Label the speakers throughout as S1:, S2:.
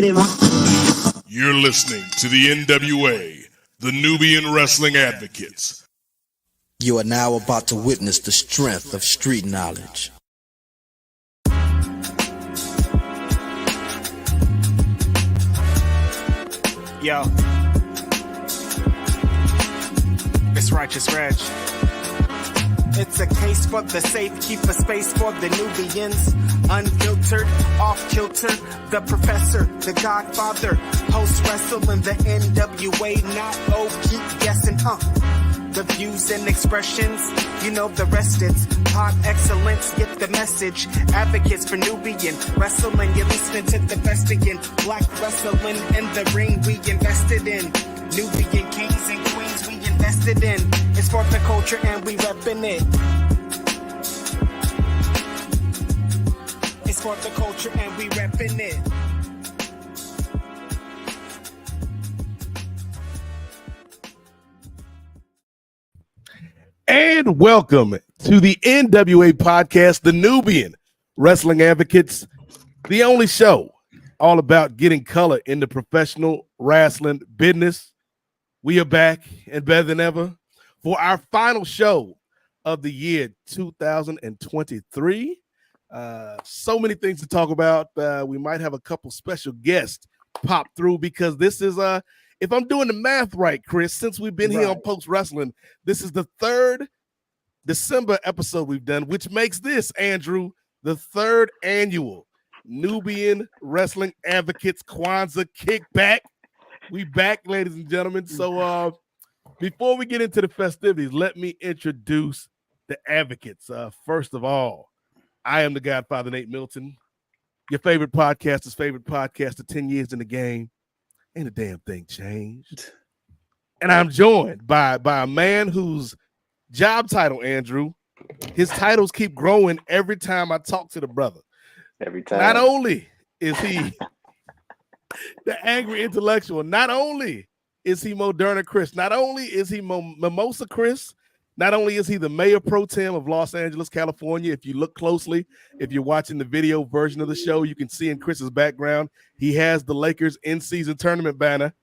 S1: negative.
S2: You're listening to the NWA, the Nubian Wrestling Advocates.
S3: You are now about to witness the strength of street knowledge.
S4: Yo, it's Righteous Reg. It's a case for the safe, keep a space for the Nubians. Unfiltered, off-kilter, the professor, the godfather, host wrestling the NWA, not keep guessing, The views and expressions, you know the rest, it's pod excellence, get the message. Advocates for Nubian wrestling, you're listening to the best again. Black wrestling in the ring we invested in. Nubian kings and queens we invested in. It's for the culture and we reppin' it. It's for the culture and we reppin' it.
S2: And welcome to the NWA Podcast, the Nubian Wrestling Advocates, the only show all about getting color in the professional wrestling business. We are back and better than ever for our final show of the year 2023. So many things to talk about. We might have a couple special guests pop through because this is if I'm doing the math right, Chris, since we've been here on Post Wrestling, this is the third December episode we've done, which makes this, Andrew, the third annual Nubian Wrestling Advocates Kwanzaa Kickback. We back, ladies and gentlemen. So before we get into the festivities, let me introduce the advocates. First of all, I am the Godfather, Nate Milton, your favorite podcaster's favorite podcaster, 10 years in the game. Ain't a damn thing changed. And I'm joined by a man whose job title, Andrew, his titles keep growing every time I talk to the brother.
S5: Every time.
S2: Not only is he the angry intellectual, not only is he Moderna Chris, not only is he Mimosa Chris, not only is he the mayor pro tem of Los Angeles, California. If you look closely, if you're watching the video version of the show, you can see in Chris's background, he has the Lakers in-season tournament banner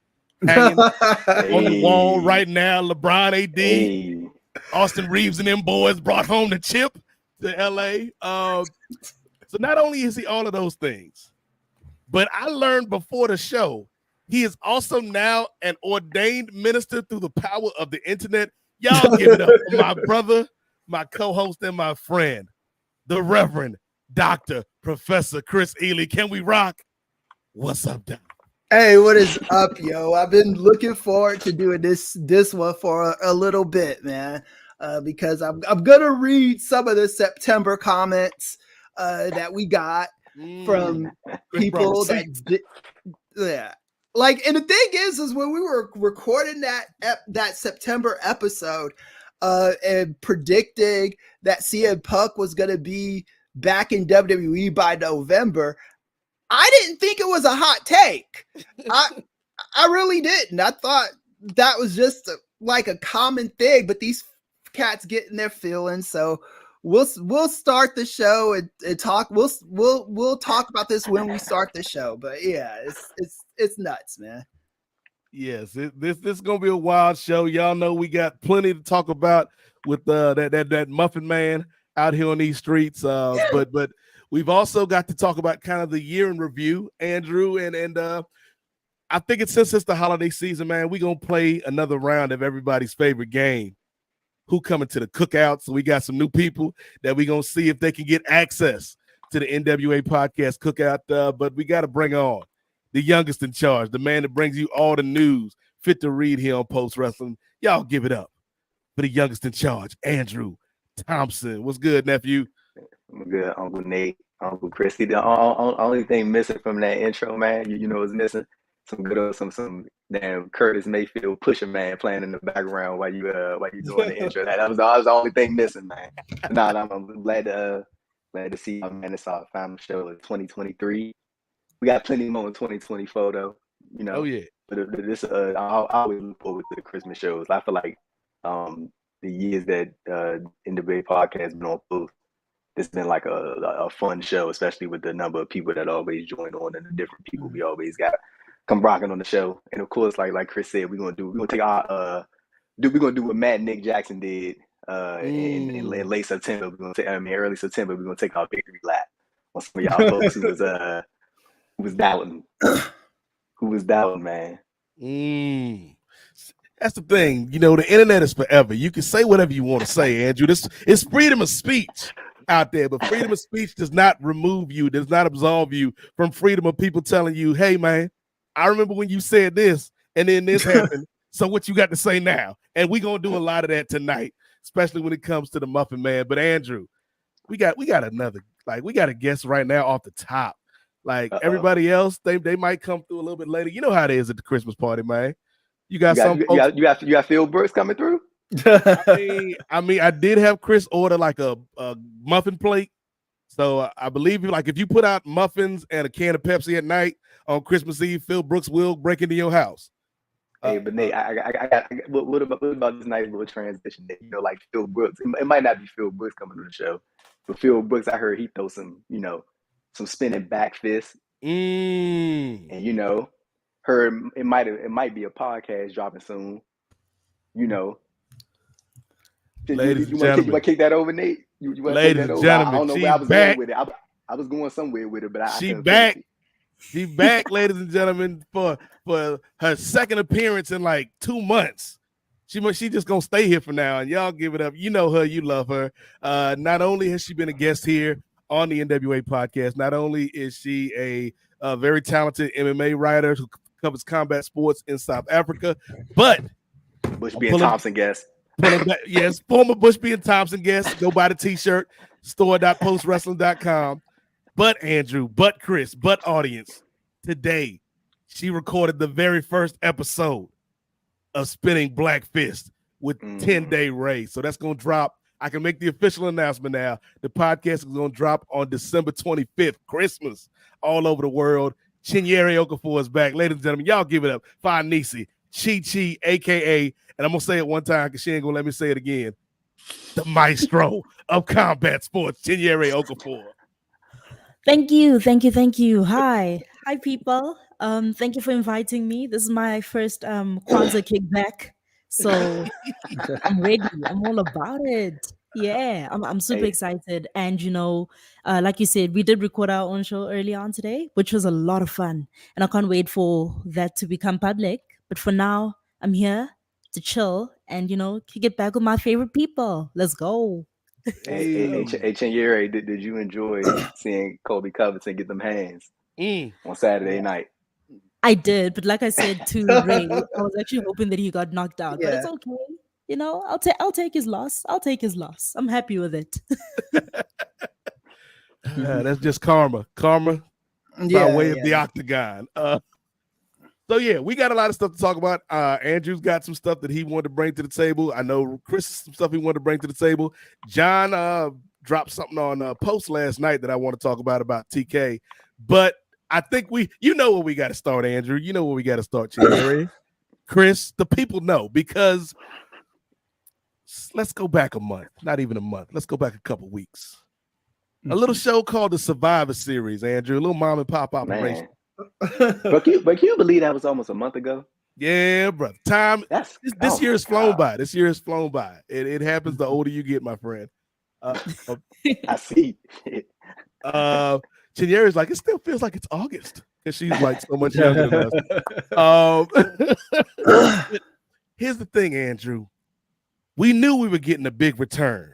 S2: hanging on the wall right now. LeBron, AD, Austin Reeves and them boys brought home the chip to LA. So not only is he all of those things, but I learned before the show, he is also now an ordained minister through the power of the internet. Y'all give it up for my brother, my co-host, and my friend, the Reverend Dr. Professor Chris Ely. Can we rock? What's up, Doc?
S6: Hey, what is up, yo? I've been looking forward to doing this one for a little bit, man, because I'm gonna read some of the September comments that we got from people that yeah. Like, and the thing is when we were recording that September episode and predicting that CM Punk was going to be back in WWE by November, I didn't think it was a hot take. I really didn't. I thought that was just like a common thing, but these cats getting their feelings. So we'll start the show and talk. We'll talk about this when we start the show. But yeah, it's nuts, man.
S2: Yes, this is gonna be a wild show. Y'all know we got plenty to talk about with that Muffin Man out here on these streets. But we've also got to talk about kind of the year in review, Andrew, and I think since it's the holiday season, man, we're gonna play another round of everybody's favorite game. Who coming to the cookout? So we got some new people that we're going to see if they can get access to the NWA Podcast cookout. But we got to bring on the youngest in charge, the man that brings you all the news fit to read here on Post Wrestling. Y'all give it up for the youngest in charge, Andrew Thompson. What's good, nephew?
S5: I'm good, Uncle Nate, Uncle Christy. The only thing missing from that intro, man, you know what's missing? Some good old, some damn Curtis Mayfield Pusher Man playing in the background while you doing the intro. That was the only thing missing, man. I'm glad to see y'all, man. It's our final show of 2023. We got plenty more in 2024 though, you know.
S2: Oh yeah.
S5: But this I always look forward to the Christmas shows. I feel like the years that NWA Podcast been on Post, it's been like a fun show, especially with the number of people that always join on and the different people we always got come rocking on the show. And of course, like Chris said, we're gonna take our we're gonna do what Matt and Nick Jackson did in late September. We're gonna take early September, we're gonna take our victory lap on some of y'all folks who was doubting. Who was doubting, man.
S2: That's the thing. You know, the internet is forever. You can say whatever you want to say, Andrew. It's freedom of speech out there, but freedom of speech does not remove you, does not absolve you from freedom of people telling you, hey, man, I remember when you said this and then this happened. So what you got to say now? And we're going to do a lot of that tonight, especially when it comes to the Muffin Man. But Andrew, we got another, like, we got a guest right now off the top. Like everybody else, they might come through a little bit later. You know how it is at the Christmas party, man. You got
S5: Phil Brooks coming through.
S2: I mean, I did have Chris order like a muffin plate. So I believe if you put out muffins and a can of Pepsi at night on Christmas Eve, Phil Brooks will break into your house.
S5: Hey, but Nate, what about this nice little transition? That, you know, like Phil Brooks. It might not be Phil Brooks coming to the show, but Phil Brooks, I heard he throw some spinning back fists. And you know, heard it might be a podcast dropping soon. You know,
S2: ladies
S5: you
S2: and gentlemen,
S5: want to kick that over, Nate? You want to kick that over? I don't know where I was going with it. I was going somewhere with it, but
S2: she's back. She's back, ladies and gentlemen, for her second appearance in like 2 months. She just gonna stay here for now, and y'all give it up. You know her, you love her. Not only has she been a guest here on the NWA podcast, not only is she a very talented MMA writer who covers combat sports in South Africa, but
S5: Bushby and Thompson guest.
S2: Yes, former Bushby and Thompson guest. Go buy the t-shirt, store.postwrestling.com. But Andrew, but Chris, but audience, today she recorded the very first episode of Spinning Black Fist with 10-Day Ray. So that's going to drop. I can make the official announcement now. The podcast is going to drop on December 25th, Christmas, all over the world. Chinyere Okafor is back. Ladies and gentlemen, y'all give it up for our Nisi, Chi, a.k.a., and I'm going to say it one time because she ain't going to let me say it again, the maestro of combat sports, Chinyere Okafor.
S1: Thank you. Hi, people. Thank you for inviting me. This is my first Kwanzaa kickback, so I'm ready. I'm all about it. Yeah, I'm super excited. And like you said, we did record our own show early on today, which was a lot of fun, and I can't wait for that to become public. But for now, I'm here to chill and kick it back with my favorite people. Let's go.
S5: Hey, Chinyere, did you enjoy seeing Kobe Covington get them hands on Saturday night?
S1: I did, but like I said to Ray, I was actually hoping that he got knocked out, but it's okay. I'll take his loss. I'm happy with it.
S2: That's just karma by way of the octagon. So yeah, we got a lot of stuff to talk about. Andrew's got some stuff that he wanted to bring to the table. I know Chris has some stuff he wanted to bring to the table. John dropped something on post last night that I want to talk about TK. But I think where we got to start, Andrew. You know where we got to start, Chinyere. Chris, the people know, because let's go back a month, not even a month. Let's go back a couple weeks. A little show called the Survivor Series, Andrew, a little mom and pop operation.
S5: Man. But can you believe that was almost a month ago?
S2: Yeah, brother. This year has flown by. This year has flown by. It happens the older you get, my friend.
S5: I see.
S2: Chinyere's like, it still feels like it's August because she's like so much younger than us. Here's the thing, Andrew. We knew we were getting a big return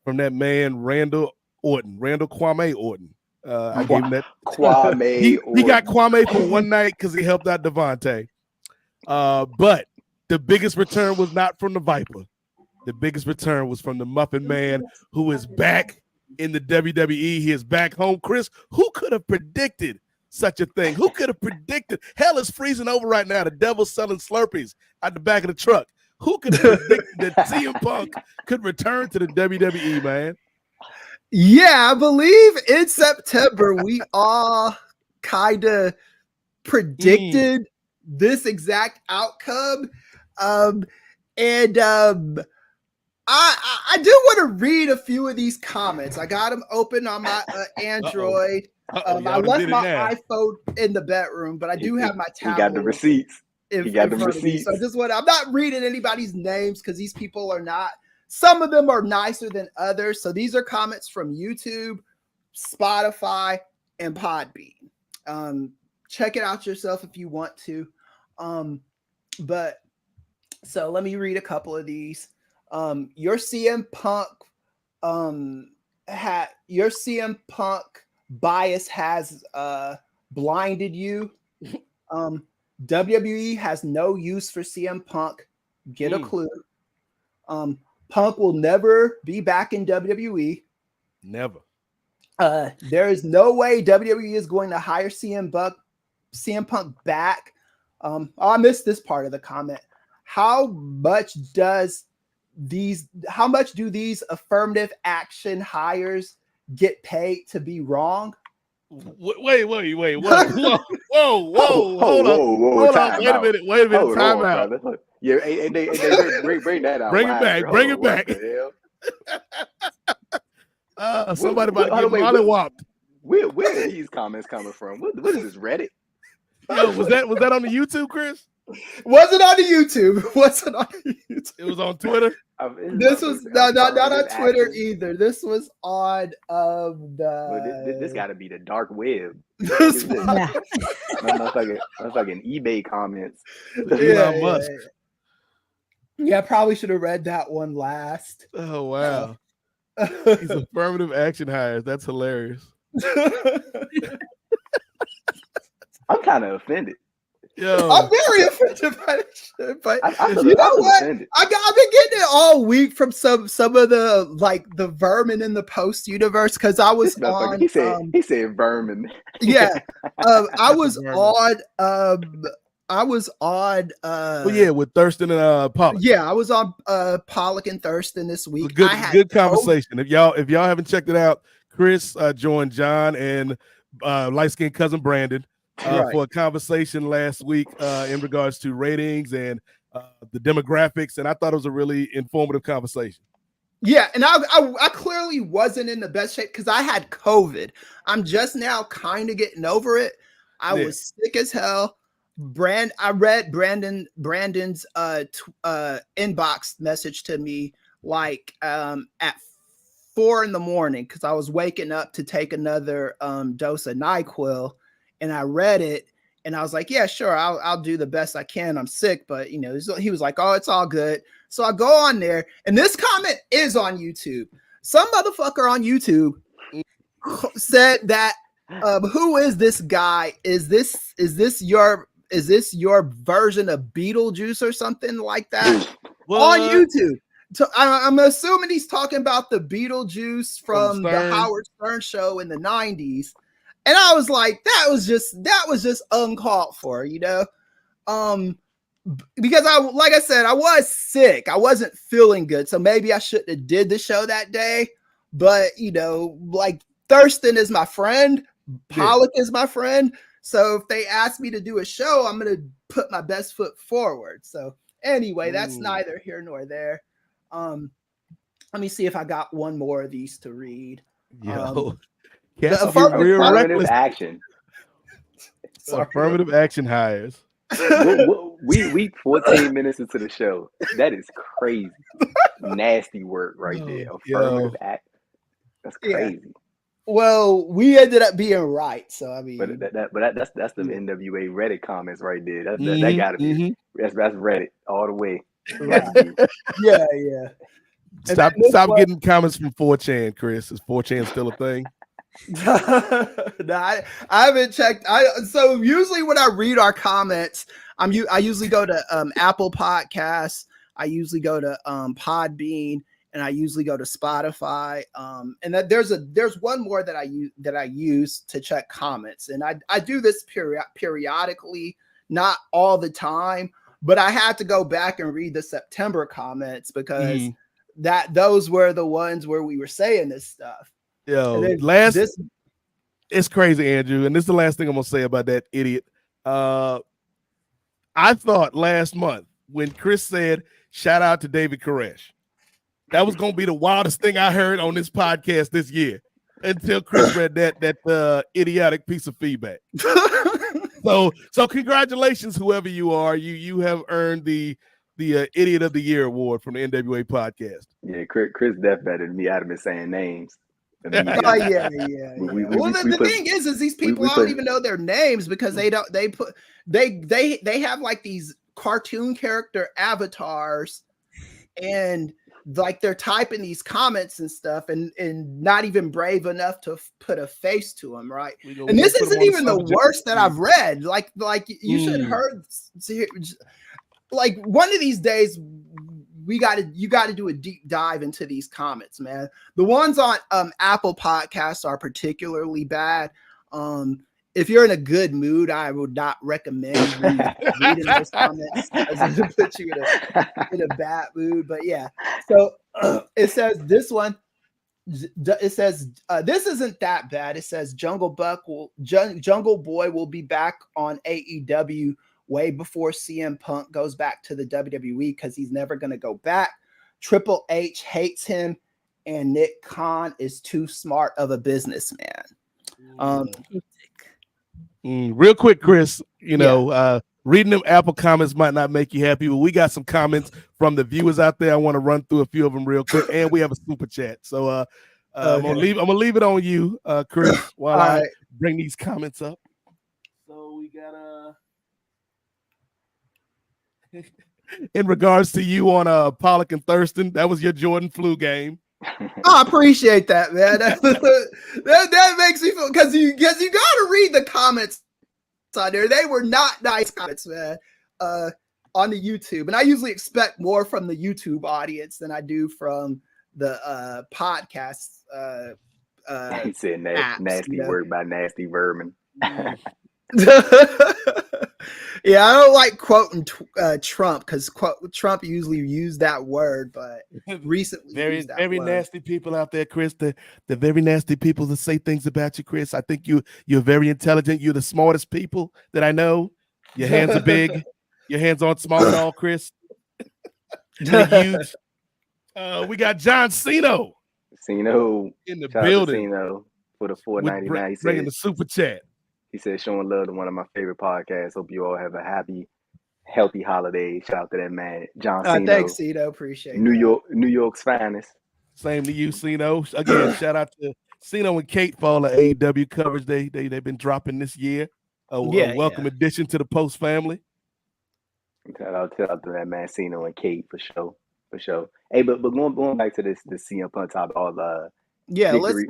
S2: from that man, Randall Kwame Orton. I gave him that. He got Kwame for one night because he helped out Devante. But the biggest return was not from the Viper. The biggest return was from the Muffin Man, who is back in the WWE. He is back home. Chris, who could have predicted such a thing? Who could have predicted? Hell is freezing over right now. The devil's selling Slurpees at the back of the truck. Who could have predicted that CM Punk could return to the WWE, man?
S6: Yeah, I believe in September we all kind of predicted this exact outcome. And I do want to read a few of these comments. I got them open on my Android. I left my iPhone in the bedroom, but I do have my tablet.
S5: He got the receipts.
S6: He got the receipts. So I'm not reading anybody's names because these people are not. Some of them are nicer than others. So these are comments from YouTube, Spotify, and Podbean. Check it out yourself if you want to. But so let me read a couple of these. Your CM Punk bias has blinded you. WWE has no use for CM Punk. Get a clue. Punk will never be back in WWE.
S2: Never.
S6: There is no way WWE is going to hire CM Punk back. I missed this part of the comment. How much do these affirmative action hires get paid to be wrong?
S2: Wait. Whoa. Hold on. Wait a minute. Time out.
S5: Yeah, and they bring that out.
S2: Bring it back. Somebody about to get mollywopped.
S5: Where are these comments coming from? What is this, Reddit?
S2: Yo, was that on the YouTube, Chris?
S6: Wasn't on the YouTube.
S2: It was on Twitter.
S6: This was not on Twitter either. This was on
S5: this got to be the dark web.
S6: This
S5: That's like an eBay comments.
S2: Elon Musk.
S6: Yeah, I probably should have read that one last.
S2: Oh wow. These affirmative action hires. That's hilarious.
S5: I'm kind of offended.
S2: Yo.
S6: I'm very offended by this shit, but you know what?
S5: Offended.
S6: I've been getting it all week from some of the vermin in the post universe because I was on.
S5: He said vermin.
S6: Yeah, I was on.
S2: With Thurston and Pollock.
S6: Yeah, I was on Pollock and Thurston this week.
S2: Good conversation. If y'all haven't checked it out, Chris joined John and light skinned cousin Brandon. For a conversation last week in regards to ratings and the demographics, and I thought it was a really informative conversation.
S6: Yeah, and I clearly wasn't in the best shape because I had COVID. I'm just now kind of getting over it. I was sick as hell. I read Brandon's inbox message to me like at 4 a.m. because I was waking up to take another dose of NyQuil. And I read it and I was like, yeah, sure. I'll do the best I can. I'm sick, but he was like, oh, it's all good. So I go on there and this comment is on YouTube. Some motherfucker on YouTube said that, who is this guy? Is this your version of Beetlejuice or something like that? On YouTube? So I'm assuming he's talking about the Beetlejuice from the Howard Stern show in the 90s. And I was like, that was just uncalled for, because like I said, I was sick. I wasn't feeling good. So maybe I shouldn't have did the show that day. But, like Thurston is my friend. Pollock is my friend. So if they ask me to do a show, I'm going to put my best foot forward. So anyway, that's neither here nor there. Let me see if I got one more of these to read.
S5: Affirmative action.
S2: Affirmative action hires.
S5: We 14 minutes into the show. That is crazy. Nasty work right there. Affirmative act. That's crazy.
S6: Yeah. Well, we ended up being right. So I mean,
S5: but that's the NWA Reddit comments right there. That gotta be that's Reddit all the way.
S6: Right. Yeah.
S2: Stop getting comments from 4chan, Chris. Is 4chan still a thing?
S6: No, I haven't checked. So usually when I read our comments, I usually go to Apple Podcasts, I usually go to Podbean, and I usually go to Spotify. And that there's one more that I use to check comments, and I do this periodically, not all the time, but I had to go back and read the September comments because those were the ones where we were saying this stuff.
S2: It's crazy, Andrew, and this is the last thing I'm gonna say about that idiot. I thought last month when Chris said shout out to David Koresh, That was gonna be the wildest thing I heard on this podcast this year until Chris read that idiotic piece of feedback. So congratulations, whoever you are. You have earned the Idiot of the Year award from the NWA Podcast.
S5: Yeah, Chris Def better than me. I'd have been saying names.
S6: Yeah. Well, the thing is these people I don't even know their names because they have like these cartoon character avatars, and like they're typing these comments and stuff, and not even brave enough to put a face to them, right? And this isn't even the worst that I've read. Like you should have heard. Like one of these days, you got to do a deep dive into these comments, man. The ones on Apple Podcasts are particularly bad. If you're in a good mood, I would not recommend reading those comments as it puts you in a bad mood. But yeah, so it says this one. It says this isn't that bad. It says Jungle Boy will be back on AEW way before CM Punk goes back to the WWE because he's never going to go back. Triple H hates him, and Nick Khan is too smart of a businessman.
S2: Real quick, Chris, reading them Apple comments might not make you happy, but we got some comments from the viewers out there. I want to run through a few of them real quick, and we have a super chat. So I'm gonna leave it on you, Chris, while I bring these comments up. So we got in regards to you on Pollock and Thurston, that was your Jordan flu game.
S6: I appreciate that, man. That makes me feel because you got to read the comments on there. They were not nice comments, man. On the YouTube, and I usually expect more from the YouTube audience than I do from the podcast.
S5: He said nasty word by nasty vermin.
S6: Yeah, I don't like quoting Trump because Trump usually used that word, but recently
S2: very nasty people out there, Chris. The very nasty people that say things about you, Chris. I think you're very intelligent. You're the smartest people that I know. Your hands are big. Your hands aren't small at all, Chris. They're huge. We got John Cino
S5: in
S2: the building.
S5: Cino for the $4.99.
S2: Bringing the super chat.
S5: He said, showing love to one of my favorite podcasts. Hope you all have a happy, healthy holiday. Shout out to that man, John Cino.
S6: Thanks, Cino. Appreciate it.
S5: New York's finest.
S2: Same to you, Cino. Again, shout out to Cino and Kate for all the AEW coverage they've been dropping this year. A welcome addition to the Post family.
S5: Shout out to that man, Cino and Kate for sure. Hey, but going back to this CM Punk topic, all the victory,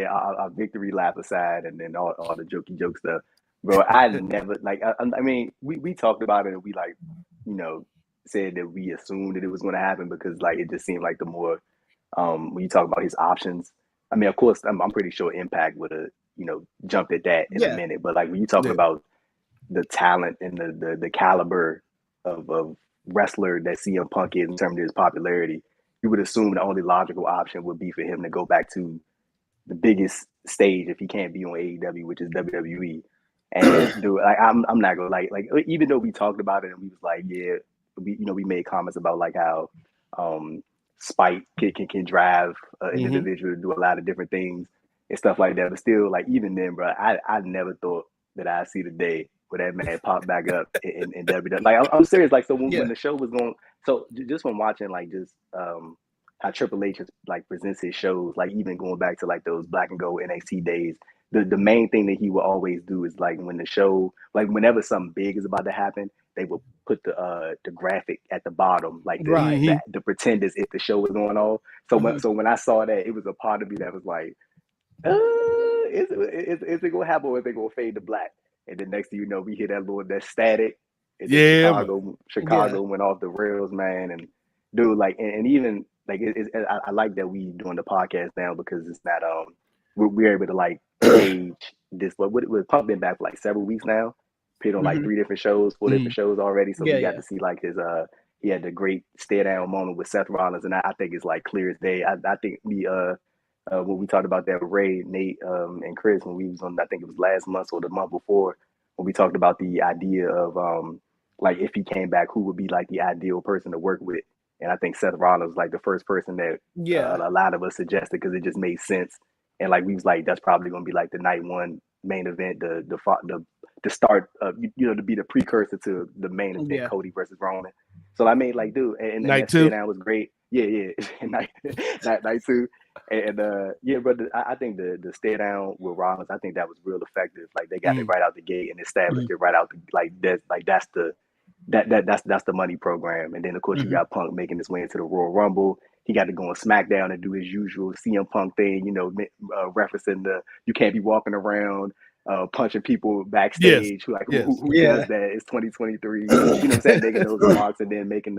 S5: our victory lap aside, and then all the jokey joke stuff, bro. I never I mean, we talked about it, and we said that we assumed that it was going to happen because it just seemed like the more when you talk about his options. I mean, of course, I'm pretty sure Impact would have jumped at that in a minute, but when you talk about the talent and the caliber of wrestler that CM Punk is in terms of his popularity, you would assume the only logical option would be for him to go back to the biggest stage if he can't be on AEW, which is WWE. And dude, I'm not gonna even though we talked about it and we was we made comments about how spite can drive an individual to do a lot of different things and stuff like that. But still, even then, bro, I never thought that I'd see the day where that man popped back up in WWE. I'm serious. So when the show was going, so just from watching how Triple H presents his shows, even going back to those Black and Gold NXT days, the main thing that he will always do is when the show, whenever something big is about to happen, they will put the graphic at the bottom, to pretend as if the show was going on. So when I saw that, it was a part of me that was like, is it gonna happen or is it gonna fade to black? And then next thing you know, we hear that static. And Chicago went off the rails, man. And dude, and even I like that we doing the podcast now because it's not we're able to gauge this. What Punk been back for several weeks now, appeared on 3 different shows, 4 different shows already. So we got to see his he had the great stare down moment with Seth Rollins, and I think it's clear as day. I think when we talked about that with Ray, Nate, and Chris when we was on, I think it was last month or the month before, when we talked about the idea of if he came back, who would be the ideal person to work with And I think Seth Rollins was like the first person that a lot of us suggested because it just made sense. And like we was like, that's probably gonna be like the night one main event, the start of to be the precursor to the main event, Cody versus Roman. So I mean, like, dude, and
S2: Night
S5: that
S2: two.
S5: stare down was great. Yeah, night two, and but I think the stare down with Rollins, I think that was real effective. Like they got it right out the gate and established it right out that's the money program. And then of course you got Punk making his way into the Royal Rumble. He got to go on SmackDown and do his usual CM Punk thing, referencing you can't be walking around punching people backstage. Who does that? It's 2023. You know what I'm saying? Making those remarks and then making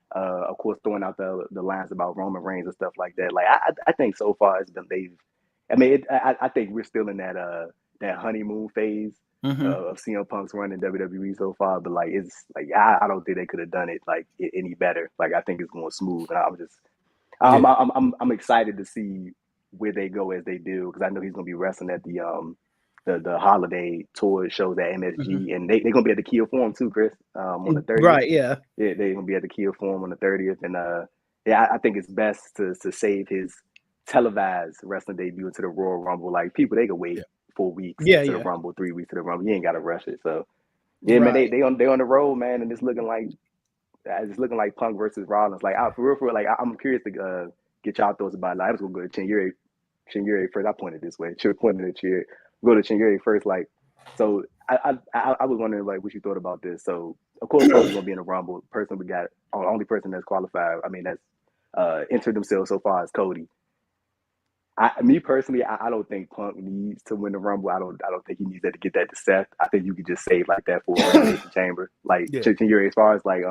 S5: of course, throwing out the lines about Roman Reigns and stuff like that. Like I think so far it's been I think we're still in that honeymoon phase of CM Punk's run in WWE so far. But like it's like I don't think they could have done it like any better. Like I think it's going smooth. And I'm excited to see where they go as they do, because I know he's gonna be wrestling at the holiday tour shows at MSG, and they're gonna be at the Kia Forum too, Chris, on the 30th.
S6: Right, yeah,
S5: they're gonna be at the Kia Forum on the 30th, and I think it's best to save his televised wrestling debut into the Royal Rumble. Like people, they can wait 4 weeks to the Rumble, 3 weeks to the Rumble. You ain't gotta rush it. So man, they on the road, man, and it's looking like Punk versus Rollins. Like for real, like I'm curious to get y'all thoughts about it. Like, I was gonna go to Chinyere first. I pointed this way. Should have pointed at Chinyere. Go to Chinyere first. Like, so I was wondering like what you thought about this. So of course Punk's gonna be in the Rumble. Person we got, only person that's qualified. I mean that's entered themselves so far is Cody. Me personally, I don't think Punk needs to win the Rumble. I don't think he needs that to get that to Seth. I think you could just save like that for Elimination Chamber. Like Chinyere, as far as like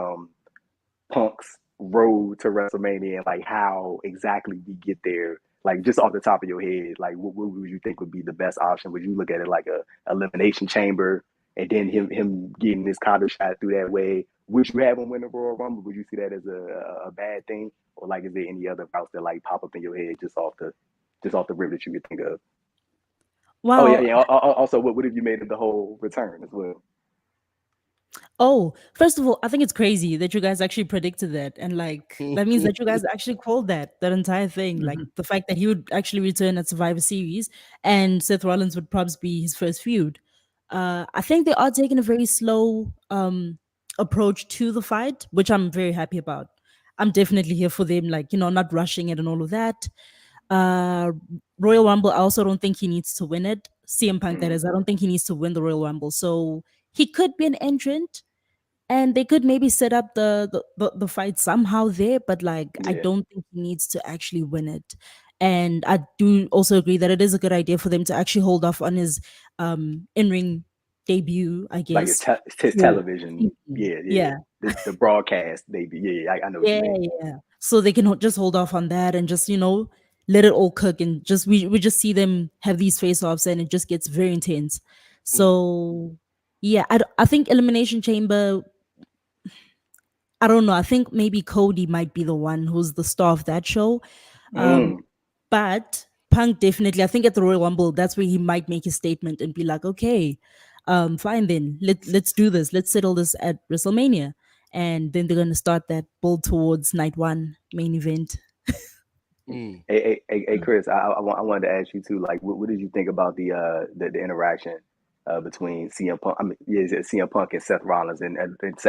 S5: Punk's road to WrestleMania and like how exactly we get there, like just off the top of your head, like what would you think would be the best option? Would you look at it like a Elimination Chamber and then him getting this counter shot through that way? Would you have him win the Royal Rumble? Would you see that as a bad thing? Or like is there any other routes that like pop up in your head just off the rip that you could think of?
S1: Wow.
S5: Oh yeah. Also, what have you made of the whole return as well?
S1: Oh, first of all, I think it's crazy that you guys actually predicted that. And like, that means that you guys actually called that entire thing. Like the fact that he would actually return at Survivor Series and Seth Rollins would probably be his first feud. I think they are taking a very slow approach to the fight, which I'm very happy about. I'm definitely here for them, like, not rushing it and all of that. Royal Rumble, I also don't think he needs to win it. CM Punk, that is. I don't think he needs to win the Royal Rumble. So he could be an entrant, and they could maybe set up the fight somehow there, but like I don't think he needs to actually win it. And I do also agree that it is a good idea for them to actually hold off on his in-ring debut, I guess.
S5: Like his television, the broadcast debut. I know what you mean.
S1: Yeah. So they can just hold off on that and just let it all cook, and just we just see them have these face-offs, and it just gets very intense. So yeah, I think Elimination Chamber, I don't know. I think maybe Cody might be the one who's the star of that show. But Punk definitely, I think at the Royal Rumble, that's where he might make his statement and be like, okay, fine then, let's do this. Let's settle this at WrestleMania. And then they're going to start that build towards night one main event.
S5: Hey, Chris, I wanted to ask you too, like, what did you think about the interaction between CM Punk? CM Punk and Seth Rollins, and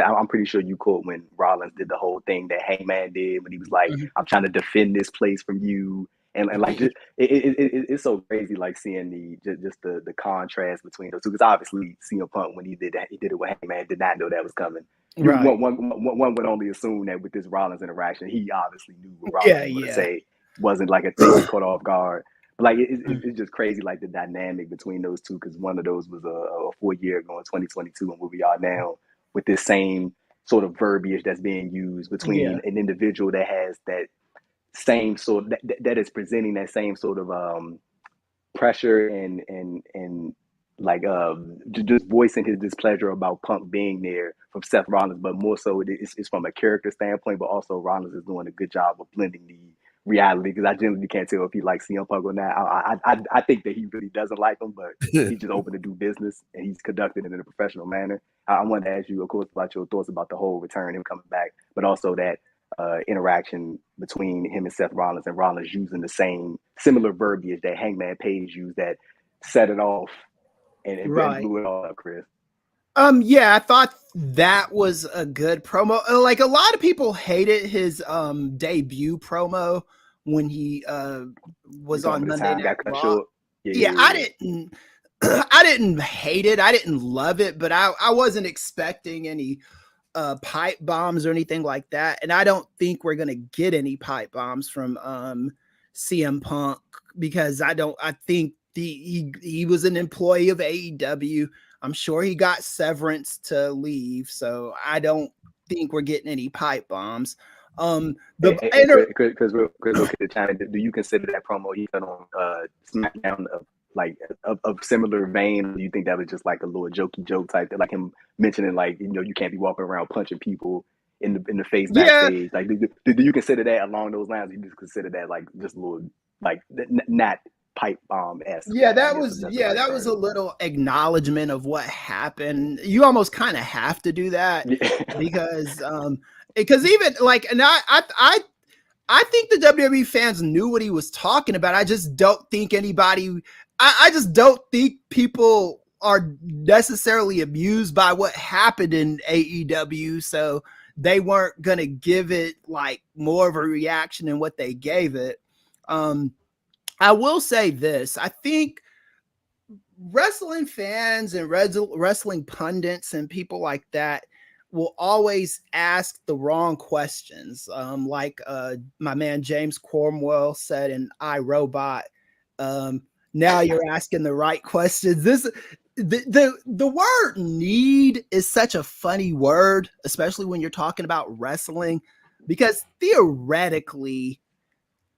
S5: I'm pretty sure you caught when Rollins did the whole thing that Hangman did when he was like, "I'm trying to defend this place from you," and like it's so crazy, like seeing the contrast between those two, because obviously CM Punk, when he did it with Hangman, did not know that was coming. Right. One would only assume that with this Rollins interaction, he obviously knew what Rollins was going to say. Wasn't like a thing caught off guard. But like it's just crazy, like the dynamic between those two, because one of those was a 4 year ago in 2022, and where we are now with this same sort of verbiage that's being used between an individual that has that same sort of, that is presenting that same sort of pressure and like just voicing his displeasure about Punk being there from Seth Rollins, but more so it's from a character standpoint, but also Rollins is doing a good job of blending the reality, because I generally can't tell if he likes CM Punk or not. I think that he really doesn't like him, but he's just open to do business and he's conducting it in a professional manner. I wanted to ask you, of course, about your thoughts about the whole return, him coming back, but also that interaction between him and Seth Rollins, and Rollins using the same similar verbiage that Hangman Page used that set it off and blew it all up, Chris.
S6: Yeah, I thought that was a good promo. Like, a lot of people hated his debut promo when he was on Monday Night Raw. Yeah, I didn't hate it. I didn't love it, but I wasn't expecting any pipe bombs or anything like that. And I don't think we're gonna get any pipe bombs from CM Punk, because I think he was an employee of AEW. I'm sure he got severance to leave, so I don't think we're getting any pipe bombs.
S5: Chris, do you consider that promo he cut on SmackDown of similar vein? Or do you think that was just like a little jokey joke type, like him mentioning like, you can't be walking around punching people in the face backstage? Like, do you consider that along those lines? Or you just consider that like just a little like not pipe bomb-esque?
S6: That was a little acknowledgement of what happened. You almost kind of have to do that because even like, and I think the WWE fans knew what he was talking about. I just don't think I just don't think people are necessarily amused by what happened in AEW, so they weren't gonna give it like more of a reaction than what they gave it. I will say this. I think wrestling fans and wrestling pundits and people like that will always ask the wrong questions. Like my man James Cornwell said in iRobot, now you're asking the right questions. The word need is such a funny word, especially when you're talking about wrestling, because theoretically,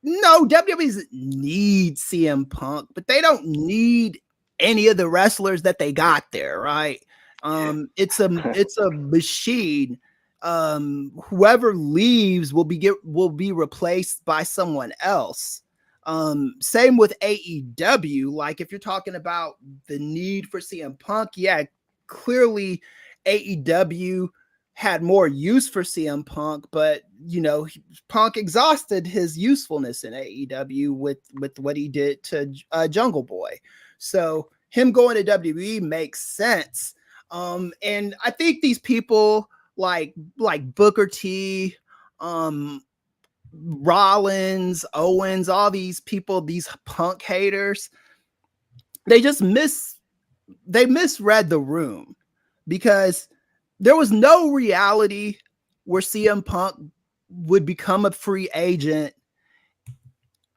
S6: no, WWE need CM Punk, but they don't need any of the wrestlers that they got there, right? It's a machine. Whoever leaves will be replaced by someone else. Same with AEW. Like, if you're talking about the need for CM Punk, yeah, clearly AEW had more use for CM Punk, but Punk exhausted his usefulness in AEW with what he did to Jungle Boy. So him going to WWE makes sense. And I think these people like Booker T, Rollins, Owens, all these people, these Punk haters, they misread the room, because there was no reality where CM Punk would become a free agent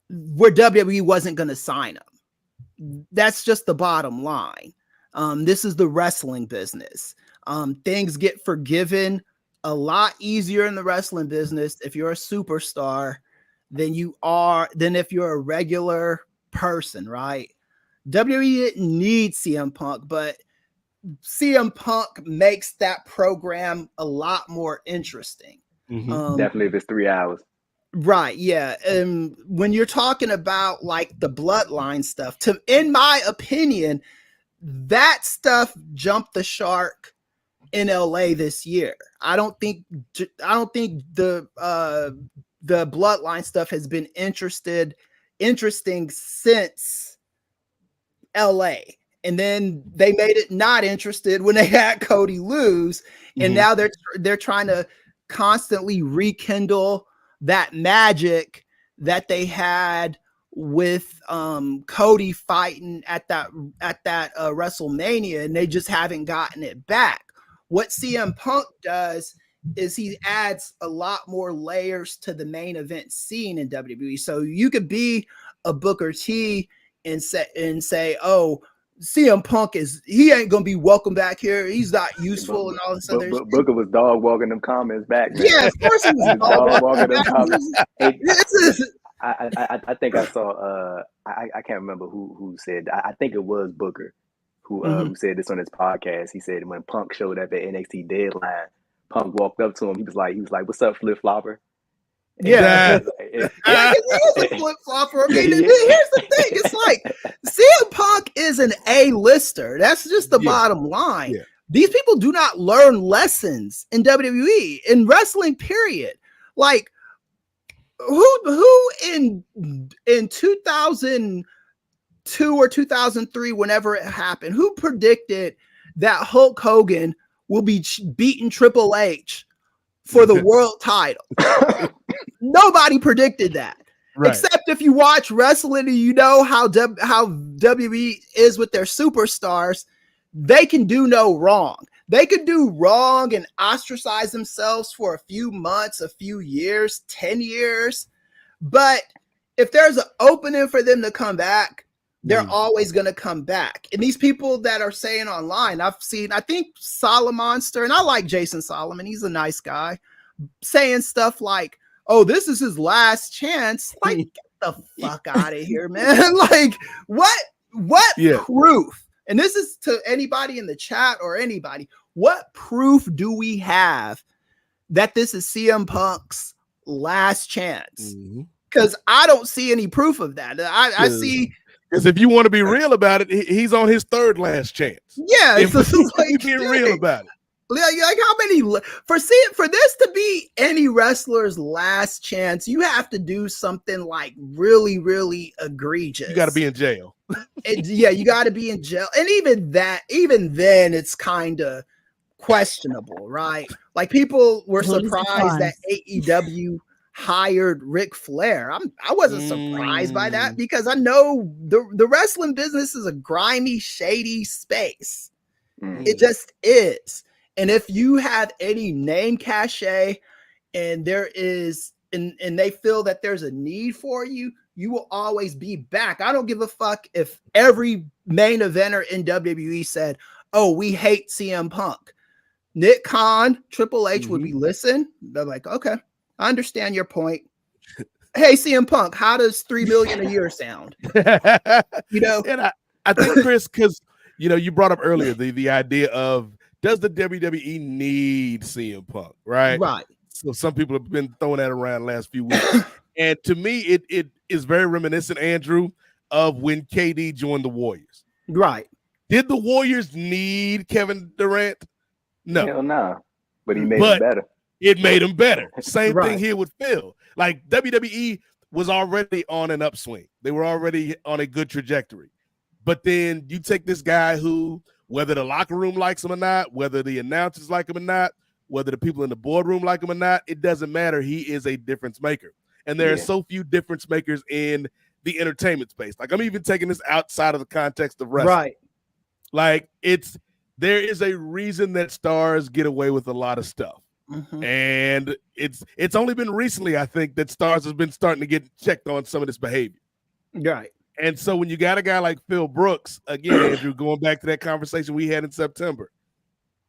S6: where WWE wasn't going to sign him. That's just the bottom line. This is the wrestling business. Things get forgiven a lot easier in the wrestling business if you're a superstar than if you're a regular person, right? WWE didn't need CM Punk, but CM Punk makes that program a lot more interesting.
S5: Definitely if it's 3 hours.
S6: Right, yeah. And when you're talking about like the bloodline stuff, in my opinion, that stuff jumped the shark in LA this year. I don't think the bloodline stuff has been interesting since LA. And then they made it not interested when they had Cody lose. And now they're trying to constantly rekindle that magic that they had with Cody fighting at that WrestleMania, and they just haven't gotten it back. What CM Punk does is he adds a lot more layers to the main event scene in WWE. So you could be a Booker T and say, oh, CM Punk he ain't gonna be welcome back here. He's not useful and all this other stuff.
S5: Booker was dog walking them comments back, man.
S6: Yeah, of course he was dog walking them comments.
S5: I think I saw I can't remember who said. I think it was Booker who said this on his podcast. He said when Punk showed up at NXT Deadline, Punk walked up to him. He was like, "What's up, flip flopper?"
S6: Yeah, he is a flip flopper. I mean, here's the thing: it's like CM Punk is an A-lister. That's just the bottom line. Yeah. These people do not learn lessons in WWE, in wrestling. Period. Like, who in 2002 or 2003, whenever it happened, who predicted that Hulk Hogan will be beating Triple H for the world title? Nobody predicted that. Right. Except if you watch wrestling and you know how WWE is with their superstars, they can do no wrong. They could do wrong and ostracize themselves for a few months, a few years, 10 years. But if there's an opening for them to come back, they're always going to come back. And these people that are saying online, I think Solomonster, and I like Jason Solomon, he's a nice guy, saying stuff like, oh, this is his last chance. Like, get the fuck out of here, man. Like, what proof? And this is to anybody in the chat or anybody. What proof do we have that this is CM Punk's last chance? Because I don't see any proof of that. I see.
S2: Because if you want to be real about it, he's on his third last chance.
S6: Yeah,
S2: it's like being real about it.
S6: Like how many for this to be any wrestler's last chance, you have to do something like really, really egregious.
S2: You got to be in jail.
S6: You got to be in jail, and even then, it's kind of questionable, right? Like people were surprised that AEW hired Ric Flair. I wasn't surprised by that because I know the wrestling business is a grimy, shady space. It just is. And if you have any name cachet and there is, and they feel that there's a need for you, you will always be back. I don't give a fuck if every main eventer in WWE said, oh, we hate CM Punk. Nick Khan, Triple H would be listening. They're like, okay, I understand your point. Hey, CM Punk, how does $3 million a year sound? You know?
S2: And I think, Chris, because, you know, you brought up earlier the idea of, does the WWE need CM Punk, right?
S6: Right.
S2: So some people have been throwing that around the last few weeks. And to me, it is very reminiscent, Andrew, of when KD joined the Warriors.
S6: Right.
S2: Did the Warriors need Kevin Durant? No.
S5: Hell no. But he made him better.
S2: It made him better. Same thing here with Phil. Like WWE was already on an upswing. They were already on a good trajectory. But then you take this guy who, whether the locker room likes him or not, whether the announcers like him or not, whether the people in the boardroom like him or not, it doesn't matter. He is a difference maker. And there are so few difference makers in the entertainment space. Like, I'm even taking this outside of the context of wrestling.
S6: Right.
S2: Like, there is a reason that stars get away with a lot of stuff. And it's only been recently, I think, that stars has been starting to get checked on some of this behavior.
S6: Right.
S2: And so when you got a guy like Phil Brooks, again, Andrew, going back to that conversation we had in September,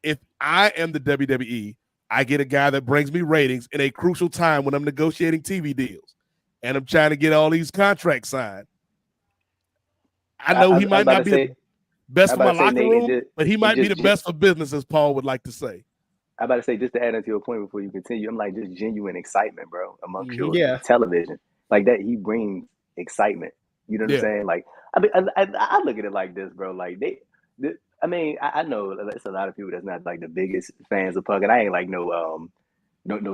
S2: if I am the WWE, I get a guy that brings me ratings in a crucial time when I'm negotiating TV deals and I'm trying to get all these contracts signed. I know he might not be the best for my locker room, but he might be the best for business, as Paul would like to say.
S5: I'm about to say, just to add into your point before you continue, I'm like, just genuine excitement, bro, amongst your television. Like that, he brings excitement. You know what I'm saying? Like, I mean, I look at it like this, bro. Like I mean, I know it's a lot of people that's not like the biggest fans of Punk, and I ain't like no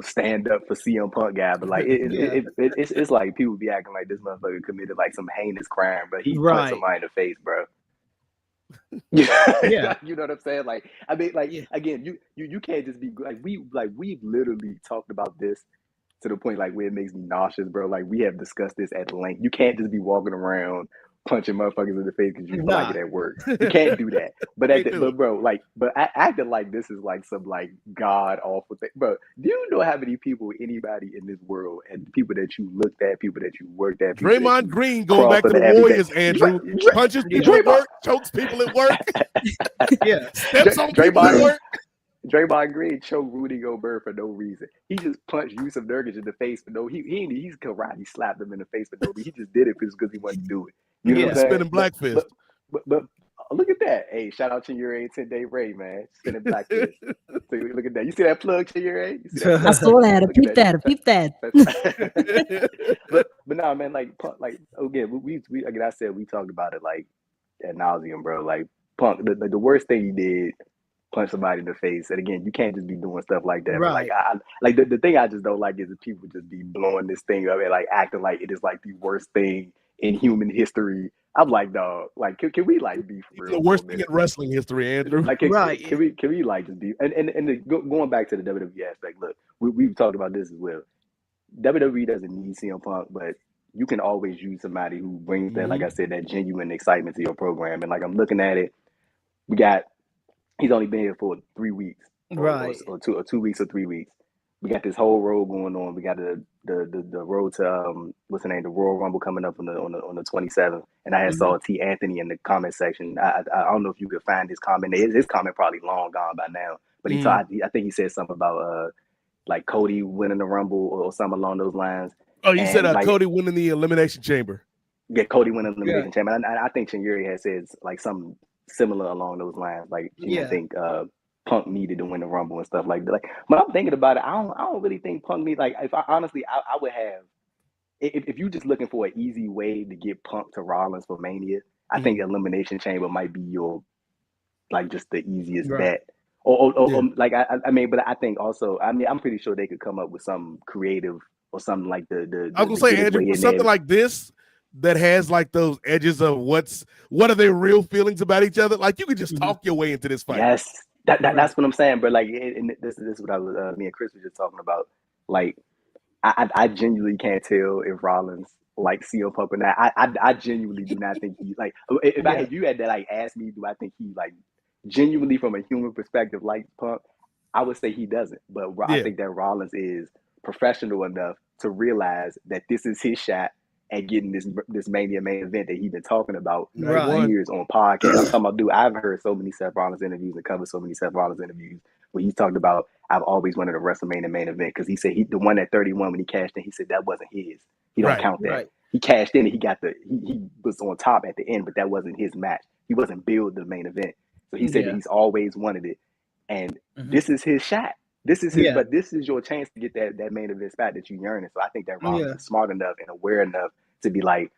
S5: stand up for CM Punk guy, but like it's like people be acting like this motherfucker committed like some heinous crime, but he punched somebody in the face, bro. You know what I'm saying? Like, I mean, like again, you can't just be like we've literally talked about this to the point like where it makes me nauseous, bro. Like, we have discussed this at length. You can't just be walking around punching motherfuckers in the face because you feel like it at work. You can't do that. But I acted like this is like some like god awful thing. Bro, do you know how many people, anybody in this world, and people that you looked at, people that you worked at,
S2: Draymond Green going back to the Warriors, Andrew, punches people at work, chokes people at work, steps on people at work.
S5: Draymond Green choked Rudy Gobert for no reason. He just punched Yusuf Nurkic in the face for no. He's karate slapped him in the face for no reason. He just did it because he wanted to do it. You know what I'm saying?
S2: Spinning black fist.
S5: But look at that. Hey, shout out to your 10-day Ray, man. Spinning black fist. So look at that. You see that plug to your A?
S1: I saw that. I peeped that.
S5: but no, man. Like again, we again, I said we talked about it like ad nauseum, bro. Like Punk, the worst thing he did punch somebody in the face. And again, you can't just be doing stuff like that. But
S6: Right.
S5: like the thing I just don't like is that people just be blowing this thing up and like acting like it is like the worst thing in human history. I'm like, dog, like can we like be for real?
S2: The worst thing in wrestling history, Andrew.
S5: Like,
S6: Right.
S5: Can we like just be going back to the WWE aspect? Look, we've talked about this as well. WWE doesn't need CM Punk, but you can always use somebody who brings that, like I said, that genuine excitement to your program. And like I'm looking at it, he's only been here for 3 weeks,
S6: Right.
S5: or 2 weeks or 3 weeks. We got this whole road going on. We got the road to what's the name, the Royal Rumble coming up on the 27th. And I had saw T. Anthony in the comment section. I don't know if you could find his comment. His comment probably long gone by now, but I think he said something about like Cody winning the Rumble or something along those lines.
S2: Oh, you said
S5: like,
S2: Cody winning the Elimination Chamber.
S5: Yeah, Cody winning the Elimination Chamber. I think Shinyuri had said like something similar along those lines. Like she didn't think Punk needed to win the Rumble and stuff like that. Like when I'm thinking about it, I don't really think Punk needs. Like if I would have, if you're just looking for an easy way to get Punk to Rollins for Mania, I think Elimination Chamber might be your like just the easiest bet. Or like I mean, but I think also I'm pretty sure they could come up with some creative or something like the
S2: I was gonna say, Andrew, something like this that has like those edges of what are their real feelings about each other. Like you could just talk your way into this fight.
S5: Yes, that's what I'm saying. But like, and this is what I was me and Chris were just talking about. Like, I genuinely can't tell if Rollins like CM Punk or not. I genuinely do not think he like. If you had to like ask me, do I think he like genuinely from a human perspective like Punk? I would say he doesn't. But I think that Rollins is professional enough to realize that this is his shot at getting this Mania main event that he's been talking about for years on podcasts. I'm talking about, dude, I've heard so many Seth Rollins interviews and covered so many Seth Rollins interviews where he's talked about, I've always wanted a WrestleMania main event, because he said the one at 31 when he cashed in, he said that wasn't his. He don't count that. Right. He cashed in and he was on top at the end, but that wasn't his match. He wasn't billed the main event. So he said that he's always wanted it. And this is his shot. This is his, but this is your chance to get that main event spot that you yearning. So I think that Rollins is smart enough and aware enough to be like,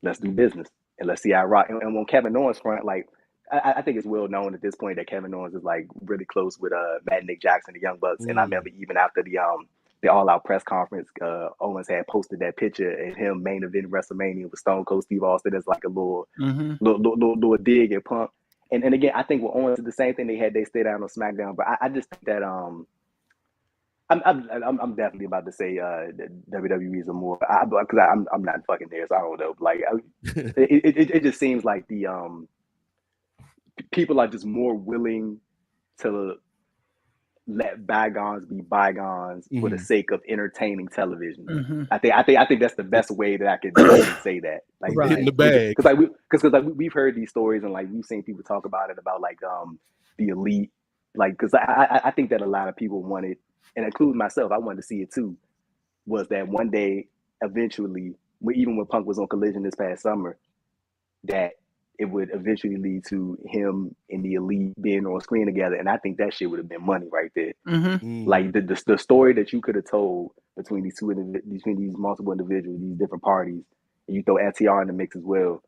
S5: let's do business and let's see how I rock. And when Kevin Owens front, like I think it's well known at this point that Kevin Owens is like really close with Matt and Nick Jackson, the Young Bucks. And I remember even after the All Out press conference, Owens had posted that picture of him main event WrestleMania with Stone Cold Steve Austin as like a little dig at Punk. And again, I think with Owens, the same thing they stay down on SmackDown. But I just think that I'm definitely about to say that WWE is a more, because I'm not fucking there, so I don't know. Like it just seems like the people are just more willing to let bygones be bygones for the sake of entertaining television. I think that's the best way that I could say that. Like
S2: in the bag,
S5: because we've heard these stories and like we've seen people talk about it about like the Elite, like because I think that a lot of people wanted, and including myself, I wanted to see it too, was that one day eventually, even when Punk was on Collision this past summer, that it would eventually lead to him and the Elite being on screen together. And I think that shit would have been money right there. Like the story that you could have told between these multiple individuals, these different parties, and you throw FTR in the mix as well,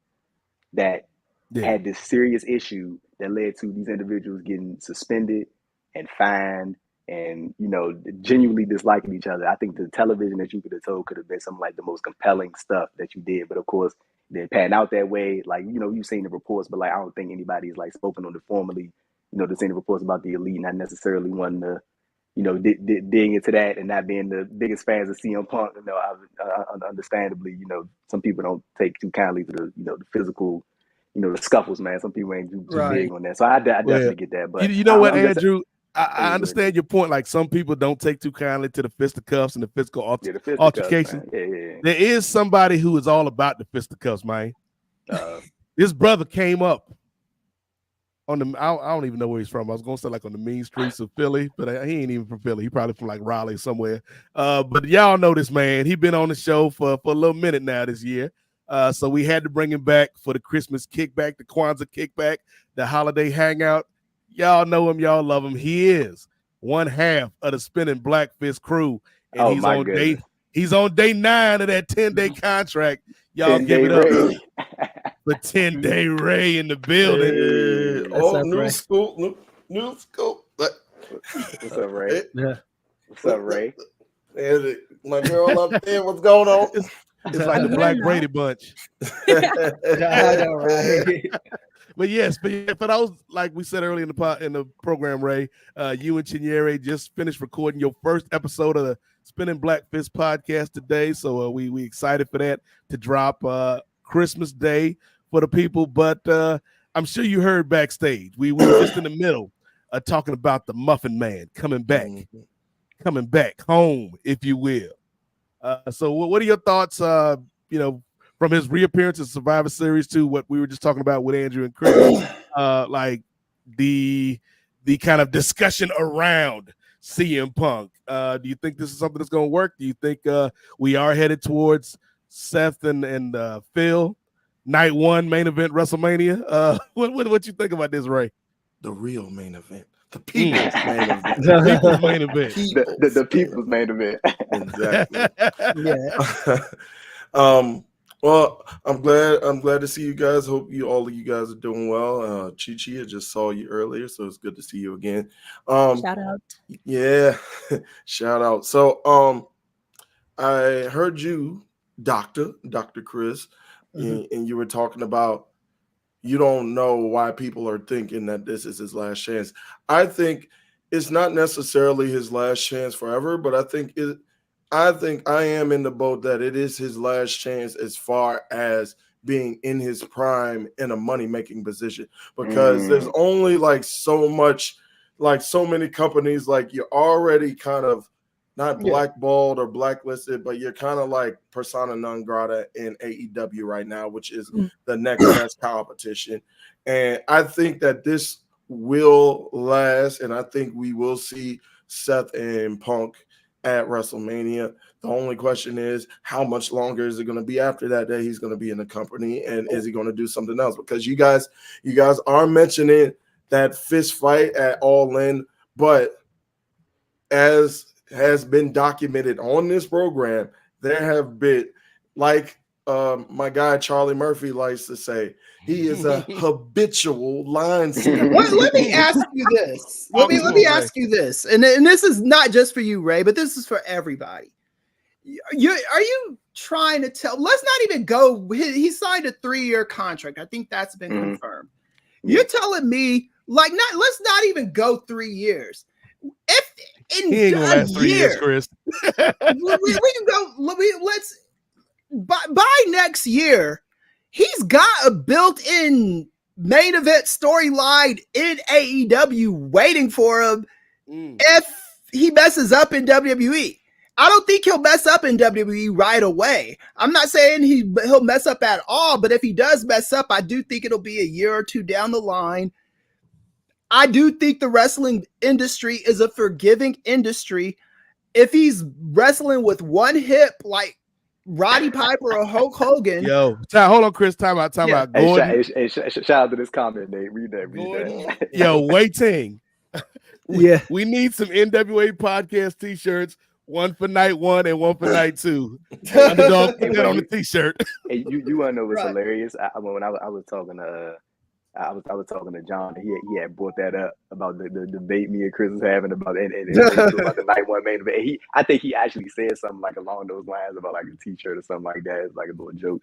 S5: that had this serious issue that led to these individuals getting suspended and fined and, genuinely disliking each other. I think the television that you could have told could have been some like the most compelling stuff that you did. But of course, they pan out that way. Like, you've seen the reports, but like, I don't think anybody's like spoken on it formally, to see the reports about the Elite, not necessarily wanting to, dig into that and not being the biggest fans of CM Punk. Understandably, some people don't take too kindly to the physical, the scuffles, man. Some people ain't too big on that. So I definitely get that. But
S2: you know what, Andrew? I understand your point. Like some people don't take too kindly to the fisticuffs and the physical altercation. There is somebody who is all about the fisticuffs, man. This brother came up on the, I don't even know where he's from. I was going to say like on the mean streets of Philly, but he ain't even from Philly. He probably from like Raleigh somewhere. But y'all know this man. He been on the show for a little minute now this year. So we had to bring him back for the Christmas kickback, the Kwanzaa kickback, the holiday hangout. Y'all know him. Y'all love him. He is one half of the Spinning Black Fist crew. And he's on day 9 of that 10-day contract. Y'all give it up for 10-day Ray in the building.
S7: New school. New scope.
S5: What's up, Ray?
S2: Yeah.
S5: What's up, Ray?
S7: And my girl up there, what's going on?
S2: It's like the Black Brady Bunch.
S6: I know, right?
S2: But yes, for those, like we said earlier in the program, Ray, you and Chinyere just finished recording your first episode of the Spinning Black Fist podcast today. So we excited for that to drop Christmas Day for the people. But I'm sure you heard backstage. We were just in the middle of talking about the Muffin Man coming back home, if you will. So what are your thoughts, from his reappearance in Survivor Series to what we were just talking about with Andrew and Chris, like the kind of discussion around CM Punk? Do you think this is something that's going to work? Do you think we are headed towards Seth and Phil night one main event WrestleMania? What you think about this, Ray?
S7: The real main event. The people's main event.
S2: The people's main event.
S5: The people's main event.
S7: Exactly. Yeah. Well, I'm glad to see you guys. Hope all of you guys are doing well. Chi, I just saw you earlier, so it's good to see you again.
S1: Shout out.
S7: Yeah, shout out. So I heard you, Dr. Chris, and you were talking about you don't know why people are thinking that this is his last chance. I think it's not necessarily his last chance forever, but I think I am in the boat that it is his last chance as far as being in his prime in a money-making position, because there's only so many companies, like you're already kind of not blackballed or blacklisted, but you're kind of like persona non grata in AEW right now, which is the next best competition. And I think that this will last, and I think we will see Seth and Punk at WrestleMania. The only question is, how much longer is it going to be after that he's going to be in the company, and is he going to do something else? Because you guys are mentioning that fist fight at All In, but as has been documented on this program, there have been, like my guy Charlie Murphy likes to say, he is a habitual line stepper.
S6: Let me ask you this. Let me ask you this, and this is not just for you, Ray, but this is for everybody. Are you trying to tell? Let's not even go. He signed a 3-year contract. I think that's been confirmed. You're telling me, let's not even go 3 years. If in
S2: he ain't gonna last 3 years, Chris.
S6: we can go. Let's by next year, he's got a built-in main event storyline in AEW waiting for him. If he messes up in WWE, I don't think he'll mess up in WWE right away. I'm not saying he'll mess up at all, but if he does mess up, I do think it'll be a year or two down the line. I do think the wrestling industry is a forgiving industry. If he's wrestling with one hip like Roddy Piper or Hulk Hogan.
S2: Hold on, Chris. Time out.
S5: Hey, shout out to this comment, Nate. Read that.
S2: Yo, waiting. We need some NWA Podcast t-shirts. One for night one and one for night two. Underdog, put that on the t-shirt.
S5: Hey, you want to know what's hilarious? When I was talking to I was talking to John. He had brought that up about the debate me and Chris was having about and about the night one main event. I think he actually said something like along those lines about like a t-shirt or something like that. It's like a little joke.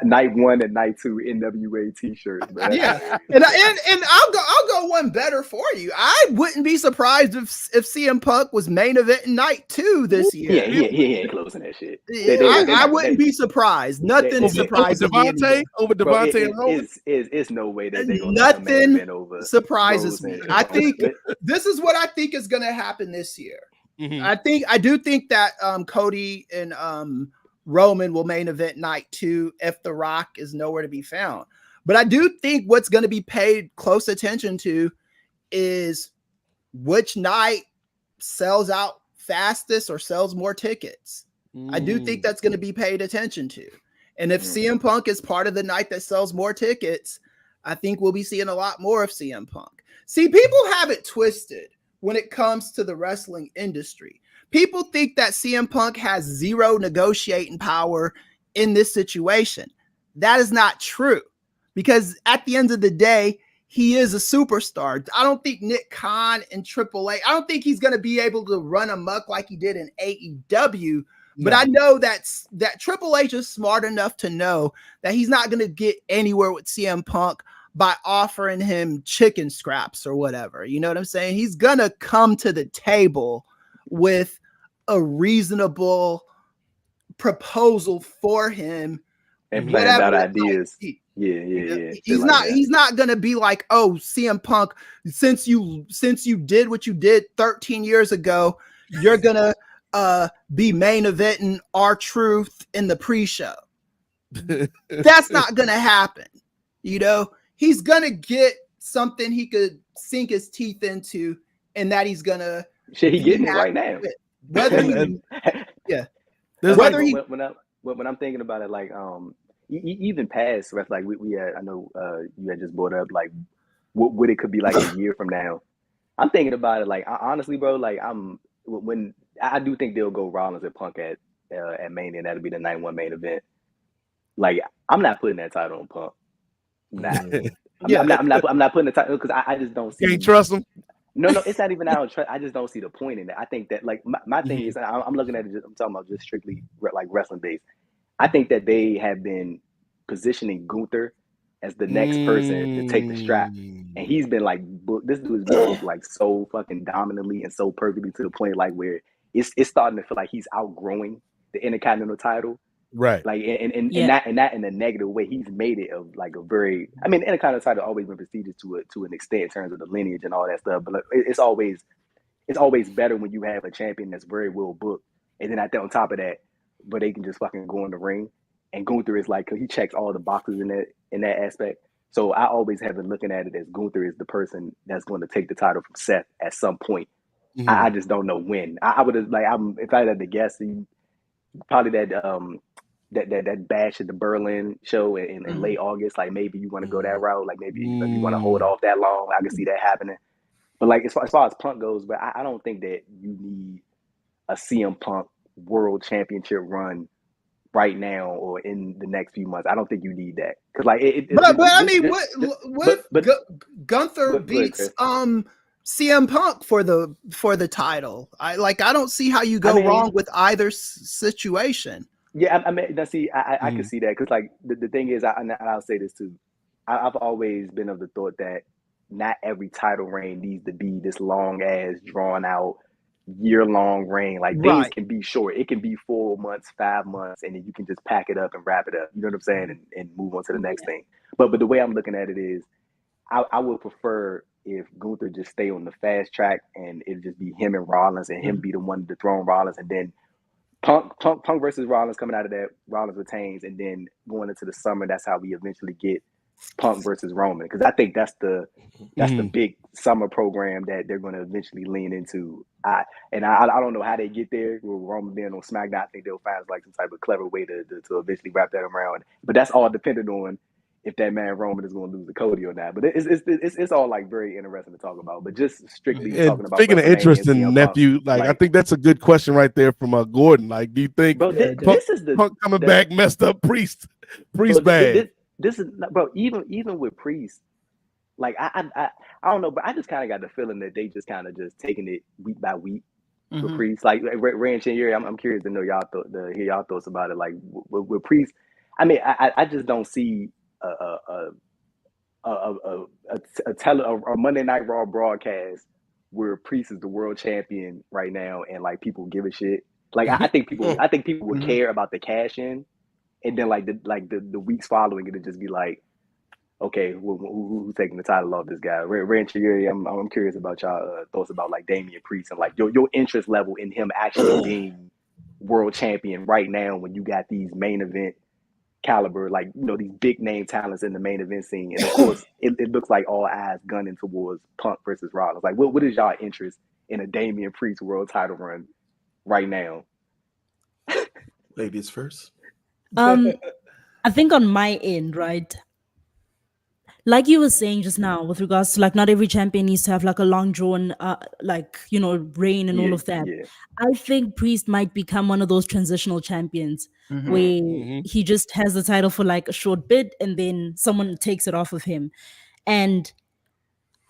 S5: Night one and night two NWA t-shirts.
S6: Yeah, and I'll go one better for you. I wouldn't be surprised if CM Punk was main event night two this year.
S5: Yeah, he ain't closing that shit.
S6: I wouldn't be surprised. Nothing surprises me.
S2: Over Devante and Roman.
S5: It's no way that they're going
S6: to nothing
S5: over
S6: surprises me. I think this is what I think is going to happen this year. I do think that Cody and Roman will main event night two if The Rock is nowhere to be found. But I do think what's going to be paid close attention to is which night sells out fastest or sells more tickets. I do think that's going to be paid attention to. And if CM Punk is part of the night that sells more tickets, I think we'll be seeing a lot more of CM Punk. See, people have it twisted when it comes to the wrestling industry. People think that CM Punk has zero negotiating power in this situation. That is not true, because at the end of the day, he is a superstar. I don't think Nick Khan and Triple A, I don't think he's going to be able to run amok like he did in AEW. But I know that Triple H is smart enough to know that he's not going to get anywhere with CM Punk by offering him chicken scraps or whatever. You know what I'm saying? He's going to come to the table with a reasonable proposal for him
S5: and plan out ideas.
S6: Yeah. He's not gonna be like, oh, CM Punk, since you did what you did 13 years ago, you're gonna be main eventing R-Truth in the pre-show. That's not gonna happen. You know, he's gonna get something he could sink his teeth into, and that he's gonna
S5: he getting it right now.
S6: Whether
S5: when I'm thinking about it, like even past rest, like we had, I know you had just brought up like what it could be like a year from now. I'm thinking about it like honestly, bro. Like when I do think they'll go Rollins and Punk at Mania, and that'll be the night one main event. Like I'm not putting that title on Punk. I'm not putting the title because I just don't see.
S2: You can't trust him.
S5: No, it's not even out. I just don't see the point in it. I think that like my thing is, I'm looking at it. I'm talking about just strictly like wrestling based. I think that they have been positioning Gunther as the next person to take the strap, and he's been like, this dude has been like so fucking dominantly and so perfectly to the point like where it's starting to feel like he's outgrowing the Intercontinental title.
S2: Right.
S5: Like and not in a negative way. He's made it of like a very, I mean, the Intercontinental title always been prestigious to an extent in terms of the lineage and all that stuff. But like, it's always better when you have a champion that's very well booked. And then on top of that, but they can just fucking go in the ring. And Gunther is like, he checks all the boxes in that aspect. So I always have been looking at it as Gunther is the person that's going to take the title from Seth at some point. Mm-hmm. I just don't know when. I would have like, if I had to guess, probably that bash at the Berlin show in late August, like maybe you want to go that route, like maybe you want to hold off that long. I can see that happening. But like as far as Punk goes, but I don't think that you need a CM Punk world championship run right now or in the next few months. I don't think you need that because like
S6: Gunther beats CM Punk for the title. I don't see how you go wrong with either situation.
S5: Yeah, I mean, I can see that because, like, the thing is, and I'll say this too, I've always been of the thought that not every title reign needs to be this long ass, drawn out, year-long reign. Like, things can be short. It can be 4 months, 5 months, and then you can just pack it up and wrap it up. You know what I'm saying? And move on to the next thing. But the way I'm looking at it is, I would prefer if Gunther just stay on the fast track and it just be him and Rollins and him be the one to dethrone Rollins, and then Punk versus Rollins coming out of that, Rollins retains, and then going into the summer, that's how we eventually get Punk versus Roman. Because I think that's the big summer program that they're going to eventually lean into. I don't know how they get there with Roman being on SmackDown. I think they'll find like some type of clever way to eventually wrap that around. But that's all dependent on if that man Roman is going to lose to Cody or not. But it's all like very interesting to talk about. But just strictly talking about.
S2: Speaking of interesting, nephew, like I think that's a good question right there from Gordon. Like, do you think Punk coming back messed up Priest bad?
S5: This is bro. Even with Priest, like I don't know, but I just kind of got the feeling that they just kind of just taking it week by week with Priest. Like Ray and Chin, I'm curious to know hear y'all thoughts about it. Like with Priest, I mean, I just don't see a Monday Night Raw broadcast where Priest is the world champion right now and like people give a shit. Like I think people would care about the cash in, and then like the weeks following it'll just be like, okay, who's taking the title off this guy? Ray and Chigiri, I'm curious about y'all thoughts about like Damian Priest and like your interest level in him actually being world champion right now when you got these main event caliber, like, you know, these big name talents in the main event scene. And of course, it looks like all eyes gunning towards Punk versus Rollins. Like, what is y'all interest in a Damian Priest world title run right now?
S7: Ladies first.
S1: I think on my end, right? Like you were saying just now, with regards to like not every champion needs to have like a long drawn, like, you know, reign and all of that. Yeah. I think Priest might become one of those transitional champions where he just has the title for like a short bit and then someone takes it off of him. And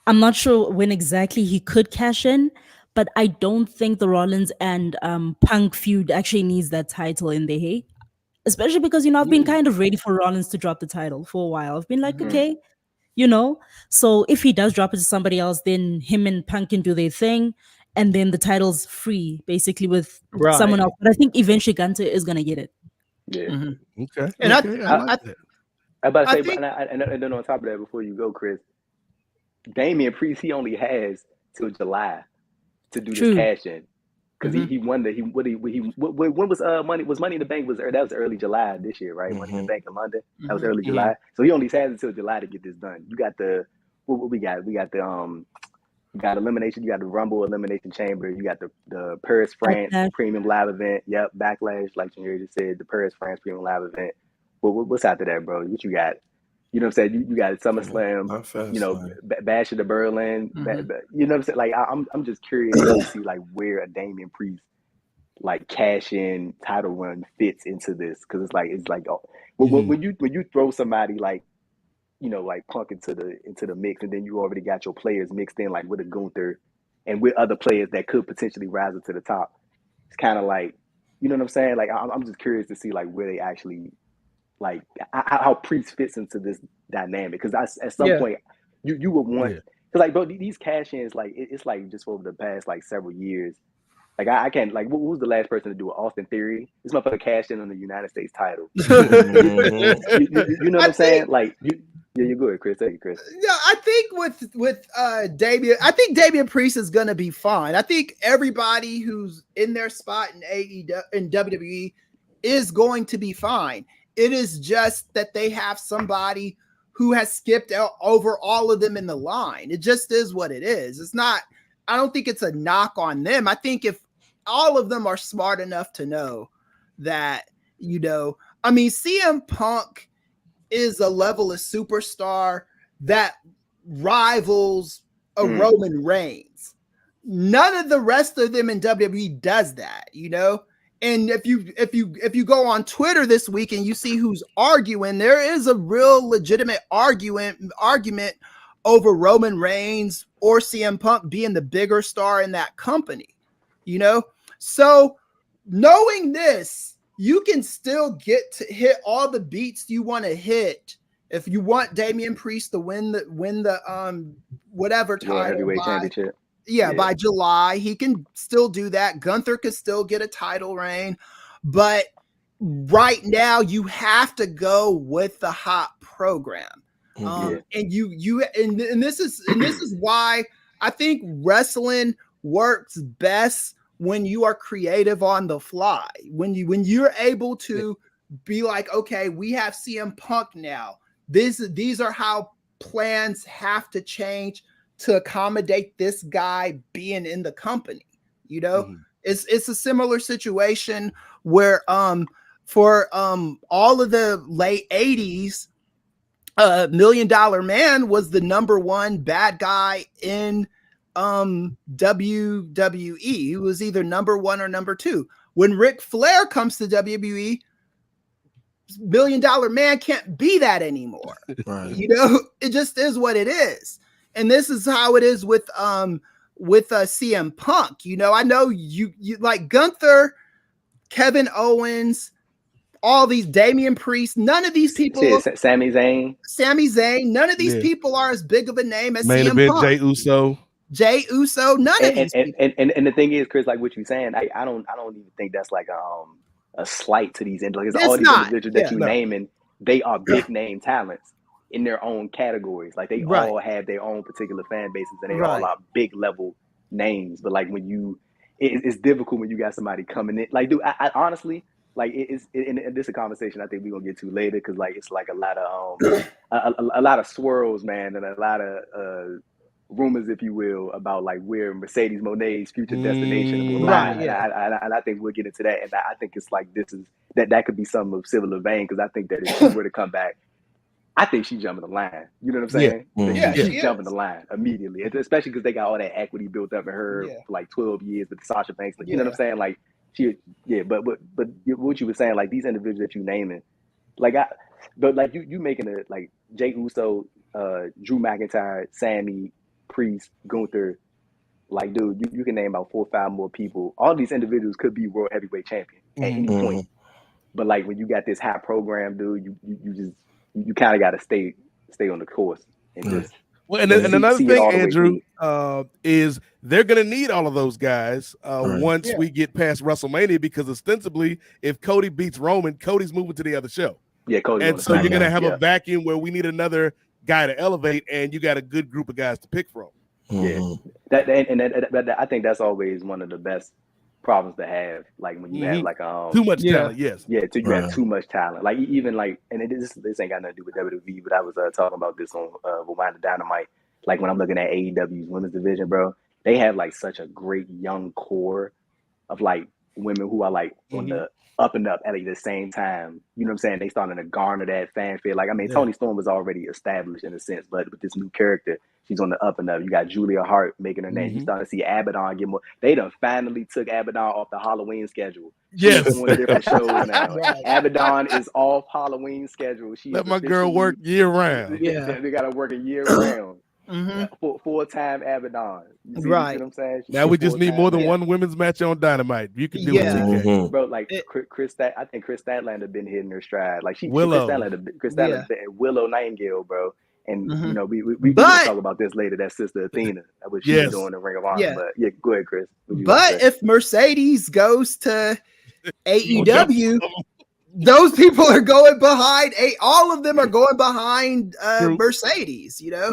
S1: I'm not sure when exactly he could cash in, but I don't think the Rollins and Punk feud actually needs that title in there. Hey, especially because I've been kind of ready for Rollins to drop the title for a while. I've been like,
S6: Mhm.
S1: okay, you know. So if he does drop it to somebody else, then him and Punk can do their thing, and then the title's free, basically with someone
S6: Right.
S1: else. But I think eventually Gunter is gonna get it.
S5: Yeah.
S6: Mhm.
S2: Okay,
S6: And
S2: okay, I like
S6: I,
S2: that.
S5: I about to
S6: I
S5: say, but
S6: think
S5: and then on top of that, before you go, Chris, Damian Priest, he only has till July to do this
S1: True.
S5: cash in because
S6: mhm,
S5: he won the when was Money in the Bank that was early July this year, right? Money in the
S7: Mhm.
S5: Bank in London, that was
S6: mhm.
S5: early
S2: Mhm.
S5: July, so he only has until July to get this done. You got the what we got? We got the you got elimination, you got the Rumble Elimination Chamber, you got the Paris France
S1: Backlash.
S5: Premium Live Event. Yep, Backlash, like you just said, the Paris France Premium Live Event. What's after that, bro? What you got? You know what I'm saying? You got SummerSlam,
S7: Not fast lane.
S5: Bash of the Berlin.
S6: Mhm.
S5: You know what I'm saying? Like I'm just curious to see like where a Damian Priest like cash in title run fits into this because it's like oh,
S2: Mhm.
S5: when you throw somebody like like Punk into the mix and then you already got your players mixed in like with a Gunther and with other players that could potentially rise up to the top. It's kind of like you know what I'm saying? Like I'm just curious to see like where they actually like how Priest fits into this dynamic because at some
S6: Yeah.
S5: point you would want
S2: Yeah.
S5: because like bro these cash ins like it's like just over the past like several years like I can't like who was the last person to do it? Austin Theory. This motherfucker cashed in on the United States title.
S7: Mhm.
S5: You know what
S6: I
S5: I'm
S6: think
S5: saying? Like yeah you're good Chris. Thank you Chris.
S6: yeah, I think with Damian, I think Damian Priest is gonna be fine. I think everybody who's in their spot in AEW in WWE is going to be fine. It is just that they have somebody who has skipped over all of them in the line. It just is what it is. It's not. I don't think it's a knock on them. I think if all of them are smart enough to know that I mean, CM Punk is a level of superstar that rivals a Roman Reigns. None of the rest of them in WWE does that. And if you go on Twitter this week and you see who's arguing, there is a real legitimate argument over Roman Reigns or CM Punk being the bigger star in that company. You know, so knowing this, you can still get to hit all the beats you want to hit. If you want Damian Priest to win the whatever
S5: World
S6: title
S5: Heavyweight
S6: by
S5: Championship.
S6: by July, he can still do that. Gunther could still get a title reign, but right now you have to go with the hot program.
S7: Mhm.
S6: And this is why I think wrestling works best when you are creative on the fly. When you're able to be like, okay, we have CM Punk now. These are how plans have to change to accommodate this guy being in the company.
S2: Mhm.
S6: It's a similar situation where for all of the late 80s, Million Dollar Man was the number one bad guy in WWE. He was either number one or number two. When Ric Flair comes to WWE, Million Dollar Man can't be that anymore.
S7: Right.
S6: It just is what it is. And this is how it is with CM Punk. I know you like Gunther, Kevin Owens, all these Damian Priest, none of these people,
S5: Shit, Sami Zayn.
S6: Sami Zayn, none of these
S2: Yeah.
S6: people are as big of a name as
S2: Main
S6: CM
S2: event
S6: Punk.
S2: Jay Uso.
S6: Jay Uso, none of
S5: And
S6: these people.
S5: and the thing is, Chris, like what you're saying, I don't even think that's like a slight to these like all
S6: It's
S5: these
S6: not.
S5: individuals that
S6: Yeah.
S5: you
S2: No.
S5: naming, they are big name talents in their own categories. Like they
S6: Right.
S5: all have their own particular fan bases and they all
S6: Right.
S5: are big level names. But like when it's difficult when you got somebody coming in. Like, dude, I honestly like and this is a conversation I think we're gonna get to later because like it's like a lot of a lot of swirls, man, and a lot of rumors, if you will, about like where Mercedes Monet's future destination will lie,
S6: Right.
S2: Mm.
S6: Yeah.
S5: and I think we'll get into that. And I think it's like this is that could be something of similar vein because I think that if she were to come back, I think she's jumping the line. You know what I'm
S2: Yeah.
S5: saying?
S6: Yeah,
S5: She's
S6: she
S5: jumping
S6: is.
S5: the line immediately, especially because they got all that equity built up in her
S6: Yeah.
S5: for like 12 years with Sasha Banks. Like, you know what
S6: Yeah.
S5: I'm saying? Like but what you were saying, like these individuals that you naming, like but like you making it like Jay Uso, Drew McIntyre, Sammy, Priest, Gunther. Like, dude, you can name about 4 or 5 more people. All these individuals could be world heavyweight champion at any point. But like when you got this hot program, dude, you kind of got to stay on the course and just.
S2: Well, and another thing, Andrew, is they're going to need all of those guys once we get past WrestleMania, because ostensibly, if Cody beats Roman, Cody's moving to the other show.
S5: Yeah, Cody.
S2: And so you're going to have a vacuum where we need another guy to elevate, and you got a good group of guys to pick from.
S5: Yeah, that I think that's always one of the best problems to have. Like when you have like
S2: too much talent. Yes.
S5: Yeah, you have too much talent. Like even like, and this ain't got nothing to do with WWE, but I was talking about this on Rewind the Dynamite. Like when I'm looking at AEW's women's division, bro, they have like such a great young core of like women who are like on the up and up at the same time. You know what I'm saying? They starting to garner that fanfare. Like, I mean, Toni Storm was already established in a sense, but with this new character, she's on the up and up. You got Julia Hart making her name. You starting to see Abaddon get more. They done finally took Abaddon off the Halloween schedule.
S2: Yes.
S5: She's on different shows now. Abaddon is off Halloween schedule. She
S2: let my girl work year round.
S5: Yeah, they got to work a year round. Full-time Abaddon. You see what I'm saying?
S2: Now we just need more than one women's match on Dynamite. You can do it,
S5: bro. Like I think Chris Statlander been hitting her stride. Like
S2: Willow.
S5: Chris Statlander, Willow Nightingale, bro. And you know, we can talk about this later. That Sister Athena, that was she was doing the Ring of Honor. But yeah, go ahead, Chris.
S6: But if Mercedes goes to AEW, those people are going behind. All of them are going behind Mercedes. You know,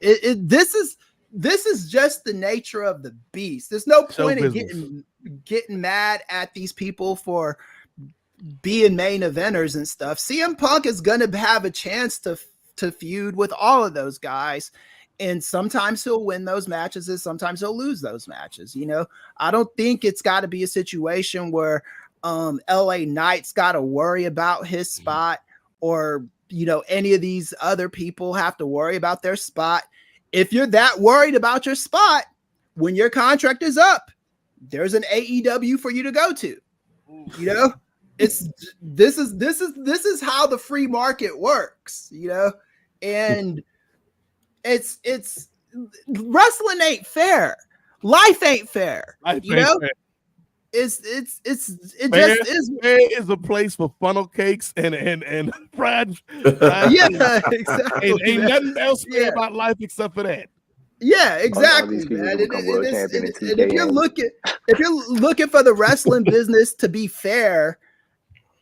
S6: this is just the nature of the beast. There's no point in getting mad at these people for being main eventers and stuff. CM Punk is going to have a chance to feud with all of those guys, and sometimes he'll win those matches and sometimes he'll lose those matches. You know, I don't think it's got to be a situation where LA Knight's got to worry about his spot, or you know, any of these other people have to worry about their spot. If you're that worried about your spot, when your contract is up, there's an AEW for you to go to. You know, this is how the free market works, you know, and it's wrestling ain't fair. Life ain't fair. You know, it just is.
S2: There is a place for funnel cakes and fried.
S6: Yeah, exactly.
S2: Ain't nothing else fair about life except for that.
S6: Yeah, exactly, man. And if you're looking for the wrestling business to be fair,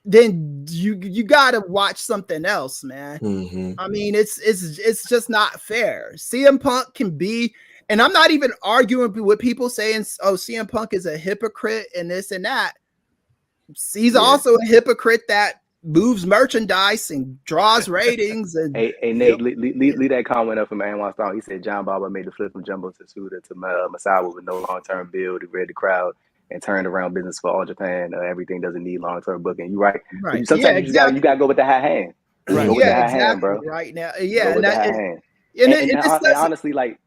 S6: then you gotta watch something else, man. I mean, it's just not fair. CM Punk can be, and I'm not even arguing with people saying, "Oh, CM Punk is a hypocrite and this and that." He's also a hypocrite that moves merchandise and draws ratings. And
S5: hey Nate, leave that comment up from Anwar Stone. He said John Barber made the flip from Jumbo Tsuda to Masawa with no long-term build. He read the crowd and turned around business for All Japan. Everything doesn't need long-term booking. You're right. Sometimes you gotta go with the high hand.
S6: Right.
S5: Go with the high hand, bro.
S6: Right now,
S5: and honestly, like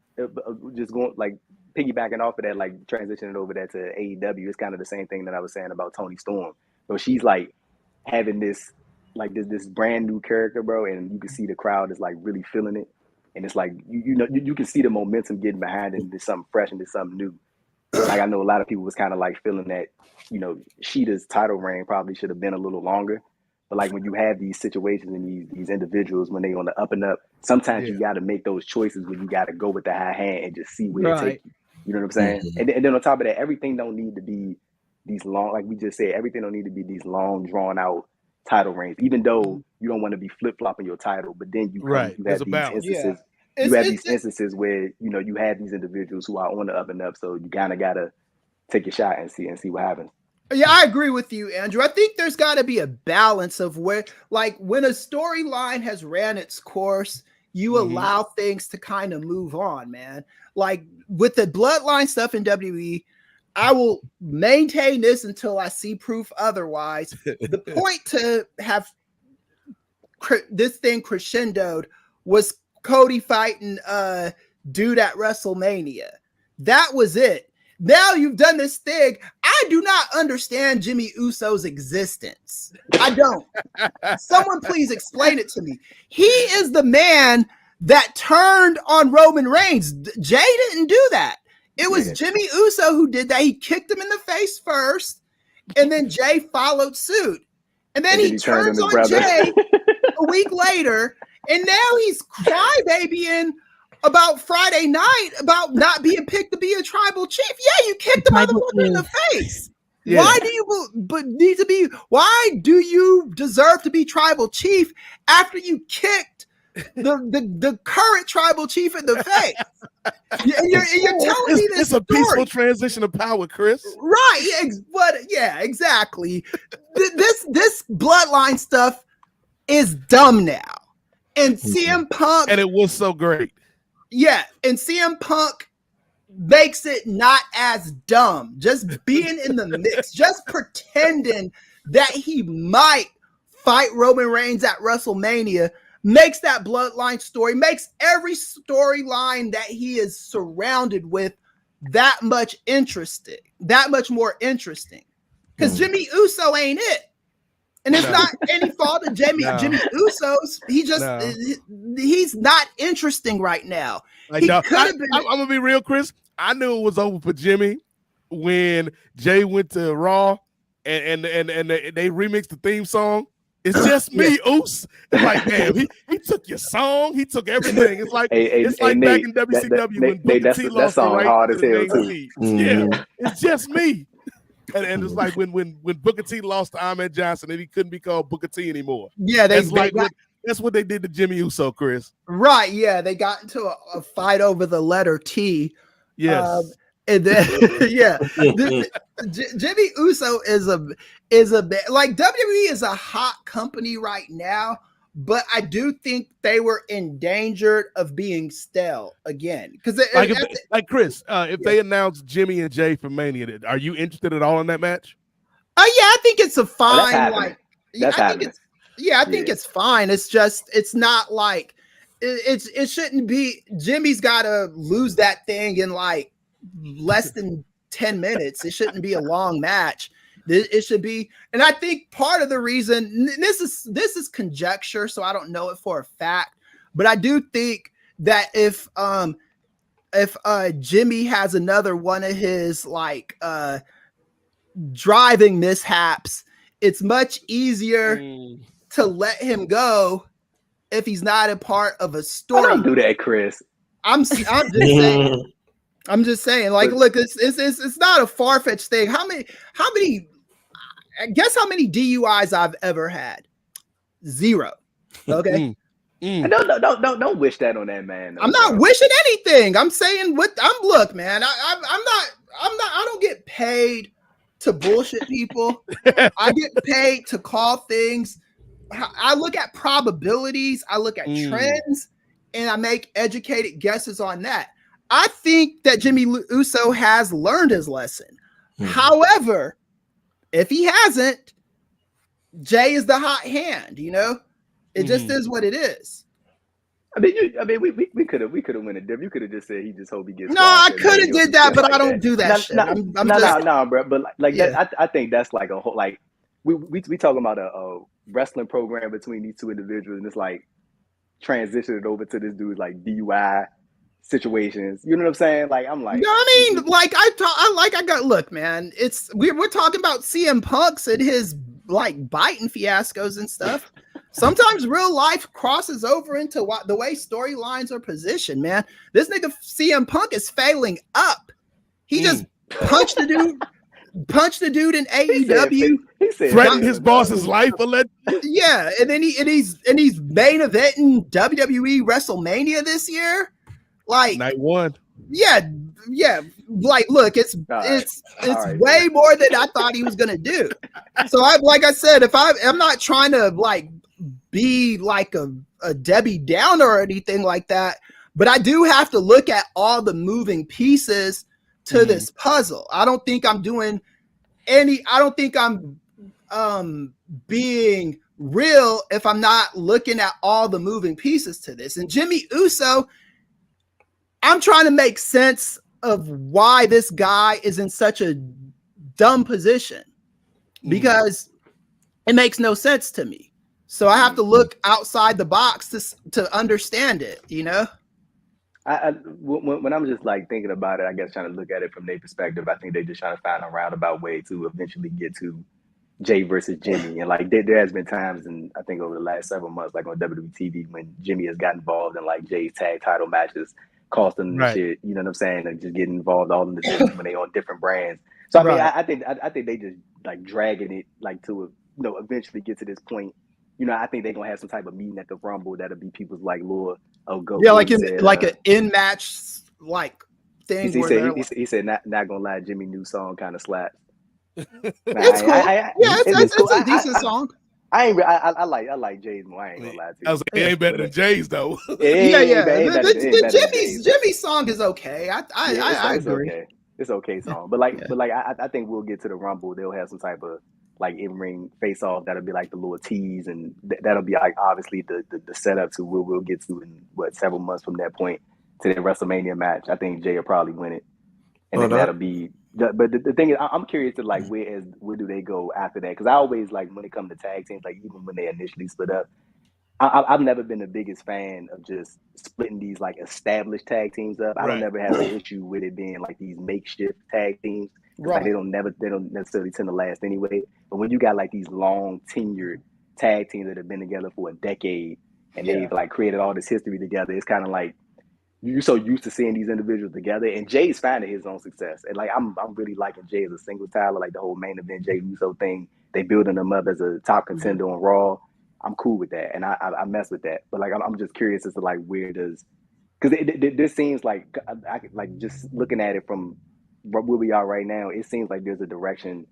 S5: just going like piggybacking off of that, like transitioning over that to AEW, it's kind of the same thing that I was saying about Toni Storm. So she's like having this brand new character, bro, and you can see the crowd is like really feeling it, and it's like you can see the momentum getting behind it. And there's something fresh and there's something new. Like I know a lot of people was kind of like feeling that, you know, Sheeta's title reign probably should have been a little longer. But like when you have these situations and these individuals when they on the up and up, sometimes you got to make those choices when you got to go with the high hand and just see where it takes you. You know what I'm saying? And then on top of that, everything don't need to be these long, like we just said, everything don't need to be these long drawn out title reigns, even though you don't want to be flip flopping your title. But then you have these instances. You have these instances where, you know, you have these individuals who are on the up and up. So you kind of got to take your shot and see what happens.
S6: Yeah, I agree with you, Andrew. I think there's got to be a balance of where, like, when a storyline has ran its course, you allow things to kind of move on, man. Like with the bloodline stuff in WWE, I will maintain this until I see proof otherwise. The point to have this thing crescendoed was Cody fighting dude at WrestleMania. That was it. Now you've done this thing. I do not understand Jimmy Uso's existence. I don't. Someone please explain it to me. He is the man that turned on Roman Reigns. Jay didn't do that. It was Jimmy Uso who did that. He kicked him in the face first, and then Jay followed suit. And then he turns on Jay a week later, and now he's crybabying about Friday night about not being picked to be a tribal chief. Yeah, you kicked the motherfucker in the face. Yeah. Why do you deserve to be tribal chief after you kicked the current tribal chief in the face? You're telling me this
S2: it's a peaceful transition of power, Chris.
S6: Right? Yeah, exactly. This bloodline stuff is dumb now, and CM Punk,
S2: and it was so great.
S6: Yeah, and CM Punk makes it not as dumb. Just being in the mix, just pretending that he might fight Roman Reigns at WrestleMania makes that bloodline story, makes every storyline that he is surrounded with that much more interesting. Because Jimmy Uso ain't it. And it's not any fault of Jimmy Uso's. He's not interesting right now. I'm gonna be
S2: real, Chris. I knew it was over for Jimmy when Jay went to Raw and they remixed the theme song. It's just me, Oos. It's like, damn, he took your song, he took everything. It's like back in WCW when Booker T lost the right hard as hell too. Yeah, it's just me. And it's like when Booker T lost to Ahmed Johnson and he couldn't be called Booker T anymore.
S6: Yeah,
S2: that's what they did to Jimmy Uso, Chris.
S6: Right? Yeah, they got into a fight over the letter T.
S2: Yes.
S6: And then Jimmy Uso is a like WWE is a hot company right now, but I do think they were endangered of being stale again. Because
S2: Chris, if they announced Jimmy and Jay for Mania, are you interested at all in that match?
S6: Yeah, I think it's a fine.
S5: I
S6: think it's fine. It's just it's not like it shouldn't be. Jimmy's got to lose that thing in like less than 10 minutes. It shouldn't be a long match. It should be, and I think part of the reason this is conjecture, so I don't know it for a fact, but I do think that if Jimmy has another one of his like driving mishaps, it's much easier to let him go if he's not a part of a story.
S5: I don't do that, Chris.
S6: I'm just saying. I'm just saying, like, look, it's not a far-fetched thing. How many? Guess how many DUIs I've ever had? 0. Okay.
S5: Don't wish that on that man.
S6: I'm not wishing anything. I'm saying look, man. I'm not. I don't get paid to bullshit people. I get paid to call things. I look at probabilities. I look at trends, and I make educated guesses on that. I think that Jimmy Uso has learned his lesson. However, if he hasn't, Jay is the hot hand. You know, it just is what it is.
S5: We could have went a different. You could have just said he just hope he gets.
S6: No, I could have did that, but I don't do that shit.
S5: No, bro. But that, I think that's like a whole like we talking about a wrestling program between these two individuals, and it's like transitioning over to this dude like DUI situations. You know what I'm saying? Like I'm like,
S6: no, I mean, look, man. We're talking about CM Punk's and his like biting fiascos and stuff. Sometimes real life crosses over into the way storylines are positioned, man. This nigga CM Punk is failing up. He just punched the dude in AEW.
S2: He said threatened his boss's life.
S6: Yeah, and then he's main eventing WWE WrestleMania this year. Like
S2: night 1.
S6: Yeah. Like, look, it's way more than I thought he was gonna do. So like I said, I'm not trying to like be like a Debbie Downer or anything like that, but I do have to look at all the moving pieces to this puzzle. I don't think I'm being real if I'm not looking at all the moving pieces to this. And Jimmy Uso, I'm trying to make sense of why this guy is in such a dumb position because it makes no sense to me. So I have to look outside the box to understand it,
S5: When I'm just like thinking about it, I guess trying to look at it from their perspective, I think they're just trying to find a roundabout way to eventually get to Jay versus Jimmy. And like there has been times, and I think over the last several months, like on WWE when Jimmy has got involved in like Jay's tag title matches, costing the shit. You know what I'm saying? And just getting involved all in the divisions when they on different brands. So I mean, I think they just like dragging it like to eventually get to this point. I think they're gonna have some type of meeting at the Rumble that'll be people's like lure.
S6: Yeah, like an in match like thing.
S5: He said not gonna lie, Jimmy new song kind of slaps.
S6: It's cool. It's cool. A decent song.
S5: I like Jay's more. I ain't gonna lie to you.
S2: I was like, it ain't better than Jay's though.
S6: Jimmy's song is okay. I agree.
S5: Okay. It's okay song, but I think we'll get to the Rumble. They'll have some type of like in-ring face-off that'll be like the little tease, and that'll be like obviously the setup to we'll get to in several months from that point to the WrestleMania match. I think Jay will probably win it, and then that'll be. But the thing is, I'm curious to like where do they go after that? Because I always like when it comes to tag teams, like even when they initially split up, I've never been the biggest fan of just splitting these like established tag teams up. I don't never have an issue with it being like these makeshift tag teams. Right. Like they don't necessarily tend to last anyway. But when you got like these long tenured tag teams that have been together for a decade and they've like created all this history together, it's kind of like you're so used to seeing these individuals together. And Jay's finding his own success. And like I'm really liking Jay as a single talent, like the whole main event Jay Uso thing. They building him up as a top contender on Raw. I'm cool with that, and I mess with that. But like I'm just curious as to like where does, because this seems like like just looking at it from where we are right now, it seems like there's a direction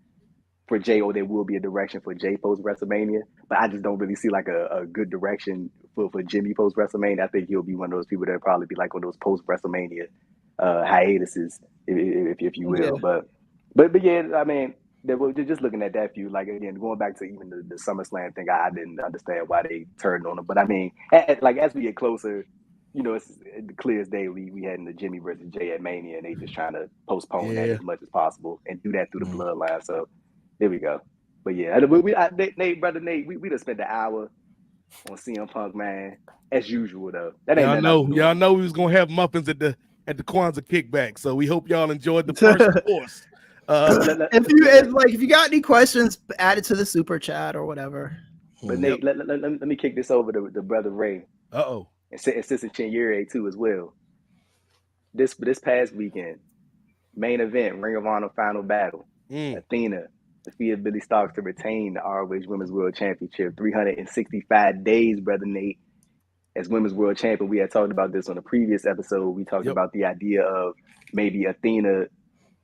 S5: for Jay, or there will be a direction for Jay post WrestleMania. But I just don't really see like a good direction for Jimmy post WrestleMania. I think he'll be one of those people that'll probably be like one of those post WrestleMania hiatuses, if you will. Yeah. But yeah, I mean. We're just looking at that feud, like again, going back to even the SummerSlam thing, I didn't understand why they turned on him. But I mean, like as we get closer, it's clear as day we had in the Jimmy versus Jay at Mania, and they just trying to postpone that as much as possible and do that through the bloodline. So there we go. But yeah, brother Nate, we just spent an hour on CM Punk, man, as usual though. That ain't
S2: y'all know we was gonna have muffins at the Kwanzaa kickback, so we hope y'all enjoyed the first course.
S6: If you got any questions, add it to the super chat or whatever.
S5: But Nate, let me kick this over to Brother Ray.
S2: And
S5: Sister Chinyere too as well. This past weekend, main event, Ring of Honor Final Battle. Athena defeated Billy Starks to retain the ROH Women's World Championship. 365 days, Brother Nate, as Women's World Champion. We had talked about this on a previous episode. We talked about the idea of maybe Athena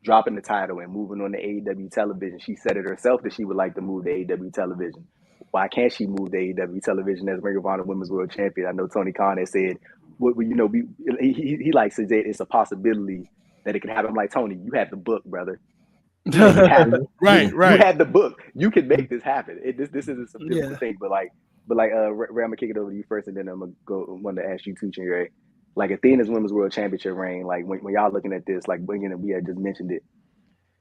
S5: dropping the title and moving on to AEW television. She said it herself that she would like to move to AEW television. Why can't she move to AEW television as Ring of Honor Women's World Champion? I know Tony Khan has said, he likes to say it's a possibility that it can happen. I'm like, Tony, you have the book, brother.
S2: Right.
S5: You have the book. You can make this happen. This isn't some difficult thing, but Ray, I'm gonna kick it over to you first, and then I'm gonna want to ask you too, Ray. Like Athena's Women's World Championship reign, like when y'all looking at this, like we had just mentioned it.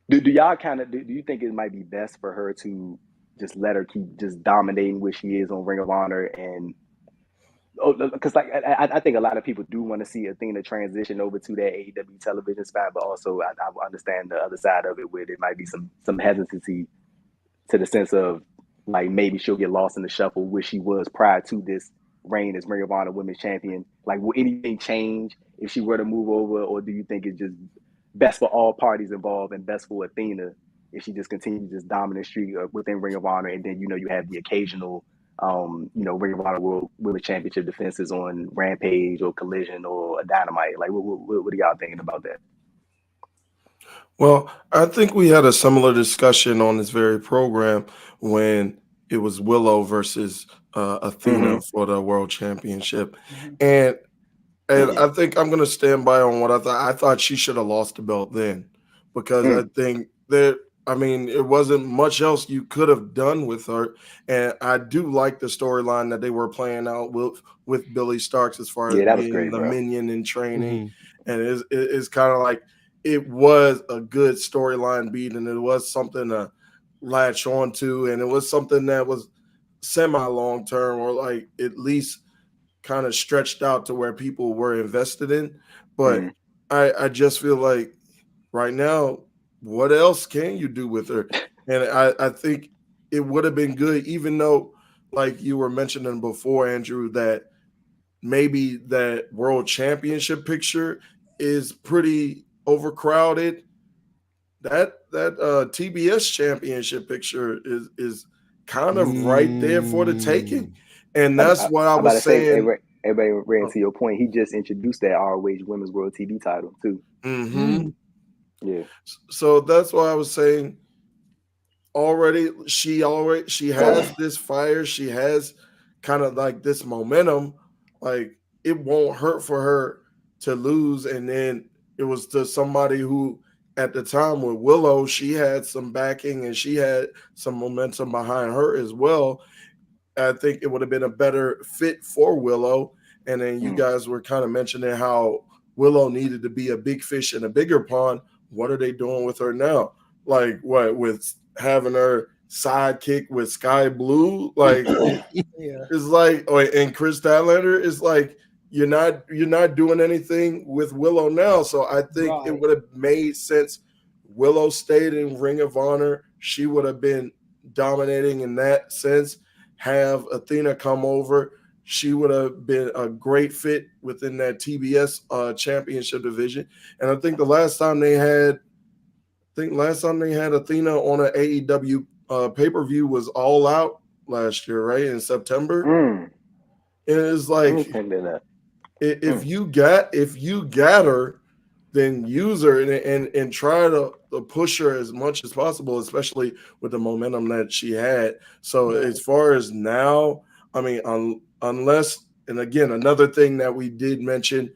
S5: Do y'all do you think it might be best for her to just let her keep just dominating where she is on Ring of Honor? And because I think a lot of people do want to see Athena transition over to that AEW television spot, but also I understand the other side of it where there might be some hesitancy to the sense of like maybe she'll get lost in the shuffle where she was prior to this reign as Ring of Honor Women's Champion. Like, will anything change if she were to move over, or do you think it's just best for all parties involved and best for Athena if she just continues this dominant streak within Ring of Honor, and then you have the occasional Ring of Honor World Women's Championship defenses on Rampage or Collision or Dynamite? Like, what are y'all thinking about that?
S7: Well, I think we had a similar discussion on this very program when it was Willow versus Athena for the World Championship. And I think I'm going to stand by on what I thought. I thought she should have lost the belt then, because I think it wasn't much else you could have done with her. And I do like the storyline that they were playing out with Billy Starks as far as being the minion in training. And it's kind of like it was a good storyline beat, and it was something to latch on to, and it was something that was semi long term, or like at least kind of stretched out to where people were invested in. But I just feel like right now, what else can you do with her? And I think it would have been good, even though, like you were mentioning before, Andrew, that maybe that world championship picture is pretty overcrowded. That TBS championship picture is kind of right there for the taking. And that's what I was saying.
S5: Everybody ran to your point. He just introduced that ROH Women's World TV title too. Yeah.
S7: So that's why I was saying. She has this fire. She has kind of like this momentum. Like it won't hurt for her to lose. And then it was to somebody who, at the time with Willow, she had some backing and she had some momentum behind her as well. I think it would have been a better fit for Willow. And then you guys were kind of mentioning how Willow needed to be a big fish in a bigger pond. What are they doing with her now? Like what, with having her sidekick with Sky Blue? Like it's like, and Chris Statlander is like, you're not doing anything with Willow now. So I think it would have made sense. Willow stayed in Ring of Honor. She would have been dominating in that sense. Have Athena come over. She would have been a great fit within that TBS championship division. And I think the last time they had Athena on an AEW pay-per-view was All Out last year, right? In September. And it's like, if you got her, then use her and try to push her as much as possible, especially with the momentum that she had. So as far as now, I mean, unless, and again, another thing that we did mention,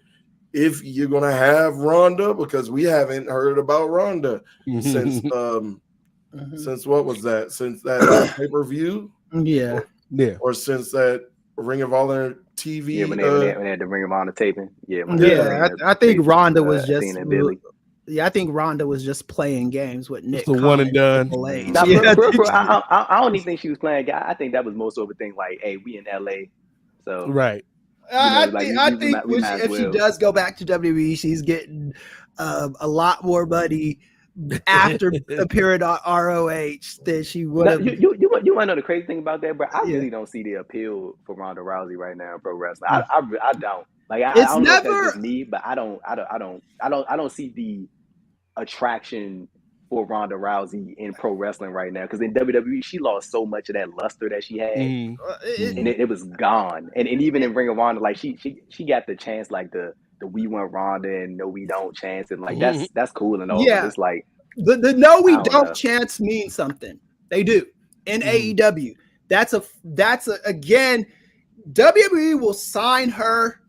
S7: if you're going to have Ronda, because we haven't heard about Ronda since what was that? Since that pay-per-view?
S6: Yeah.
S7: Or since that Ring of Honor TV?
S5: Yeah, when they had the Ring of Honor taping.
S6: I think Ronda was just I think Ronda was just playing games with Nick.
S2: The one and done.
S5: I don't even think she was playing. I think that was most of a thing. Like, hey, we in LA, so
S2: right.
S6: I think if she does go back to WWE, she's getting a lot more money after a period on ROH than she would have.
S5: You want to know the crazy thing about that, bro? I really don't see the appeal for Ronda Rousey right now in pro wrestling. I don't. Like, I don't know if that's just me, but I don't see the attraction for Ronda Rousey in pro wrestling right now, because in WWE she lost so much of that luster that she had, and it was gone. And even in Ring of Honor, like she got the chance, like the we want Ronda and no we don't chance, and like that's cool and all. But it's like
S6: the no we don't chance means something. They do in AEW. That's again, WWE will sign her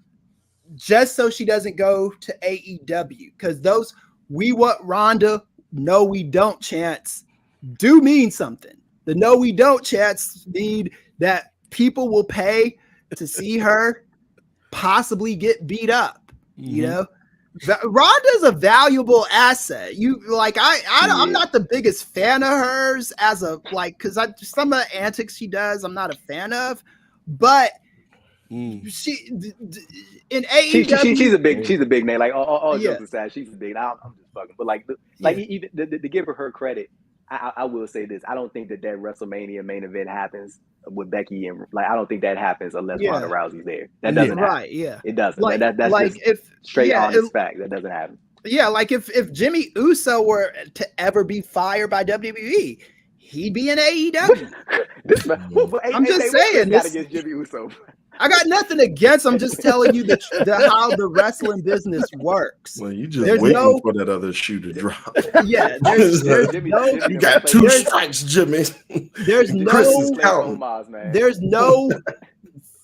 S6: just so she doesn't go to AEW, because those we want Ronda, no we don't chants do mean something. The no we don't chants mean that people will pay to see her possibly get beat up. You know, Ronda's a valuable asset. I'm not the biggest fan of hers as a because some of the antics she does I'm not a fan of, but she in AEW
S5: she's a big name. Like all jokes aside, she's a big. I'm just fucking, but even to give her credit, I will say this: I don't think that WrestleMania main event happens with Becky, and I don't think that happens unless Ronda Rousey's there. That doesn't happen. It doesn't. That's just straight honest fact. That doesn't happen.
S6: Yeah, like if Jimmy Uso were to ever be fired by WWE, he'd be in AEW. I'm just saying. Against Jimmy Uso. I got nothing against. I'm just telling you how the wrestling business works.
S7: Well, you just waiting for that other shoe to drop.
S6: Yeah,
S7: you got two strikes, Jimmy.
S6: There's no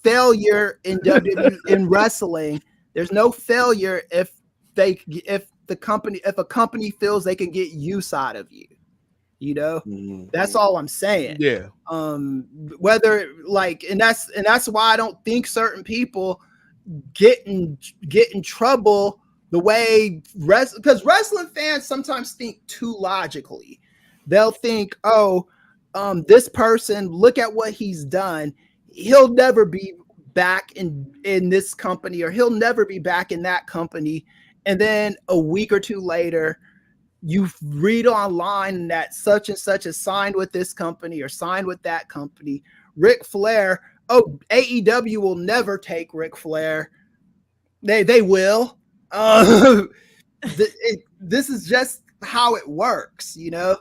S6: failure in WWE in wrestling. There's no failure if a company feels they can get use out of you. You know, that's all I'm saying.
S2: Yeah.
S6: Whether and that's why I don't think certain people get in trouble the way because wrestling fans sometimes think too logically. They'll think, this person, look at what he's done. He'll never be back in this company, or he'll never be back in that company. And then a week or two later, you read online that such and such is signed with this company or signed with that company. Ric Flair, AEW will never take Ric Flair. They will. This is just how it works, you know.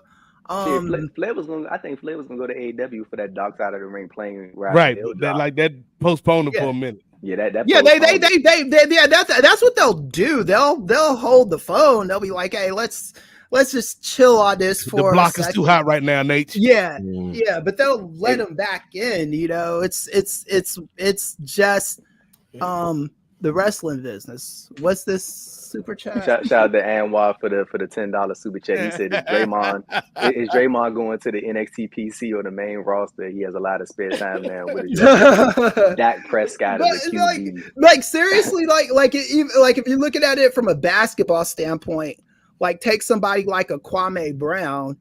S5: Flair was gonna. I think Flair was gonna go to AEW for that Dark Side of the Ring plane ride.
S2: Right, that postponed it for a minute.
S5: Yeah,
S6: they yeah, that's what they'll do. They'll hold the phone. They'll be like, hey, let's just chill on this for
S2: the block is too hot right now, Nate.
S6: Yeah, but they'll let him back in. You know, it's just the wrestling business. What's this super chat?
S5: Shout out to Anwar for the $10 super chat. He said, is Draymond going to the NXT PC or the main roster? He has a lot of spare time now with Dak Prescott and the QB.
S6: Like seriously, like if you're looking at it from a basketball standpoint, like take somebody like a Kwame Brown.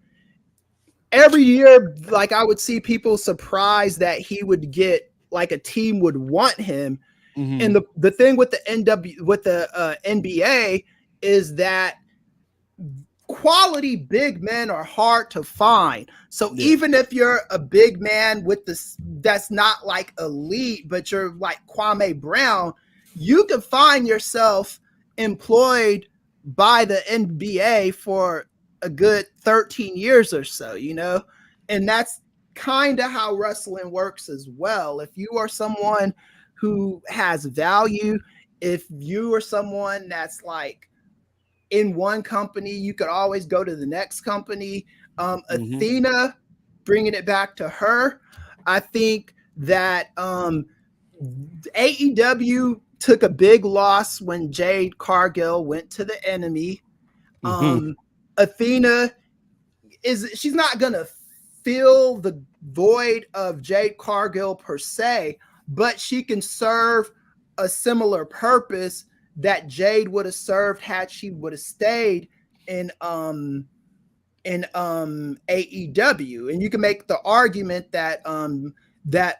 S6: Every year, like I would see people surprised that he would get, like a team would want him. Mm-hmm. And the thing with the NBA is that quality big men are hard to find. So even if you're a big man with this that's not like elite, but you're like Kwame Brown, you can find yourself employed by the NBA for a good 13 years or so, you know? And that's kind of how wrestling works as well. If you are someone who has value, if you are someone that's like in one company, you could always go to the next company. Athena, bringing it back to her, I think that AEW took a big loss when Jade Cargill went to the Enemy. Athena she's not gonna fill the void of Jade Cargill per se, but she can serve a similar purpose that Jade would have served had she would have stayed in AEW. And you can make the argument that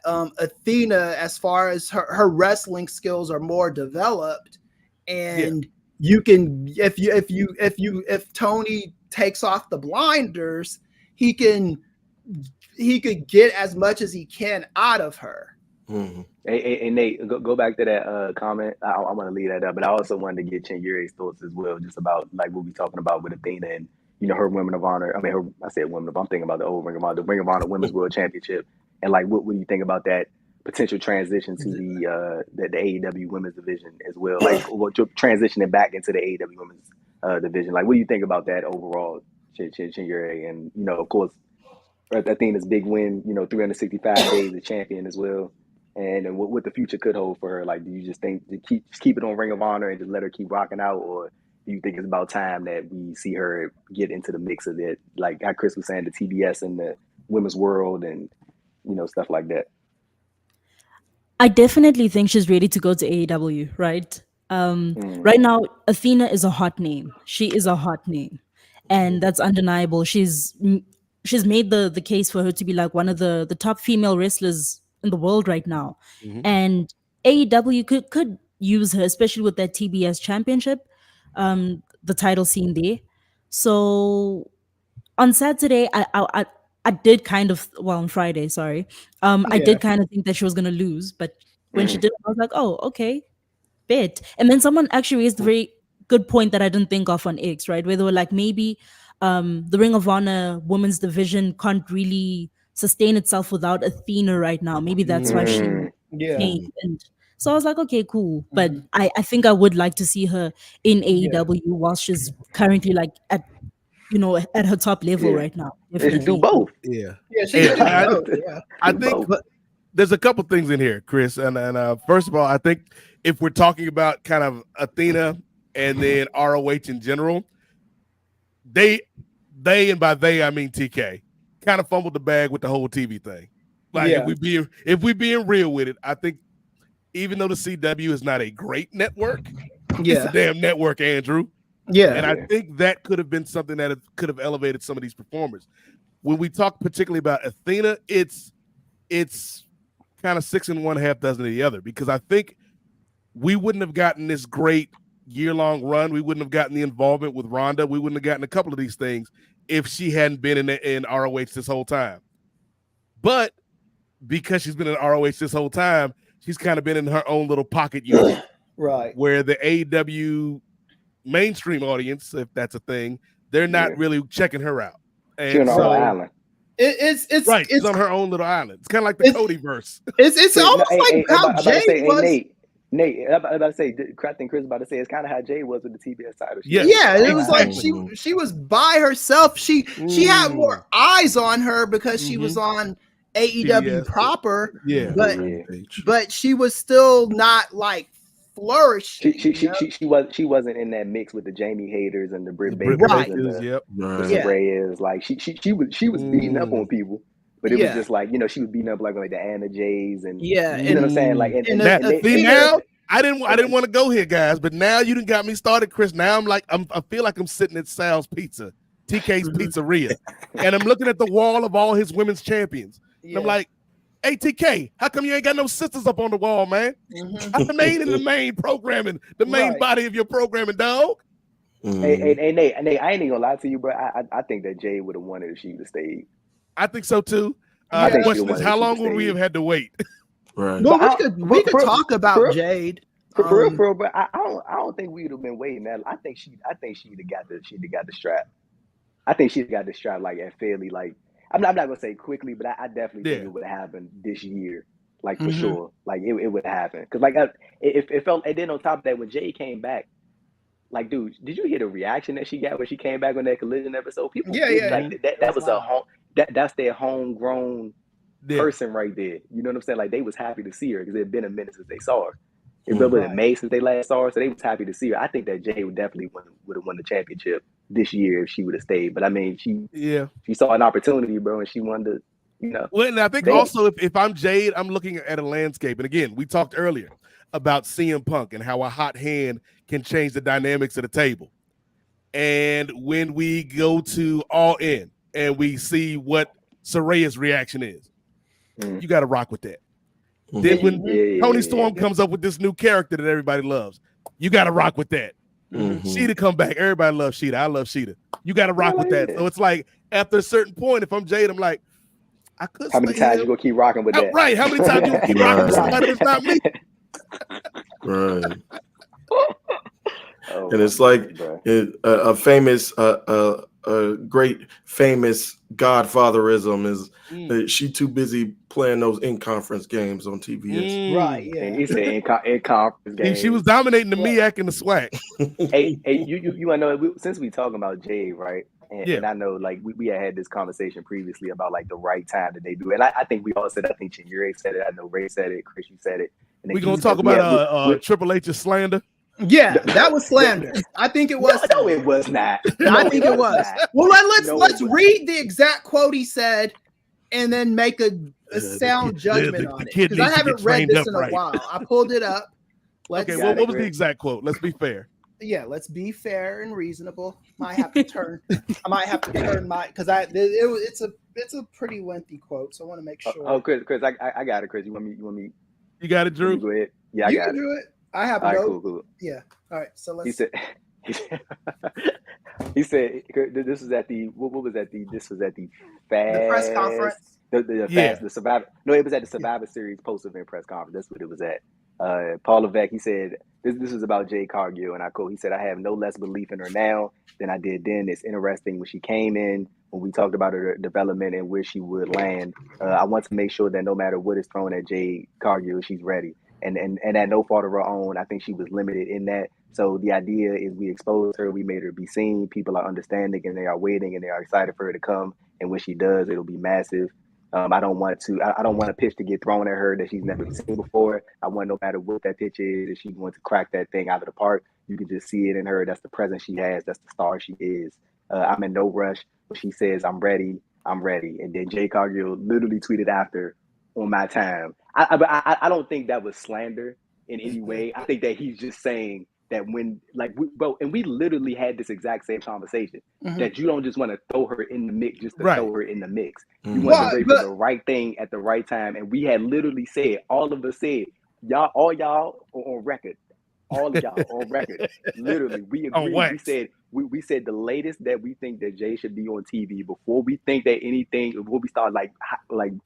S6: Athena, as far as her wrestling skills, are more developed, and you can if Tony takes off the blinders, he could get as much as he can out of her.
S5: Mm-hmm. Hey, Nate, go back to that comment. I want to leave that up, but I also wanted to get Chinyure's thoughts as well, just about like what we're talking about with Athena and, you know, her Women of Honor. I mean, I said Women of, I'm thinking about the old Ring of Honor, the Ring of Honor Women's World Championship, and like what do you think about that potential transition to the AEW Women's Division as well, like transitioning back into the AEW Women's Division? Like, what do you think about that overall, Chinyure? And, you know, of course, Athena's big win, you know, 365 days as champion as well. And what the future could hold for her. Like, do you just think to keep it on Ring of Honor and just let her keep rocking out, or do you think it's about time that we see her get into the mix of it, like how Chris was saying, the TBS and the women's world and, you know, stuff like that?
S1: I definitely think she's ready to go to AEW, right? Right now, Athena is a hot name. She is a hot name, and that's undeniable. She's made the case for her to be like one of the top female wrestlers in the world right now. And AEW could use her, especially with that TBS championship, the title scene there. So on Saturday, I did kind of, well, on Friday, sorry, I did kind of think that she was gonna lose, but when she did, I was like, oh, okay, bet. And then someone actually raised a very good point that I didn't think of on X, right, where they were like, maybe the Ring of Honor women's division can't really sustain itself without Athena right now. Maybe that's why she came. And so I was like, okay, cool. But I think I would like to see her in AEW while she's currently like at her top level right now.
S5: Definitely. Do both.
S2: I think there's a couple things in here, Chris. And first of all, I think if we're talking about kind of Athena and then ROH in general, they and by they I mean TK, kind of fumbled the bag with the whole TV thing. Like if we being real with it, I think even though the CW is not a great network, it's a damn network, Andrew.
S6: Yeah.
S2: And I think that could have been something that could have elevated some of these performers. When we talk particularly about Athena, it's kind of 6 and 1/2 dozen of the other, because I think we wouldn't have gotten this great year-long run. We wouldn't have gotten the involvement with Ronda. We wouldn't have gotten a couple of these things if she hadn't been in ROH this whole time. But because she's been in ROH this whole time, she's kind of been in her own little pocket unit,
S6: Right.
S2: where the AEW mainstream audience, if that's a thing, they're not really checking her out. And
S5: She's on her own island.
S6: It's
S2: right. She's
S6: it's
S2: on her own little island. It's kind of like the Cody verse.
S6: It's almost like how Jade was.
S5: Nate, I'm about to say, I think Chris about to say it's kind of how Jade was with the TBS title.
S6: Yeah, it was like she was by herself. She had more eyes on her because she was on AEW proper.
S2: Yeah,
S6: but she was still not like flourishing.
S5: She wasn't in that mix with the Jamie haters and the Britt Bakers and the Reyes. Like she was beating up on people. But it was just like, she was beating up like the Anna Jays and you know what I'm saying? Like
S2: now I didn't want to go here, guys, but now you done got me started, Chris. Now I feel like I'm sitting at Sal's Pizza, TK's Pizzeria, and I'm looking at the wall of all his women's champions. And I'm like, hey TK, how come you ain't got no sisters up on the wall, man? I'm the main in the main programming, the main body of your programming, dog.
S5: Hey, Nate, I ain't even gonna lie to you, bro. I think that Jay would have won it if she would have stayed.
S2: I think so too. The question is, how long would we have had to wait?
S7: Right.
S6: Well, we could talk about Jade.
S5: For real, but I don't think we would have been waiting that. I think she'd have got the strap. I think she'd got the strap like at fairly like. I'm not gonna say quickly, but I definitely think it would have happened this year, like for sure. Like it would have happened because like it felt. And then on top of that, when Jade came back. Like, dude, did you hear the reaction that she got when she came back on that Collision episode? People, like that was that's their homegrown person right there. You know what I'm saying? Like they was happy to see her because it had been a minute since they saw her. It really been May since they last saw her, so they was happy to see her. I think that Jay would definitely would have won the championship this year if she would have stayed. But I mean, she saw an opportunity, bro, and she wanted to,
S2: Well, and I think also if I'm Jade, I'm looking at a landscape. And again, we talked earlier about CM Punk and how a hot hand can change the dynamics of the table. And when we go to All In and we see what Soraya's reaction is, you got to rock with that. Then when Tony Storm comes up with this new character that everybody loves, you got to rock with that. Sheeta come back. Everybody loves Sheeta. I love Sheeta. You got to rock with that. So it's like after a certain point, if I'm Jade, I'm like, I could.
S5: How many times you gonna keep rocking with that?
S2: Right. How many times you gonna keep rocking with somebody that's not me?
S7: Right. And it's like a famous, great famous Godfatherism is she too busy playing those in-conference games on TBS.
S6: Right. Yeah.
S5: And he said in-conference games.
S2: She was dominating the MEAC and the SWAC.
S5: hey, you wanna know, since we talking about Jade, right? And I know, like, we had this conversation previously about, like, the right time that they do. And I think we all said, I think Chinure said it. I know Ray said it. Chris, you said it.
S2: We're going to talk about Triple H's slander.
S6: Yeah, that was slander. I think it was.
S5: No, it was not.
S6: I think it was. Well, let's read the exact quote he said and then make a sound judgment on it. Because I haven't read this in a while. I pulled it up.
S2: Okay, well, what was the exact quote? Let's be fair.
S6: Yeah, let's be fair and reasonable. I might have to turn my because it's a pretty lengthy quote, so I want to make sure.
S5: Oh, Chris, I got it, Chris. You want me?
S2: You got it, Drew.
S5: Go ahead. Yeah, I got it.
S6: You can do it. I have
S5: all
S6: no.
S5: right, cool.
S6: Yeah. All right. So let's.
S5: He said this was at the what was at the this was at the
S6: press conference.
S5: The Survivor. No, it was at the Survivor Series post-event press conference. That's what it was at. Paul Levesque, he said this was about Jade Cargill, and I quote. He said, "I have no less belief in her now than I did then. It's interesting when she came in, when we talked about her development and where she would land. I want to make sure that no matter what is thrown at Jade Cargill, she's ready. And at no fault of her own, I think she was limited in that. So the idea is we exposed her, we made her be seen. People are understanding and they are waiting and they are excited for her to come. And when she does, it'll be massive. I don't want a pitch to get thrown at her that she's never seen before. I want no matter what that pitch is, if she's going to crack that thing out of the park, you can just see it in her. That's the presence she has. That's the star she is. I'm in no rush. When she says, I'm ready. And then Jade Cargill literally tweeted after, on my time. I don't think that was slander in any way. I think that he's just saying that when and we literally had this exact same conversation
S6: Mhm.
S5: that you don't just want to throw her in the mix just to
S2: Right.
S5: throw her in the mix. You
S7: Mhm.
S5: want
S6: Well,
S5: to bring
S6: but-
S5: for the right thing at the right time. And we had literally said, all of us said, all y'all on record, all of y'all on record. Literally, we
S2: On
S5: agreed.
S2: wax.
S5: We said the latest that we think that Jay should be on TV before we think that before we start like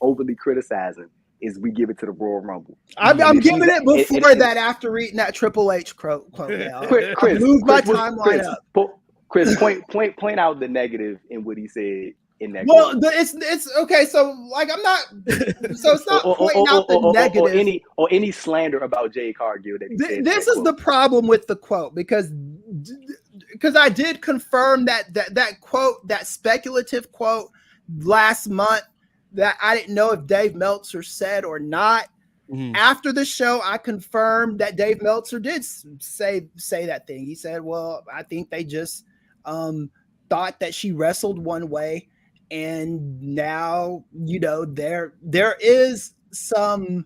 S5: overly criticizing, is we give it to the Royal Rumble.
S6: I'm
S5: And
S6: giving
S5: she's-
S6: it before
S5: and-
S6: that after reading that Triple H quote now.
S5: Chris,
S6: Move my
S5: Chris,
S6: timeline up.
S5: Chris, point out the negative in what he said in that.
S6: Well,
S5: quote.
S6: it's okay. So like I'm not. So it's not pointing out the negative.
S5: or any slander about Jay Cargill that he said. in
S6: This
S5: that
S6: is the
S5: quote.
S6: problem with the quote because I did confirm that quote, that speculative quote last month that I didn't know if Dave Meltzer said or not.
S2: Mhm.
S6: After the show, I confirmed that Dave Meltzer did say that thing. He said, "Well, I think they just thought that she wrestled one way, and now there is some."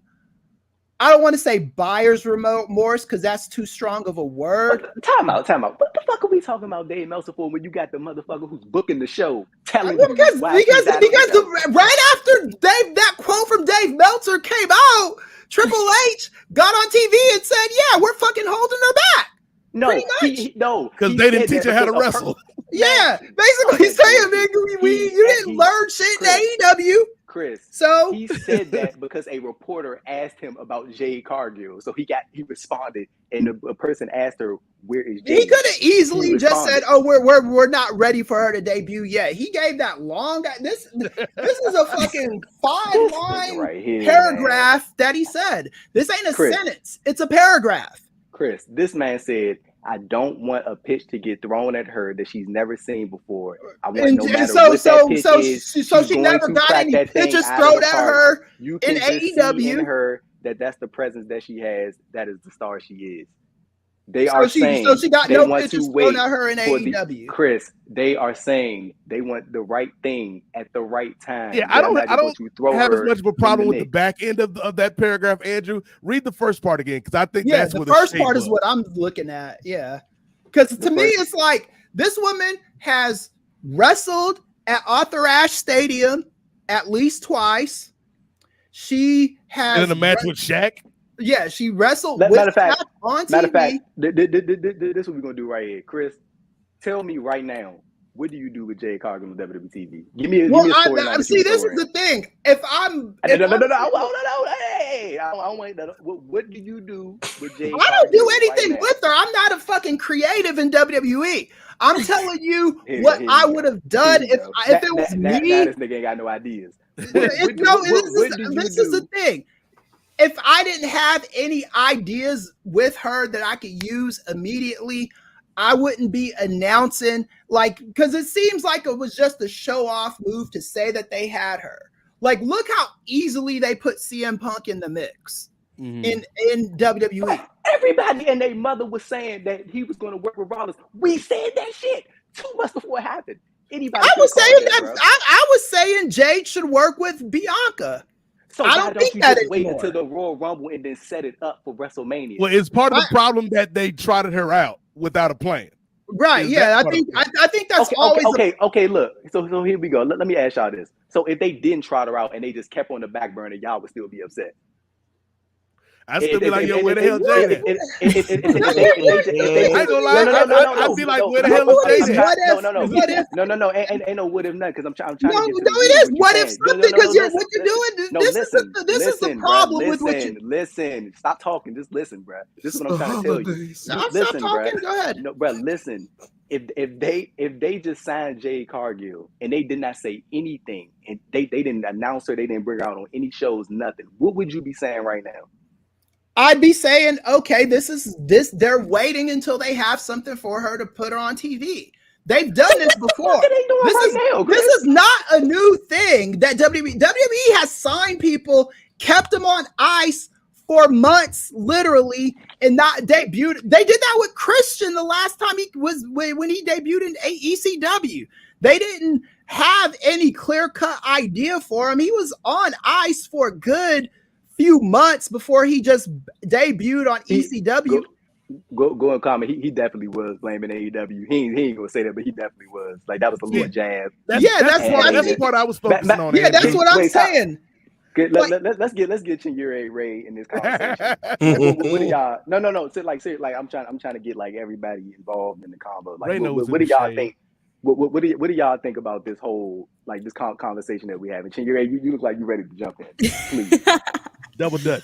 S6: I don't want to say buyer's remorse because that's too strong of a word.
S5: Time out. What the fuck are we talking about Dave Meltzer for when you got the motherfucker who's booking the show telling you
S6: Because
S5: why she's out of the show?
S6: right after that quote from Dave Meltzer came out, Triple H got on TV and said, "Yeah, we're fucking holding her back."
S5: No,
S6: pretty much.
S5: no,
S2: Because
S5: he
S2: they didn't
S5: said
S2: teach her
S5: that
S2: how to
S5: because
S2: wrestle.
S6: Yeah, basically saying, "Nigga, you didn't learn shit in AEW."
S5: Chris.
S6: So
S5: He said that because a reporter asked him about Jay Cargill. So he responded, and a person asked her, "Where is Jay?"
S6: he could have easily
S5: He
S6: just said,
S5: responded.
S6: "Oh, we're not ready for her to debut yet." He gave that long. This is a fucking 5-line
S5: right here,
S6: paragraph that he said. This ain't a
S5: Chris.
S6: sentence; it's a paragraph.
S5: Chris, this man said, "I don't want a pitch to get thrown at her that she's never seen before. I want no matter what that pitch is,
S6: so
S5: she's
S6: she
S5: going
S6: never
S5: to
S6: got
S5: crack
S6: any
S5: that thing
S6: pitches
S5: out of
S6: thrown
S5: the
S6: at
S5: park.
S6: her
S5: You
S6: in
S5: can just see
S6: AEW.
S5: in her that's the presence that she has. That is the star she is." They
S6: So
S5: are
S6: she
S5: saying
S6: got
S5: they
S6: no
S5: want
S6: pitches
S5: to
S6: thrown
S5: wait
S6: at her in
S5: for
S6: AEW.
S5: Chris, they are saying they want the right thing at the right time.
S2: Yeah,
S5: They're
S2: I don't
S5: not just going to throw
S2: have as
S5: her
S2: much of a
S5: in
S2: problem with the
S5: mix.
S2: back end of that paragraph, Andrew. Read the first part again, because I think
S6: Yeah,
S2: that's
S6: the
S2: where
S6: first
S2: shade
S6: part is
S2: was.
S6: what I'm looking at. Yeah, because to me, it's like this woman has wrestled at Arthur Ashe Stadium at least twice. She has
S2: And in a match with Shaq.
S6: Yeah, she wrestled
S5: Matter
S6: with
S5: of fact,
S6: Shaq on TV.
S5: Matter of fact, this is what we're gonna do right here, Chris. Tell me right now, what do you do with Jay Cargill on WWE TV? Give me a storyline.
S6: See, this is the thing. If I'm,
S5: No, hey, I don't want that. What do you do with Jay?
S6: I don't do
S5: Cargill
S6: anything
S5: right now?
S6: with her. I'm not a fucking creative in WWE. I'm telling you
S5: Here
S6: what
S5: you
S6: I
S5: go.
S6: would have done
S5: Here you
S6: if
S5: go.
S6: it was
S5: Now
S6: me.
S5: this nigga ain't got no ideas.
S6: This is the thing. If I didn't have any ideas with her that I could use immediately, I wouldn't be announcing, because it seems like it was just a show off move to say that they had her. Like, look how easily they put CM Punk in the mix in WWE.
S5: Everybody and their mother was saying that he was going to work with Rollins. We said that shit 2 months before it happened. Anybody
S6: I was
S5: could've
S6: saying
S5: called
S6: that
S5: bro.
S6: I was saying Jade should work with Bianca.
S5: So
S6: I
S5: why
S6: don't
S5: don't
S6: think
S5: you
S6: that
S5: just wait
S6: anymore.
S5: until the Royal Rumble and then set it up for WrestleMania?
S2: Well, it's part of the problem that they trotted her out without a plan.
S6: Right?
S2: Is
S6: Yeah,
S2: that
S6: I
S2: part
S6: think
S2: of it?
S6: I think that's always
S5: okay. Look, so here we go. Let me ask y'all this. So if they didn't trot her out and they just kept on the back burner, y'all would still be upset.
S2: I'd still be like, yo, where the hell Jade at?
S5: I
S2: ain't gonna lie, I'd be like, where the hell is Jade at?
S5: No, ain't no what if none, because I'm trying to
S6: No,
S5: get to the
S6: it is.
S5: root of
S6: What
S5: you're
S6: if
S5: saying.
S6: something? Because what you're doing.
S5: No,
S6: This
S5: listen,
S6: is the
S5: listen,
S6: problem
S5: bruh,
S6: with what you.
S5: listen. Stop talking. Just listen, bro. This is what I'm trying to tell you.
S6: Stop
S5: Listen,
S6: talking.
S5: bruh.
S6: Go ahead.
S5: No, bro, listen. If they just signed Jade Cargill and they did not say anything and they didn't announce her, they didn't bring her out on any shows, nothing, what would you be saying right now?
S6: I'd be saying, okay, this. They're waiting until they have something for her to put her on TV. They've done this before. This is not a new thing that WWE has signed people, kept them on ice for months, literally, and not debuted. They did that with Christian the last time when he debuted in ECW. They didn't have any clear-cut idea for him. He was on ice for a good few months before he just debuted on ECW.
S5: go and comment. He definitely was blaming AEW. He ain't gonna say that, but he definitely was. Like that was a little jab.
S6: That's
S2: the part I was focusing on.
S6: Yeah, that's what I'm
S5: wait,
S6: saying.
S5: Let's get Chinyere Ray in this conversation. What do y'all? No. So like I'm trying to get like everybody involved in the combo. Like what do y'all think? What do y'all think about this whole like this conversation that we having? Chinyere, you look like you're ready to jump in. Please.
S2: Double Dutch.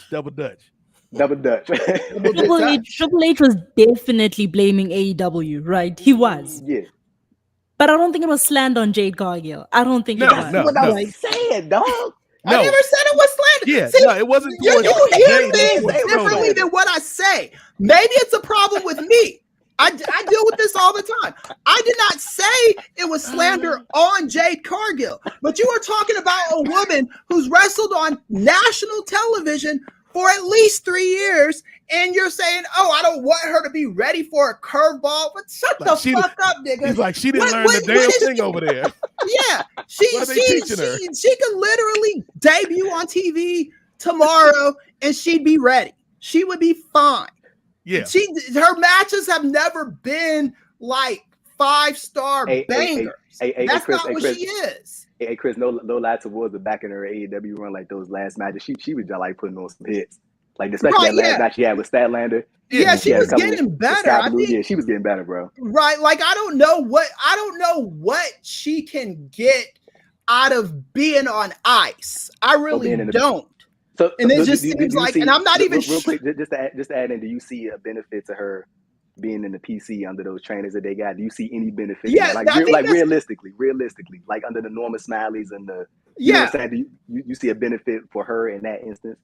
S5: Triple
S1: H was definitely blaming AEW, right? He was.
S5: Yeah.
S1: But I don't think it was slander on Jade Cargill. I don't think it was.
S5: That's what I'm saying, dog.
S6: No. I never said it was slander.
S2: Yeah, see, no, it wasn't.
S6: You hear things differently than what I say. Maybe it's a problem with me. I deal with this all the time. I did not say it was slander on Jade Cargill, but you are talking about a woman who's wrestled on national television for at least 3 years, and you're saying, "Oh, I don't want her to be ready for a curveball." But shut the fuck up, nigga.
S2: He's like, she didn't learn the damn thing over there.
S6: Yeah, she could literally debut on TV tomorrow, and she'd be ready. She would be fine.
S2: Yeah,
S6: her matches have never been like 5-star bangers. That's
S5: Chris,
S6: not what
S5: Chris,
S6: she is.
S5: Hey Chris, no lie towards the back in her AEW run, like those last matches, she was just like putting on some hits. Like especially that last match she had with Statlander.
S6: Yeah, she was getting better. I think,
S5: she was getting better, bro.
S6: Right. Like I don't know what she can get out of being on ice. I really don't.
S5: So
S6: and it just seems like, and I'm not even
S5: real quick, just to add in, do you see a benefit to her being in the PC under those trainers that they got? Do you see any benefit?
S6: Yeah,
S5: like realistically, like under the Norma Smileys and the you know what I'm saying? Do you see a benefit for her in that instance?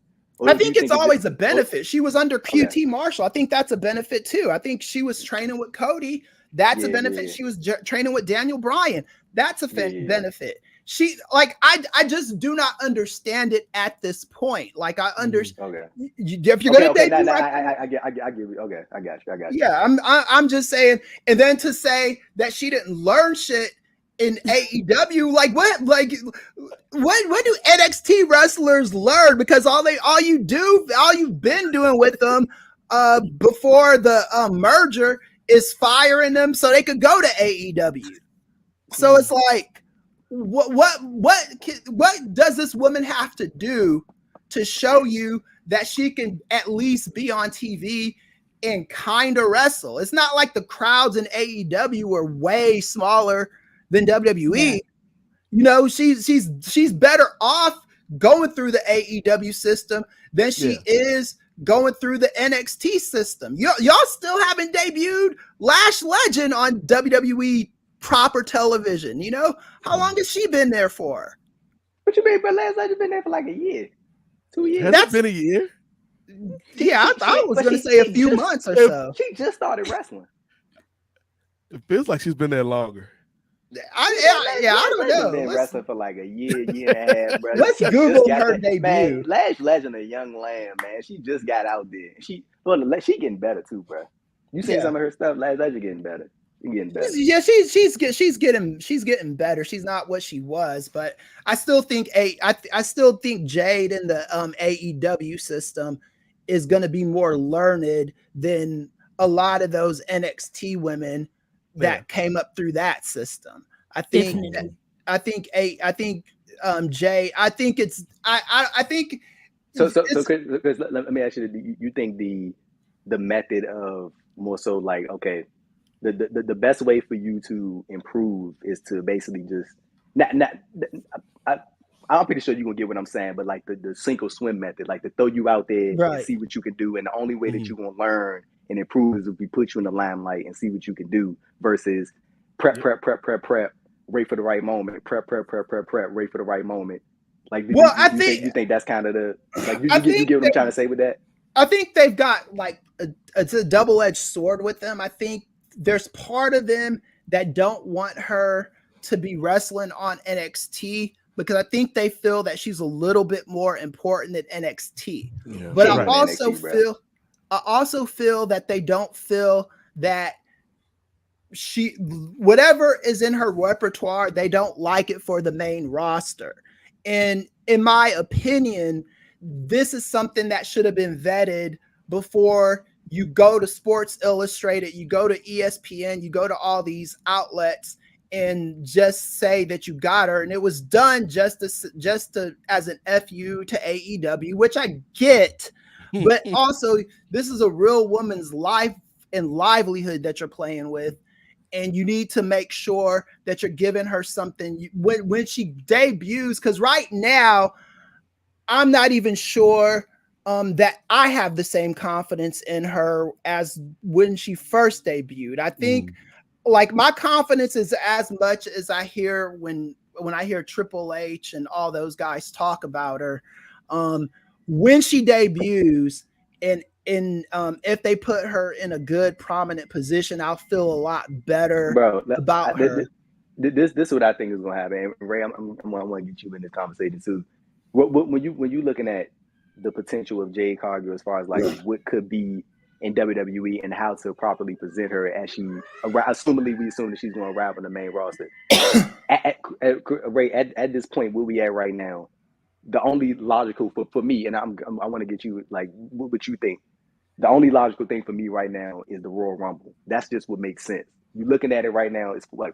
S6: I think it's always a benefit. She was under QT Marshall. I think that's a benefit too. I think she was training with Cody. That's a benefit. Yeah. She was training with Daniel Bryan. That's a benefit. She like I just do not understand it at this point. Like I understand.
S5: Okay.
S6: If you're gonna debut,
S5: I get you. Okay, I got you.
S6: Yeah, I'm just saying. And then to say that she didn't learn shit in AEW, like what do NXT wrestlers learn? Because all you've been doing with them before the merger is firing them so they could go to AEW. So it's like, what does this woman have to do to show you that she can at least be on TV and kind of wrestle? It's not like the crowds in AEW were way smaller than WWE. Yeah. You know, she's better off going through the AEW system than she is going through the NXT system. Y'all still haven't debuted Lash Legend on WWE proper television. You know, how long has she been there for?
S5: What you mean, but Lash Legend been there for like a year, 2 years?
S2: That's been a year.
S6: Yeah, I was going to say a few months or so.
S5: She just started wrestling.
S2: It feels like she's been there longer.
S6: I don't know.
S5: Been wrestling for like a year and a half, bro.
S6: Let's Google her debut.
S5: Man, Lash Legend, a young lamb, man. She just got out there. She getting better too, bro. You seen some of her stuff? Lash Legend getting better.
S6: Yeah, she's getting better. She's not what she was, but I still think I still think Jade in the AEW system is going to be more learned than a lot of those NXT women that came up through that system. I think Jay, I think it's I think
S5: so Chris, let me ask you, you think the method of more so like, okay, the best way for you to improve is to basically just I'm pretty sure you're gonna get what I'm saying, but like the sink or swim method, like to throw you out there and see what you can do, and the only way that you're gonna learn and improve is if we put you in the limelight and see what you can do versus prep, wait for the right moment, prep, wait for the right moment. Like, you think that's kind of the like you get what I'm trying to say with that?
S6: I think they've got like it's a double-edged sword with them. I think there's part of them that don't want her to be wrestling on NXT because I think they feel that she's a little bit more important than NXT. Yeah, but I also feel that they don't feel that she whatever is in her repertoire, they don't like it for the main roster. And in my opinion, this is something that should have been vetted before you go to Sports Illustrated, you go to ESPN, you go to all these outlets and just say that you got her, and it was done just to as an FU to AEW, which I get, but also this is a real woman's life and livelihood that you're playing with, and you need to make sure that you're giving her something when she debuts, because right now I'm not even sure that I have the same confidence in her as when she first debuted. I think like my confidence is as much as I hear when I hear Triple H and all those guys talk about her. When she debuts and if they put her in a good prominent position, I'll feel a lot better about her.
S5: This is what I think is going to happen. And Ray, I want to get you in this conversation too. When you looking at the potential of Jade Cargill as far as like what could be in WWE and how to properly present her as we assume that she's going to arrive on the main roster. Ray, at this point, where we at right now, the only logical for me, and I want to get you like what you think. The only logical thing for me right now is the Royal Rumble. That's just what makes sense. You're looking at it right now. It's like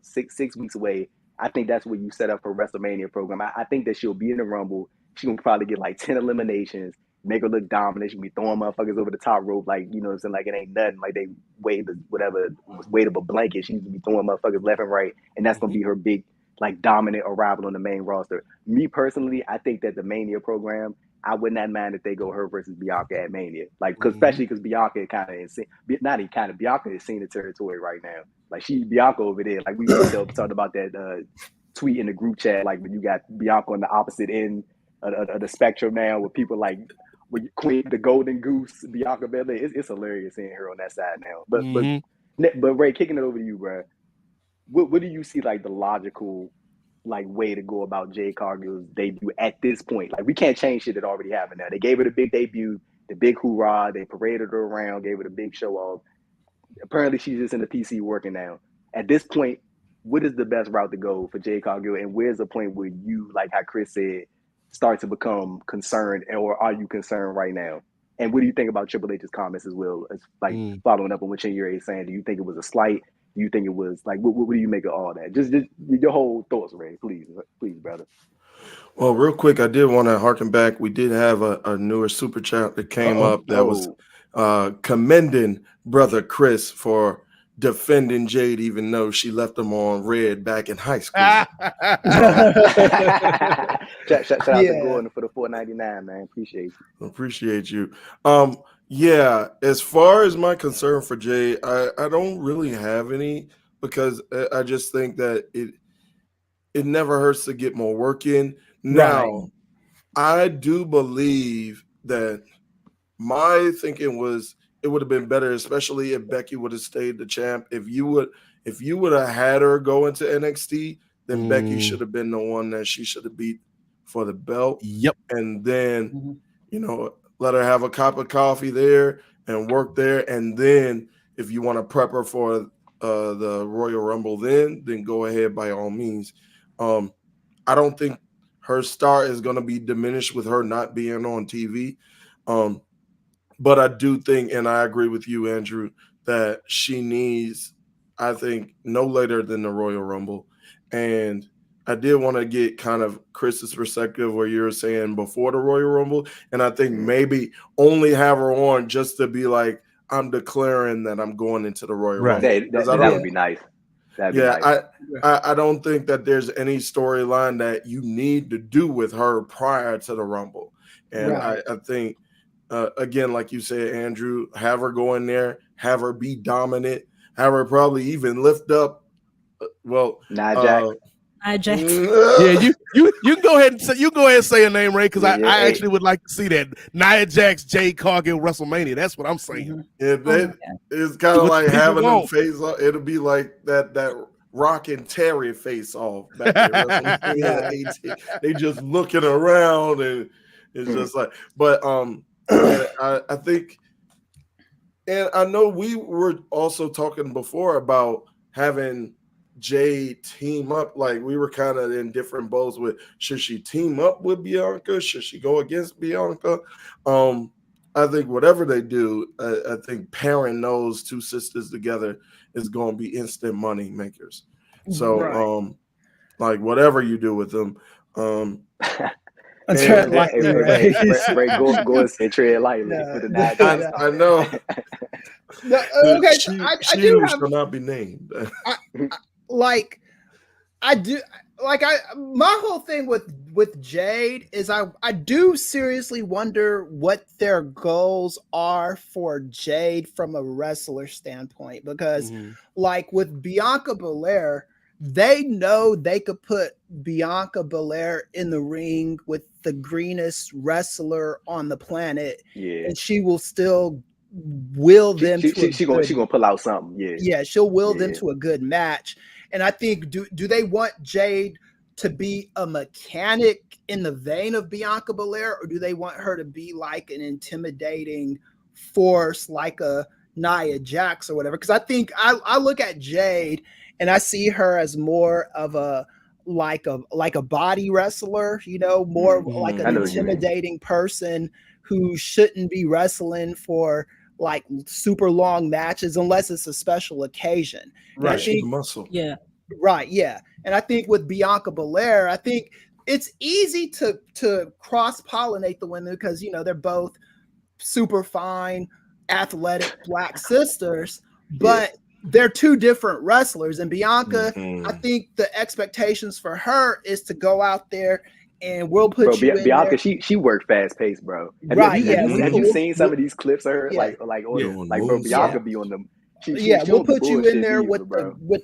S5: 6 weeks away. I think that's where you set up her WrestleMania program. I think that she'll be in the Rumble. She's going to probably get like 10 eliminations, make her look dominant. She'll be throwing motherfuckers over the top rope like, you know what I'm saying, like it ain't nothing. Like they weighed whatever was weight of a blanket. She's going to be throwing motherfuckers left and right. And that's going to be her big, like, dominant arrival on the main roster. Me personally, I think that the Mania program, I would not mind if they go her versus Bianca at Mania. Like, especially because Bianca kind of is, not even kind of, Bianca is seeing the territory right now. Like, she's Bianca over there. Like, we talked about that tweet in the group chat, like, when you got Bianca on the opposite end of the spectrum now, with people like Queen, the Golden Goose, Bianca Belair. It's hilarious seeing her on that side now. But Ray, kicking it over to you, bro. What do you see like the logical like way to go about Jade Cargill's debut at this point? Like, we can't change shit that already happened now. They gave her the big debut, the big hoorah, they paraded her around, gave her the big show off. Apparently she's just in the PC working now. At this point, what is the best route to go for Jade Cargill, and where's the point where you, like how Chris said, start to become concerned, or are you concerned right now? And what do you think about Triple H's comments as well? As like following up on what Chingyori is saying, do you think it was a slight? Do you think it was like what do you make of all that? Just your whole thoughts, Ray, please, brother.
S7: Well, real quick, I did want to harken back. We did have a newer super chat that came up that was commending brother Chris for defending Jade, even though she left him on red back in high school.
S5: Shout out to Gordon for the $4.99, man. Appreciate you.
S7: Yeah, as far as my concern for Jade, I don't really have any, because I just think that it never hurts to get more work in. Now, I do believe that my thinking was it would have been better, especially if Becky would have stayed the champ. If you would have had her go into NXT, then Becky should have been the one that she should have beat for the belt.
S2: Yep.
S7: And then, let her have a cup of coffee there and work there. And then if you want to prep her for the Royal Rumble, then go ahead by all means. I don't think her star is going to be diminished with her not being on TV. But I do think, and I agree with you, Andrew, that she needs, I think, no later than the Royal Rumble. And I did want to get kind of Chris's perspective where you're saying before the Royal Rumble. And I think maybe only have her on just to be like, I'm declaring that I'm going into the Royal Rumble.
S5: That would be nice.
S7: Nice. I don't think that there's any storyline that you need to do with her prior to the Rumble. And I think, again, like you said, Andrew, have her go in there, have her be dominant, have her probably even lift up.
S5: Nia Jax.
S2: Yeah, you can go ahead and say a name, Ray, because I actually would like to see that Nia Jax, Jade Cargill, WrestleMania. That's what I'm saying.
S7: It's kind of like having them face off. It'll be like that Rock and Terry face off back there. They just looking around, and it's just like. But I think, and I know we were also talking before about having Jade team up. Like, we were kind of in different boats with, should she team up with Bianca? Should she go against Bianca? I think whatever they do, I think pairing those two sisters together is going to be instant money makers. So,
S6: Right.
S7: like whatever you do with them,
S6: Tread
S7: and,
S6: lightly,
S5: Ray, go and say tread lightly with the 9 times.
S7: I know.
S6: No,
S7: The
S6: okay, so I do
S7: shoes
S6: have
S7: shall not be named.
S6: like my whole thing with Jade is I do seriously wonder what their goals are for Jade from a wrestler standpoint, because like with Bianca Belair, they know they could put Bianca Belair in the ring with the greenest wrestler on the planet, and she will still will them to
S5: she gonna pull out something.
S6: She'll will them to a good match. And I think do they want Jade to be a mechanic in the vein of Bianca Belair, or do they want her to be like an intimidating force like a Nia Jax or whatever? Because I think I look at Jade and I see her as more of a like a body wrestler, you know, more like an intimidating person who shouldn't be wrestling for like super long matches unless it's a special occasion.
S7: Right, she's a muscle.
S1: Yeah.
S6: Right, yeah. And I think with Bianca Belair, I think it's easy to cross-pollinate the women because, you know, they're both super fine, athletic Black sisters, but they're two different wrestlers. And Bianca, I think the expectations for her is to go out there and we'll put you in
S5: Bianca,
S6: there.
S5: she worked fast paced, bro. Have you seen some of these clips of her? Bro, Bianca be on them.
S6: We'll put you in there with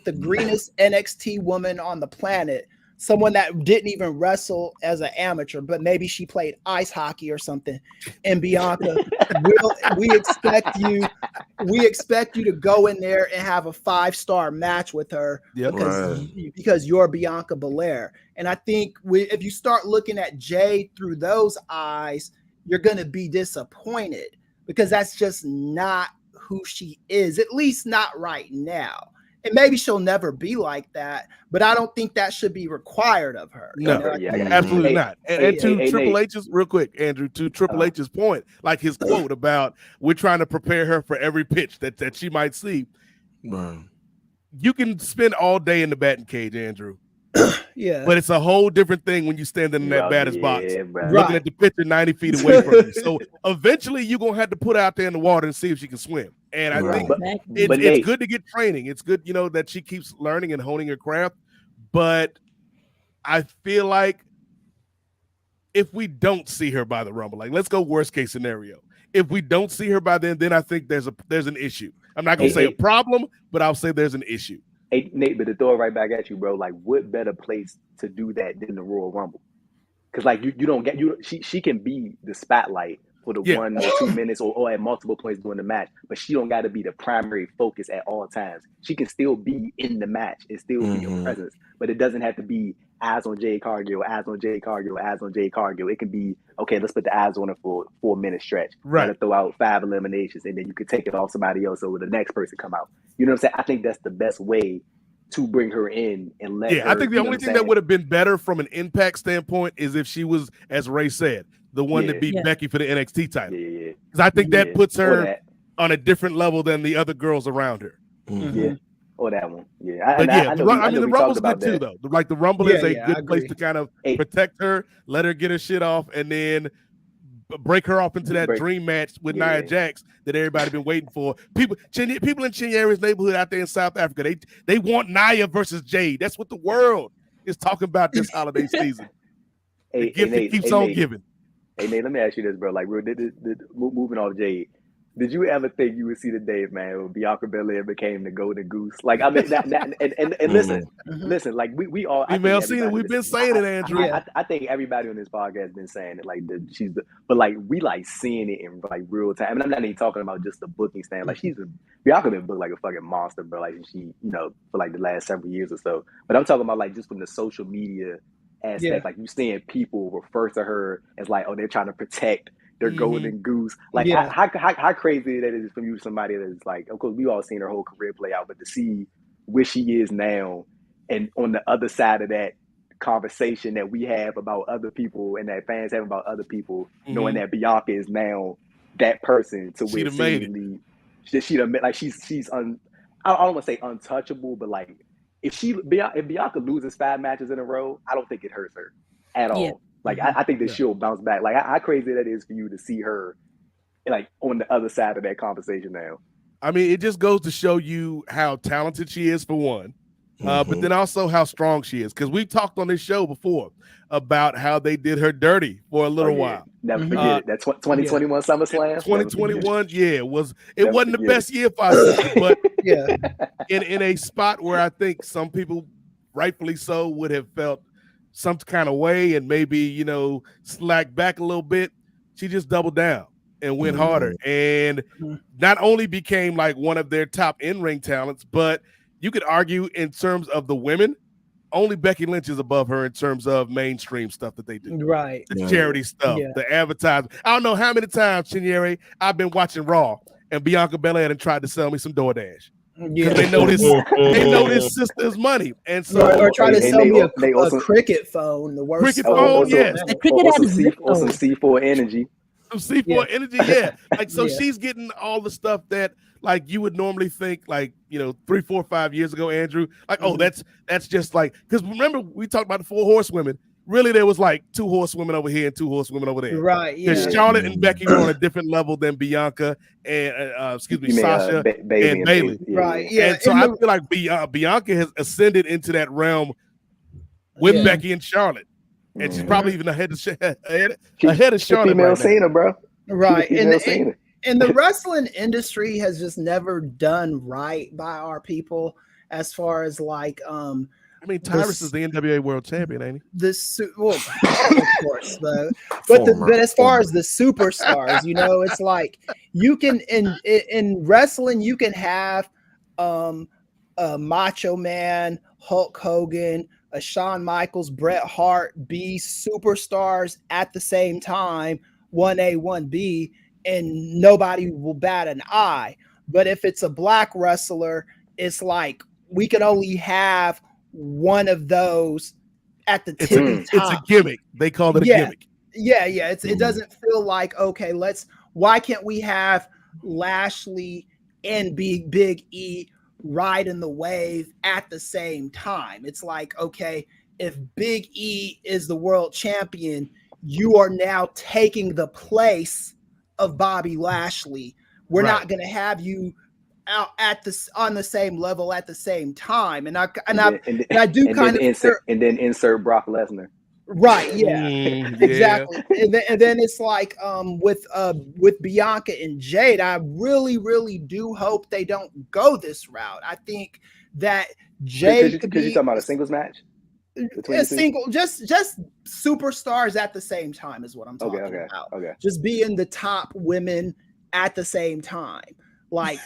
S6: the greenest NXT woman on the planet, someone that didn't even wrestle as an amateur, but maybe she played ice hockey or something. And Bianca, we expect you to go in there and have a 5-star match with her because you're Bianca Belair. And I think if you start looking at Jade through those eyes, you're going to be disappointed because that's just not who she is, at least not right now. And maybe she'll never be like that, but I don't think that should be required of her.
S2: No, absolutely not. And to Triple H's, real quick, Andrew, to Triple H's point, like his quote about we're trying to prepare her for every pitch that she might see. You can spend all day in the batting cage, Andrew. But it's a whole different thing when you stand in that batter's box, looking at the pitcher 90 feet away from you. So eventually you're going to have to put her out there in the water and see if she can swim. And I think it's good to get training. It's good, you know, that she keeps learning and honing her craft. But I feel like if we don't see her by the Rumble, like let's go worst case scenario. If we don't see her by then I think there's an issue. I'm not going to say a problem, but I'll say there's an issue.
S5: Hey, Nate, but to throw it right back at you, bro, like what better place to do that than the Royal Rumble? Because like you don't get she can be the spotlight for the 1 or 2 minutes or at multiple points during the match, but she don't got to be the primary focus at all times. She can still be in the match and still be a presence, but it doesn't have to be eyes on Jade Cargill, eyes on Jade Cargill, eyes on Jade Cargill. It can be, okay, let's put the eyes on her for a 4-minute stretch. Right. Let her throw out 5 eliminations, and then you could take it off somebody else so the next person come out. You know what I'm saying? I think that's the best way to bring her in and let her.
S2: I think the only thing that would have been better from an impact standpoint is if she was, as Ray said, the one that beat Becky for the NXT title. Because I think that puts her on a different level than the other girls around her.
S5: Or that one.
S2: The Rumble's good too, though. Like the Rumble is a good place to kind of protect her, let her get her shit off, and then break her off into that dream match with Nia Jax that everybody been waiting for. People in Chinyeri's neighborhood out there in South Africa, they want Nia versus Jade. That's what the world is talking about this holiday season. The gift that keeps on giving.
S5: Hey Nate, let me ask you this, bro. Like, moving off Jade, did you ever think you would see the day, man, when Bianca Belair became the golden goose? Like, I mean, listen, like we all.
S2: We've been saying it, Andrew.
S5: I think everybody on this podcast has been saying it. Like, but like we like seeing it in like real time. I mean, I'm not even talking about just the booking stand. Like, Bianca been booked like a fucking monster, bro. Like she, you know, for like the last several years or so. But I'm talking about like just from the social media aspect. Like you seeing people refer to her as like, oh, they're trying to protect their golden goose. Like how crazy that is from you, somebody that is like, of course we all seen her whole career play out, but to see where she is now and on the other side of that conversation that we have about other people and that fans have about other people, knowing that Bianca is now that person to
S2: She'd
S5: where
S2: have made it.
S5: seemingly she'd have like I don't want to say untouchable, but like if Bianca loses 5 matches in a row, I don't think it hurts her at
S1: Yeah.
S5: all. Like I think that
S2: Yeah.
S5: she'll bounce back. Like how crazy that is for you to see her like on the other side of that conversation now.
S2: I mean, it just goes to show you how talented she is for one, but then also how strong she is. Because we talked on this show before about how they did her dirty for a little while.
S5: Never forget it. That 2021 SummerSlam.
S2: 2021, it wasn't the
S5: forget
S2: best year for our sister, but
S6: Yeah.
S2: in a spot where I think some people, rightfully so, would have felt some kind of way and maybe slack back a little bit, she just doubled down and went harder, and not only became like one of their top in-ring talents, but you could argue in terms of the women, only Becky Lynch is above her in terms of mainstream stuff that they do.
S6: Right.
S2: The charity stuff, the advertising. I don't know how many times, Chinyere, I've been watching Raw and Bianca Belair and tried to sell me some DoorDash.
S6: Yeah.
S2: They know this sister's money. And so
S6: or try to sell me a
S5: also,
S6: cricket phone, the worst
S2: cricket phone, yes.
S1: The cricket
S5: or
S1: has
S5: some C4 energy.
S2: Some C4 energy, Like, so she's getting all the stuff that like you would normally think, like 3, 4, 5 years ago, Andrew. Like, oh, that's just like, because remember we talked about the 4 horsewomen. Really, there was like 2 horsewomen over here and 2 horsewomen over there.
S6: Right. Yeah.
S2: Because Charlotte and Becky were on a different level than Bianca and Sasha and Bailey.
S6: Right. Yeah.
S2: And so I feel like Bianca has ascended into that realm with Becky and Charlotte. And she's probably even ahead of Charlotte.
S5: Female Cena, bro.
S6: Right. And the wrestling industry has just never done right by our people as far as like
S2: I mean, Tyrus is the NWA World Champion, ain't he?
S6: Of course, but as far as the superstars, it's like you can in wrestling you can have a Macho Man, Hulk Hogan, a Shawn Michaels, Bret Hart be superstars at the same time, 1A, 1B, and nobody will bat an eye. But if it's a black wrestler, it's like we can only have one of those at the tippy top.
S2: It's a gimmick. They call it a gimmick.
S6: Yeah. It doesn't feel like, okay, why can't we have Lashley and Big E riding the wave at the same time? It's like, okay, if Big E is the world champion, you are now taking the place of Bobby Lashley. We're not going to have you out on the same level at the same time, and I do kind of
S5: insert Brock Lesnar.
S6: Right, exactly. And then it's like with Bianca and Jade, I really do hope they don't go this route. I think that Jade could be,
S5: you talking about a singles match?
S6: Just superstars at the same time is what I'm talking about.
S5: Okay.
S6: Just being the top women at the same time. Like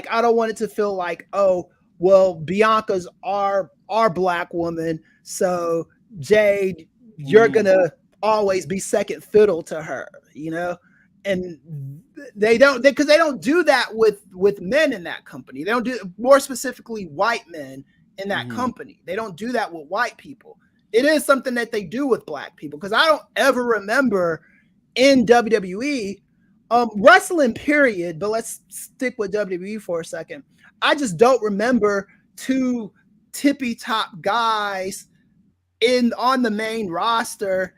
S6: I don't want it to feel like, oh, well, Bianca's our black woman, so Jade, you're gonna always be second fiddle to her, and they don't do that with men in that company. They don't do, more specifically white men in that company. They don't do that with white people. It is something that they do with black people, because I don't ever remember in WWE wrestling period, but let's stick with WWE for a second. I just don't remember 2 tippy top guys on the main roster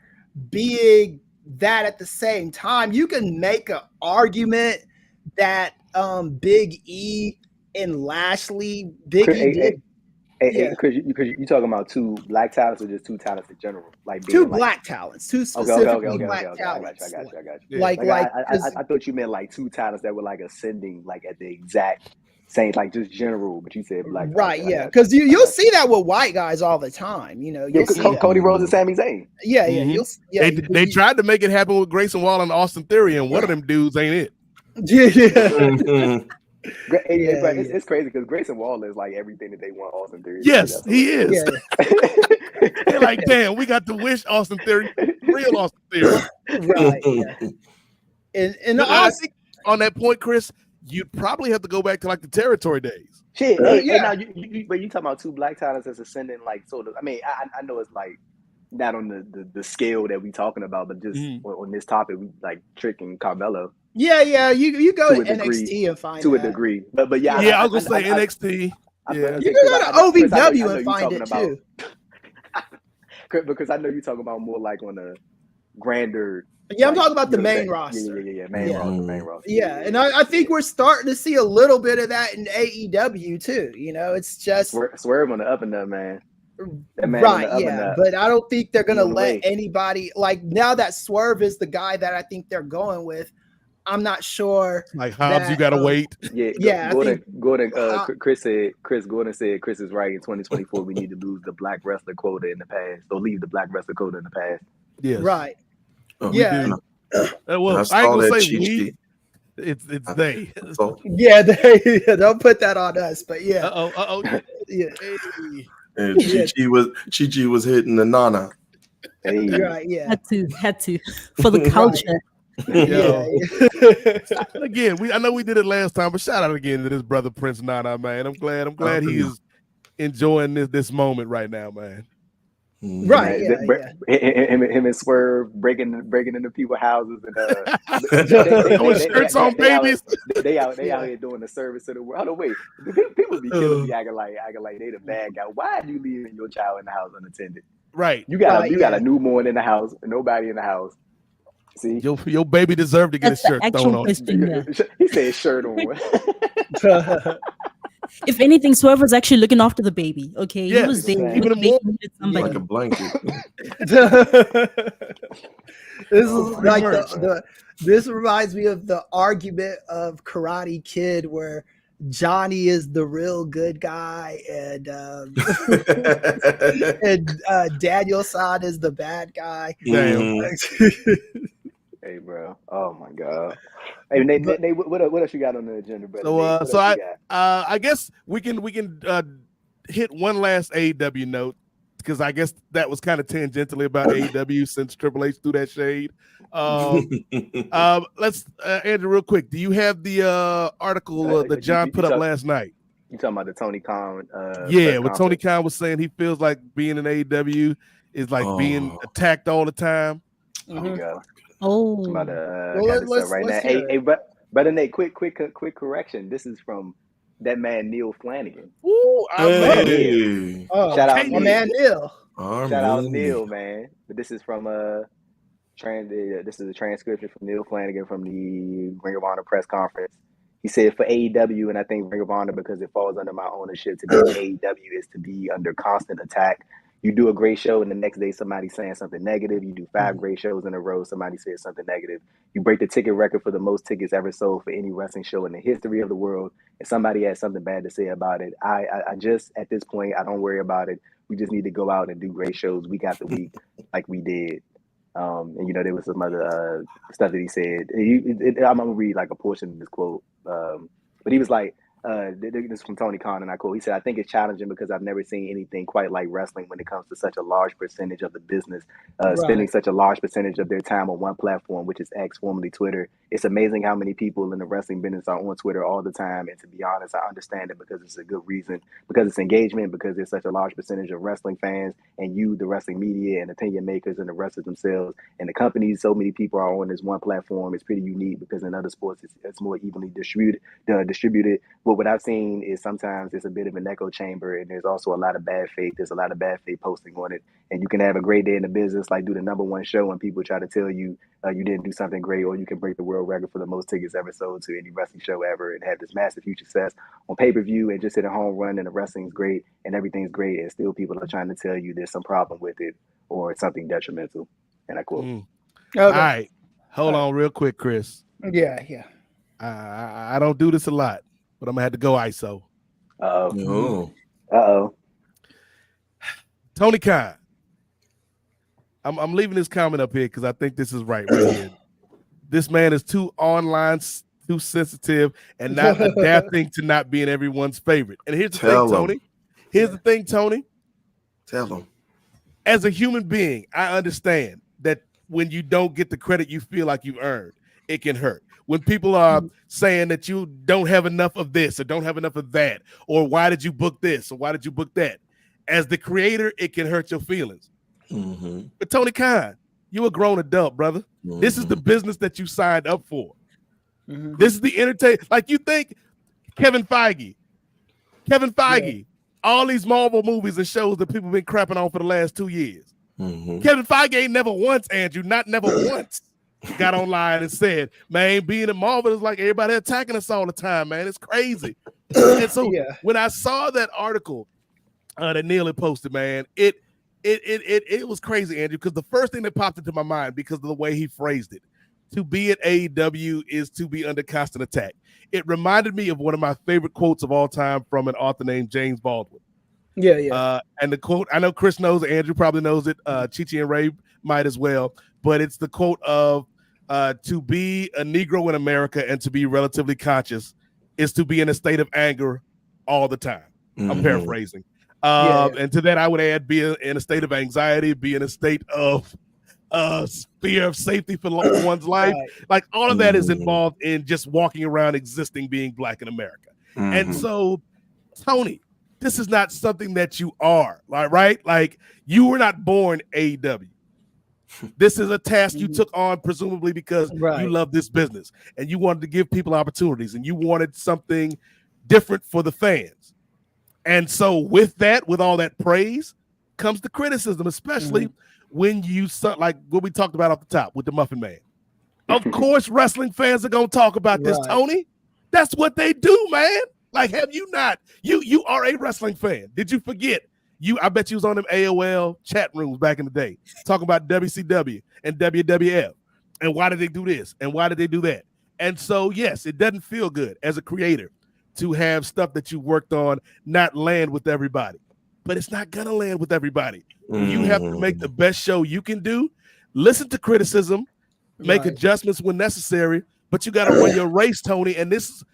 S6: being that at the same time. You can make an argument that Big E and Lashley,
S5: because you talking about 2 black talents or just 2 talents in general? Like
S6: 2 black talents, 2 specifically black talents.
S5: I got you.
S6: Like
S5: I thought you meant like 2 talents that were like ascending, like at the exact same, like just general. But you said black,
S6: right? Yeah, because you'll see that with white guys all the time. You'll see
S5: Cody Rhodes and Sami Zayn.
S6: Yeah.
S2: They tried to make it happen with Grayson Waller and Austin Theory, and one of them dudes ain't it.
S6: Yeah.
S5: It's crazy because Grayson Waller is like everything that they want Austin Theory.
S2: Yes, he is. They're like, damn, we got to wish Austin Theory, real Austin Theory.
S6: Right. Yeah. And
S2: I think on that point, Chris, you'd probably have to go back to like the territory days.
S5: Shit. Now you talking about 2 black talents that's ascending, like sort of. I mean, I know it's like not on the scale that we talking about, but just on this topic, we like Trick and Carmelo.
S6: Yeah. You go to
S5: degree,
S6: NXT and find
S5: to
S6: that.
S5: a degree, but yeah,
S2: I was gonna say NXT.
S6: You can go to OVW and find it too.
S5: Because I know you're talking about more like on a grander.
S6: Yeah, I'm talking about the main roster.
S5: Yeah, main roster.
S6: Yeah, and I think we're starting to see a little bit of that in AEW too. You know, it's just
S5: Swerve on the up and up, man.
S6: Right, yeah, but I don't think they're gonna let anybody like now that Swerve is the guy that I think they're going with. I'm not sure.
S2: Like Hobbs, you gotta wait.
S5: Gordon. Chris Gordon said Chris is right. In 2024, we need to lose the black wrestler quota in the past, or leave the black wrestler quota in the past.
S2: Yes.
S6: Right.
S2: Oh,
S6: yeah.
S2: Well, I ain't gonna say we. It's they.
S6: Yeah, don't put that on us. But yeah. Yeah.
S7: And Chi was hitting the Nana.
S5: Hey.
S6: Right. Yeah.
S1: Had to for the culture.
S2: Again, I know we did it last time, but shout out again to this brother Prince Nana, man. I'm glad he is enjoying this moment right now, man.
S6: Right,
S5: him and Swerve breaking into people's houses and
S2: shirts on babies.
S5: They out here doing the service to the world. Oh, wait, people be killing me acting like they the bad guy. Why are you leaving your child in the house unattended?
S2: Right,
S5: you got a newborn in the house, nobody in the house. See,
S2: your baby deserved to get a shirt thrown on.
S5: He said shirt on.
S1: If anything, Swerve was actually looking after the baby. Okay,
S2: yes.
S1: He was there.
S2: Even
S1: He
S7: somebody like a blanket.
S6: This is like this reminds me of the argument of Karate Kid where Johnny is the real good guy and Daniel-san is the bad guy.
S5: Hey, bro. Oh my God. Hey, Nate, what else you got on the agenda, brother?
S2: So I guess we can hit one last AEW note because I guess that was kind of tangentially about AEW since Triple H threw that shade. Let's Andrew, real quick. Do you have the article that John put up last night?
S5: You talking about the Tony Khan?
S2: What Tony Khan was saying. He feels like being in AEW is like being attacked all the time.
S5: Mm-hmm.
S1: Oh,
S6: let's
S5: right now. Hey, brother Nate, quick correction. This is from that man Neil Flanagan.
S2: Ooh,
S5: shout out
S6: my man Neil.
S5: Shout out Neil, man. But this is from this is a transcription from Neil Flanagan from the Ring of Honor press conference. He said for AEW, and I think Ring of Honor because it falls under my ownership to be AEW is to be under constant attack. You do a great show and the next day somebody's saying something negative. You do 5 great shows in a row, somebody says something negative. You break the ticket record for the most tickets ever sold for any wrestling show in the history of the world, and somebody has something bad to say about it. I just, at this point, I don't worry about it. We just need to go out and do great shows week after week like we did. And there was some other stuff that he said. I'm going to read like a portion of this quote. But he was like, this is from Tony Khan, and I quote, he said, "I think it's challenging because I've never seen anything quite like wrestling when it comes to such a large percentage of the business, spending such a large percentage of their time on one platform, which is X, formerly Twitter. It's amazing how many people in the wrestling business are on Twitter all the time. And to be honest, I understand it because it's a good reason, because it's engagement, because there's such a large percentage of wrestling fans and you, the wrestling media and opinion makers and the wrestlers themselves and the companies. So many people are on this one platform. It's pretty unique because in other sports, it's more evenly distributed. But what I've seen is sometimes it's a bit of an echo chamber, and there's also a lot of bad faith. There's a lot of bad faith posting on it, and you can have a great day in the business, like do the #1 show, and people try to tell you you didn't do something great, or you can break the world record for the most tickets ever sold to any wrestling show ever, and have this massive huge success on pay-per-view, and just hit a home run, and the wrestling's great, and everything's great, and still people are trying to tell you there's some problem with it or it's something detrimental." And I quote.
S6: Okay.
S2: All right, hold on real quick, Chris.
S6: Yeah.
S2: I don't do this a lot, but I'm gonna have to go ISO. Tony Khan. I'm leaving this comment up here because I think this is right here. This man is too online, too sensitive, and not adapting to not being everyone's favorite. And here's the thing, Tony. Here's the thing, Tony.
S7: Tell him.
S2: As a human being, I understand that when you don't get the credit you feel like you earned, it can hurt. When people are saying that you don't have enough of this or don't have enough of that, or why did you book this or why did you book that? As the creator, it can hurt your feelings. But Tony Khan, you a grown adult, brother. This is the business that you signed up for. This is the entertainment. Like, you think Kevin Feige, all these Marvel movies and shows that people been crapping on for the last 2 years. Kevin Feige ain't never once, Andrew, never once got online and said, man, being in Marvel is like everybody attacking us all the time, man. It's crazy. And so when I saw that article that Neil had posted, man, it was crazy, Andrew, because the first thing that popped into my mind, because of the way he phrased it, to be at AEW is to be under constant attack. It reminded me of one of my favorite quotes of all time from an author named James Baldwin. And the quote, I know Chris knows it, Andrew probably knows it, Chichi and Ray might as well, but it's the quote of to be a Negro in America and to be relatively conscious is to be in a state of anger all the time. I'm paraphrasing. And to that, I would add be in a state of anxiety, be in a state of fear of safety for one's life. Like, all of that is involved in just walking around existing, being Black in America. And so, Tony, this is not something that you are, right? Like, you were not born AEW. This is a task you took on, presumably because you love this business and you wanted to give people opportunities and you wanted something different for the fans. And so with that, with all that praise, comes the criticism, especially when you like what we talked about off the top with the Muffin Man. Of course, wrestling fans are going to talk about this, Tony. That's what they do, man. Like, have you not? You are a wrestling fan. Did you forget? I bet you was on them AOL chat rooms back in the day, talking about WCW and WWF and why did they do this and why did they do that. And so, yes, it doesn't feel good as a creator to have stuff that you worked on not land with everybody. But it's not going to land with everybody. You have to make the best show you can do, listen to criticism, make adjustments when necessary, but you got to run your race, Tony. And this is,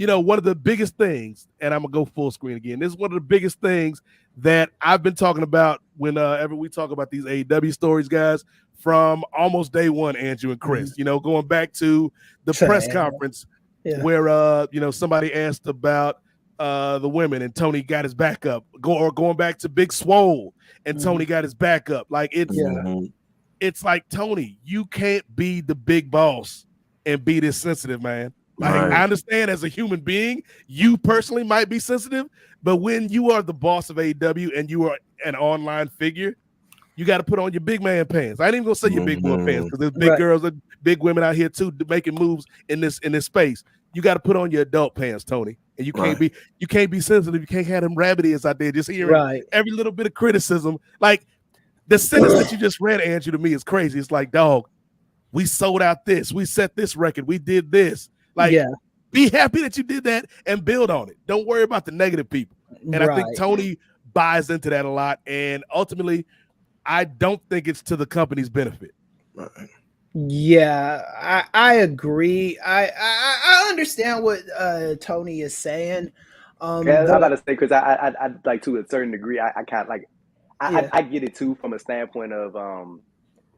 S2: one of the biggest things, and I'm going to go full screen again. This is one of the biggest things that I've been talking about whenever we talk about these AEW stories, guys, from almost day one, Andrew and Chris, going back to the press conference where, somebody asked about the women and Tony got his back up, going back to Big Swole and Tony got his back up. Like, it's like, Tony, you can't be the big boss and be this sensitive, man. Like, I understand as a human being, you personally might be sensitive, but when you are the boss of AEW and you are an online figure, you got to put on your big man pants. I ain't even gonna say your big boy pants because there's big girls and big women out here too making moves in this space. You got to put on your adult pants, Tony, and you can't be sensitive. You can't have them rabbity as I did. Just hearing every little bit of criticism, like the sentence that you just read, Andrew, to me is crazy. It's like, dog, we sold out this, we set this record, we did this. Like, be happy that you did that and build on it. Don't worry about the negative people. And I think Tony buys into that a lot. And ultimately, I don't think it's to the company's benefit.
S6: Yeah, I agree. I understand what Tony is saying.
S5: I'm about to say, because I like, to a certain degree, I kind of like, I get it too from a standpoint of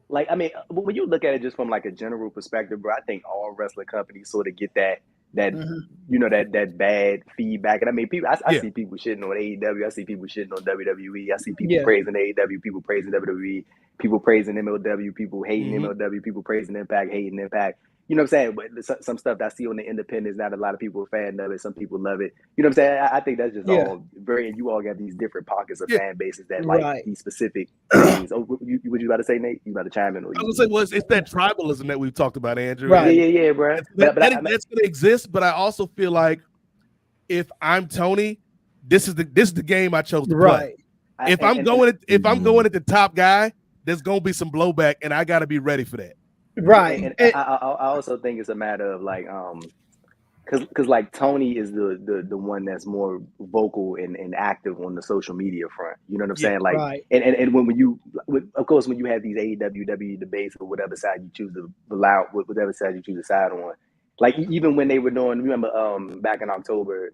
S5: like, I mean, when you look at it just from like a general perspective, bro, I think all wrestling companies sort of get that that bad feedback. And I mean, people, I see people shitting on AEW, I see people shitting on WWE, I see people praising AEW, people praising WWE, people praising MLW, people hating MLW, people praising Impact, hating Impact. You know what I'm saying? But some stuff that I see on the independents, not a lot of people are fan of it. Some people love it. You know what I'm saying? I think that's just all very, and you all got these different pockets of fan bases that like these specific things. Oh, what you about to say, Nate? You about to chime in?
S2: I was going to say, well, it's that tribalism that we've talked about, Andrew.
S6: Right.
S5: Yeah, bro.
S2: That's going to exist, but I also feel like if I'm Tony, this is the game I chose to play. If I'm going at the top guy, there's going to be some blowback, and I got to be ready for that.
S6: Right.
S5: And I also think it's a matter of like, because like Tony is the one that's more vocal and active on the social media front. You know what I'm saying? Like, and when you, of course, when you have these AEW debates or whatever side you choose to allow, whatever side you choose to side on, like even when they were doing, remember back in October,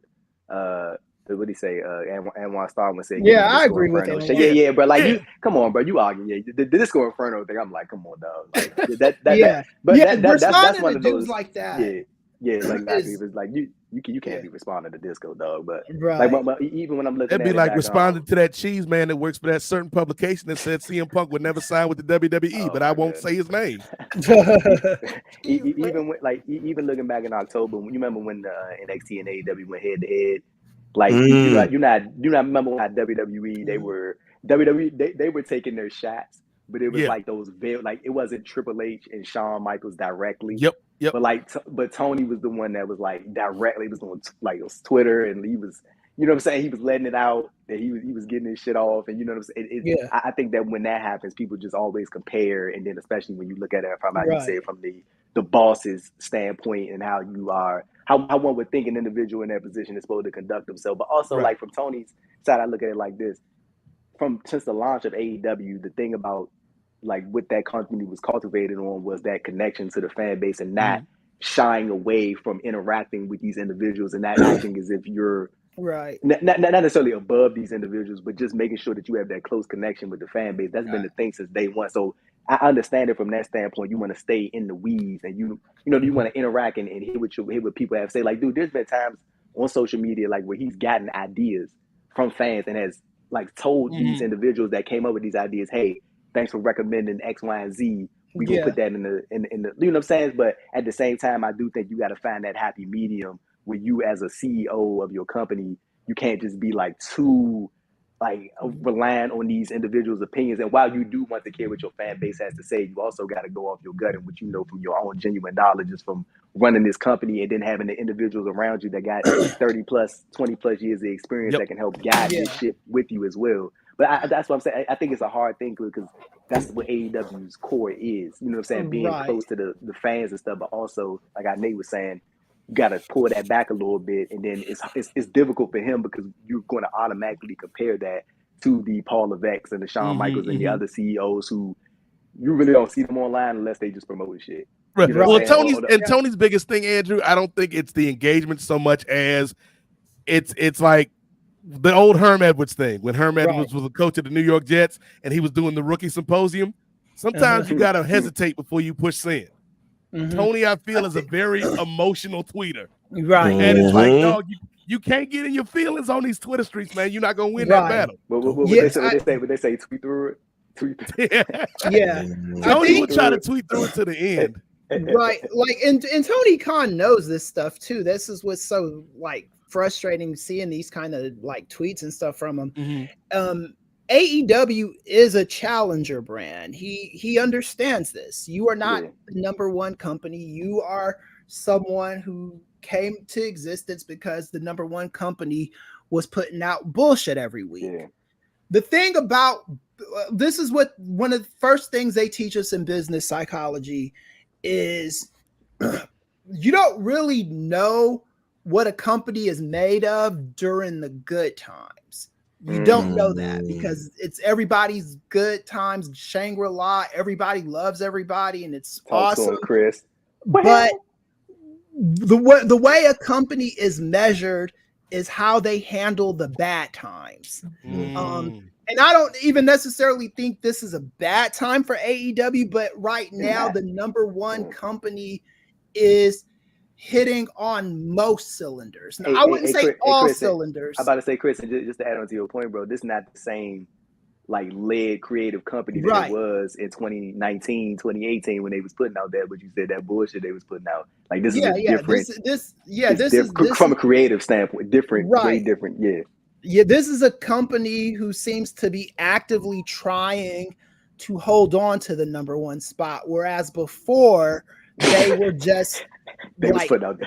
S5: what did he say? Anwan Starman said,
S6: I agree with him.
S5: Yeah, bro. Like, you, come on, bro. You arguing? The Disco Inferno thing. I'm like, come on, dog. Like, that's one of those
S6: like that.
S5: Yeah, like exactly.
S6: Is
S5: It's like you can't be responding to disco, dog. But
S6: right.
S5: like even when I'm looking
S2: That'd
S5: at
S2: be
S5: it
S2: like
S5: back
S2: responding to that cheese man that works for that certain publication that said CM Punk would never sign with the WWE, but I
S5: my
S2: won't say his name.
S5: even looking back in October, when you remember when NXT and AEW went head to head, like
S7: Mm.
S5: you not remember how WWE they were taking their shots, but it was
S2: Yeah.
S5: like those like it wasn't Triple H and Shawn Michaels directly.
S2: Yep.
S5: But like, but Tony was the one that was like directly was on like it was Twitter, and he was, you know what I'm saying, he was letting it out that he was getting his shit off, and you know what I'm saying.
S6: Yeah.
S5: I think that when that happens, people just always compare, and then especially when you look at it from how you say it from the boss's standpoint and how you are, how one would think an individual in that position is supposed to conduct themselves. But also like from Tony's side, I look at it like this: since the launch of AEW, the thing about like what that company was cultivated on was that connection to the fan base and not shying away from interacting with these individuals and not acting as if you're
S6: right.
S5: not necessarily above these individuals, but just making sure that you have that close connection with the fan base. That's been the thing since day one. So I understand it from that standpoint. You want to stay in the weeds and you want to interact and hear what people have to say. Like, dude, there's been times on social media like where he's gotten ideas from fans and has like told these individuals that came up with these ideas, hey, thanks for recommending X, Y, and Z. We gonna put that in the you know what I'm saying? But at the same time, I do think you got to find that happy medium where you, as a CEO of your company, you can't just be like too like relying on these individuals' opinions. And while you do want to care what your fan base has to say, you also got to go off your gut and what you know from your own genuine knowledge just from running this company and then having the individuals around you that got 30 plus, 20 plus years of experience that can help guide this shit with you as well. But that's what I'm saying. I think it's a hard thing because that's what AEW's core is. You know what I'm saying? Being close to the fans and stuff, but also, like Nate was saying, you got to pull that back a little bit, and then it's difficult for him because you're going to automatically compare that to the Paul Levesques and the Shawn Michaels and the other CEOs who you really don't see them online unless they just promote shit.
S2: Right.
S5: You know
S2: Well,
S5: Tony's
S2: Tony's biggest thing, Andrew, I don't think it's the engagement so much as it's like the old Herm Edwards thing when Herm Edwards was a coach of the New York Jets and he was doing the rookie symposium. Sometimes you got to hesitate before you push send. Tony, I feel, is a very emotional tweeter.
S6: Right.
S2: And it's like, dog, you can't get in your feelings on these Twitter streets, man. You're not going to win that battle.
S5: What they say, tweet through it?
S6: Yeah.
S2: Tony would try to tweet through it to the end.
S6: Right. Like, and Tony Khan knows this stuff too. This is what's so like frustrating seeing these kind of like tweets and stuff from him. AEW is a challenger brand. He understands this. You are not the number one company. You are someone who came to existence because the number one company was putting out bullshit every week. The thing about this is what one of the first things they teach us in business psychology is you don't really know what a company is made of during the good times. You don't know that because it's everybody's good times, Shangri-La, everybody loves everybody, and it's awesome.
S5: Chris.
S6: But the way a company is measured is how they handle the bad times. And I don't even necessarily think this is a bad time for AEW, but right now the number one company is hitting on most cylinders. Now, I wouldn't say all cylinders.
S5: I'm about to say, Chris, and just to add on to your point, bro, this is not the same like led creative company that it was in 2019, 2018 when they was putting out that, but you said that bullshit they was putting out. Like this is different. This is from a creative standpoint, different, way different.
S6: Yeah, this is a company who seems to be actively trying to hold on to the number one spot, whereas before they were just
S5: they was putting out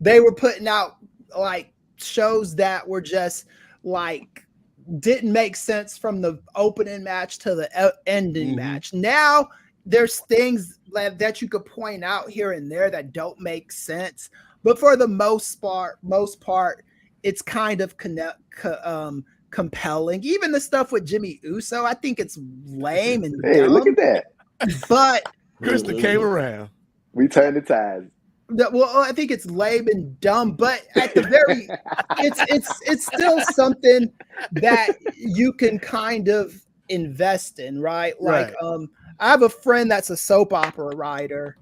S6: they were putting out like shows that were just like didn't make sense from the opening match to the ending match. Now there's things that you could point out here and there that don't make sense, but for the most part, it's kind of compelling. Even the stuff with Jimmy Uso, I think it's lame and dumb.
S5: Look at that.
S6: But
S2: Krista came around.
S5: We turned the tides.
S6: Well, I think it's lame and dumb, but at the very, it's still something that you can kind of invest in, right? Like, I have a friend that's a soap opera writer.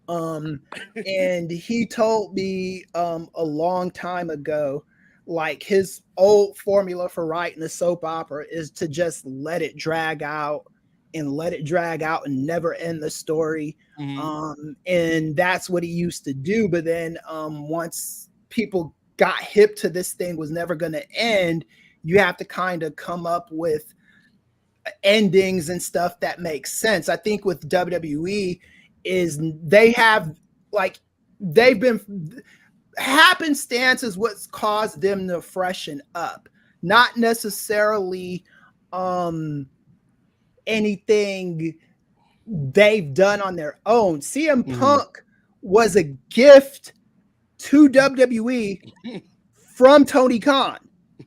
S6: And he told me a long time ago, like his old formula for writing a soap opera is to just let it drag out and never end the story. And that's what he used to do. But then once people got hip to this thing was never going to end, you have to kind of come up with endings and stuff that makes sense. I think with WWE is they've been happenstance is what's caused them to freshen up, not necessarily anything they've done on their own. CM Punk was a gift to WWE from Tony Khan.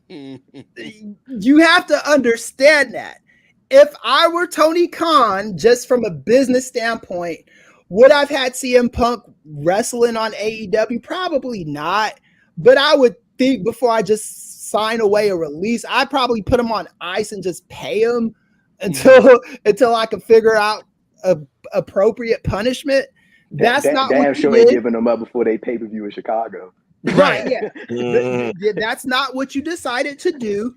S6: You have to understand that. If I were Tony Khan, just from a business standpoint, would I've had CM Punk wrestling on AEW? Probably not. But I would think before I just sign away a release, I'd probably put him on ice and just pay him until I can figure out a appropriate punishment. That's not
S5: damn
S6: what
S5: sure
S6: you
S5: ain't
S6: did.
S5: giving them up before they pay-per-view in Chicago.
S6: Right, yeah. That's not what you decided to do.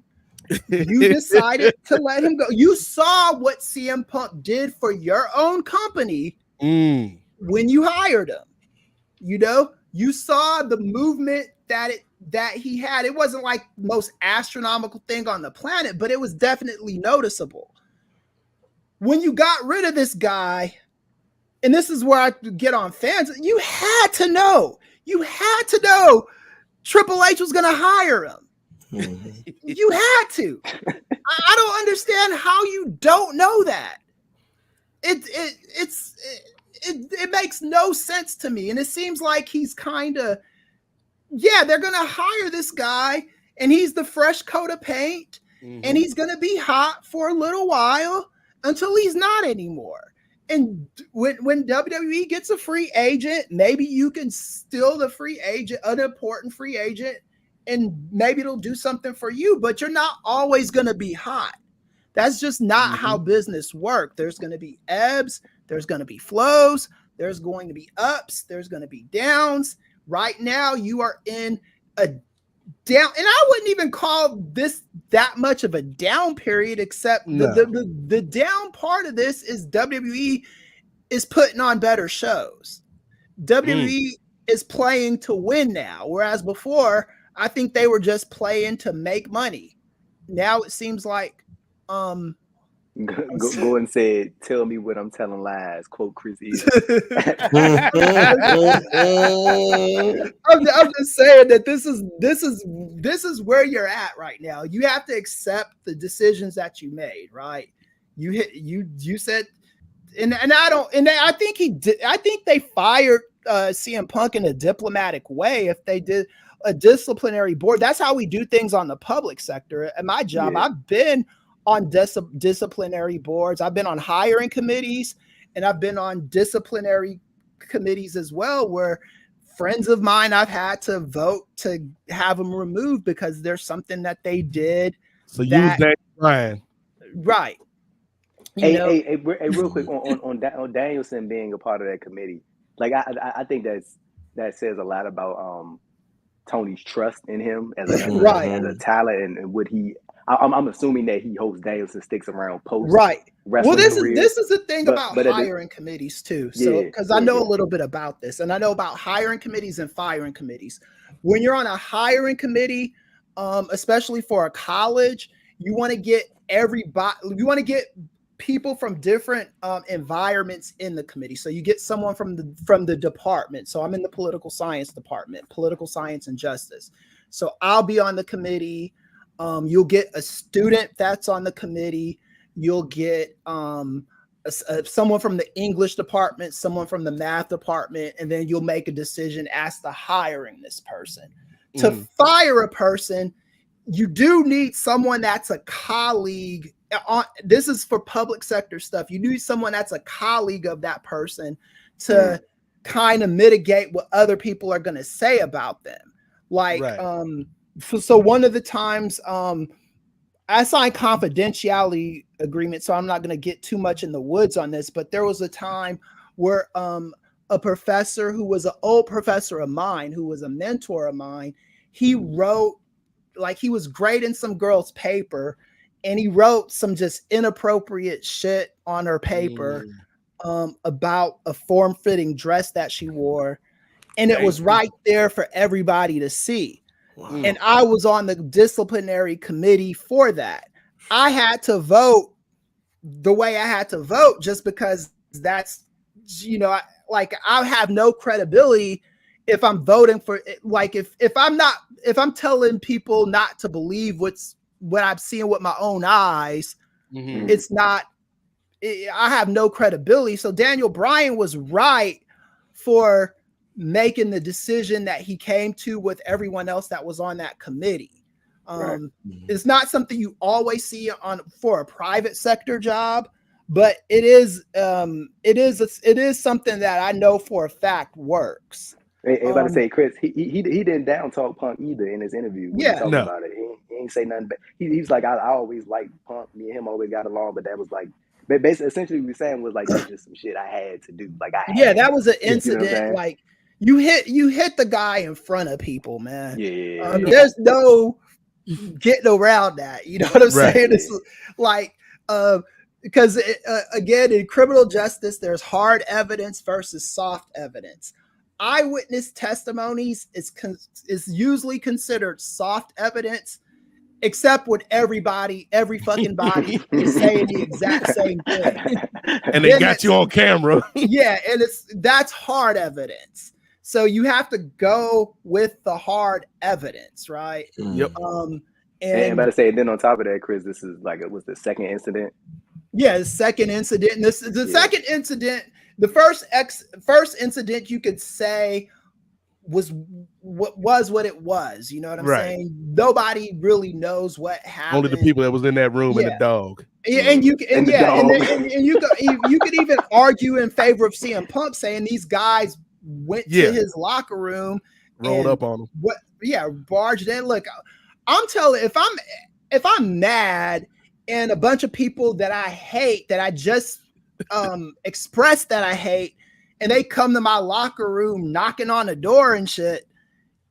S6: You decided to let him go. You saw what CM Punk did for your own company when you hired him. You know, you saw the movement that he had. It wasn't like the most astronomical thing on the planet, but it was definitely noticeable. When you got rid of this guy, and this is where I get on fans, you had to know Triple H was going to hire him. You had to. I don't understand how you don't know that. It makes no sense to me. And it seems like he's kind of, they're going to hire this guy and he's the fresh coat of paint and he's going to be hot for a little while until he's not anymore. And when WWE gets a free agent, maybe you can steal the free agent, an important free agent, and maybe it'll do something for you, but you're not always going to be hot. That's just not how business works. There's going to be ebbs. There's going to be flows. There's going to be ups. There's going to be downs. Right now, you are in a down, and I wouldn't even call this that much of a down period, except the down part of this is WWE is putting on better shows. WWE is playing to win now, whereas before, I think they were just playing to make money. Now it seems like
S5: Go and say, "Tell me what I'm telling lies." Quote Chris Evans.
S6: I'm just saying that this is where you're at right now. You have to accept the decisions that you made, right? You said, and I think they fired CM Punk in a diplomatic way. If they did a disciplinary board, that's how we do things on the public sector. At my job, I've been on disciplinary boards. I've been on hiring committees, and I've been on disciplinary committees as well, where friends of mine, I've had to vote to have them removed because there's something that they did.
S2: So use that, Brian.
S6: Right.
S5: Hey, real quick on Danielson being a part of that committee. Like I think that says a lot about Tony's trust in him as a talent and what he. I'm assuming that he hopes Danielson sticks around post.
S6: Right.
S5: Well,
S6: this is the thing about hiring committees too. So because I know a little bit about this, and I know about hiring committees and firing committees. When you're on a hiring committee, especially for a college, you want to get people from different environments in the committee. So you get someone from the department. So I'm in the political science department, political science and justice. So I'll be on the committee. You'll get a student that's on the committee. You'll get someone from the English department, someone from the math department, and then you'll make a decision as to hiring this person. To fire a person, you do need someone that's a colleague. This is for public sector stuff. You need someone that's a colleague of that person to kind of mitigate what other people are going to say about them. Like, so one of the times I signed confidentiality agreement, so I'm not going to get too much in the woods on this, but there was a time where a professor who was an old professor of mine, who was a mentor of mine, he wrote, like, he was grading some girl's paper, and he wrote some just inappropriate shit on her paper about a form-fitting dress that she wore, and it was right there for everybody to see. Wow. And I was on the disciplinary committee for that. I had to vote the way I had to vote just because that's, you know, I have no credibility if I'm voting for, like, if I'm telling people not to believe what I'm seeing with my own eyes, it's not, I have no credibility. So Daniel Bryan was right for making the decision that he came to with everyone else that was on that committee. It's not something you always see for a private sector job, but it is something that I know for a fact works.
S5: Hey, about to say, Chris, he didn't down talk Punk either in his interview. When he talked about it, he ain't say nothing. But he was like, I always liked Punk. Me and him always got along, but that was like, basically, essentially, what we saying was like, that's just some shit I had to do. Like
S6: that was an incident. You know, like you hit the guy in front of people, man. There's no getting around that. You know what I'm saying? It's like, because again, in criminal justice, there's hard evidence versus soft evidence. Eyewitness testimonies is usually considered soft evidence, except when every fucking body is saying the exact same thing.
S2: And they got you on camera.
S6: And that's hard evidence. So you have to go with the hard evidence, right?
S2: Yep.
S6: And
S5: about to say, then on top of that, Chris, this is like, it was the second incident.
S6: Yeah, the second incident. And this is the second incident. The first incident, you could say, was what it was. You know what I'm saying? Nobody really knows what happened.
S2: Only the people that was in that room and the dog.
S6: And you could even argue in favor of CM Punk, saying these guys went to his locker room,
S2: rolled up on him.
S6: Barged in. Look, I'm telling, if I'm mad and a bunch of people that I hate, that I just express that I hate, and they come to my locker room knocking on the door and shit,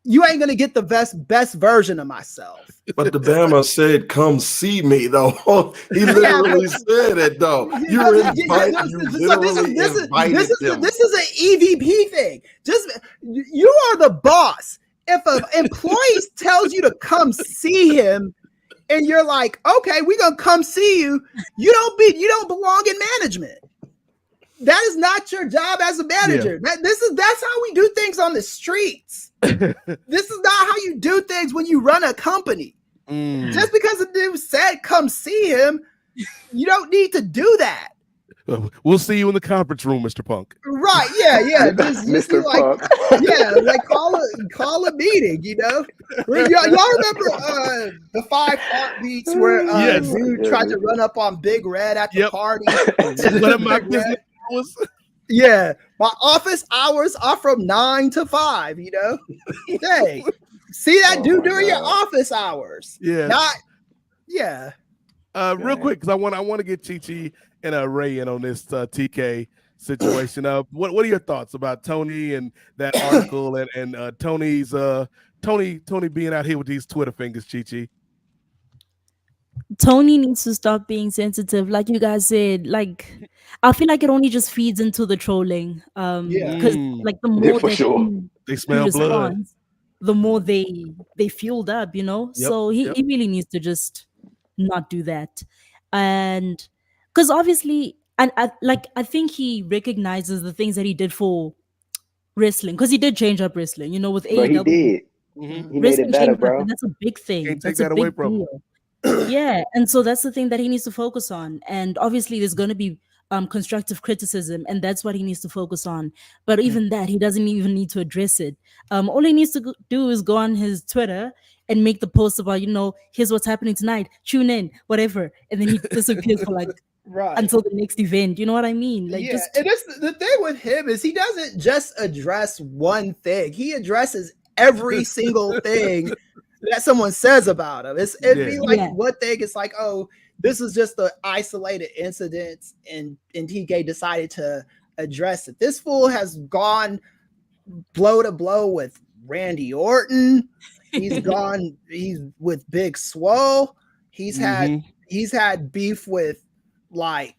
S6: you ain't gonna get the best version of myself.
S7: But the Bama said, "Come see me," though. He literally said it, though. You
S6: This is an EVP thing. Just, you are the boss. If an employee tells you to come see him, and you're like, "Okay, we're gonna come see you," you don't belong in management. That is not your job as a manager. That's how we do things on the streets. This is not how you do things when you run a company. Just because the dude said come see him, you don't need to do that.
S2: We'll see you in the conference room, Mr. Punk.
S6: Right? Yeah. Just
S5: Mr.
S6: Punk. Like call a meeting. You know, y'all remember the 5 heartbeats where dude tried to run up on Big Red at the party. My office hours are from 9 to 5, you know. Hey, see that dude during your office hours. Real
S2: quick, because I want to get Chi and Ray in on this TK situation. What are your thoughts about Tony and that article and Tony's Tony being out here with these Twitter fingers, Chi?
S1: Tony needs to stop being sensitive, like you guys said. Like, I feel like it only just feeds into the trolling. Because like the more
S2: they smell blood,
S1: the more they fueled up, you know. So he really needs to just not do that. And because obviously, and I think he recognizes the things that he did for wrestling, because he did change up wrestling, you know, with AEW.
S5: He did. He made it better, bro.
S1: And that's a big thing.
S2: Can't
S1: that's
S2: take
S1: a
S2: that
S1: big
S2: away from him.
S1: Yeah, and so that's the thing that he needs to focus on. And obviously there's going to be constructive criticism, and that's what he needs to focus on. But even that, he doesn't even need to address it. All he needs to do is go on his Twitter and make the post about, you know, here's what's happening tonight, tune in, whatever, and then he disappears for like until the next event. You know what I mean? Like,
S6: and that's the thing with him, is he doesn't just address one thing. He addresses every single thing that someone says about him. It'd be like one thing, it's like, oh, this is just an isolated incident, and TK decided to address it. This fool has gone blow to blow with Randy Orton. He's with Big Swole. He's had beef with like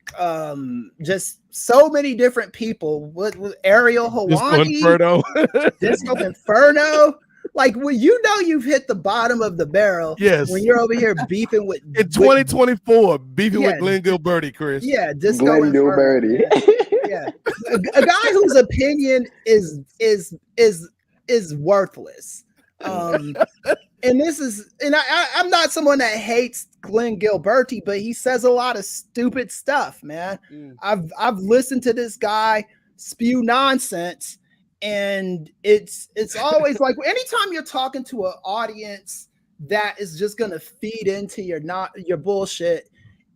S6: just so many different people with Ariel Helwani, Disco Inferno. Like when you've hit the bottom of the barrel.
S2: Yes.
S6: When you're over here beefing with
S2: in 2024, beefing with Glenn Gilberti, Chris.
S6: Yeah, Disco
S5: Glenn Gilberti.
S6: Yeah, a guy whose opinion is worthless. And I'm not someone that hates Glenn Gilberti, but he says a lot of stupid stuff, man. I've listened to this guy spew nonsense, and it's always like anytime you're talking to an audience that is just gonna feed into your bullshit,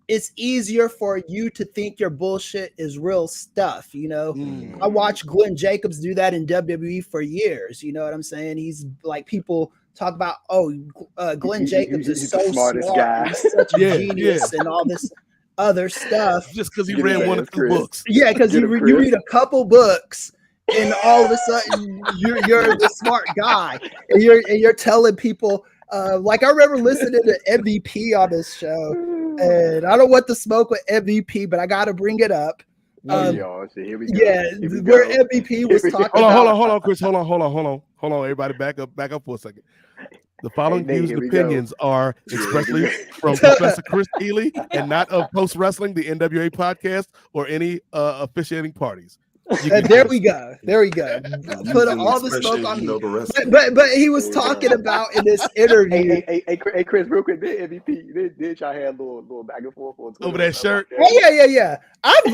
S6: it's easier for you to think your bullshit is real stuff, you know. I watched Glenn Jacobs do that in WWE for years. You know what I'm saying? He's like, people talk about, Glenn Jacobs is so
S5: the smartest
S6: smart,
S5: guy.
S6: he's such a genius, and all this other stuff.
S2: Just because he read one of two books.
S6: Yeah, because you read a couple books, and all of a sudden you're the smart guy, and you're telling people. Like I remember listening to MVP on this show, and I don't want to smoke with MVP, but I got to bring it up.
S5: Here we go.
S6: Yeah, where MVP was talking about.
S2: Hold on, Chris. Hold on. Everybody, back up for a second. The following views and opinions are expressly from Professor Chris Ely and not of Post Wrestling, the NWA Podcast, or any officiating parties.
S6: There we go. Put all the smoke on me. But he was talking about in this interview.
S5: Hey, Chris, real quick. Did MVP? Did y'all have a little back and forth on Twitter
S2: over that shirt?
S6: Yeah. I've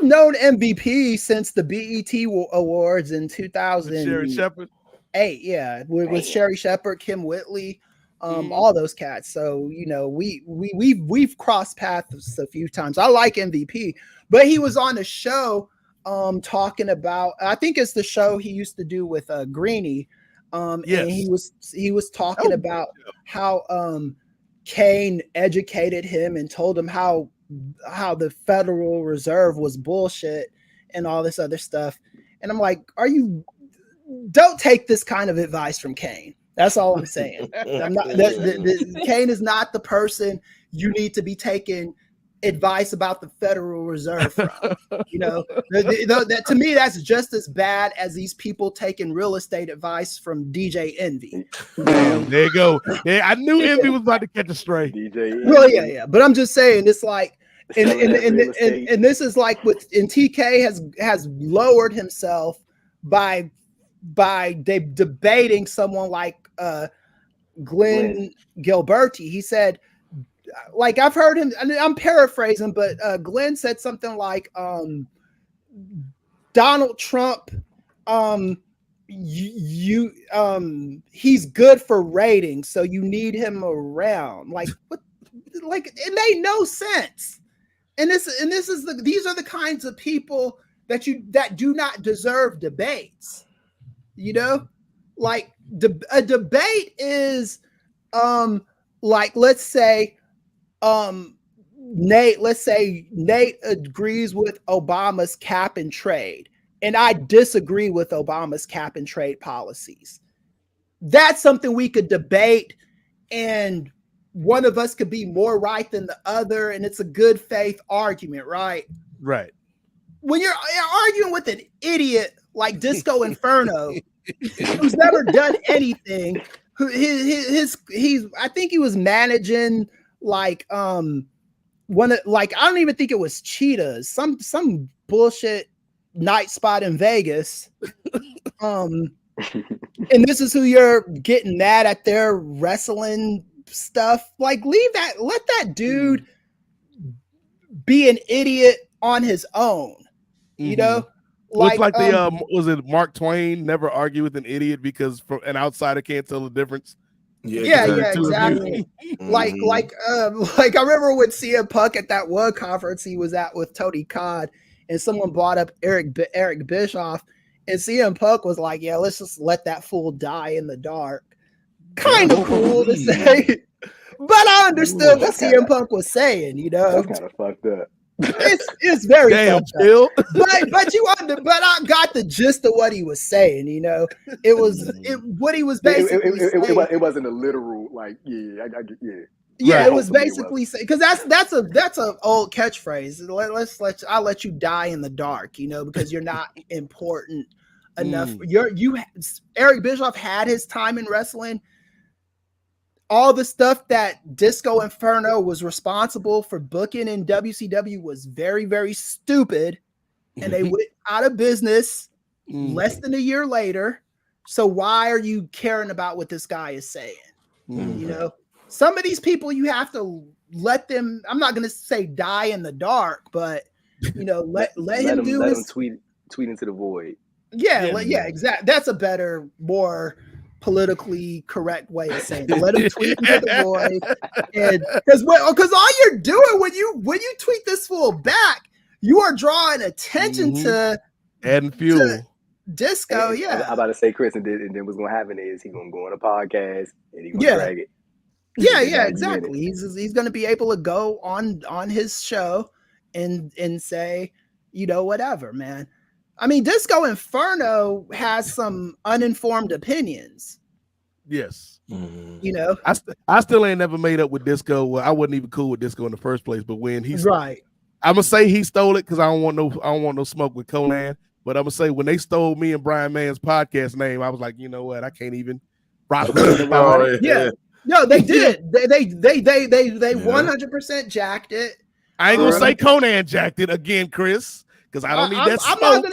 S6: known MVP since the BET Awards in 2008.
S2: Sherry Shepherd.
S6: Yeah, with Sherry Shepherd, Kim Whitley, all those cats. So you know, we've crossed paths a few times. I like MVP, but he was on the show. Talking about, I think it's the show he used to do with Greenie. Yes. And he was talking about how Kane educated him and told him how the Federal Reserve was bullshit and all this other stuff. And I'm like, don't take this kind of advice from Kane. That's all I'm saying. Kane is not the person you need to be taking advice about the Federal Reserve from. You know, that to me, that's just as bad as these people taking real estate advice from DJ Envy.
S2: There you go. Yeah, I knew Envy was about to catch a stray.
S5: DJ Envy.
S6: Well, yeah. But I'm just saying, it's like, and this is like TK has lowered himself by debating someone like Glenn Gilberti. He said, like, I've heard him, I'm paraphrasing, but Glenn said something like, Donald Trump, he's good for ratings, so you need him around. Like, what? Like, it made no sense. And these are the kinds of people that do not deserve debates. You know, like a debate is, like, let's say Nate agrees with Obama's cap and trade, and I disagree with Obama's cap and trade policies. That's something we could debate, and one of us could be more right than the other, and it's a good faith argument, right?
S2: Right.
S6: When you're arguing with an idiot like Disco Inferno, who's never done anything, I think he was managing like I don't even think it was Cheetahs, some bullshit night spot in Vegas. And this is who you're getting mad at their wrestling stuff. Like, let that dude be an idiot on his own. You know?
S2: Looks like the was it Mark Twain never argue with an idiot because an outsider can't tell the difference.
S6: Yeah, exactly. Like I remember when CM Punk at that one conference he was at with Tony Khan, and someone brought up Eric Bischoff, and CM Punk was like, "Yeah, let's just let that fool die in the dark." Kind of cool to say, but I understood what
S5: That's
S6: CM Punk was saying. You know,
S5: That's kind of fucked up.
S6: it's very
S2: Damn,
S6: fucked
S2: Phil.
S6: up. But I got the gist of what he was saying. You know, what he was basically saying.
S5: It wasn't a literal like yeah.
S6: Yeah,
S2: Right.
S6: it was basically because that's a old catchphrase. I'll let you die in the dark, you know, because you're not important enough. Eric Bischoff had his time in wrestling. All the stuff that Disco Inferno was responsible for booking in WCW was very, very stupid, and they went out of business less than a year later. So why are you caring about what this guy is saying? You know, some of these people you have to let them. I'm not going to say die in the dark, but you know, let him do
S5: let
S6: his
S5: him tweet into the void.
S6: Yeah, exactly. That's a better, more politically correct way of saying it. Let him tweet into the void, and because all you're doing when you tweet this fool back, you are drawing attention to
S2: adding fuel.
S6: to Disco.
S5: And I'm about to say Chris, and then what's gonna happen is he's gonna go on a podcast and he's gonna drag it.
S6: Yeah, exactly. He's gonna be able to go on his show and say, you know, whatever, man. I mean, Disco Inferno has some uninformed opinions.
S2: Yes.
S6: You know,
S2: I still ain't never made up with Disco. Well, I wasn't even cool with Disco in the first place. But when he's
S6: right,
S2: I'm gonna say he stole it because I don't want no smoke with Conan. But I'm gonna say when they stole me and Brian Mann's podcast name, I was like, you know what? I can't even rock with it.
S6: Yeah. No, they did. They 100% jacked it.
S2: I ain't gonna say Conan jacked it again, Chris. Because I don't need that smoke.
S6: I'm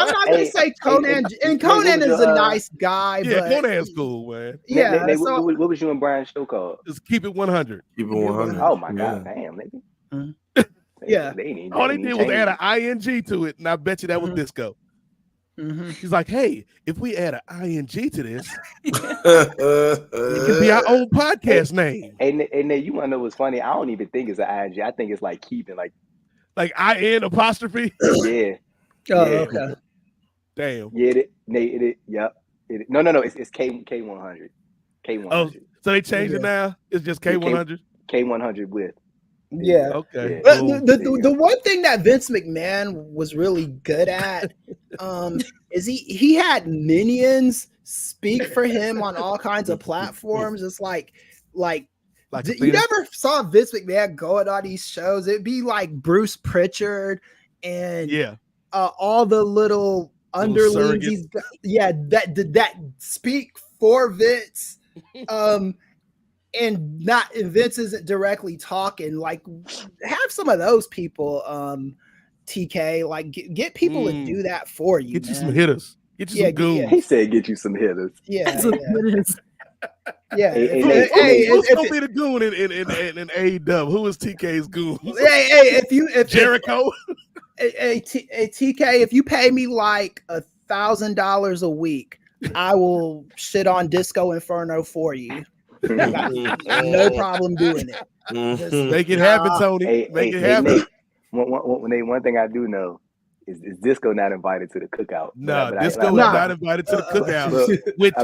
S6: not gonna say Conan. And Conan is a nice guy.
S2: Yeah,
S6: but
S2: Conan's cool, man.
S6: Yeah.
S5: What was you and Brian's show called?
S2: Just keep it 100.
S7: Keep it 100.
S5: Oh my god, damn, nigga.
S6: Yeah.
S2: All they did was add an ing to it, and I bet you that was Disco. He's like, hey, if we add an ing to this, it could be our own podcast name.
S5: And you want to know what's funny? I don't even think it's an ing. I think it's like keeping like
S2: in apostrophe.
S5: Yeah.
S6: Oh, okay.
S2: Damn.
S5: Yeah. Yep. No. It's K100. K100.
S2: Oh, so they changed it now. It's just K100.
S5: K100 with.
S6: Yeah.
S2: Okay.
S6: But the one thing that Vince McMahon was really good at is he had minions speak for him on all kinds of platforms. It's like you never saw Vince McMahon going on these shows. It'd be like Bruce Pritchard and all the little underlings. That speak for Vince. And Vince isn't directly talking. Like, have some of those people, TK. Like, get people to do that for you.
S2: Get you some hitters. Get you some goons.
S5: Yeah. He said, "Get you some hitters."
S6: Yeah. Who's
S2: gonna be the goon in AEW? Who is TK's goon?
S6: If
S2: Jericho.
S6: TK, if you pay me like $1,000 a week, I will shit on Disco Inferno for you. No problem doing it.
S2: Just make it happen, Tony. Make it happen.
S5: Nate, one thing I do know is Disco not invited to the cookout.
S2: No, Disco is not invited to the cookout. Which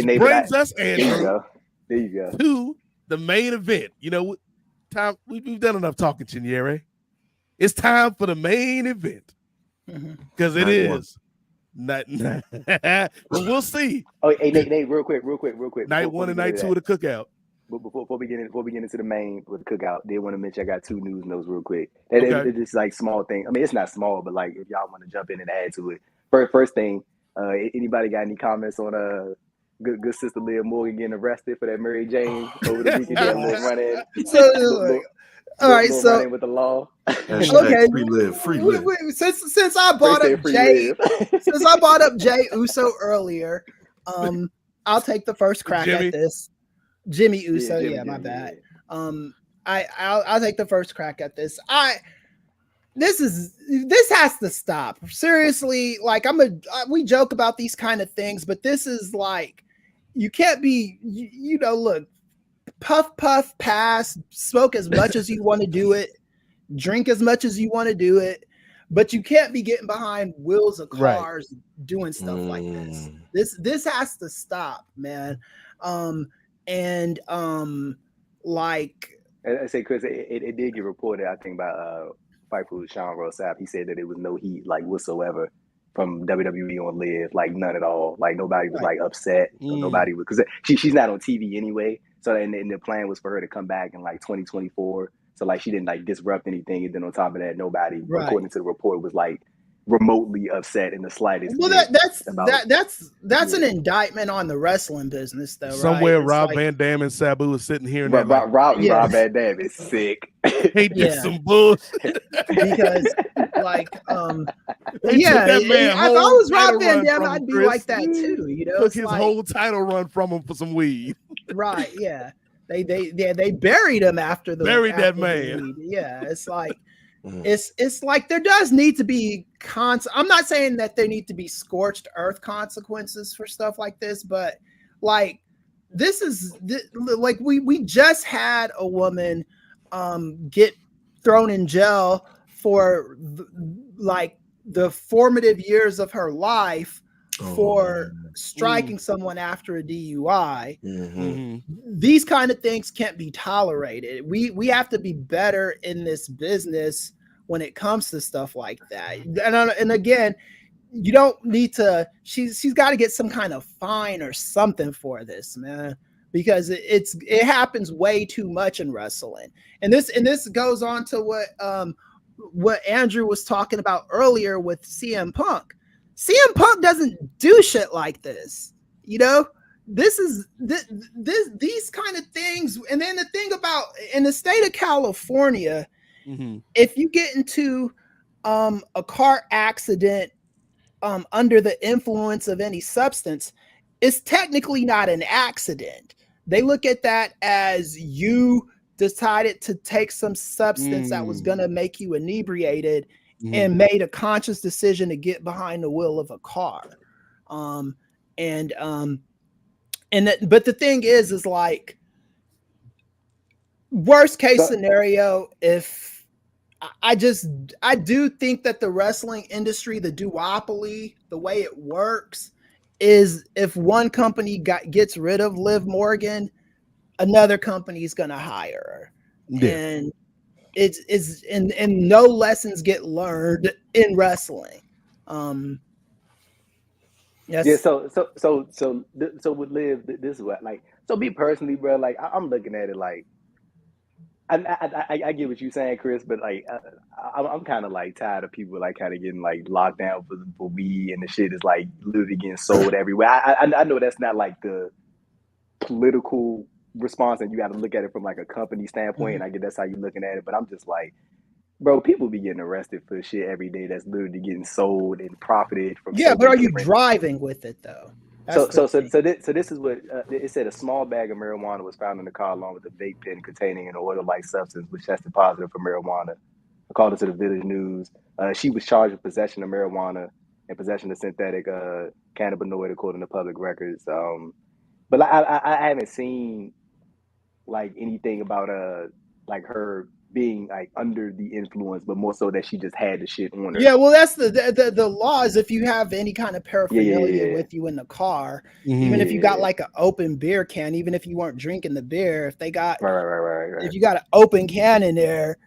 S5: Nate,
S2: brings us, Andrew,
S5: there you go,
S2: to the main event. You know, time we've done enough talking, Chinyere. It's time for the main event because it is. Not, but we'll see.
S5: Oh, hey, Nate, real quick.
S2: Night one and night two of the cookout.
S5: But before we get into the main with the cookout, did want to mention I got 2 news notes real quick.
S2: Okay.
S5: It's just like small thing. I mean, it's not small, but like if y'all want to jump in and add to it. First thing, anybody got any comments on good sister Leah Morgan getting arrested for that Mary Jane over the weekend? Running.
S6: All right, so
S5: with the law.
S6: Okay,
S7: free live.
S6: Since I brought up Jay Uso earlier, I'll take the first crack at this. Jimmy Uso, my bad. I'll take the first crack at this. This has to stop. Seriously, like we joke about these kind of things, but this is like you can't be. Look. Puff, pass, smoke as much as you want to do it, drink as much as you want to do it, but you can't be getting behind wheels of cars doing stuff like this. This has to stop, man. like
S5: I say, Chris, it did get reported, I think, by Fightful Sean Ross Sapp. He said that it was no heat, like, whatsoever from WWE on Live, like, none at all. Like, nobody was, like, upset. Nobody was, because she's not on TV anyway. So, and the plan was for her to come back in, like, 2024. So, like, she didn't, like, disrupt anything. And then on top of that, nobody, according to the report, was, like, remotely upset in the slightest.
S6: Well, that's an indictment on the wrestling business, though.
S2: Somewhere,
S6: right?
S2: Rob Van Dam and Sabu is sitting here. And
S5: Rob Van Dam is sick.
S2: He did some bullshit
S6: because, like,
S2: that man
S6: if I was Rob Van Dam, I'd be like that too. You know,
S2: took his whole title run from him for some weed.
S6: Right? Yeah. They buried him after
S2: that man.
S6: Yeah, it's like. It's like there does need to be I'm not saying that there need to be scorched earth consequences for stuff like this, but like this is like we just had a woman get thrown in jail for the formative years of her life for striking someone after a DUI. These kind of things can't be tolerated. We have to be better in this business when it comes to stuff like that. And again, you don't need to. She's got to get some kind of fine or something for this, man, because it happens way too much in wrestling. And this goes on to what Andrew was talking about earlier with CM Punk. CM Punk doesn't do shit like this, you know. This is these kind of things. And then the thing about in the state of California, if you get into a car accident under the influence of any substance, it's technically not an accident. They look at that as you decided to take some substance that was going to make you inebriated and made a conscious decision to get behind the wheel of a car. But the thing is like, worst case scenario, if I do think that the wrestling industry, the duopoly, the way it works is if one company gets rid of Liv Morgan, another company is going to hire her. And and no lessons get learned in wrestling.
S5: Yeah. So with Liv, this is what, like, so me personally, bro, like I'm looking at it like, I get what you're saying, Chris, but like I'm kind of like tired of people like kind of getting like locked down for weed, and the shit is like literally getting sold everywhere. I know that's not like the political response, and you got to look at it from like a company standpoint, and I get that's how you're looking at it. But I'm just like, bro, people be getting arrested for shit every day that's literally getting sold and profited from.
S6: Yeah, but are you driving with it though?
S5: So this is what it said. A small bag of marijuana was found in the car along with a vape pen containing an oil-like substance, which tested positive for marijuana. According to the Village News, she was charged with possession of marijuana and possession of synthetic cannabinoid, according to public records. But I haven't seen like anything about like her being like under the influence, but more so that she just had the shit on her.
S6: Yeah, well, that's the law is if you have any kind of paraphernalia with you in the car, even if you got like an open beer can, even if you weren't drinking the beer, if they got if you got an open can in there,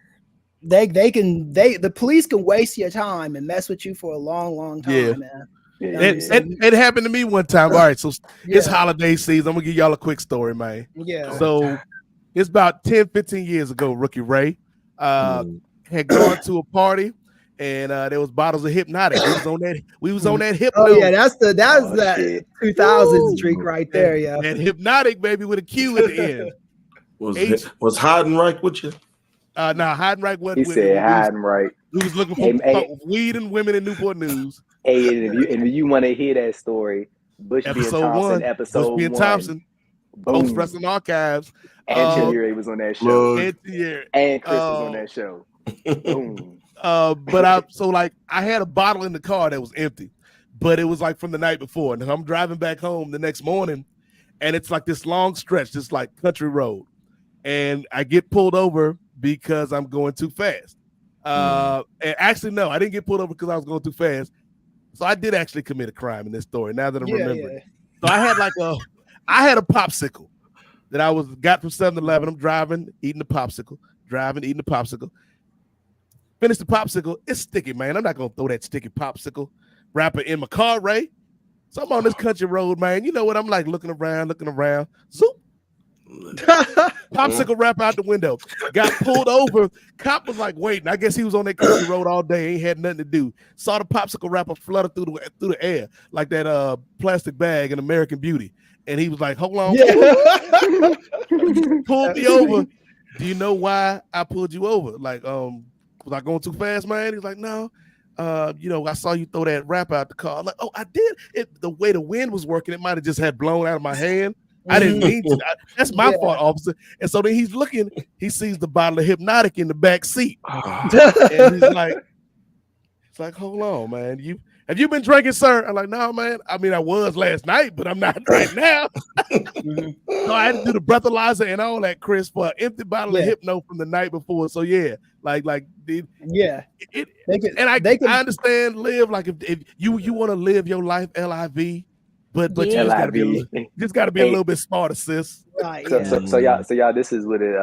S6: the police can waste your time and mess with you for a long time, man.
S2: It happened to me one time. All right, so it's holiday season. I'm gonna give y'all a quick story, man.
S6: Yeah.
S2: So it's about 10-15 years ago, Rookie Ray had gone to a party, and there was bottles of Hypnotic. We was on that Hypno.
S6: Oh yeah, that's that 2000s drink right there. Yeah,
S2: and Hypnotic, baby, with a Q at the end.
S7: Was Heidenreich with you?
S2: No, Heidenreich wasn't.
S5: He said Heidenreich.
S2: We was looking for weed and women in Newport News.
S5: Hey, and if you want to hear that story, Bushby and Thompson, episode
S2: Bushby and
S5: 1.
S2: Thompson, Post Wrestling Archives.
S5: And Chillier was on that show.
S2: And
S5: Chris was on that show. Boom.
S2: But I had a bottle in the car that was empty, but it was like from the night before. And I'm driving back home the next morning, and it's like this long stretch, this like country road. And I get pulled over because I'm going too fast. And actually, no, I didn't get pulled over because I was going too fast. So I did actually commit a crime in this story, now that I'm remembering. So I had a popsicle. that I got from 7-Eleven. I'm driving, eating the popsicle. Finish the popsicle. It's sticky, man. I'm not gonna throw that sticky popsicle wrapper in my car, Ray. So I'm on this country road, man. You know what? I'm like looking around. Zoop. Popsicle wrap out the window. Got pulled over. Cop was like waiting. I guess he was on that country road all day. Ain't had nothing to do. Saw the popsicle wrapper flutter through the air like that plastic bag in American Beauty. And he was like, hold on. Yeah. Pulled me over. Do you know why I pulled you over? Like, was I going too fast, man? He's like, no. I saw you throw that wrap out the car. I'm like, oh, I did. The way the wind was working, it might have just had blown out of my hand. I didn't mean to. That's my fault, officer. And so then he's looking, he sees the bottle of Hypnotic in the back seat. And he's like, hold on, man. Have you been drinking, sir? I'm like, no, man. I mean, I was last night, but I'm not right now. So I had to do the breathalyzer and all that, Chris, for an empty bottle of Hypno from the night before. So I understand live like if you want to live your life LIV. But you just gotta be a little bit smarter, sis.
S5: Right, so y'all, this is what it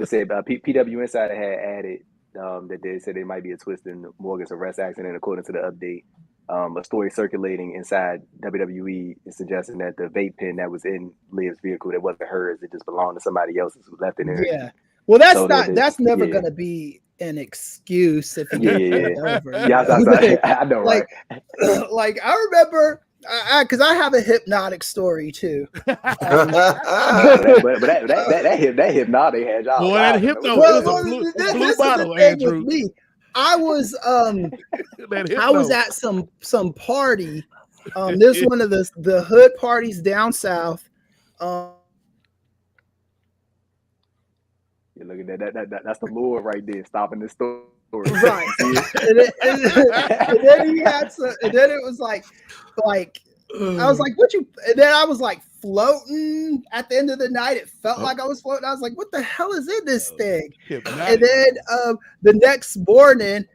S5: said about PW Insider had added that they said there might be a twist in Morgan's arrest accident according to the update. A story circulating inside WWE is suggesting that the vape pen that was in Liv's vehicle that wasn't hers, it just belonged to somebody else's who left it in there.
S6: Yeah. Well, that's never gonna be an excuse if you get over.
S5: I know, right?
S6: Like I remember. Because I have a Hypnotic story too.
S5: But that Hypnotic had y'all.
S2: Boy, that Hypno was a blue bottle, Andrew.
S6: I was at some party. This one of the hood parties down south.
S5: You look at that's the lure right there, stopping this story.
S6: Right. and then he had some, and then it was like I was like, what you, and then I was like floating at the end of the night. It felt like I was floating. I was like, what the hell is in this thing? And then the next morning,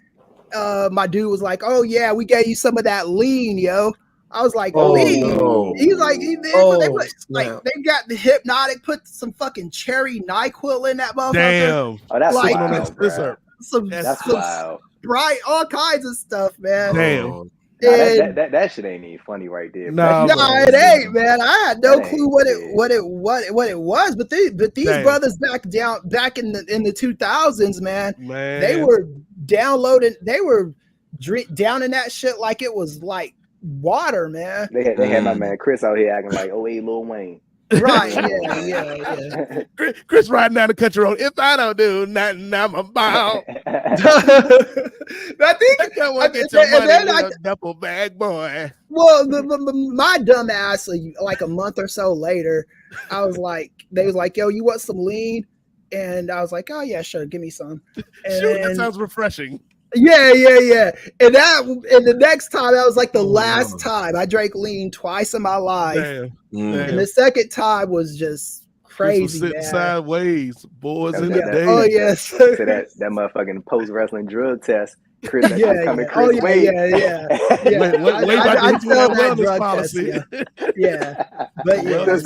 S6: my dude was like, oh yeah, we gave you some of that lean, yo. I was like, lean. No. He's like, they got the Hypnotic, put some fucking cherry NyQuil in that motherfucker.
S2: Damn.
S5: Oh, that's
S6: like,
S5: wild,
S6: some
S5: wild.
S6: Sprite, all kinds of stuff, man.
S2: Damn.
S5: That shit ain't even funny right there.
S2: No,
S6: it ain't, man. I had no clue what it was, but these brothers back in the 2000s, man, they were downloading, they were downing that shit like it was like water, man.
S5: They had my man Chris out here acting like, oh, hey, Lil Wayne.
S6: Right, yeah.
S2: Chris riding down the country road. If I don't do nothing, I'm about.
S6: I think
S2: I get your money, double bag boy.
S6: Well, my dumb ass, like a month or so later, I was like, they was like, yo, you want some lean? And I was like, oh yeah, sure, give me some. And
S2: that sounds refreshing.
S6: Yeah. And the next time, that was like the last time I drank lean twice in my life. Damn. And the second time was just crazy.
S2: Sitting sideways, boys in the day.
S6: Oh yes.
S5: So that motherfucking post wrestling drug test. Chris, Wade.
S6: Yeah.
S2: I tell that
S6: drug
S2: policy.
S6: Test, yeah. But yeah,
S5: he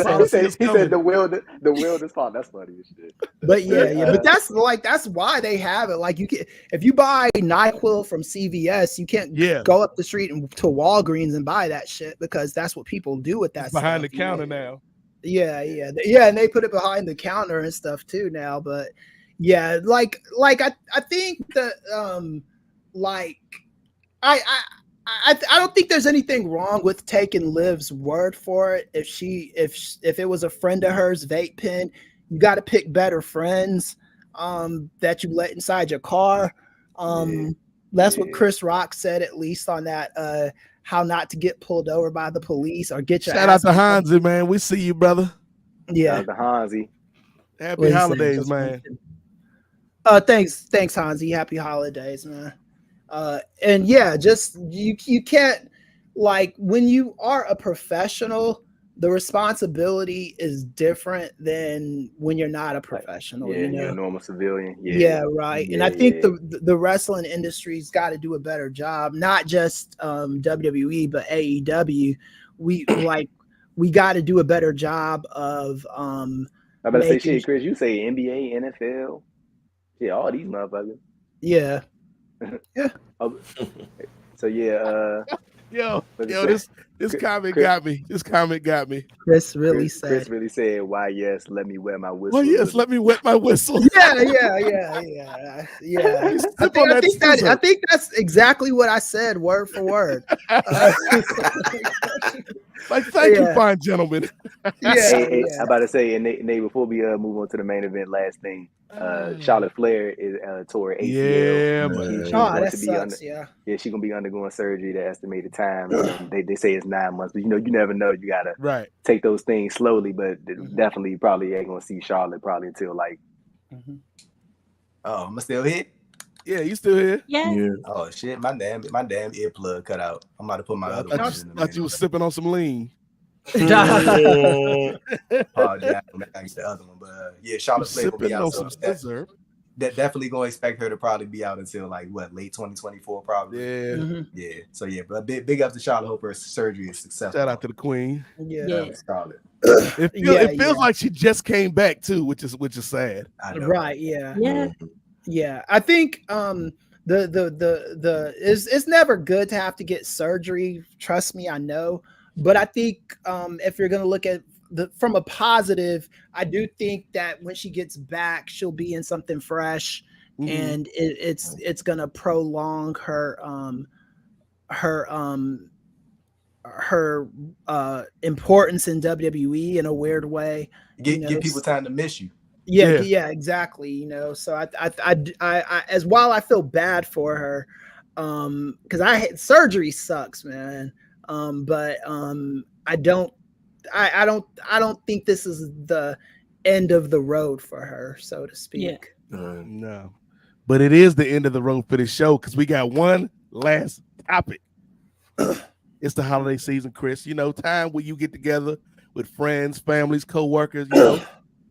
S5: said the wilderness policy. That's funny as shit.
S6: But yeah. But that's why they have it. Like, you can, if you buy NyQuil from CVS, you can't go up the street to Walgreens and buy that shit, because that's what people do with that.
S2: It's behind the counter now.
S6: Yeah, and they put it behind the counter and stuff too now. But yeah, like I think that I don't think there's anything wrong with taking Liv's word for it. If it was a friend of hers vape pen, you got to pick better friends that you let inside your car. That's what Chris Rock said, at least on that how not to get pulled over by the police or get your
S2: shout out to Hansi, man. We see you, brother.
S6: Yeah,
S5: shout out to Hansi.
S2: Happy holidays, man.
S6: Thanks, Hansi. Happy holidays, man. And yeah, just you can't, like, when you are a professional, the responsibility is different than when you're not a professional.
S5: Yeah, you're a normal civilian.
S6: Yeah, right. And I think the wrestling industry's got to do a better job, not just WWE but AEW. we got to do a better job of
S5: I'm about to say shit, Chris. You say NBA, NFL, yeah, all these motherfuckers.
S6: Yeah.
S5: Oh, so yeah,
S2: this comment got me. This comment got me.
S6: Chris really said.
S5: Chris really said, "Why yes, let me wear my whistle."
S2: Well, yes, let me wet my whistle.
S6: Yeah. I think that's exactly what I said, word for word.
S2: Like, thank you, fine gentlemen.
S5: Hey, I'm about to say, and Nate, before we move on to the main event, last thing, Charlotte Flair is tore ACL.
S2: Yeah, man.
S5: She's
S6: that
S5: going to be
S6: sucks.
S5: she's gonna be undergoing surgery. The estimated time, they say it's 9 months, but you never know. You gotta take those things slowly, but definitely probably ain't gonna see Charlotte probably until like.
S8: Oh, am I still here?
S2: Yeah, you still here?
S1: Yeah.
S8: Oh shit, my damn earplug cut out. I'm about to put my other one in.
S2: Thought you was sipping on some lean.
S8: Oh yeah, I got the other one, but yeah, Charlotte Flair will be out. So definitely gonna expect her to probably be out until like late 2024 probably. Yeah. So yeah, but big up to Charlotte. Hope her surgery is successful.
S2: Shout out to the Queen.
S6: Yeah.
S8: Charlotte.
S2: It feels like she just came back too, which is sad.
S8: I know.
S6: Right. Yeah. I think it's never good to have to get surgery. Trust me, I know. But I think if you're going to look at from a positive, I do think that when she gets back, she'll be in something fresh, and it's going to prolong her importance in WWE in a weird way.
S8: Give people time to miss you.
S6: Yeah, exactly. So I as while I feel bad for her, because surgery sucks, man. But I don't think this is the end of the road for her, so to speak.
S2: No, but it is the end of the road for this show because we got one last topic. It's the holiday season, Chris. Time where you get together with friends, families, co-workers,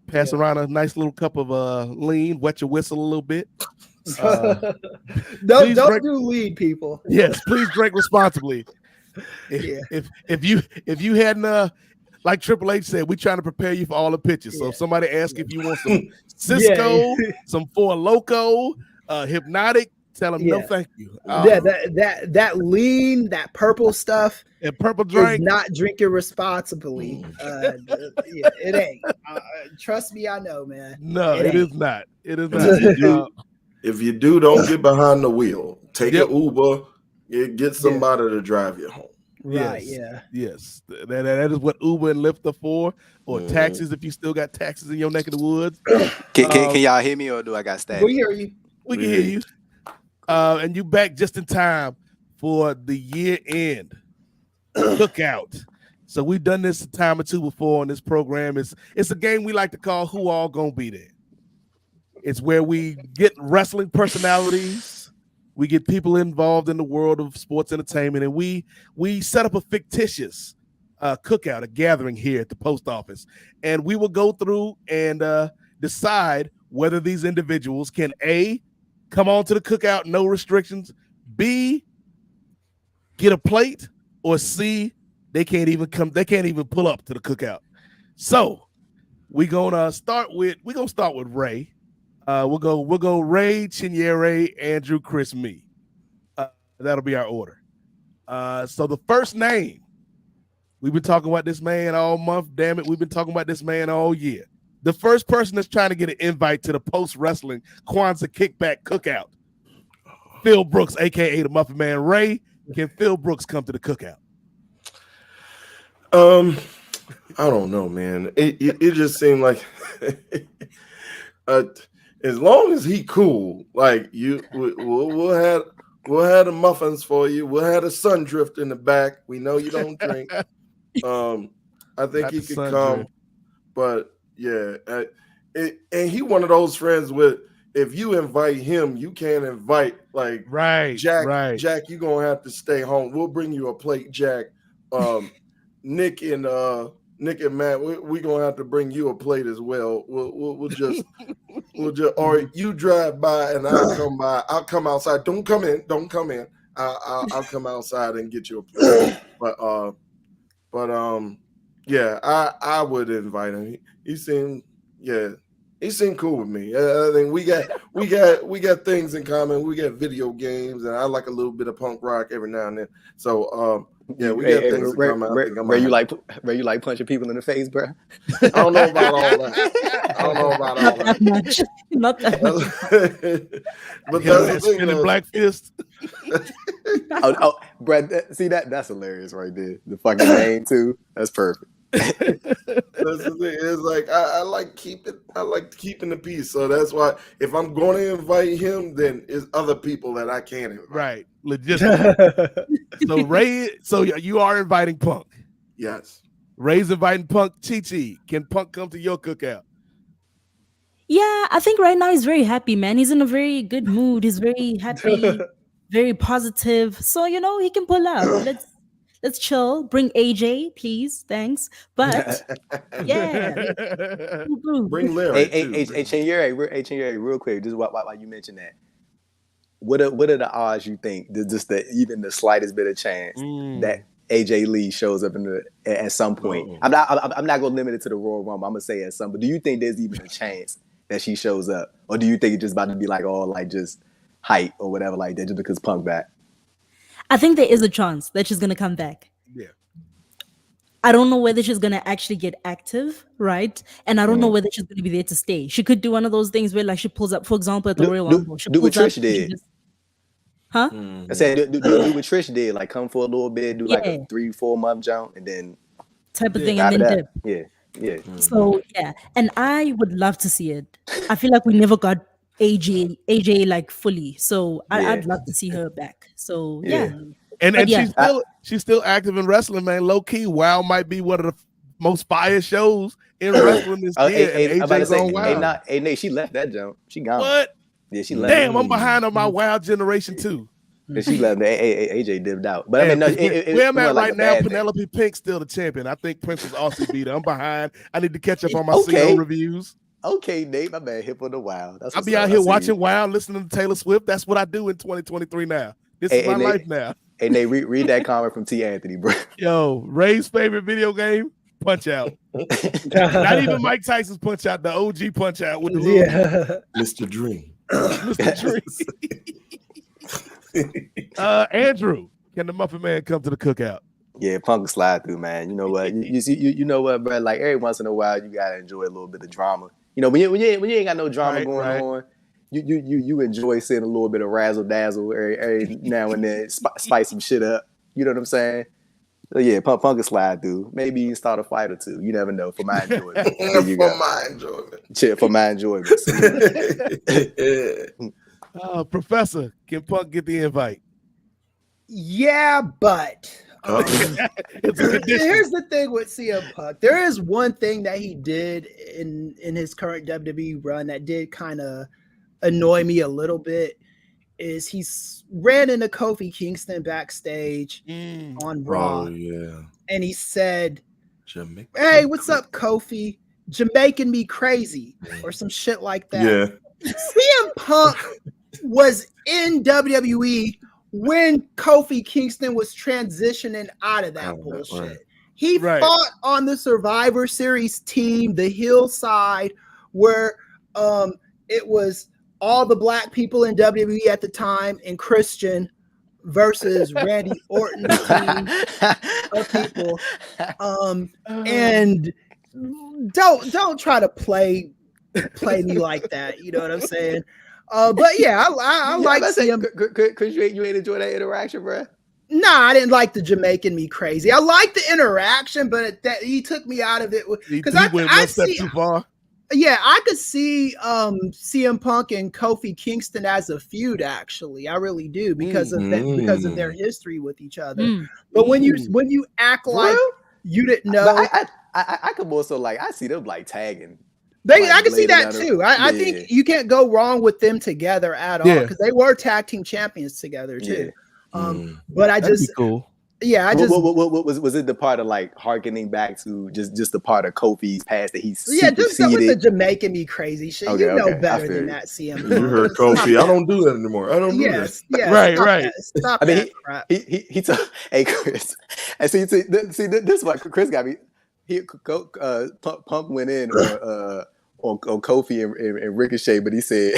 S2: pass around a nice little cup of lean, wet your whistle a little bit.
S6: Don't do lean, people.
S2: Yes, please drink responsibly. If you hadn't like Triple H said, we're trying to prepare you for all the pitches. So if somebody asks if you want some Cisco, some Four Loco, Hypnotic, tell them no thank you.
S6: That lean, that purple stuff,
S2: and purple drink,
S6: is not drinking responsibly. It ain't. Trust me, I know, man.
S2: No, it is not. It is not.
S7: If you do, don't get behind the wheel. Take an Uber. Get somebody to drive you home.
S6: Right.
S2: Yes. That is what Uber and Lyft are for, or taxis if you still got taxis in your neck of the woods.
S8: Can y'all hear me, or do I got static?
S6: We hear you.
S2: We can hear you. And you back just in time for the year-end cookout. So we've done this a time or two before on this program. It's a game we like to call Who All Gonna Be There. It's where we get wrestling personalities, we get people involved in the world of sports entertainment, and we set up a fictitious cookout, a gathering here at the post office. And we will go through and decide whether these individuals can A, come on to the cookout, no restrictions, B, get a plate, or C, they can't even pull up to the cookout. So we're gonna start with Ray. We'll go Ray, Chinyere, Andrew, Chris, me. That'll be our order. So the first name, we've been talking about this man all month. Damn it, we've been talking about this man all year. The first person that's trying to get an invite to the post-wrestling Kwanzaa Kickback Cookout, Phil Brooks, aka the Muffin Man. Ray, can Phil Brooks come to the cookout?
S7: I don't know, man. It just seemed like as long as he cool, like we'll have the muffins for you. We'll have a sun drift in the back. We know you don't drink. I think he could come, but yeah, and he one of those friends with, if you invite him, you can't invite like Jack. Right. Jack, you're gonna have to stay home. We'll bring you a plate, Jack. Nick and Matt, we're gonna have to bring you a plate as well. We'll just or you drive by and I'll come by. I'll come outside. Don't come in. I'll come outside and get you a plate. But Yeah, I would invite him. He seemed cool with me. I think we got things in common. We got video games, and I like a little bit of punk rock every now and then. So yeah, we got things in common.
S8: Where you like punching people in the face, bro?
S7: I don't know about all that. I don't know about all that.
S1: Much. Not that much.
S7: But that's the thing,
S2: the black fist.
S8: Brad, see that's hilarious right there. The fucking name too. That's perfect.
S7: That's the thing. It's like I like keeping the peace. So that's why if I'm going to invite him, then it's other people that I can't invite.
S2: Right. Legit. So Ray, so you are inviting Punk.
S7: Yes.
S2: Ray's inviting Punk. Chi-Chi, can Punk come to your cookout?
S1: Yeah, I think right now he's very happy, man. He's in a very good mood. He's very happy, very positive. So he can pull up. Let's chill. Bring AJ, please. Thanks. But yeah,
S7: bring Larry.
S8: Hey, Chinyere, real quick, just while you mentioned that. What are the odds you think just even the slightest bit of chance that AJ Lee shows up at some point? I'm not gonna limit it to the Royal Rumble. I'm gonna say at some. But do you think there's even a chance that she shows up, or do you think it's just about to be like all like just hype or whatever like that, just because Punk back?
S1: I think there is a chance that she's gonna come back.
S2: Yeah.
S1: I don't know whether she's gonna actually get active, right? And I don't know whether she's gonna be there to stay. She could do one of those things where like she pulls up, for example, at the Royal Rumble.
S8: Do what Trish did.
S1: Huh?
S8: I said do what Trish did, like come for a little bit, do like a 3-4 month jump, and then
S1: type of thing, and then
S8: dip. Yeah.
S1: So yeah, and I would love to see it. I feel like we never got AJ like fully, so I'd love to see her back. So yeah.
S2: And she's still active in wrestling, man. Low key, WoW might be one of the most fire shows in wrestling this year. And AJ's on WoW.
S8: Hey, Nate, she left that jump. She gone.
S2: What?
S8: Yeah, she left.
S2: Damn, I'm behind on my WoW generation too.
S8: And she left. AJ dipped out. But I mean,
S2: where I'm at right now, Penelope Pink's still the champion. I think Princess also beat her. I'm behind. I need to catch up on my CO reviews.
S8: Okay, Nate, my man, hip on the WoW.
S2: I'll be out here watching WoW, listening to Taylor Swift. That's what I do in 2023 now. This is my life now.
S8: Hey, Nate, read that comment from T. Anthony, bro.
S2: Yo, Ray's favorite video game, Punch Out. Not even Mike Tyson's Punch Out, the OG Punch Out with the little
S7: Mr. Dream.
S2: Mr. Dream. Andrew, can the Muffin Man come to the cookout?
S8: Yeah, Punk slide through, man. You know what? You know what, bro? Like every once in a while, you gotta enjoy a little bit of drama. You know, when you ain't got no drama going on, you enjoy seeing a little bit of razzle dazzle every now and then, spice some shit up. You know what I'm saying? So yeah, Punk can slide through. Maybe you can start a fight or two. You never know. For my enjoyment. For my enjoyment.
S2: Professor, can Punk get the invite?
S6: Yeah, but here's the thing with CM Punk. There is one thing that he did in his current WWE run that did kind of annoy me a little bit. Is he ran into Kofi Kingston backstage on Raw.
S7: Oh, yeah.
S6: And he said, "Hey, what's up, Kofi? Jamaican me crazy," or some shit like that.
S7: Yeah.
S6: CM Punk was in WWE when Kofi Kingston was transitioning out of that bullshit. Right. He fought on the Survivor Series team, the Hillside, where it was all the black people in WWE at the time and Christian versus Randy Orton's team of people. And don't try to play me like that. You know what I'm saying? But yeah, I like him.
S8: Chris, you ain't enjoy that interaction, bro?
S6: Nah, I didn't like the Jamaican me crazy. I liked the interaction, but that he took me out of it because I went one step too far. Yeah, I could see CM Punk and Kofi Kingston as a feud. Actually, I really do because of their history with each other. But when you act like you didn't know,
S8: I could also I see them tagging.
S6: I can see that too. I think you can't go wrong with them together at all because they were tag team champions together too. But
S2: That'd be cool.
S6: Yeah,
S8: what was it the part of harkening back to just the part of Kofi's past that he's
S6: just with the Jamaican me crazy shit. Okay, you know better than that, CM.
S7: You heard Kofi. I don't do that anymore. I don't do that.
S6: Yeah,
S2: right.
S6: Stop
S8: he took. Hey, Chris. And see this is what Chris got me. Punk went in on Kofi and Ricochet, but he said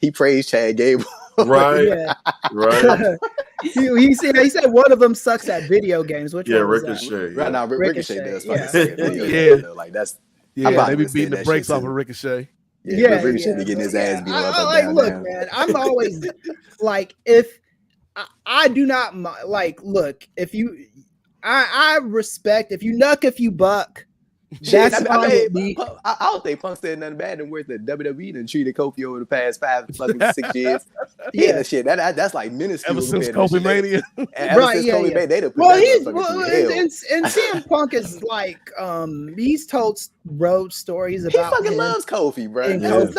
S8: he praised Chad Gable.
S7: Right, right.
S6: he said one of them sucks at video games. Which one was
S7: Ricochet.
S8: Right now, Ricochet does fucking suck at video games, though. Like that's
S2: they be beating the brakes off of Ricochet.
S8: Ricochet be getting his ass beat up and down.
S6: Look, man, I'm always like, if I do not like, look, if you, I respect if you nuck, if you buck. That's fine with me.
S8: I don't think Punk said nothing bad and worth the WWE done treated Kofi over the past 6 years. Yeah, shit. That's like minuscule.
S2: Ever since Kofi Mania.
S8: Kofi Mania, they done put
S6: and CM Punk is like, he's told road stories about.
S8: He fucking loves Kofi, bro. He loves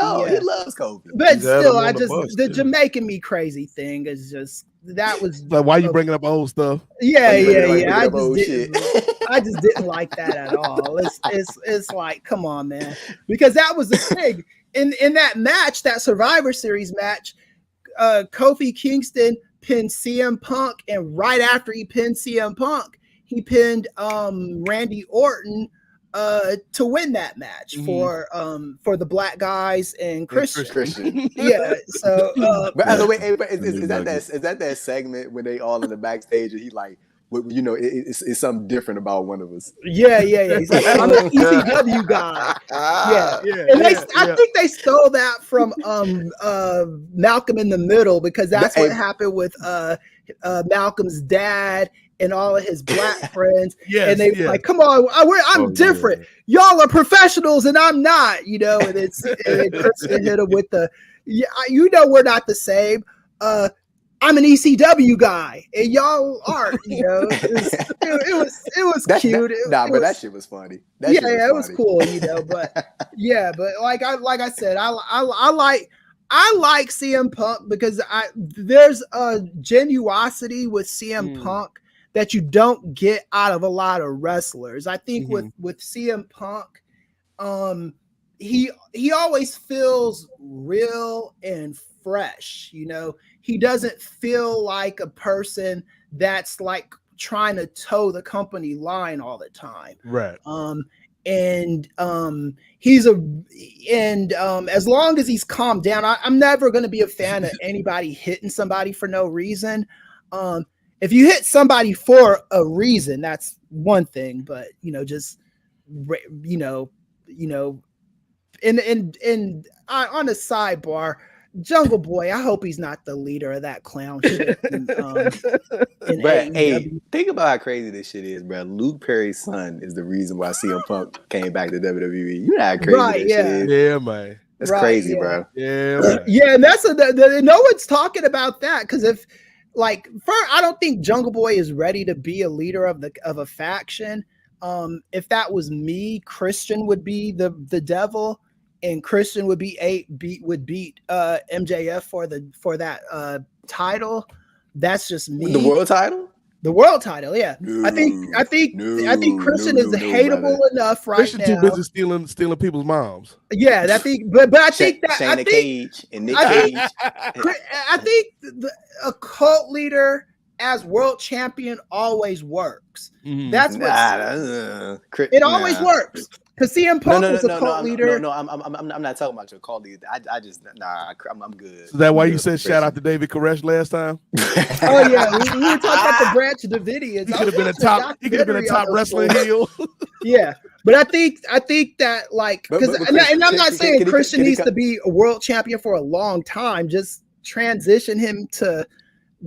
S8: Kofi.
S6: But still, the Jamaican me crazy thing is just, that was
S2: like, why you bringing up old stuff?
S6: Yeah. I just didn't like that at all. It's like, come on, man, because that was the thing in that match, that Survivor Series match. Kofi Kingston pinned CM Punk, and right after he pinned CM Punk, he pinned Randy Orton to win that match for the black guys and Christian. Yeah. So,
S8: by the way, is that segment when they all in the backstage and he like, you know, it's something different about one of us.
S6: Yeah. He's like, I'm an ECW guy. And I think they stole that from Malcolm in the Middle, because that's what happened with Malcolm's dad and all of his black friends. And they were like, come on, I'm different. Y'all are professionals and I'm not, you know, and Christian hit him with the, you know, we're not the same. I'm an ECW guy and y'all aren't, you know. It was cute.
S8: But that shit was funny.
S6: It was cool, you know. But like I said, I like CM Punk because there's a genuosity with CM Punk that you don't get out of a lot of wrestlers. I think with CM Punk, he always feels real and fresh, you know. He doesn't feel like a person that's like trying to toe the company line all the time.
S2: Right.
S6: As long as he's calmed down, I'm never going to be a fan of anybody hitting somebody for no reason. If you hit somebody for a reason, that's one thing, but you know, just and on a sidebar, Jungle Boy, I hope he's not the leader of that clown shit.
S8: Hey, think about how crazy this shit is, bro. Luke Perry's son is the reason why CM Punk came back to WWE. You know how crazy this shit is?
S2: Yeah, man.
S8: That's crazy, bro.
S2: Yeah, man.
S6: And that's no one's talking about that, because if I don't think Jungle Boy is ready to be a leader of a faction. If that was me, Christian would be the devil. And Christian would beat MJF for that title. That's just me.
S8: The world title?
S6: The world title, yeah. I think Christian is hateable enough right now.
S2: Christian too busy stealing people's moms.
S6: Yeah, I think, but I think that
S8: Shayna Cage and Nick Cage.
S6: I think a cult leader as world champion always works. That's what it always works. Because CM Punk was a cult leader.
S8: No, I'm not talking about your cult leader. I'm good.
S2: Is that why you said shout out to David Koresh last time?
S6: Oh yeah, we were talking about the Branch Davidians.
S2: He could have been a top wrestling heel.
S6: Yeah, but I think that and I'm not saying Christian needs to be a world champion for a long time. Just transition him to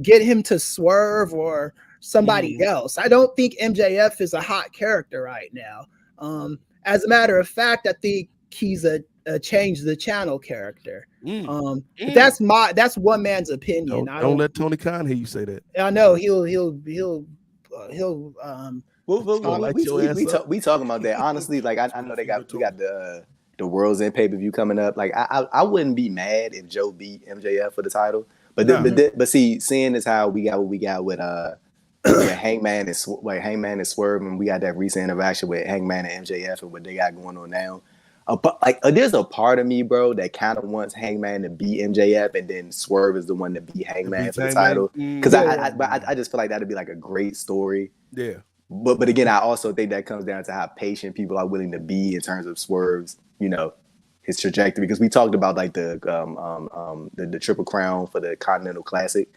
S6: get him to Swerve or somebody else. I don't think MJF is a hot character right now. As a matter of fact, I think he's a change the channel character. That's one man's opinion.
S2: Don't let Tony Khan hear you say that.
S6: I know he'll
S8: we talking about that. Honestly, like I know we got the World's End pay-per-view coming up. Like I wouldn't be mad if Joe beat MJF for the title. But see, seeing as how we got what we got with Hangman and Swerve, and we got that recent interaction with Hangman and MJF and what they got going on now. But there's a part of me, bro, that kind of wants Hangman to beat MJF, and then Swerve is the one to beat Hangman for the title. Because I just feel like that'd be like a great story.
S2: Yeah.
S8: But again, I also think that comes down to how patient people are willing to be in terms of Swerve's, his trajectory. Because we talked about like the Triple Crown for the Continental Classic,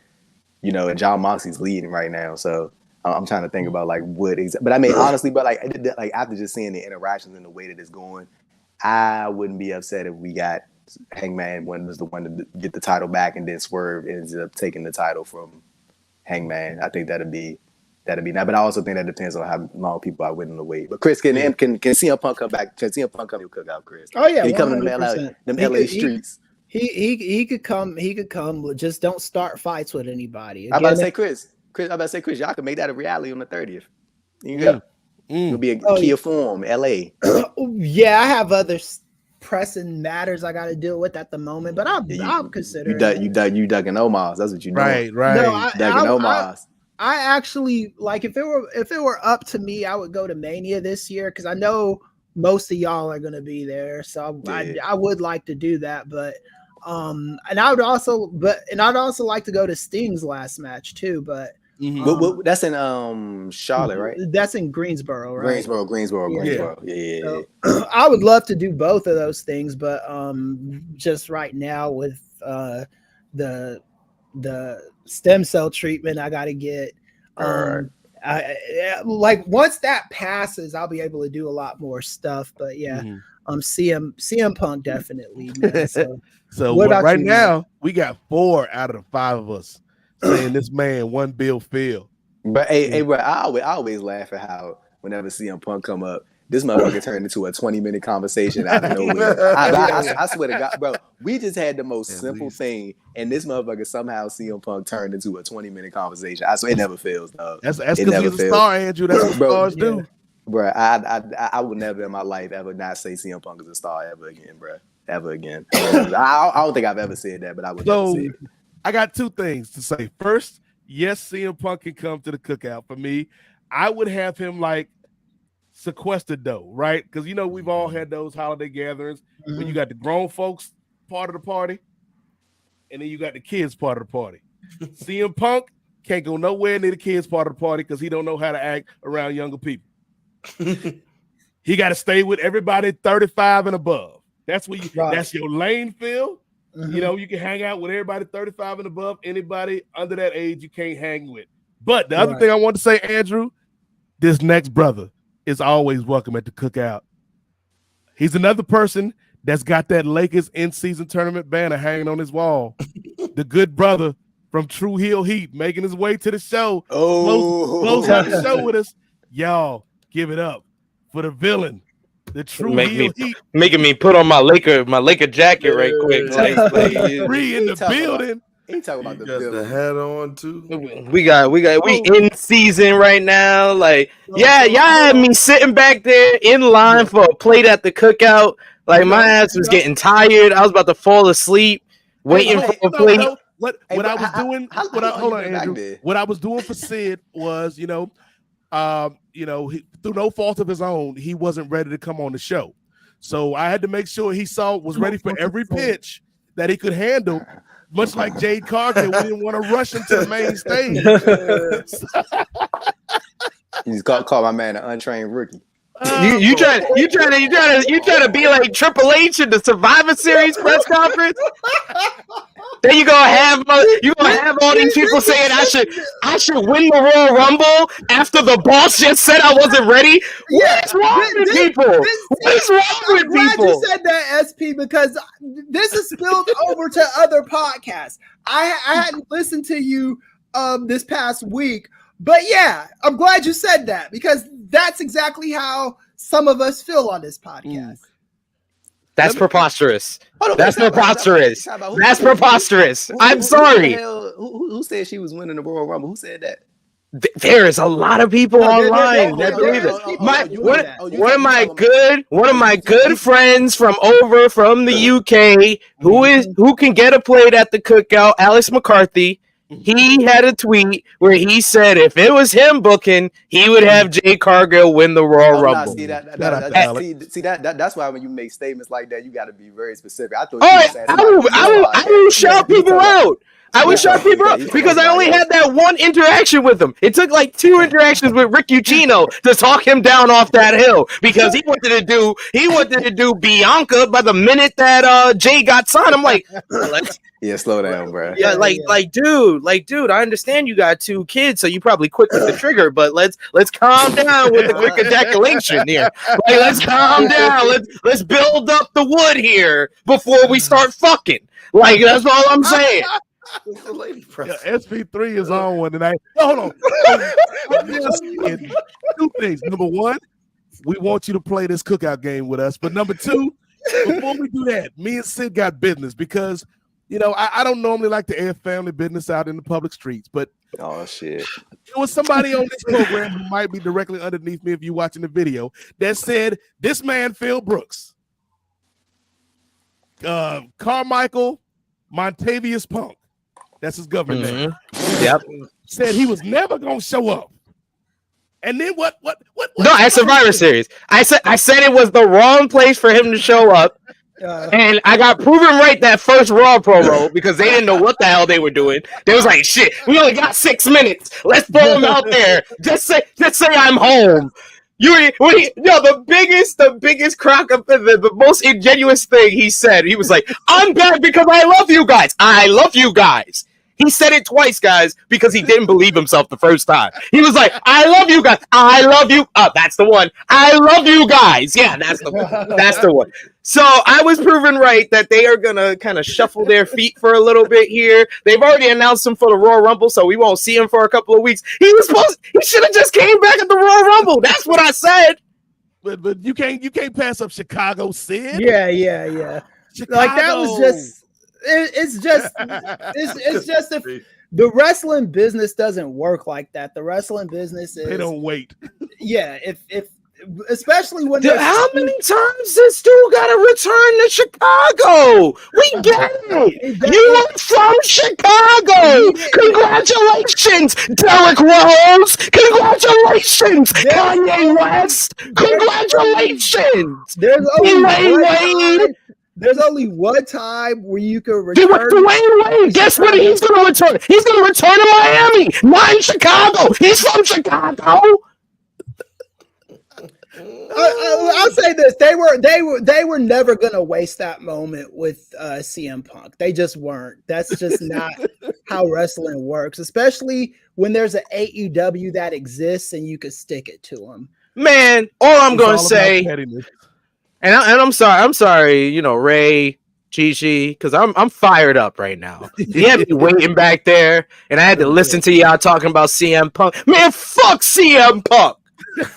S8: and John Moxley's leading right now. So I'm trying to think about like what but I mean honestly, but like after just seeing the interactions and the way that it's going, I wouldn't be upset if we got Hangman was the one to get the title back, and then Swerve ends up taking the title from Hangman. I think that'd be nice. But I also think that depends on how long people are willing to wait. But Chris, can CM Punk come back? Can CM Punk come to Cookout, Chris?
S6: Oh yeah,
S8: can he come to them LA streets?
S6: He could come. He could come. Just don't start fights with anybody. Again,
S8: I'm about to say, Chris, y'all can make that a reality on the 30th. You go. It'll be a Kia Forum, LA.
S6: Yeah, I have other pressing matters I got to deal with at the moment, but I'll consider
S8: you ducking Omar's. That's what you doing.
S2: Right.
S6: No,
S8: ducking Omar's.
S6: I actually like if it were up to me, I would go to Mania this year because I know most of y'all are gonna be there. So I would like to do that, but and I'd also like to go to Sting's last match too, but
S8: that's in Charlotte, right?
S6: That's in Greensboro, right?
S8: Greensboro. Yeah.
S6: So, I would love to do both of those things, but just right now with the stem cell treatment I got to get, I like once that passes, I'll be able to do a lot more stuff. But yeah, CM Punk definitely. Man,
S2: so what right now we got 4 out of the 5 of us saying this man one Bill Phil.
S8: But hey, bro, I always laugh at how whenever CM Punk come up, this motherfucker turned into a 20-minute conversation out of nowhere. I swear to God, bro, we just had the most simple thing, and this motherfucker somehow CM Punk turned into a 20-minute conversation. I swear it never fails, dog.
S2: That's because he's a star, Andrew. That's what stars do.
S8: Bro, I would never in my life ever not say CM Punk is a star ever again, bro. Ever again. I don't think I've ever said that, but I would never say it.
S2: I got 2 things to say. First, yes, CM Punk can come to the cookout. For me, I would have him like sequestered though, right? Because we've all had those holiday gatherings when you got the grown folks part of the party, and then you got the kids part of the party. CM Punk can't go nowhere near the kids part of the party because he don't know how to act around younger people. He got to stay with everybody 35 and above. That's where that's your lane, Phil. You can hang out with everybody 35 and above. Anybody under that age, you can't hang with. But the other thing I want to say, Andrew, this next brother is always welcome at the cookout. He's another person that's got that Lakers in-season tournament banner hanging on his wall. The good brother from True Heel Heat making his way to the show. Close out the show with us. Y'all, give it up for the villain. The True Heel Heat.
S9: Making me put on my Laker jacket right quick.
S2: Free in the building.
S8: He talking about
S7: the hat on too.
S9: We in season right now. Like, y'all had me sitting back there in line for a plate at the cookout. Like my ass was getting tired. I was about to fall asleep, waiting for a plate.
S2: What I was doing? Hold on, Andrew. What I was doing for Sid was, through no fault of his own, he wasn't ready to come on the show. So I had to make sure he was ready for every pitch that he could handle. Much like Jade Cargill, we didn't want to rush him to the main stage.
S8: You just call my man an untrained rookie.
S9: You trying to be like Triple H in the Survivor Series press conference? Then you gonna have all these people saying I should win the Royal Rumble after the boss just said I wasn't ready. What's wrong with people? What's wrong with people?
S6: I'm glad you said that, SP, because this is spilled over to other podcasts. I hadn't listened to you this past week, but yeah, I'm glad you said that because that's exactly how some of us feel on this podcast.
S9: That's preposterous. That's preposterous. That's preposterous. I'm sorry.
S8: Who said she was winning the Royal Rumble? Who said that?
S9: There is a lot of people online that believe it. One of my good friends from the UK who can get a plate at the cookout, Alex McCarthy. He had a tweet where he said if it was him booking, he would have Jade Cargill win the Royal Rumble.
S8: That's why when you make statements like that, you got to be very specific. I thought
S9: I will shout people out. I was shut people up because I only had that one interaction with him. It took like 2 interactions with Rick Ucchino to talk him down off that hill because he wanted to do Bianca by the minute that Jay got signed. I'm like,
S5: yeah, slow down, bro.
S9: Yeah, dude, I understand you got 2 kids, so you probably quick with the trigger, but let's calm down with the quick ejaculation here. Like, let's calm down. Let's build up the wood here before we start fucking. Like, that's all I'm saying.
S2: SP3 is on one tonight. Hold on. 2 things. Number 1, we want you to play this cookout game with us. But number 2, before we do that, me and Sid got business because, you know, I don't normally like to air family business out in the public streets, but
S5: oh shit,
S2: there was somebody on this program who might be directly underneath me if you're watching the video that said this man Phil Brooks, Carmichael Montavious Punk, that's his government name.
S9: Yep,
S2: said he was never gonna show up. And then what?
S9: No, at Survivor Series, I said it was the wrong place for him to show up. And I got proven right that first Raw promo because they didn't know what the hell they were doing. They was like, "Shit, we only got 6 minutes. Let's throw him out there. Just say I'm home." The biggest crock of the most ingenuous thing he said. He was like, "I'm back because I love you guys. I love you guys." He said it twice, guys, because he didn't believe himself the first time. He was like, "I love you guys. I love you." Oh, that's the one. I love you guys. Yeah, that's the one. So I was proven right that they are gonna kind of shuffle their feet for a little bit here. They've already announced him for the Royal Rumble, so we won't see him for a couple of weeks. He should have just came back at the Royal Rumble. That's what I said.
S2: But you can't pass up Chicago, Sid.
S6: Yeah.
S2: Chicago.
S6: Like that was just. It's just if the wrestling business doesn't work like that. The wrestling business is
S2: they don't wait.
S6: Yeah, if especially when
S9: how many times this dude got to return to Chicago? We get it. You are from Chicago. Congratulations, Derrick Rose. Congratulations, Kanye West. Congratulations.
S6: There's only one time where you can return.
S9: Dwayne Wade, guess what? He's going to return. He's going to return to Miami, not in Chicago. He's from Chicago.
S6: I'll say this: they were never going to waste that moment with CM Punk. They just weren't. That's just not how wrestling works, especially when there's an AEW that exists and you can stick it to them.
S9: Man, all I'm going to say. And I'm sorry, you know, Ray, Gigi, because I'm fired up right now. You had me waiting back there, and I had to listen to y'all talking about CM Punk. Man, fuck CM Punk.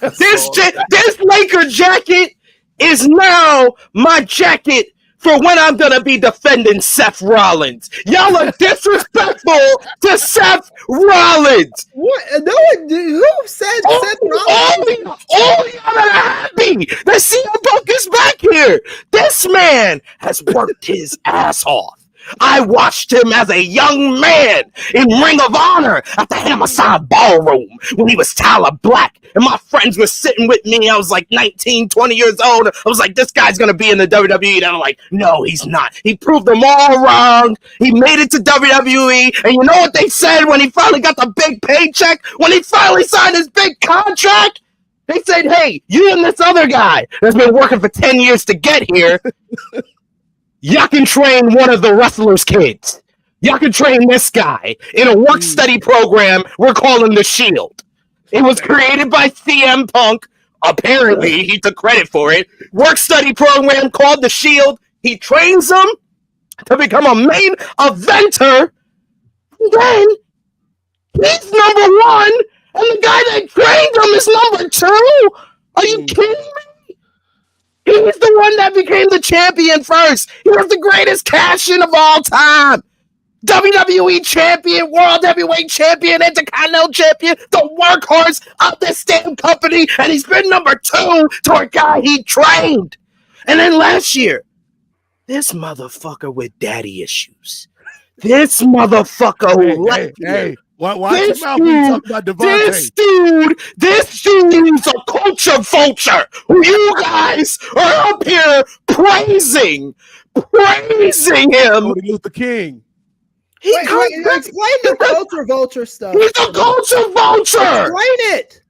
S9: This Laker jacket is now my jacket for when I'm gonna be defending Seth Rollins. Y'all are disrespectful to Seth Rollins.
S6: What? No one. Who said Seth Rollins?
S9: All y'all are happy that CM Punk is back here. This man has worked his ass off. I watched him as a young man in Ring of Honor at the Hammerside Ballroom when he was Tyler Black. And my friends were sitting with me. I was like 19, 20 years old. I was like, this guy's going to be in the WWE. And I'm like, no, he's not. He proved them all wrong. He made it to WWE. And you know what they said when he finally got the big paycheck? When he finally signed his big contract? They said, hey, you and this other guy that's been working for 10 years to get here, y'all can train one of the wrestlers' kids. Y'all can train this guy in a work study program we're calling The Shield. It was created by CM Punk. Apparently, he took credit for it. Work study program called The Shield. He trains them to become a main eventer. And then he's number 1, and the guy that trained him is number 2. Are you kidding me? He was the one that became the champion first. He was the greatest cash-in of all time. WWE champion, World Heavyweight champion, Intercontinental champion, the workhorse of this damn company, and he's been number 2 to a guy he trained. And then last year, this motherfucker with daddy issues. This motherfucker who left here.
S2: Watch your mouth when you talk about Devante.
S9: This dude's a culture vulture who you guys are up here praising him.
S2: Martin Luther King.
S6: Explain the culture vulture stuff.
S9: He's a culture vulture.
S6: Explain it.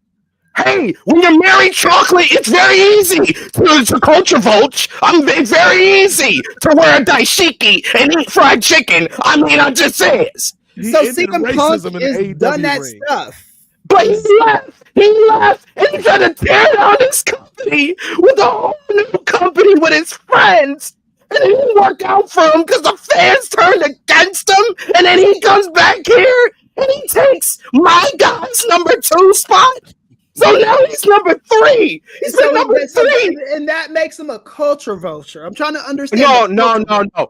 S9: Hey, when you're married chocolate, it's very easy to culture vulture. It's very easy to wear a dashiki and eat fried chicken. I mean, I just says.
S6: So CM Punk has done that stuff.
S9: But he left, and he's trying to tear down his company with a whole new company with his friends. And it didn't work out for him because the fans turned against him. And then he comes back here and he takes my guy's number 2 spot. So now he's number 3. He's number 3.
S6: And that makes him a culture vulture. I'm trying to understand.
S9: No.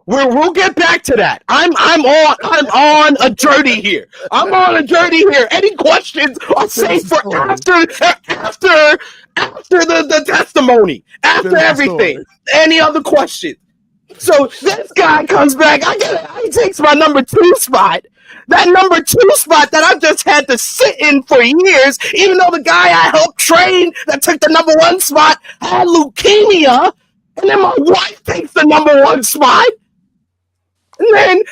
S9: We'll get back to that. I'm on a journey here. Any questions are safe for after the testimony, after everything. Any other questions? So this guy comes back. He takes my number 2 spot. That number 2 spot that I just had to sit in for years, even though the guy I helped train that took the number 1 spot had leukemia, and then my wife takes the number 1 spot. And then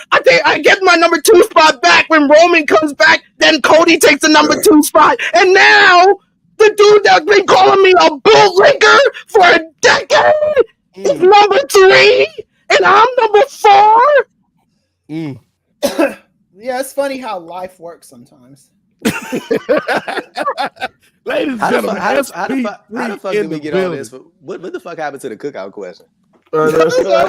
S9: I get my number 2 spot back when Roman comes back. Then Cody takes the number 2 spot, and now the dude that's been calling me a bootlegger for a decade is number 3, and I'm number 4.
S6: Yeah, it's funny how life works sometimes.
S2: Ladies and gentlemen,
S8: how the fuck did we get on this? What the fuck happened to the cookout question?
S9: That's about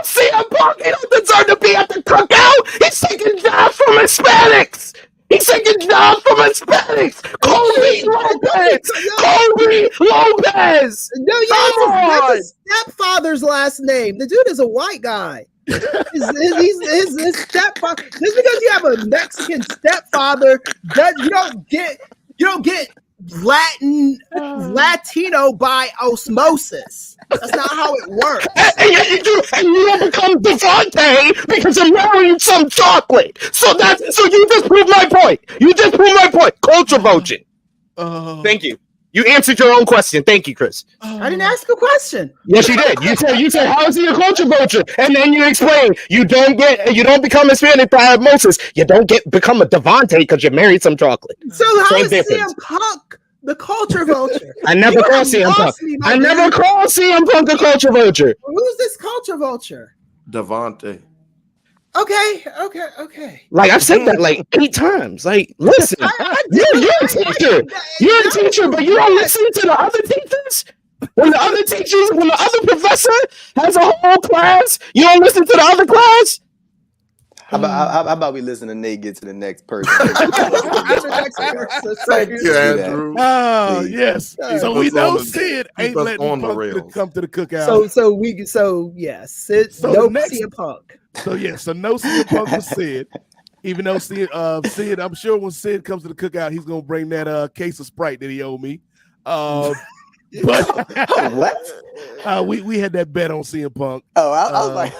S9: CM Punk. He don't deserve to be at the cookout. He's taking jobs from Hispanics. Kobe Lopez.
S6: No, that's his stepfather's last name. The dude is a white guy. His stepfather. Just because you have a Mexican stepfather, you don't get Latino by osmosis. That's not how it works.
S9: And you don't become Devante because you're marrying some chocolate. So you just proved my point. Culture voting. Thank you. You answered your own question. Thank you, Chris.
S6: I didn't ask a question.
S9: Yes, you did. You said how is he a culture vulture? And then you explained you don't become Hispanic by osmosis. You don't become a Devante because you married some chocolate.
S6: So how is CM Punk the culture vulture?
S9: I never call CM Punk. I never call CM Punk a culture vulture.
S6: Who's this culture vulture?
S7: Devante.
S6: Okay.
S9: Like I've said that like 8 times. Like, listen, you're a teacher. You're a teacher, but you don't listen to the other teachers. When the other professor has a whole class, you don't listen to the other class.
S8: How about we listen to Nate get to the next person?
S7: Thank you, Andrew.
S2: Oh, yes. So we know Sid ain't letting Punk come to the cookout.
S6: Sid, no CM Punk.
S2: So no CM Punk with Sid. Even though Sid, I'm sure when Sid comes to the cookout, he's gonna bring that case of Sprite that he owed me. But
S8: what?
S2: We had that bet on CM Punk.
S8: Oh, I was like.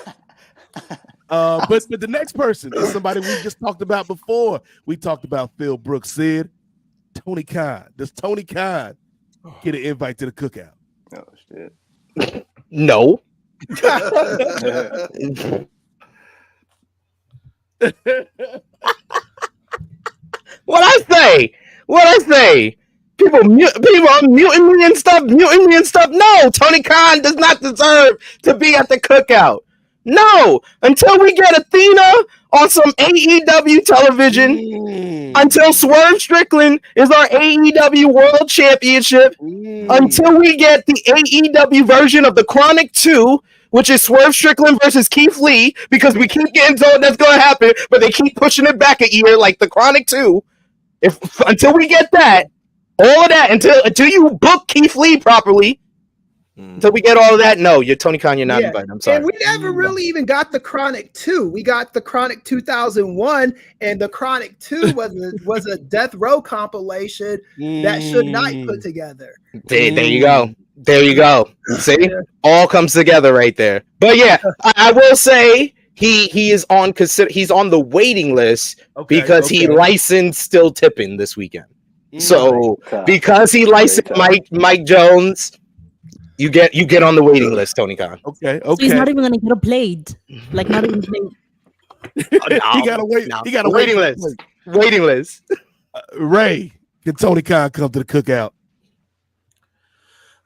S2: But the next person is somebody we just talked about before. We talked about Phil Brooks. Sid, Tony Khan. Does Tony Khan get an invite to the cookout?
S8: Oh shit.
S9: No. What I say? People are muting me and stuff. No, Tony Khan does not deserve to be at the cookout. No, until we get Athena on some AEW television, until Swerve Strickland is our AEW World Championship, until we get the AEW version of the Chronic 2, which is Swerve Strickland versus Keith Lee, because we keep getting told that's going to happen, but they keep pushing it back a year like the Chronic 2. Until we get that, all of that, until you book Keith Lee properly, until we get all of that, no, you're Tony Khan, you're not invited. I'm sorry.
S6: And we never really even got the Chronic 2. We got the Chronic 2001, and the Chronic 2 was a Death Row compilation that Suge Knight put together.
S9: There you go. See? All comes together right there. But yeah, I will say he is on the waiting list because he licensed Still Tipping this weekend. So because he licensed Mike Jones, you get on the waiting list, Tony Khan.
S2: Okay.
S1: So he's not even gonna get a played. Like not even played.
S2: He gotta wait.
S9: No.
S2: He gotta
S9: waiting
S2: wait.
S9: list. Waiting list.
S2: Ray, can Tony Khan come to the cookout?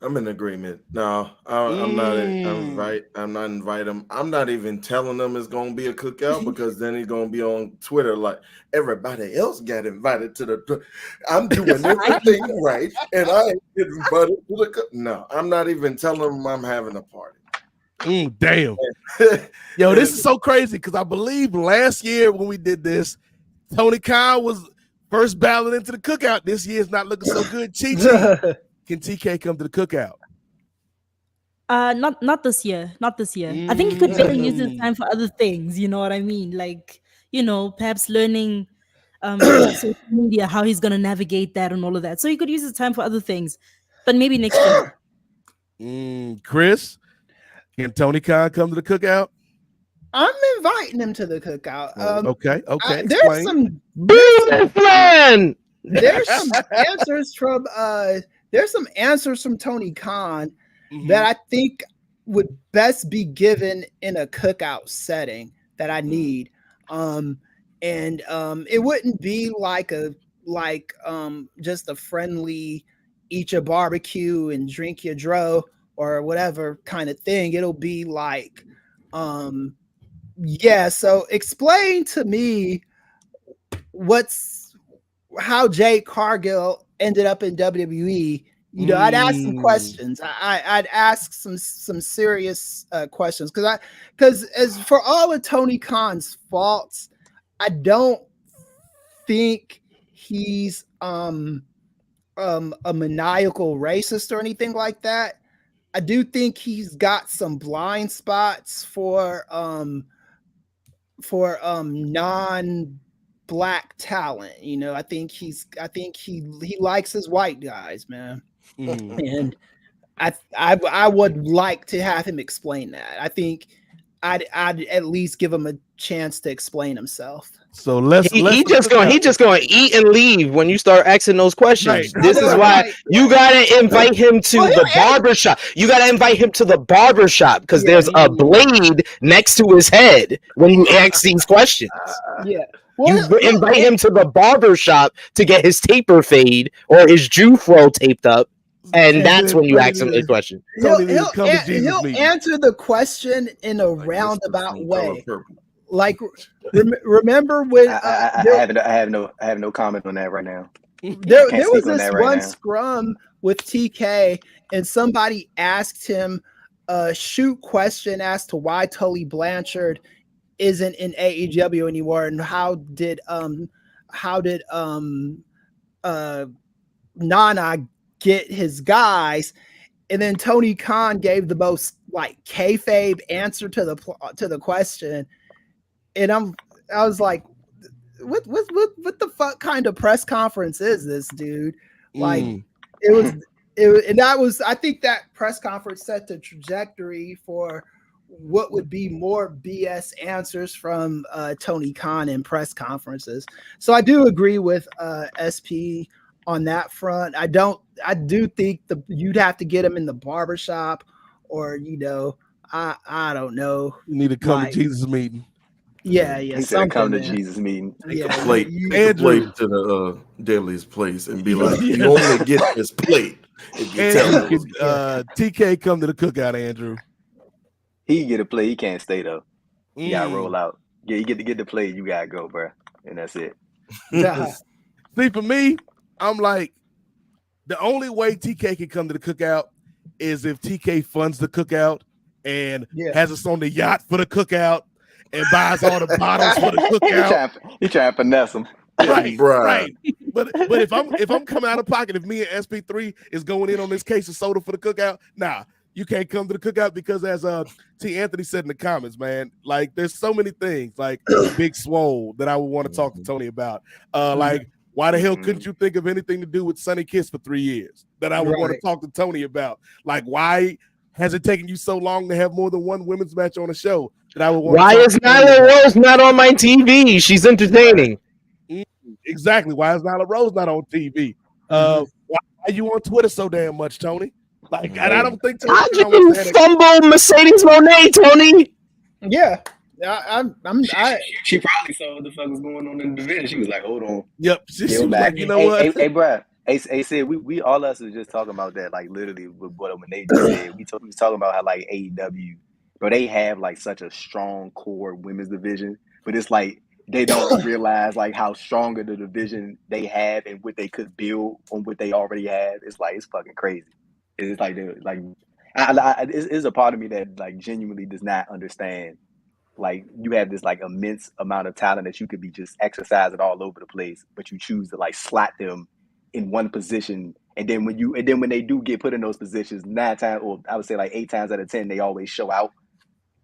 S7: I'm in agreement. No, I'm not. I'm not inviting him. I'm not even telling him it's gonna be a cookout because then he's gonna be on Twitter like everybody else got invited to the. I'm doing everything right, and I ain't getting invited to the. No, I'm not even telling him I'm having a party.
S2: Damn. Yo, this is so crazy because I believe last year when we did this, Tony Khan was first ballot into the cookout. This year's not looking so good. Chi. Can TK come to the cookout?
S1: Not this year. Not this year. I think he could better use his time for other things. You know what I mean? Like, perhaps learning social media, how he's gonna navigate that and all of that. So he could use his time for other things, but maybe next year.
S2: Chris, can Tony Khan come to the cookout?
S6: I'm inviting him to the cookout.
S2: Okay.
S6: There's some answers from Tony Khan that I think would best be given in a cookout setting that I need. It wouldn't be like just a friendly eat your barbecue and drink your dro or whatever kind of thing. It'll be like so explain to me how Jade Cargill ended up in WWE. I'd ask some questions. I'd ask some serious questions because as for all of Tony Khan's faults, I don't think he's a maniacal racist or anything like that. I do think he's got some blind spots for non-black talent. I think he likes his white guys, man. And I would like to have him explain that. I think I'd at least give him a chance to explain himself.
S2: So
S9: he just gonna eat and leave when you start asking those questions. Right. This is why you gotta invite him to the barbershop. You gotta invite him to the barbershop because there's a blade next to his head when you ask these questions. You invite him to the barbershop to get his taper fade or his Jufro taped up. And that's when you ask him the question.
S6: He'll answer the question in a roundabout way. Like, remember when
S5: I have no comment on that right now.
S6: There was this one scrum with TK, and somebody asked him a shoot question as to why Tully Blanchard isn't in AEW anymore, and how did Nana get his guys, and then Tony Khan gave the most like kayfabe answer to the question, and I was like, what the fuck kind of press conference is this, dude? Like I think that press conference set the trajectory for what would be more BS answers from Tony Khan in press conferences. So I do agree with SP on that front. I do think you'd have to get him in the barbershop, or I don't know.
S2: You need to come to Jesus meeting.
S6: Yeah.
S5: He said come to Jesus meeting.
S7: Take a plate to the deadliest place and be like, you only get this plate if you tell him.
S2: TK come to the cookout, Andrew.
S5: He can get a plate. He can't stay though. You gotta roll out. Yeah, you get the plate. You gotta go, bro, and that's it.
S2: See, for me, I'm like, the only way TK can come to the cookout is if TK funds the cookout and has us on the yacht for the cookout and buys all the bottles for the cookout.
S5: He trying to finesse them.
S2: Right. But if I'm coming out of pocket, if me and SP3 is going in on this case of soda for the cookout, nah, you can't come to the cookout because as T. Anthony said in the comments, man, like there's so many things like Big Swole that I would want to talk to Tony about. Like, why the hell couldn't you think of anything to do with Sonny Kiss for 3 years that I would want to talk to Tony about? Like, why has it taken you so long to have more than one women's match on a show that I would want
S9: Why is Nyla Rose not on my TV? She's entertaining.
S2: Exactly. Why is Nyla Rose not on TV? Why are you on Twitter so damn much, Tony? Like, and I don't think Tony
S9: How'd you fumble Mercedes Moné, Tony?
S6: Yeah.
S5: She probably saw what the fuck was going on in the division. She was like, hold on.
S2: Yep. She was
S5: back.
S2: like, you know what?
S5: Hey, bruh. Hey, said we all us was just talking about that, like literally with what they just said. We was talking about how like AEW, but they have like such a strong core women's division, but it's like they don't realize like how stronger the division they have and what they could build on what they already have. It's like it's fucking crazy. It's like it's a part of me that like genuinely does not understand. Like you have this like immense amount of talent that you could be just exercising all over the place, but you choose to like slot them in one position. And then when they do get put in those positions, 9 times, or I would say like 8 times out of 10, they always show out.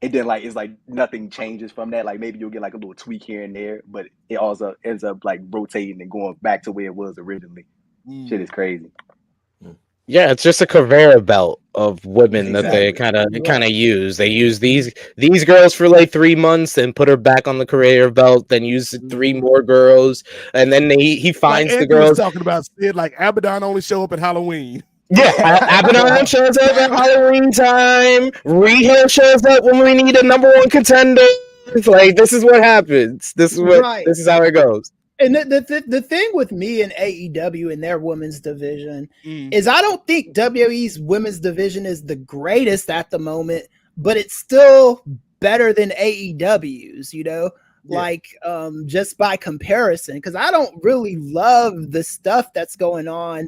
S5: And then like it's like nothing changes from that. Like maybe you'll get like a little tweak here and there, but it also ends up like rotating and going back to where it was originally. Shit is crazy.
S9: Yeah, it's just a conveyor belt of women that they kind of use. They use these girls for like 3 months, and put her back on the conveyor belt. Then use 3 more girls, and then he finds
S2: like
S9: the girls.
S2: Was talking about Sid, like Abaddon only show up at Halloween.
S9: Yeah, Abaddon shows up at Halloween time. Rhea shows up when we need a #1 contender. It's like this is what happens. This is how it goes.
S6: And the thing with me and AEW and their women's division is I don't think WWE's women's division is the greatest at the moment, but it's still better than AEW's, like just by comparison, because I don't really love the stuff that's going on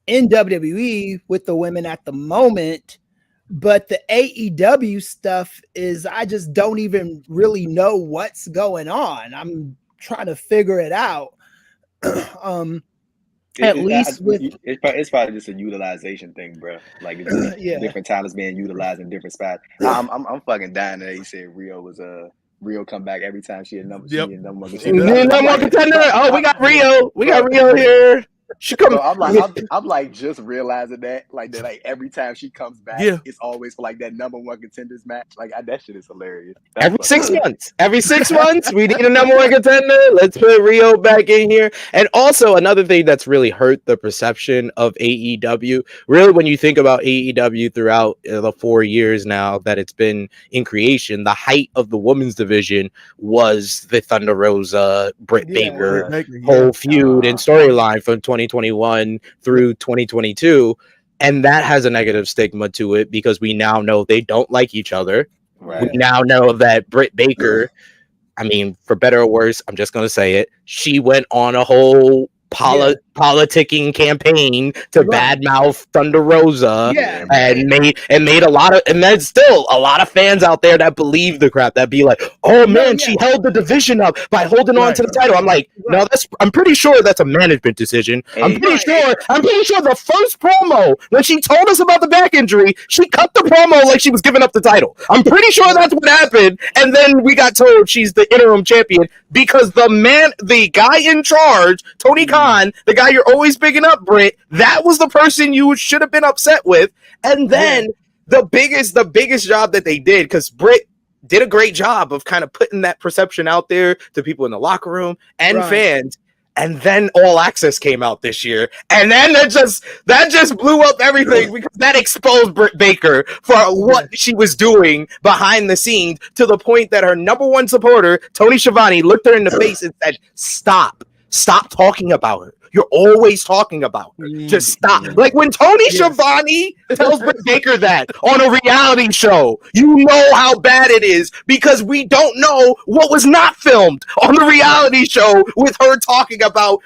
S6: in WWE with the women at the moment. But the AEW stuff is I just don't even really know what's going on. I'm trying to figure it out.
S5: It's probably just a utilization thing, bro. Like it's different talents being utilized in different spots. I'm fucking dying that he said Rio come back every time she a number.
S2: Yep.
S5: She a number one
S9: contender. Oh, we got Rio. We got Rio here. She comes.
S5: I'm like just realizing that like every time she comes back, it's always for like that #1 contenders match. Like that shit is hilarious.
S9: Every 6 months, we need a #1 contender. Let's put Rio back in here. And also another thing that's really hurt the perception of AEW. Really, when you think about AEW throughout the 4 years now that it's been in creation, the height of the women's division was the Thunder Rosa, Britt Baker whole feud and storyline from 2021 through 2022, and that has a negative stigma to it because we now know they don't like each other. Right. We now know that Britt Baker, I mean, for better or worse, I'm just going to say it, she went on a whole politicking campaign to badmouth Thunder Rosa and made a lot of, and there's still a lot of fans out there that believe the crap, that be like, oh man, she held the division up by holding on to the title. I'm like, no, I'm pretty sure that's a management decision. I'm pretty sure the first promo when she told us about the back injury, she cut the promo like she was giving up the title. I'm pretty sure that's what happened, and then we got told she's the interim champion because the guy in charge, Tony Khan, the guy you're always picking up, Britt, that was the person you should have been upset with. And then the biggest job that they did, because Britt did a great job of kind of putting that perception out there to people in the locker room and fans. And then All Access came out this year, and then that just blew up everything because that exposed Britt Baker for what she was doing behind the scenes, to the point that her #1 supporter, Tony Schiavone, looked her in the face and said, Stop talking about her. You're always talking about her. Just stop. Like when Tony Schiavone tells Britt Baker that on a reality show, you know how bad it is because we don't know what was not filmed on the reality show with her talking about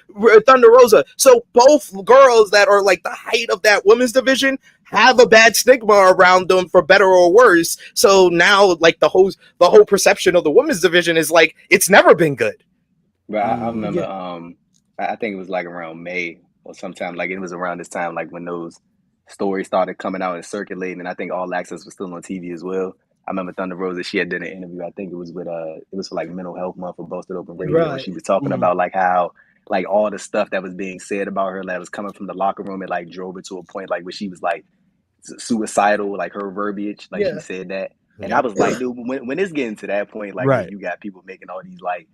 S9: Thunder Rosa. So both girls that are like the height of that women's division have a bad stigma around them, for better or worse. So now like the whole perception of the women's division is like it's never been good.
S5: But I remember I think it was like around May or sometime, like it was around this time, like when those stories started coming out and circulating, and I think All Access was still on TV as well. I remember Thunder Rosa, she had done an interview, I think it was for like Mental Health Month for Busted Open Radio, and she was talking about like how like all the stuff that was being said about her that was coming from the locker room, it like drove it to a point like where she was like suicidal, like her verbiage, like she said that. And I was like, dude, when it's getting to that point, like you got people making all these like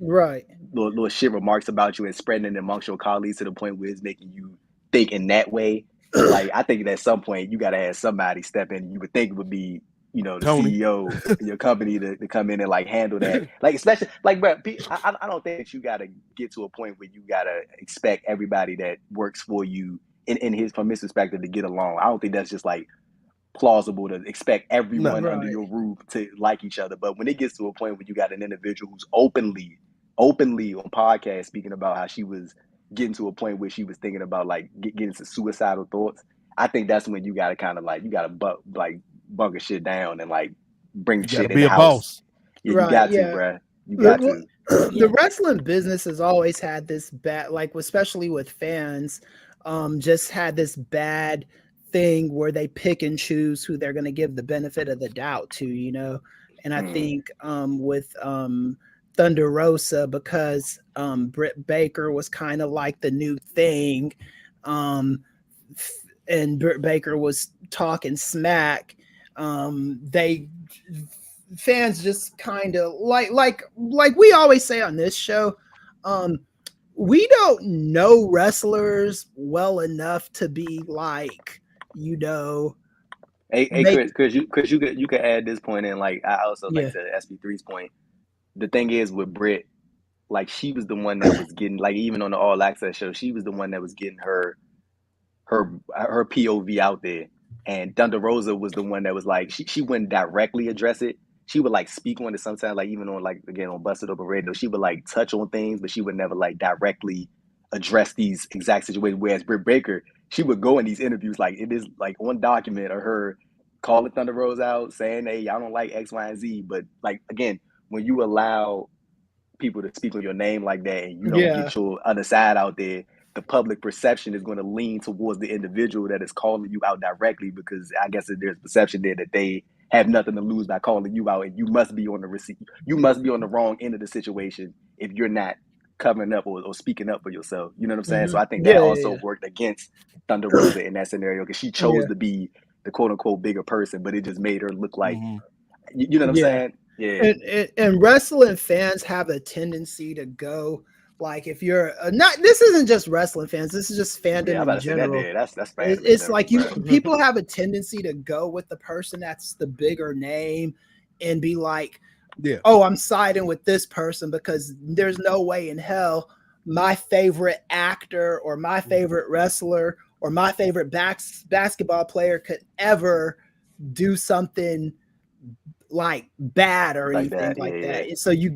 S5: little shit remarks about you and spreading it amongst your colleagues to the point where it's making you think in that way. Like I think at some point you gotta have somebody step in. You would think it would be you know, the
S2: Tony.
S5: CEO of your company to come in and like handle that. Like, especially like, bro, I don't think that you gotta get to a point where you gotta expect everybody that works for you from his perspective to get along. I don't think that's just like plausible to expect everyone under your roof to like each other. But when it gets to a point where you got an individual who's openly on podcast speaking about how she was getting to a point where she was thinking about like getting to suicidal thoughts, I think that's when you gotta kind of like bunker shit down and like bring shit in the house.
S2: Boss.
S5: Yeah, you got to, bruh. You got to.
S6: The wrestling business has always had this bad, like especially with fans, just had this bad thing where they pick and choose who they're going to give the benefit of the doubt to, you know. And I think with Thunder Rosa, because Britt Baker was kind of like the new thing, and Britt Baker was talking smack, fans just kind of like we always say on this show, we don't know wrestlers well enough to be like, you know.
S5: Hey, Chris, you could add this point in. Like, I also like to SP3's point. The thing is with Britt, like she was the one that was getting, like, even on the All Access show, she was the one that was getting her POV out there. And Thunder Rosa was the one that was like, she wouldn't directly address it. She would like speak on it sometimes, like even on like, again, on Busted Open Radio, she would like touch on things, but she would never like directly address these exact situations. Whereas Britt Baker, she would go in these interviews, like it is like on document of her calling Thunder Rosa out, saying, hey, y'all don't like X, Y, and Z. But like, again, when you allow people to speak on your name like that and you don't get your other side out there, the public perception is going to lean towards the individual that is calling you out directly, because I guess there's perception there that they have nothing to lose by calling you out, and you must be on the wrong end of the situation if you're not covering up or speaking up for yourself. You know what I'm saying? So I think that also worked against Thunder Rosa in that scenario, because she chose to be the quote unquote bigger person, but it just made her look like, you know what I'm saying? Yeah.
S6: And wrestling fans have a tendency to go, like, if you're not, this isn't just wrestling fans, this is just fandom in general.
S5: That's fandom.
S6: It's like people have a tendency to go with the person that's the bigger name and be like, oh, I'm siding with this person because there's no way in hell my favorite actor or my favorite wrestler or my favorite basketball player could ever do something like bad or anything like that. So you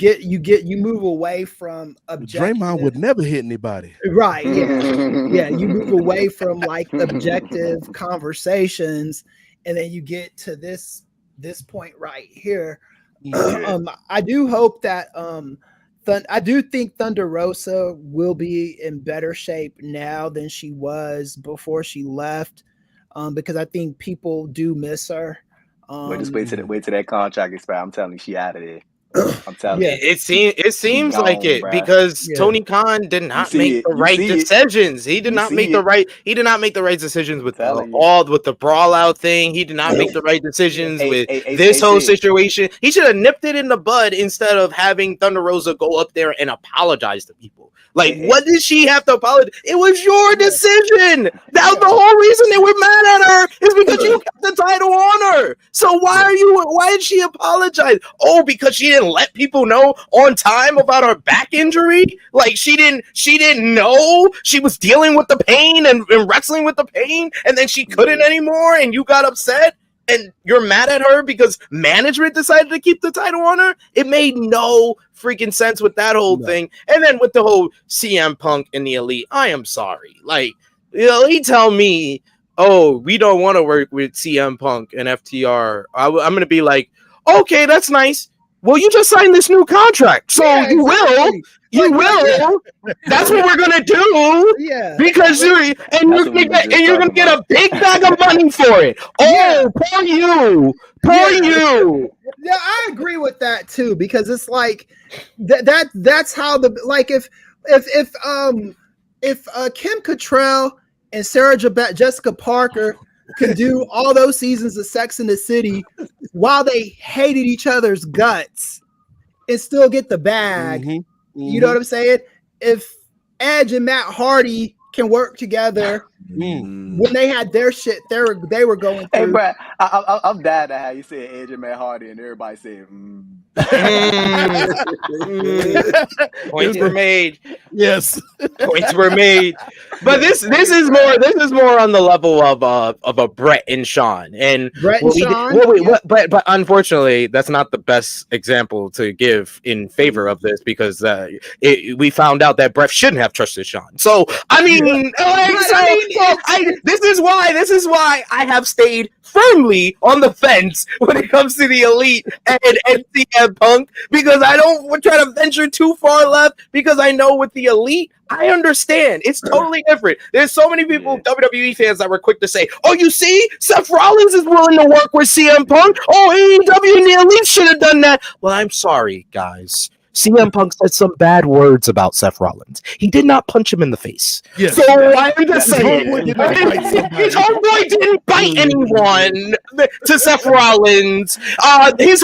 S6: move away from objective.
S2: Draymond would never hit anybody.
S6: Right. Yeah. You move away from like objective conversations, and then you get to this point right here. I do hope that I do think Thunder Rosa will be in better shape now than she was before she left, because I think people do miss her.
S5: Just wait till that contract expires. I'm telling you, she out of there. I'm telling you.
S9: It seems gone, like it, bro. Because Tony Khan did not make the right decisions. He did not make the right decisions with with the brawl out thing. He did not make the right decisions with this whole situation. He should have nipped it in the bud instead of having Thunder Rosa go up there and apologize to people. Like, what did she have to apologize? It was your decision. That was the whole reason they were mad at her, is because you kept the title on her. So why did she apologize? Oh, because she didn't let people know on time about her back injury? Like, she didn't know she was dealing with the pain and wrestling with the pain, and then she couldn't anymore, and you got upset? And you're mad at her because management decided to keep the title on her? It made no freaking sense with that whole thing. And then with the whole CM Punk and the Elite, I am sorry. Like, the Elite tell me, oh, we don't want to work with CM Punk and FTR. I'm going to be like, okay, that's nice. Well, you just signed this new contract, so you will. That's what we're gonna do. Yeah, because you're gonna get a big bag of money for it. Oh, poor you.
S6: Yeah, I agree with that too, because it's like that's how if Kim Cattrall and Sarah Jessica Parker could do all those seasons of Sex in the City while they hated each other's guts and still get the bag. You know what I'm saying? If Edge and Matt Hardy can work together. When they had their shit, they were going through.
S5: Hey, bro, I'm dying to how you said Edge and Matt Hardy, and everybody said,
S9: Points were made.
S2: Yes,
S9: points were made. But this is more on the level of a Brett and Sean. And but unfortunately, that's not the best example to give in favor of this because we found out that Brett shouldn't have trusted Sean. So I mean, this is why I have stayed firmly on the fence when it comes to the Elite and CM Punk, because I don't try to venture too far left, because I know with the Elite, I understand. It's totally different. There's so many people, WWE fans, that were quick to say, oh, you see, Seth Rollins is willing to work with CM Punk. Oh, AEW and the Elite should have done that. Well, I'm sorry, guys. CM Punk said some bad words about Seth Rollins. He did not punch him in the face.
S2: Yes.
S9: So I'm just saying, his homeboy didn't bite anyone to Seth Rollins. Seth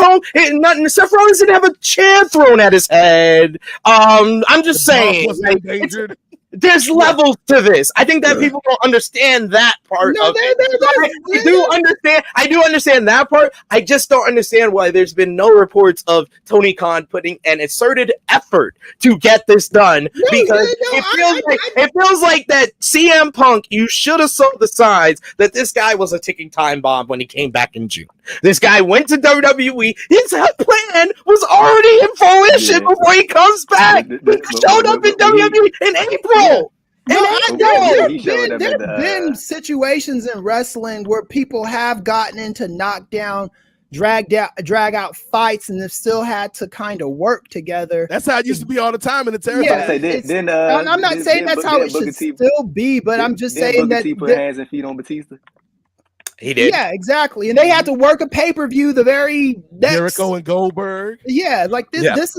S9: Rollins didn't have a chair thrown at his head. I'm just saying. There's levels to this. I think that people don't understand that part of it. I do understand that part. I just don't understand why there's been no reports of Tony Khan putting an asserted effort to get this done. It feels like that CM Punk, you should have saw the signs that this guy was a ticking time bomb when he came back in June. This guy went to WWE. His plan was already in fruition before he comes back. He showed up in WWE in April.
S6: There have been situations in wrestling where people have gotten into knockdown, drag out fights, and have still had to kind of work together.
S2: That's how it used to be all the time in the territory.
S6: I'm not saying that's how it should still be, but I'm just saying that
S5: put hands and feet on Batista.
S9: He did.
S6: Yeah, exactly. And they had to work a pay-per-view the very next.
S2: Jericho and Goldberg.
S6: Yeah, like this. Yeah. This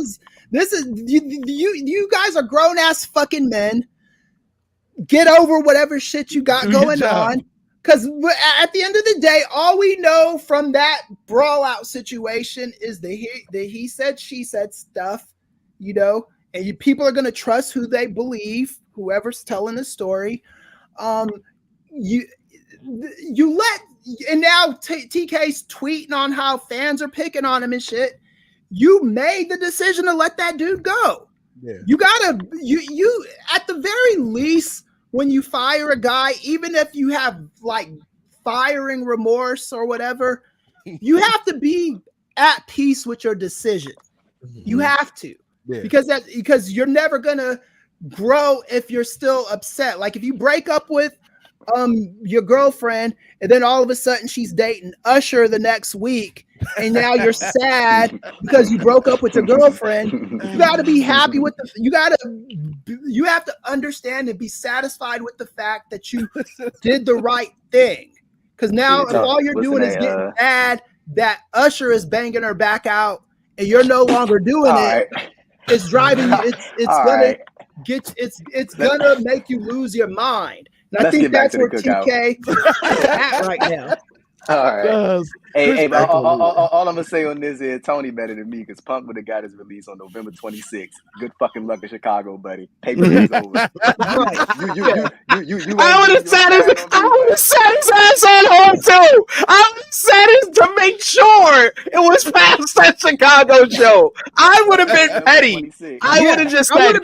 S6: is you guys are grown ass fucking men. Get over whatever shit you got going on. Because at the end of the day, all we know from that brawl out situation is the he said, she said stuff, and people are going to trust who they believe, whoever's telling the story. And now TK's tweeting on how fans are picking on him and shit. You made the decision to let that dude go. Yeah. You gotta, you at the very least, when you fire a guy, even if you have like firing remorse or whatever, you have to be at peace with your decision. You have to, because you're never gonna grow if you're still upset. Like if you break up with your girlfriend and then all of a sudden she's dating Usher the next week and now you're sad because you broke up with your girlfriend, you got to be happy with you have to understand and be satisfied with the fact that you did the right thing, because now if all you're doing is getting mad that Usher is banging her back out and you're no longer doing it, it's driving you, it's gonna make you lose your mind. And I think that's where TK is at right now.
S5: All right. Hey, but all I'm gonna say on this is Tony better than me, because Punk would have got his release on November 26th. Good fucking luck in Chicago, buddy. Paper-ver's over.
S9: I would have sat his ass at home too. I would have sat his to make sure it was past that Chicago show. I would have been petty. I would have just said,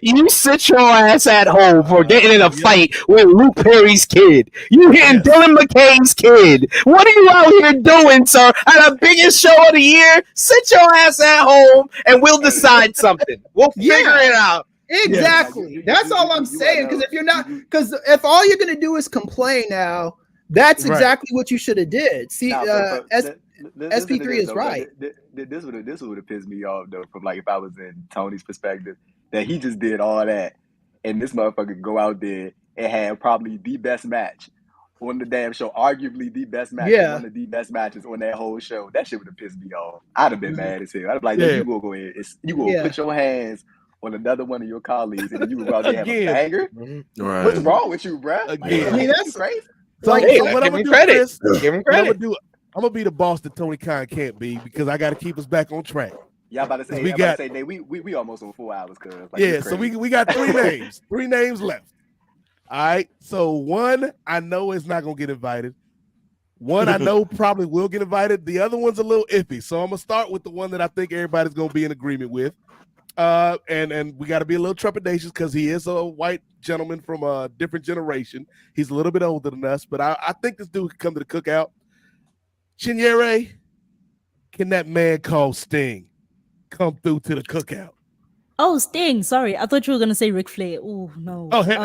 S9: you sit your ass at home for getting in a fight with Luke Perry's kid. You hitting Dylan McKay's kid. What are you out here doing, sir? At the biggest show of the year, sit your ass at home and we'll decide something. We'll figure it out.
S6: Exactly. Yeah. That's all I'm saying. Because if all you're gonna do is complain now, that's exactly what you should have did. See, SP3 is right.
S5: This would have pissed me off though, from like if I was in Tony's perspective, that he just did all that, and this motherfucker go out there and have probably the best match on the damn show, arguably the best match, one of the best matches on that whole show. That shit would have pissed me off. I'd have been mad as hell. I'd be like, you gonna go ahead, you gonna put your hands on another one of your colleagues, and then you would rather have a banger? Right. What's wrong with you, bro?
S6: I mean, that's
S5: crazy.
S2: So what I'm gonna do, Chris,
S9: give him credit.
S2: I'm gonna be the boss that Tony Khan can't be, because I got to keep us back on track.
S5: Y'all about to say, we almost on 4 hours, cuz.
S2: So we got 3 names, 3 names left. All right. So one I know is not gonna get invited. One I know probably will get invited. The other one's a little iffy. So I'm gonna start with the one that I think everybody's gonna be in agreement with. And we got to be a little trepidatious because he is a white gentleman from a different generation. He's a little bit older than us, but I think this dude can come to the cookout. Chinyere, can that man called Sting come through to the cookout?
S1: Oh, Sting. Sorry. I thought you were going to say Ric Flair. Oh, no.
S2: Oh, they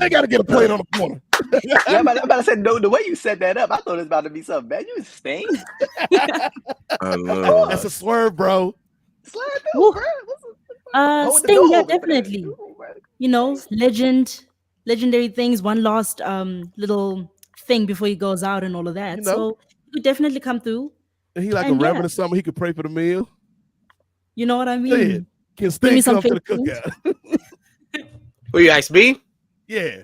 S2: got to get a plate on the corner.
S5: Yeah, I'm about to say, no, the way you set that up, I thought it was about to be something bad. You Sting?
S2: That's a swerve, bro.
S5: Slide through, bro.
S1: Sting, yeah, definitely. You know, legendary things. One last little thing before he goes out and all of that. You know? So he could definitely come through.
S2: And he like a reverend or something. He could pray for the meal.
S1: You know what I mean?
S2: Can Sting come to the cookout?
S9: Who you ask me?
S2: Yeah.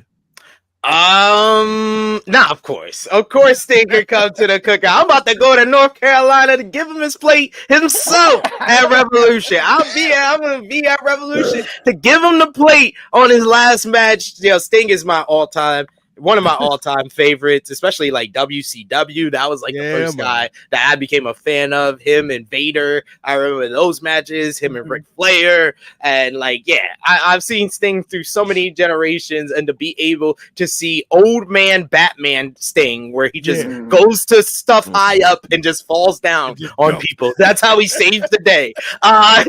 S9: Nah, of course Sting could come to the cookout. I'm about to go to North Carolina to give him his plate himself at Revolution. I'm gonna be at Revolution to give him the plate on his last match. You know, Sting is one of my all-time favorites, especially like WCW. That was like the first guy that I became a fan of. Him and Vader. I remember those matches, him and Ric Flair. And like, yeah, I've seen Sting through so many generations, and to be able to see old man Batman Sting, where he just goes to stuff high up and just falls down on people. That's how he saves the day. I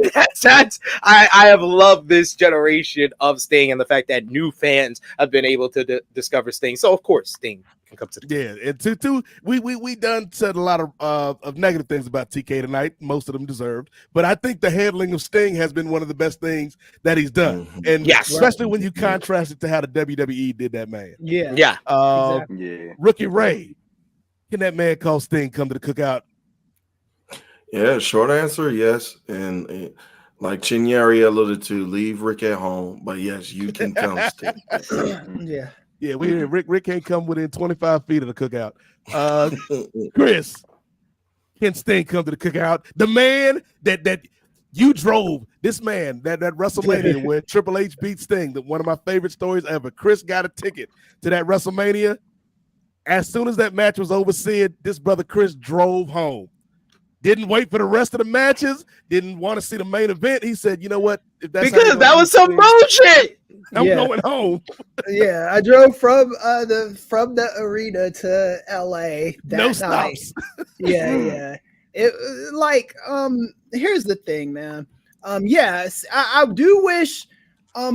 S9: have loved this generation of Sting, and the fact that new fans have been able to discover Sting. So of course Sting can come to the
S2: and two, we done said a lot of negative things about TK tonight, most of them deserved, but I think the handling of Sting has been one of the best things that he's done. And especially when you contrast it to how the WWE did that man.
S1: Exactly.
S2: Rookie Ray, can that man called Sting come to the cookout?
S7: Yeah, short answer, yes. And like Chinyere alluded to, leave Rick at home, but yes, you can come Sting.
S2: Yeah, Rick can't come within 25 feet of the cookout. Chris, can Sting come to the cookout? The man that you drove, this man, that WrestleMania where Triple H beat Sting, one of my favorite stories ever. Chris got a ticket to that WrestleMania. As soon as that match was over, this brother Chris drove home. Didn't wait for the rest of the matches. Didn't want to see the main event. He said, "You know what? If that's
S9: because that was some bullshit.
S2: I'm going home."
S6: I drove from the arena to LA that night. It like here's the thing, man. Yes, I do wish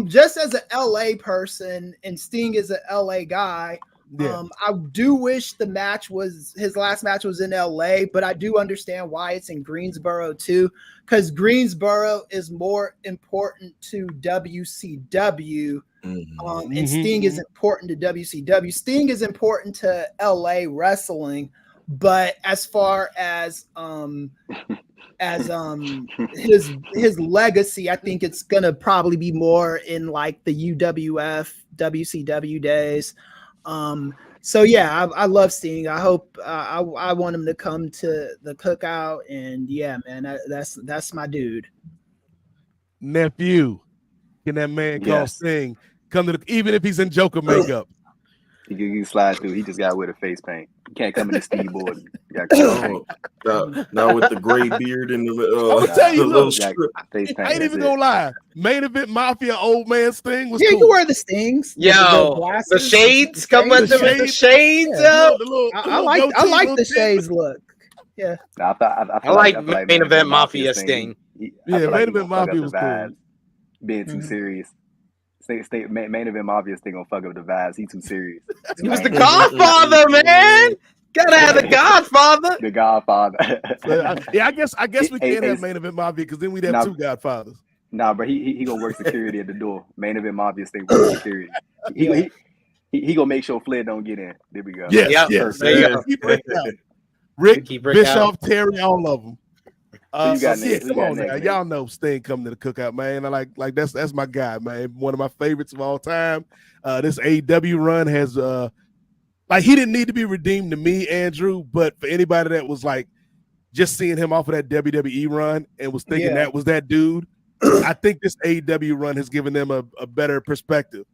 S6: just as an LA person, and Sting is an LA guy. I do wish his last match was in LA, but I do understand why it's in Greensboro too, because Greensboro is more important to WCW, and Sting is important to WCW. Sting is important to LA wrestling, but as far as his legacy, I think it's gonna probably be more in like the UWF, WCW days. So yeah, I love Sting. I hope I want him to come to the cookout, and yeah, man, that's my dude.
S2: Nephew, can that man call Sting come to even if he's in Joker makeup?
S5: He can slide through. He just got with a face paint. You can't come in the Steve Borden.
S7: Now with the gray beard and the
S2: I'm tell you,
S7: little
S2: I ain't even gonna lie. Main Event Mafia old man Sting was cool.
S6: You wear the Stings.
S9: The shades come with the shades.
S6: I like the shades look. Yeah,
S5: I
S9: like Main Event Mafia Sting.
S2: Main Event Mafia was cool.
S5: Being too serious. Main Event Mafia Sting gonna fuck up the vibes. He too serious.
S9: He was the Godfather, man. Gotta have the Godfather.
S5: The Godfather.
S2: I guess we can't have Main Event Mafia because then we'd have two Godfathers.
S5: Nah, but he gonna work security at the door. Main Event Mafia Sting work security. He gonna make sure Flair don't get in. There we go.
S2: Yes. Rick, Bischoff, Terry, all of them. Come on now. Y'all know Sting coming to the cookout, man. I like that's my guy, man. One of my favorites of all time. This AEW run has he didn't need to be redeemed to me, Andrew, but for anybody that was like just seeing him off of that WWE run and was thinking that was that dude, I think this AEW run has given them a better perspective.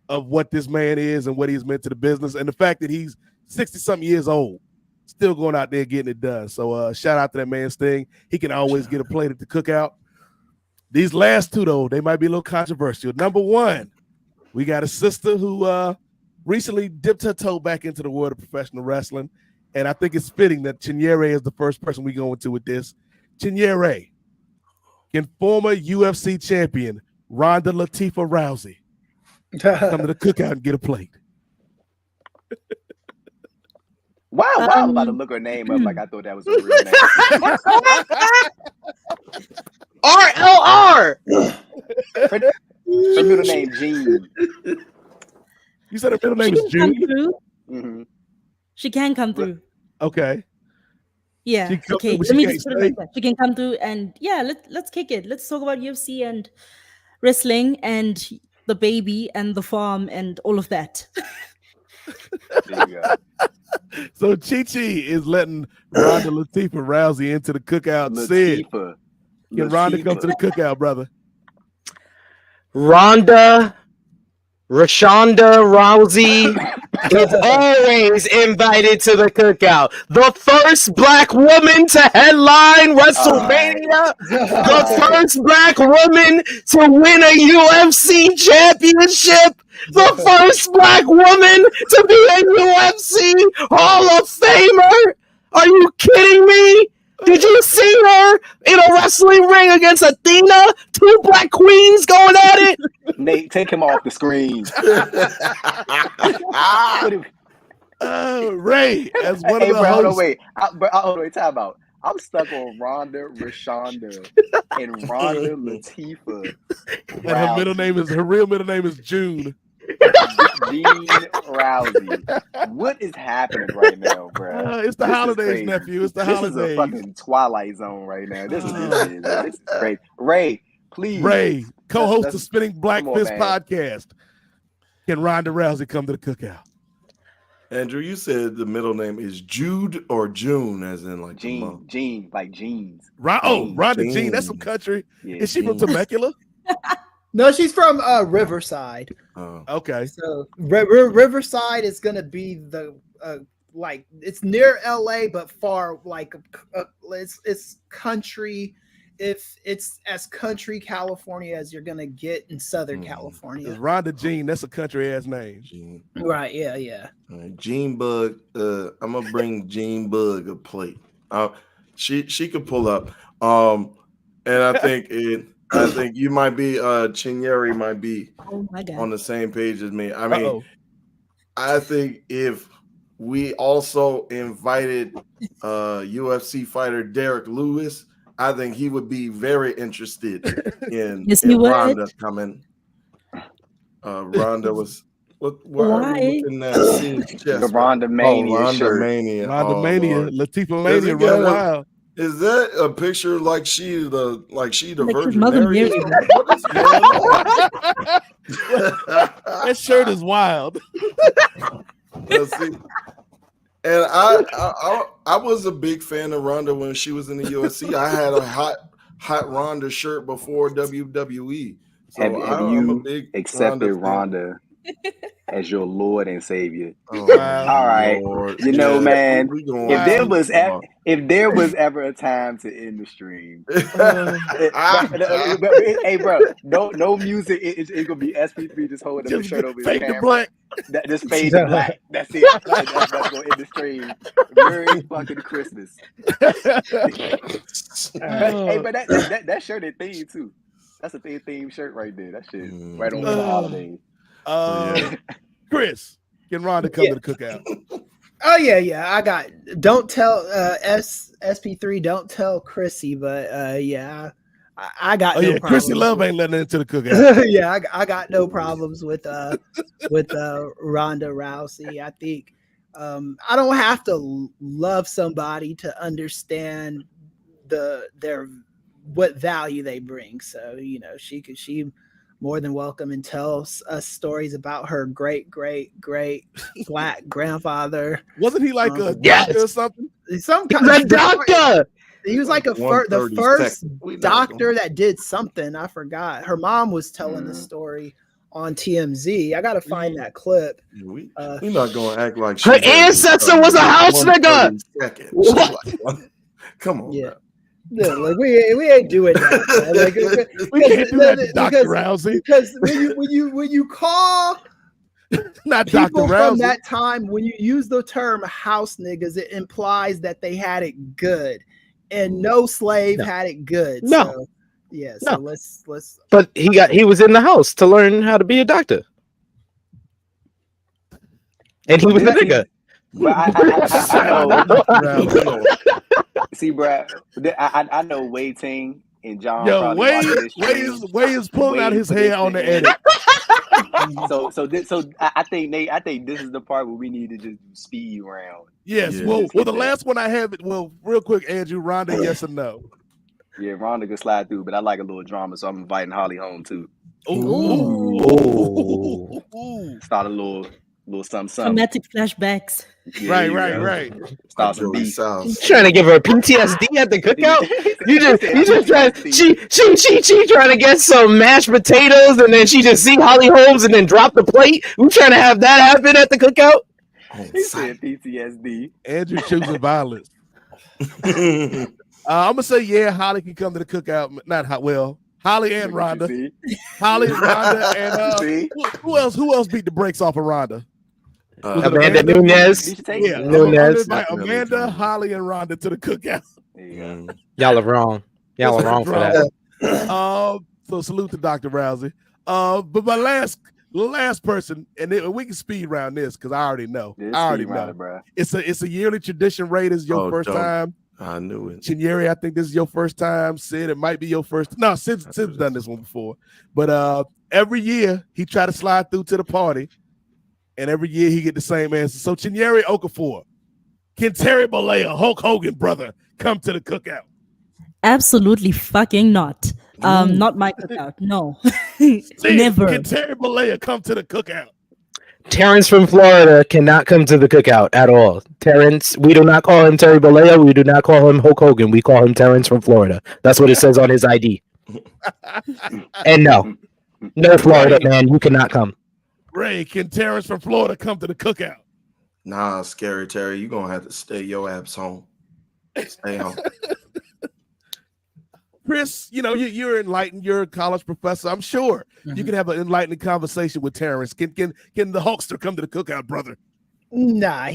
S2: of what this man is and what he's meant to the business, and the fact that he's 60-something years old, still going out there getting it done. So shout out to that man Sting. He can always get a plate at the cookout. These last two, though, they might be a little controversial. Number one, we got a sister who recently dipped her toe back into the world of professional wrestling, and I think it's fitting that Chinyere is the first person we go into with this. Chinyere, can former UFC champion Ronda Latifa Rousey come to the cookout and get a plate?
S5: Wow, I'm about to look her name up like I thought that was a real name.
S9: RLR.
S5: Her middle name Jean.
S2: You said her middle name is June?
S5: Mm-hmm.
S1: She can come through.
S2: Okay.
S1: Yeah. Okay. Let me just put it like that. She can come through, and yeah, let's kick it. Let's talk about UFC and wrestling and the baby and the farm and all of that.
S5: There you go.
S2: So Chi is letting Ronda Latifa Rousey into the cookout. Sid, can Ronda come to the cookout, brother?
S9: Ronda Rashonda Rousey is always invited to the cookout. The first black woman to headline WrestleMania. The first black woman to win a UFC championship. The first black woman to be a UFC Hall of Famer. Are you kidding me? Did you see her in a wrestling ring against Athena? 2 black queens going at it?
S5: Nate, take him off the screen.
S2: Ray, as one of the hosts.
S5: Hold on, wait, time out. I'm stuck on Ronda Rashonda and Ronda Latifa.
S2: And her real middle name is June.
S5: Jean Rousey. What is happening right now, bro?
S2: It's the holidays, nephew. It's the holidays.
S5: This is a fucking Twilight Zone right now. This is great. Ray, please.
S2: Ray, co-host of Spinning Black Fist podcast. Can Ronda Rousey come to the cookout?
S7: Andrew, you said the middle name is Jude or June, as in like
S5: Jean, like jeans.
S2: Ronda Jean. That's some country. Yeah, is she from Temecula?
S6: No, she's from Riverside.
S2: Oh, okay.
S6: So Riverside is gonna be the like it's near LA, but far like it's country. If it's as country California as you're gonna get in Southern California.
S2: Rhonda Jean, that's a country ass name.
S7: Jean.
S6: Right? Yeah.
S7: All right, Jean Bug. I'm gonna bring Jean Bug a plate. She could pull up. And I think you might be Chinyere might be on the same page as me. I mean, I think if we also invited UFC fighter Derek Lewis, I think he would be very interested in Ronda coming. Ronda was why? Are you looking at
S5: the Ronda Mania
S7: Ronda Mania.
S2: Ronda Mania. Latifa Mania run wild.
S7: Is that a picture like she the Virgin
S1: Mother
S7: Mary?
S1: Mary.
S7: What is going on?
S2: That shirt is wild.
S7: Let's see. And I was a big fan of Ronda when she was in the UFC. I had a hot Ronda shirt before WWE. So
S5: have you accepted Ronda as your Lord and Savior?
S7: Oh,
S5: all right,
S7: Lord.
S5: You know, man. If there was ever a time to end the stream, hey, bro, no music. It's gonna be SP3 just holding the shirt over his
S2: fade
S5: camera.
S2: to black.
S5: Just fade to black. That's it. That's gonna end the stream. Merry fucking Christmas. Hey, but that shirt is theme too. That's a theme shirt right there. That shit right on the holidays.
S2: Chris, can Ronda come to the cookout?
S6: Oh yeah. I got. Don't tell SP3. Don't tell Chrissy. But I got.
S2: Oh
S6: no
S2: yeah,
S6: problems.
S2: Chrissy Love ain't letting her into the cookout.
S6: Yeah, I got no problems with Ronda Rousey. I think I don't have to love somebody to understand their what value they bring. So she more than welcome and tell us stories about her great black grandfather.
S2: Wasn't he like a doctor or something?
S6: Some kind
S9: of doctor.
S6: He was like the first doctor that did something. I forgot. Her mom was telling the story on TMZ. I gotta find that clip.
S7: We're not gonna act like
S9: her ancestor was a house nigga.
S7: Come on.
S6: Yeah. Yeah, like we ain't doing that. Like,
S2: we can't do that to Dr. Rousey.
S6: Because when you call
S2: not
S6: people
S2: Dr. Rousey
S6: from that time, when you use the term house niggas, it implies that they had it good, and no slave had it good.
S9: No.
S6: So, yeah. So let's.
S9: But he was in the house to learn how to be a doctor, and he was a nigga.
S5: But I know. See, Brad, I know Wade Ting and John.
S2: Yo, Wade is pulling out his hair on the edit.
S5: So I think this is the part where we need to just do speed round.
S2: Yes. Yeah. Well, the last one I have it. Well, real quick, Andrew, Rhonda, yes or no?
S5: Yeah, Rhonda can slide through, but I like a little drama, so I'm inviting Holly home too.
S2: Ooh.
S5: Start a little something.
S1: Traumatic flashbacks.
S5: Yeah,
S2: right.
S5: Start some beef.
S9: Trying to give her PTSD at the cookout. You just trying. She trying to get some mashed potatoes, and then she just see Holly Holmes and then drop the plate. We trying to have that happen at the cookout.
S5: He said PTSD.
S2: Andrew choosing violence. I'm gonna say Holly can come to the cookout. Holly and Rhonda. Holly, Rhonda, and who else beat the brakes off of Rhonda?
S9: Amanda Nunes.
S2: Yeah,
S9: Nunes.
S2: Amanda, Holly, and Rhonda to the cookout.
S9: Y'all are wrong. Y'all are wrong for that.
S2: So salute to Dr. Rousey. But my last person, and we can speed round this because I already know.
S5: Bro.
S2: It's a yearly tradition. Ray, this is your first time.
S7: I knew it.
S2: Chinyeri, I think this is your first time. Sid, it might be your first. No, Sid's done this one before. But every year he try to slide through to the party, and every year he get the same answer. So Chinyeri Okafor, can Terry Bollea, Hulk Hogan brother, come to the cookout?
S1: Absolutely fucking not. Not my cookout. No. Never.
S2: Can Terry Bollea come to the cookout?
S9: Terrence from Florida cannot come to the cookout at all. Terrence, we do not call him Terry Bollea. We do not call him Hulk Hogan. We call him Terrence from Florida. That's what it says on his ID. And no Florida man, you cannot come.
S2: Ray, can Terrence from Florida come to the cookout?
S7: Nah, Scary Terry, you're gonna have to stay your ass home. Stay home.
S2: Chris, you're enlightened. You're a college professor. I'm sure you can have an enlightening conversation with Terrence. Can the Hulkster come to the cookout, brother?
S6: Nah,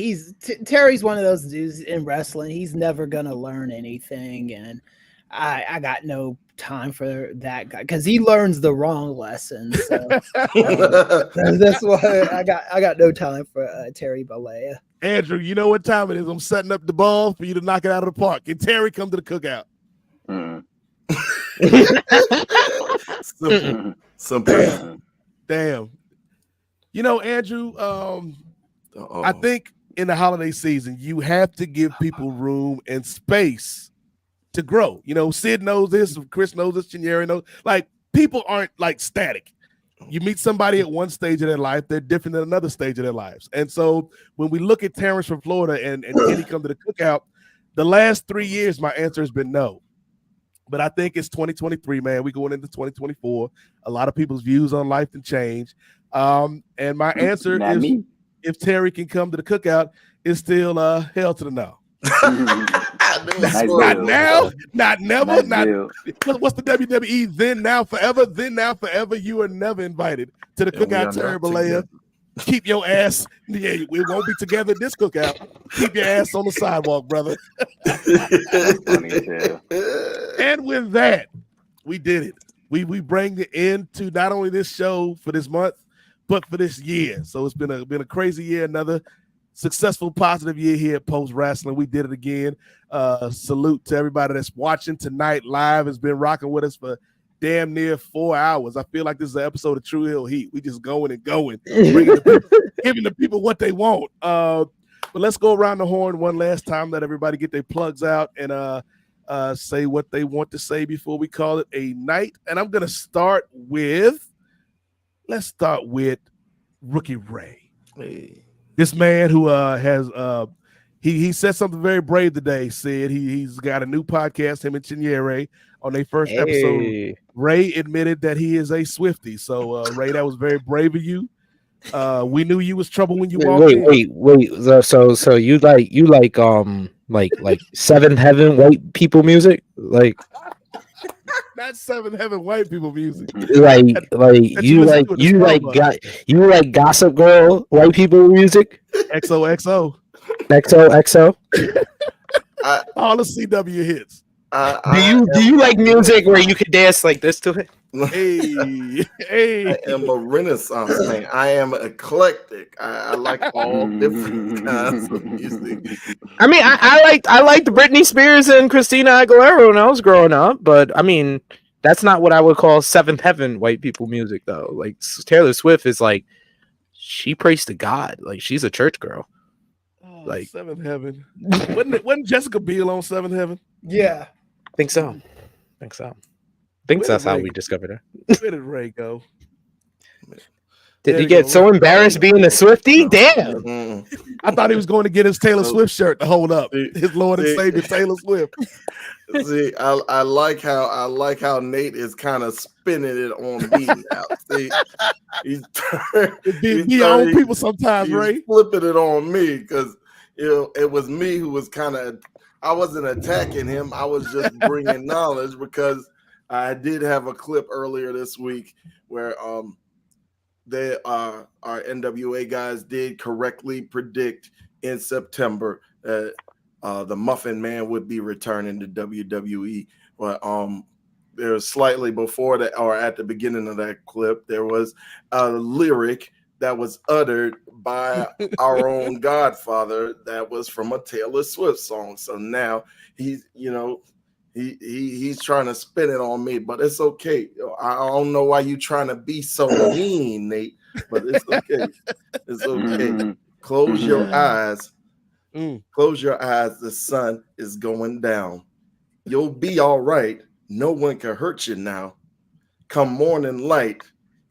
S6: Terry's one of those dudes in wrestling. He's never gonna learn anything, and I got no time for that guy because he learns the wrong lessons. So that's why I got no time for Terry Bollea.
S2: Andrew, you know what time it is. I'm setting up the ball for you to knock it out of the park. Can Terry come to the cookout? Simple. Damn. Andrew, I think in the holiday season, you have to give people room and space to grow. Sid knows this, Chris knows this, Chinyeri knows. Like, people aren't like static. You meet somebody at one stage of their life, they're different than another stage of their lives. And so when we look at Terrence from Florida and can he come to the cookout, the last 3 years, my answer has been no. But I think it's 2023, man. We're going into 2024. A lot of people's views on life can change. And my answer is, if Terry can come to the cookout, is still hell to the no. Not now, not never, not. What's the WWE? Then, now, forever. Then, now, forever. You are never invited to the cookout, Terry Bollea. Keep your ass. Yeah, we won't be together at this cookout. Keep your ass on the sidewalk, brother. And with that, we did it. We bring the end to not only this show for this month, but for this year. So it's been a crazy year. Another successful, positive year here at Post Wrestling. We did it again. Salute to everybody that's watching tonight live. Has been rocking with us for damn near 4 hours. I feel like this is an episode of True Hill Heat. We just going and going, giving the people what they want. But let's go around the horn one last time. Let everybody get their plugs out and say what they want to say before we call it a night. And I'm gonna start with. Let's start with Rookie Ray.
S7: Hey.
S2: This man who has he said something very brave today. Said he's got a new podcast, him and Chinyere, on their first episode. Ray admitted that he is a Swiftie. So Ray, that was very brave of you. We knew you was trouble when you walked in.
S9: Wait. So you like Seventh Heaven white people music? Like
S2: not Seventh Heaven white people music.
S9: Like you like Gossip Girl white people music?
S2: XOXO.
S9: XOXO.
S2: All the CW hits.
S9: Do you like music where you can dance like this to it?
S2: Hey.
S7: I am a Renaissance man. I am eclectic. I like all different kinds of music.
S9: I mean, I liked Britney Spears and Christina Aguilera when I was growing up, but I mean, that's not what I would call Seventh Heaven white people music, though. Like Taylor Swift is like, she prays to God, like she's a church girl. Like
S2: Seventh Heaven. wasn't Jessica Biel on Seventh Heaven?
S6: Yeah.
S9: Think so. Think that's how we discovered her.
S2: Where did Ray go?
S9: Did he get so embarrassed being a Swiftie? Damn.
S2: I thought he was going to get his Taylor Swift shirt to hold up. His Lord and Savior Taylor Swift.
S7: See, I like how Nate is kind of spinning it on me now. See, he's
S2: be your own people sometimes, Ray.
S7: Flipping it on me because it was me who was kind of. I wasn't attacking him. I was just bringing knowledge because I did have a clip earlier this week where our NWA guys did correctly predict in September that the Muffin Man would be returning to WWE. But there was slightly before that, or at the beginning of that clip, there was a lyric that was uttered by our own Godfather that was from a Taylor Swift song. So now he's trying to spin it on me, but it's okay. I don't know why you trying to be so mean, Nate, but it's okay. It's okay. Close your eyes. Close your eyes. The sun is going down. You'll be all right. No one can hurt you now. Come morning light,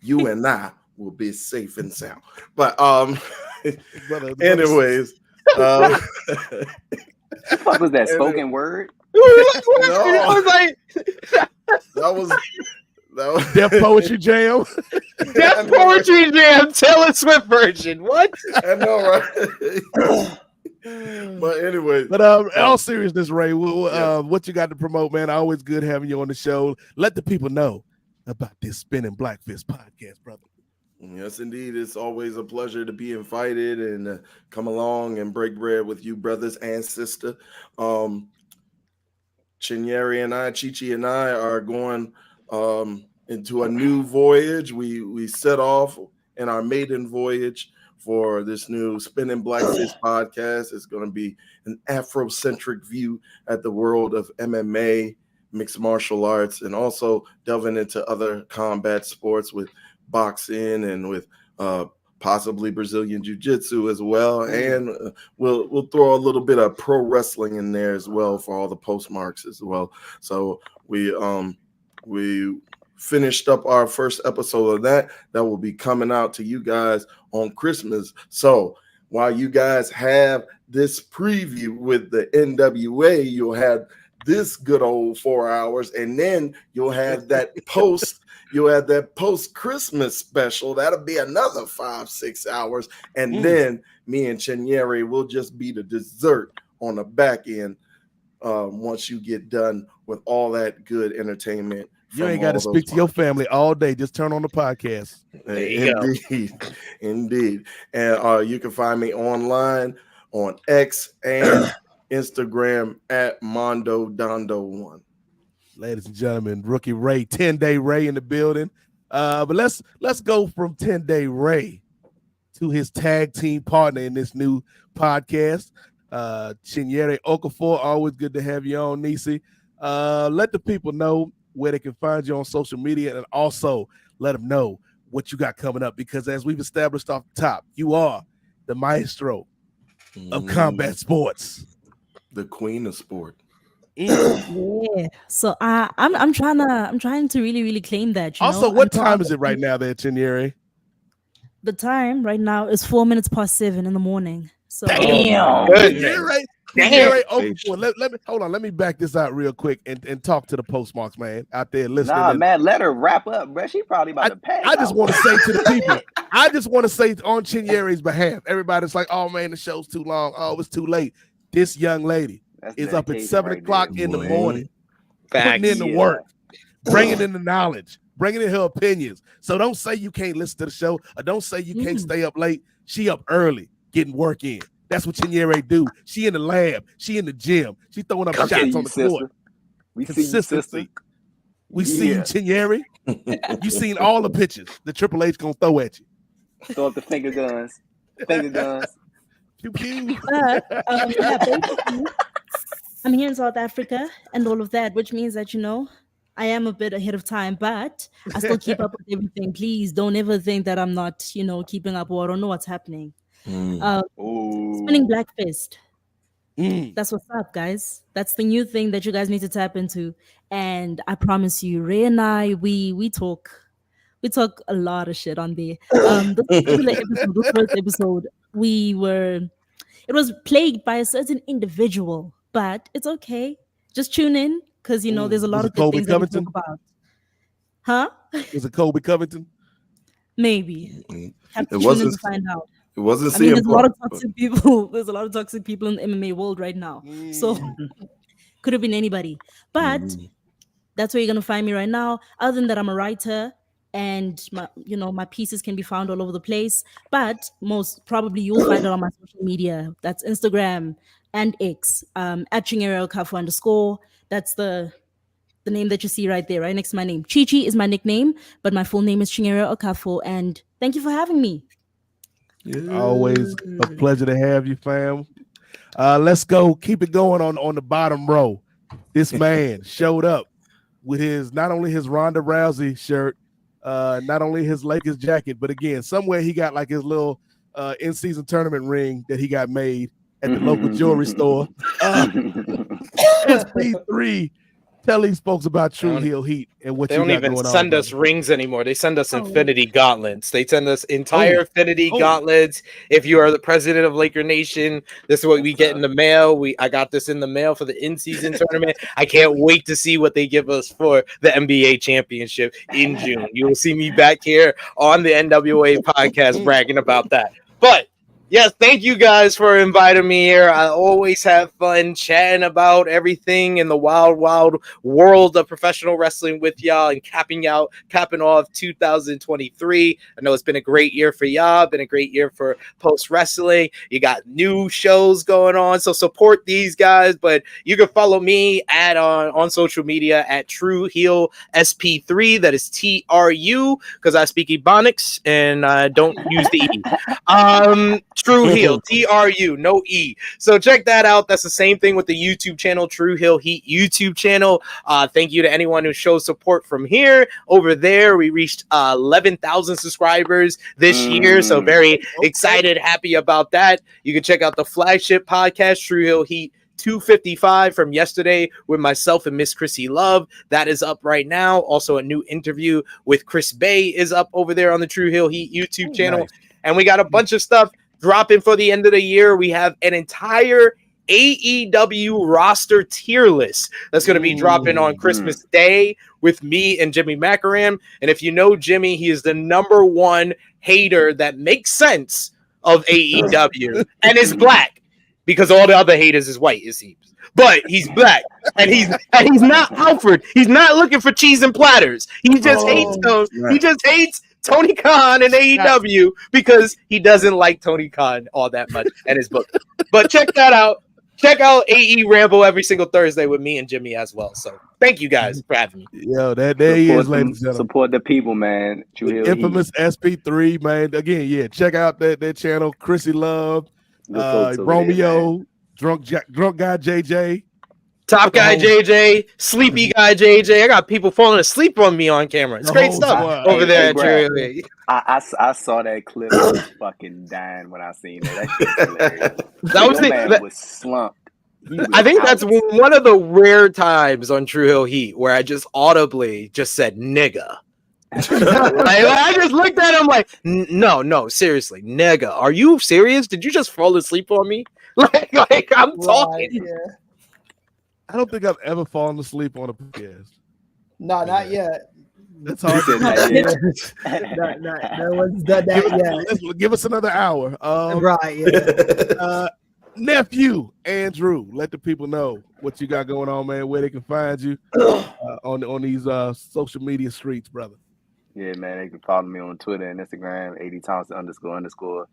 S7: you and I will be safe and sound. But anyways,
S5: what was that spoken word?
S7: That was
S2: Deaf Poetry Jam.
S9: Deaf Poetry Jam, Taylor Swift version. What?
S7: I know, right? But anyway,
S2: in all seriousness, Ray, what you got to promote, man? Always good having you on the show. Let the people know about this Spinning Black Fist podcast, brother.
S7: Yes, indeed. It's always a pleasure to be invited and come along and break bread with you, brothers and sister. Chinyere and I, Chichi and I are going into a new voyage. We set off in our maiden voyage for this new Spinning Black Fist podcast. It's going to be an Afrocentric view at the world of MMA, mixed martial arts, and also delving into other combat sports with boxing and with possibly Brazilian jiu-jitsu as well. And we'll throw a little bit of pro wrestling in there as well for all the postmarks as well. So we finished up our first episode of that will be coming out to you guys on Christmas. So while you guys have this preview with the NWA, you'll have this good old 4 hours, and then you'll have that post Christmas special. That'll be another 5-6 hours, and then me and Chinyere will just be the dessert on the back end once you get done with all that good entertainment.
S2: You ain't got to speak to your family all day. Just turn on the podcast.
S7: Indeed. And you can find me online on X and Instagram at Mondo Dondo1.
S2: Ladies and gentlemen, Rookie Ray, 10-Day Ray in the building. But let's go from 10-Day Ray to his tag team partner in this new podcast, Chinyere Okafor. Always good to have you on, Nisi. Let the people know where they can find you on social media, and also let them know what you got coming up, because as we've established off the top, you are the maestro of combat sports,
S7: the queen of sport.
S1: Yeah. So I'm trying to really claim that.
S2: Also, what time is it right now there, Chinyere?
S1: The time right now is 4 minutes past 7 in the morning. So
S2: damn.
S9: Goodness.
S2: Well, let me hold on. Let me back this out real quick and talk to the postmarks, man, out there listening.
S5: Nah, man, let her wrap up, bro. She probably about to pass.
S2: I just want to say to the people, I just want to say on Chinyere's behalf, everybody's like, oh man, the show's too long. Oh, it's too late. This young lady is up at 7 o'clock in the morning, putting in the work, bringing in the knowledge, bringing in her opinions. So don't say you can't listen to the show, or don't say you can't stay up late. She up early, getting work in. That's what Chinyere do. She in the lab. She in the gym. She throwing up shots on the court.
S5: We see you, sister.
S2: We see you, Chinyere. You seen all the pitches that Triple H gonna throw at you.
S5: Throw up the finger guns. Finger guns.
S2: Pew pew.
S1: Basically, I'm here in South Africa and all of that, which means that, I am a bit ahead of time, but I still keep up with everything. Please don't ever think that I'm not, keeping up or I don't know what's happening. Spinning Black Fist. That's what's up, guys. That's the new thing that you guys need to tap into. And I promise you, Ray and I, we talk a lot of shit on there. This first episode, it was plagued by a certain individual, but it's okay. Just tune in because there's a lot of good things that we talk about. Huh?
S2: Was it Kobe Covington?
S1: Maybe. Have to tune in to find out.
S7: It wasn't.
S1: There's a lot of toxic people. There's a lot of toxic people in the MMA world right now. So could have been anybody. But that's where you're gonna find me right now. Other than that, I'm a writer, and my pieces can be found all over the place. But most probably you'll find it on my social media. That's Instagram and X at Chinyere _. That's the name that you see right there, right next to my name. Chi is my nickname, but my full name is Chinyere Okafo. And thank you for having me.
S2: Yeah. Always a pleasure to have you, fam. Let's go. Keep it going on the bottom row. This man showed up with not only his Ronda Rousey shirt, not only his Lakers jacket, but again, somewhere he got like his little in-season tournament ring that he got made at the local jewelry store. SP3. Tell these folks about True Heel Heat and what you got going on.
S9: They don't even send us rings anymore. They send us Infinity Gauntlets. They send us entire Infinity Gauntlets. If you are the president of Laker Nation, this is what we get in the mail. I got this in the mail for the in-season tournament. I can't wait to see what they give us for the NBA championship in June. You will see me back here on the NWA podcast bragging about that. But yes, thank you guys for inviting me here. I always have fun chatting about everything in the wild, wild world of professional wrestling with y'all and capping off 2023. I know it's been a great year for y'all, been a great year for post wrestling. You got new shows going on, so support these guys. But you can follow me on social media at True Heel SP3. That is TRU because I speak Ebonics and I don't use the E. True Heel, TRU, no E. So check that out. That's the same thing with the YouTube channel, True Heel Heat YouTube channel. Thank you to anyone who shows support from here. Over there, we reached 11,000 subscribers this year. So very excited, happy about that. You can check out the flagship podcast, True Heel Heat 255 from yesterday with myself and Miss Chrissy Love. That is up right now. Also, a new interview with Chris Bay is up over there on the True Heel Heat YouTube channel. Nice. And we got a bunch of stuff dropping for the end of the year. We have an entire AEW roster tier list that's going to be dropping on Christmas Day with me and Jimmy Macaram. And if you know Jimmy, he is the number one hater that makes sense of AEW and is black because all the other haters is white, it seems. But he's black and he's not Alfred. He's not looking for cheese and platters. He just hates those. Right. He just hates Tony Khan and AEW because he doesn't like Tony Khan all that much and his book. But check that out. Check out AE Rambo every single Thursday with me and Jimmy as well. So thank you guys for having me.
S2: Yo, there he is, ladies and gentlemen.
S5: Support the people, man.
S2: The infamous SP3, man. Again, check out that channel. Chrissy Love, Romeo, Drunk Guy JJ.
S9: Top Guy JJ, Sleepy Guy JJ. I got people falling asleep on me on camera. It's great stuff over there at True.
S5: I saw that clip. I was fucking dying when I seen it. That shit's hilarious.
S9: That
S5: was slumped.
S9: I think that's one of the rare times on True Hill Heat where I just audibly just said nigga. I just looked at him like, no, seriously, nigga, are you serious? Did you just fall asleep on me? Like I'm talking.
S6: Yeah.
S2: I don't think I've ever fallen asleep on a podcast.
S6: No, not yet.
S2: That's hard.
S6: No one's done that yet.
S2: Give us another hour.
S6: Right. Yeah.
S2: Nephew Andrew, let the people know what you got going on, man. Where they can find you on these social media streets, brother.
S5: Yeah, man, they can follow me on Twitter and Instagram, AD_Thompson__.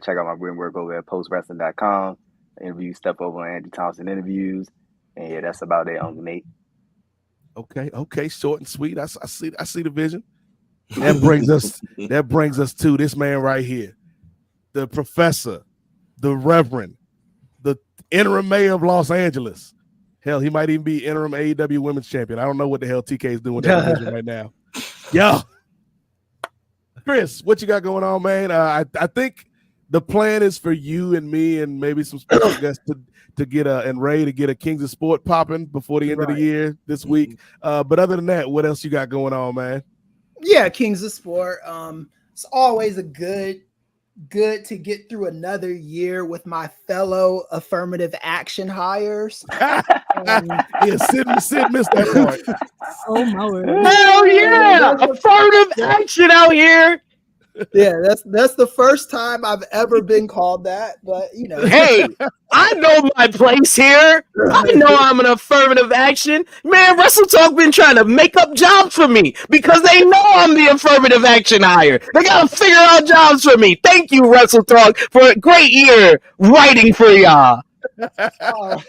S5: Check out my written work over at postwrestling.com. Interview stuff over on Andy Thompson Interviews. And yeah, that's about it, Uncle Nate.
S2: Okay, short and sweet. I see the vision. That brings us to this man right here, the professor, the reverend, the interim mayor of Los Angeles. Hell, he might even be interim AEW Women's Champion. I don't know what the hell TK is doing with that division right now. Yo, Chris, what you got going on, man? I think the plan is for you and me and maybe some special guests to get and Ray to get a Kings of Sport popping before the end of the year this week. But other than that, what else you got going on, man?
S6: Yeah, Kings of Sport. It's always a good to get through another year with my fellow affirmative action hires.
S2: Yeah, Sid missed that part.
S1: Oh my word.
S9: Hell yeah! Affirmative action out here.
S6: Yeah, that's the first time I've ever been called that, but you know.
S9: Hey, I know my place here. I know I'm an affirmative action. Man, Wrestle Talk been trying to make up jobs for me because they know I'm the affirmative action hire. They gotta figure out jobs for me. Thank you, Wrestle Talk, for a great year writing for y'all.
S6: But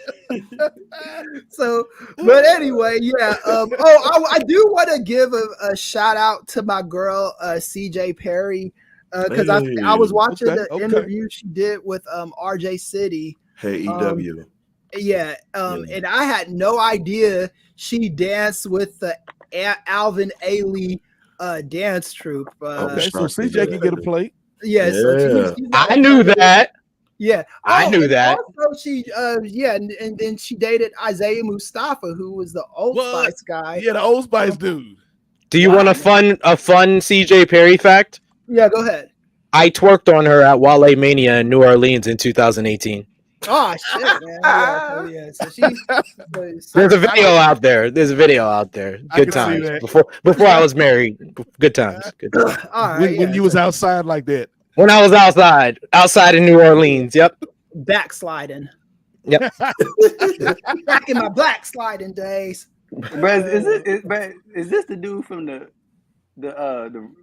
S6: anyway, yeah. I do want to give a shout out to my girl CJ Perry because I was watching the interview she did with RJ City.
S7: Hey, EW.
S6: Yeah, and I had no idea she danced with the Alvin Ailey dance troupe.
S2: So CJ can get a plate.
S6: Yeah, so
S9: I knew that.
S6: Yeah,
S9: I knew that.
S6: Also, she, and then she dated Isaiah Mustafa, who was the Old Spice guy.
S2: Yeah, the Old Spice dude.
S9: Do you want a fun CJ Perry fact?
S6: Yeah, go ahead.
S9: I twerked on her at Wale Mania in New Orleans in 2018.
S6: Oh shit, man! Yeah. So
S9: there's a video out there. Good times before I was married. Good times. Good times.
S6: All right,
S2: when you was outside like that.
S9: When I was outside in New Orleans. Yep.
S6: Backsliding.
S9: Yep.
S6: Back in my backsliding days.
S5: Bro, is this the dude from the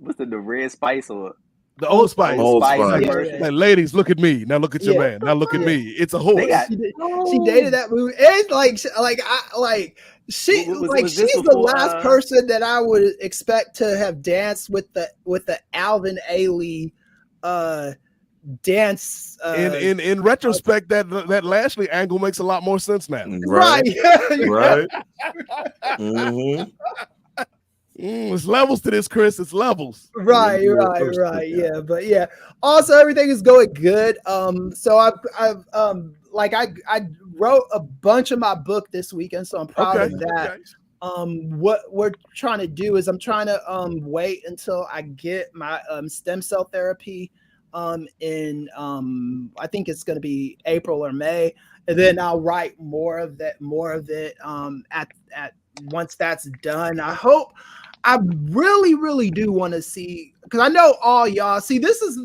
S5: what's the Red Spice or
S2: the Old Spice?
S7: Old Spice.
S6: Yeah.
S2: Like, ladies, look at me. Now look at your man. Now look at me. It's a horse.
S6: She dated that movie. And she's the last person that I would expect to have danced with the Alvin Ailey dance.
S2: In retrospect, that Lashley angle makes a lot more sense now.
S6: Right.
S7: Right. Mm-hmm.
S2: It's levels to this, Chris. It's levels.
S6: Right. Yeah, but yeah. Also, everything is going good. So I wrote a bunch of my book this weekend, so I'm proud of that. Okay. What we're trying to do is I'm trying to wait until I get my stem cell therapy in I think it's going to be April or May, and then I'll write more of it at once that's done. I really do want to see, because I know all y'all see, this is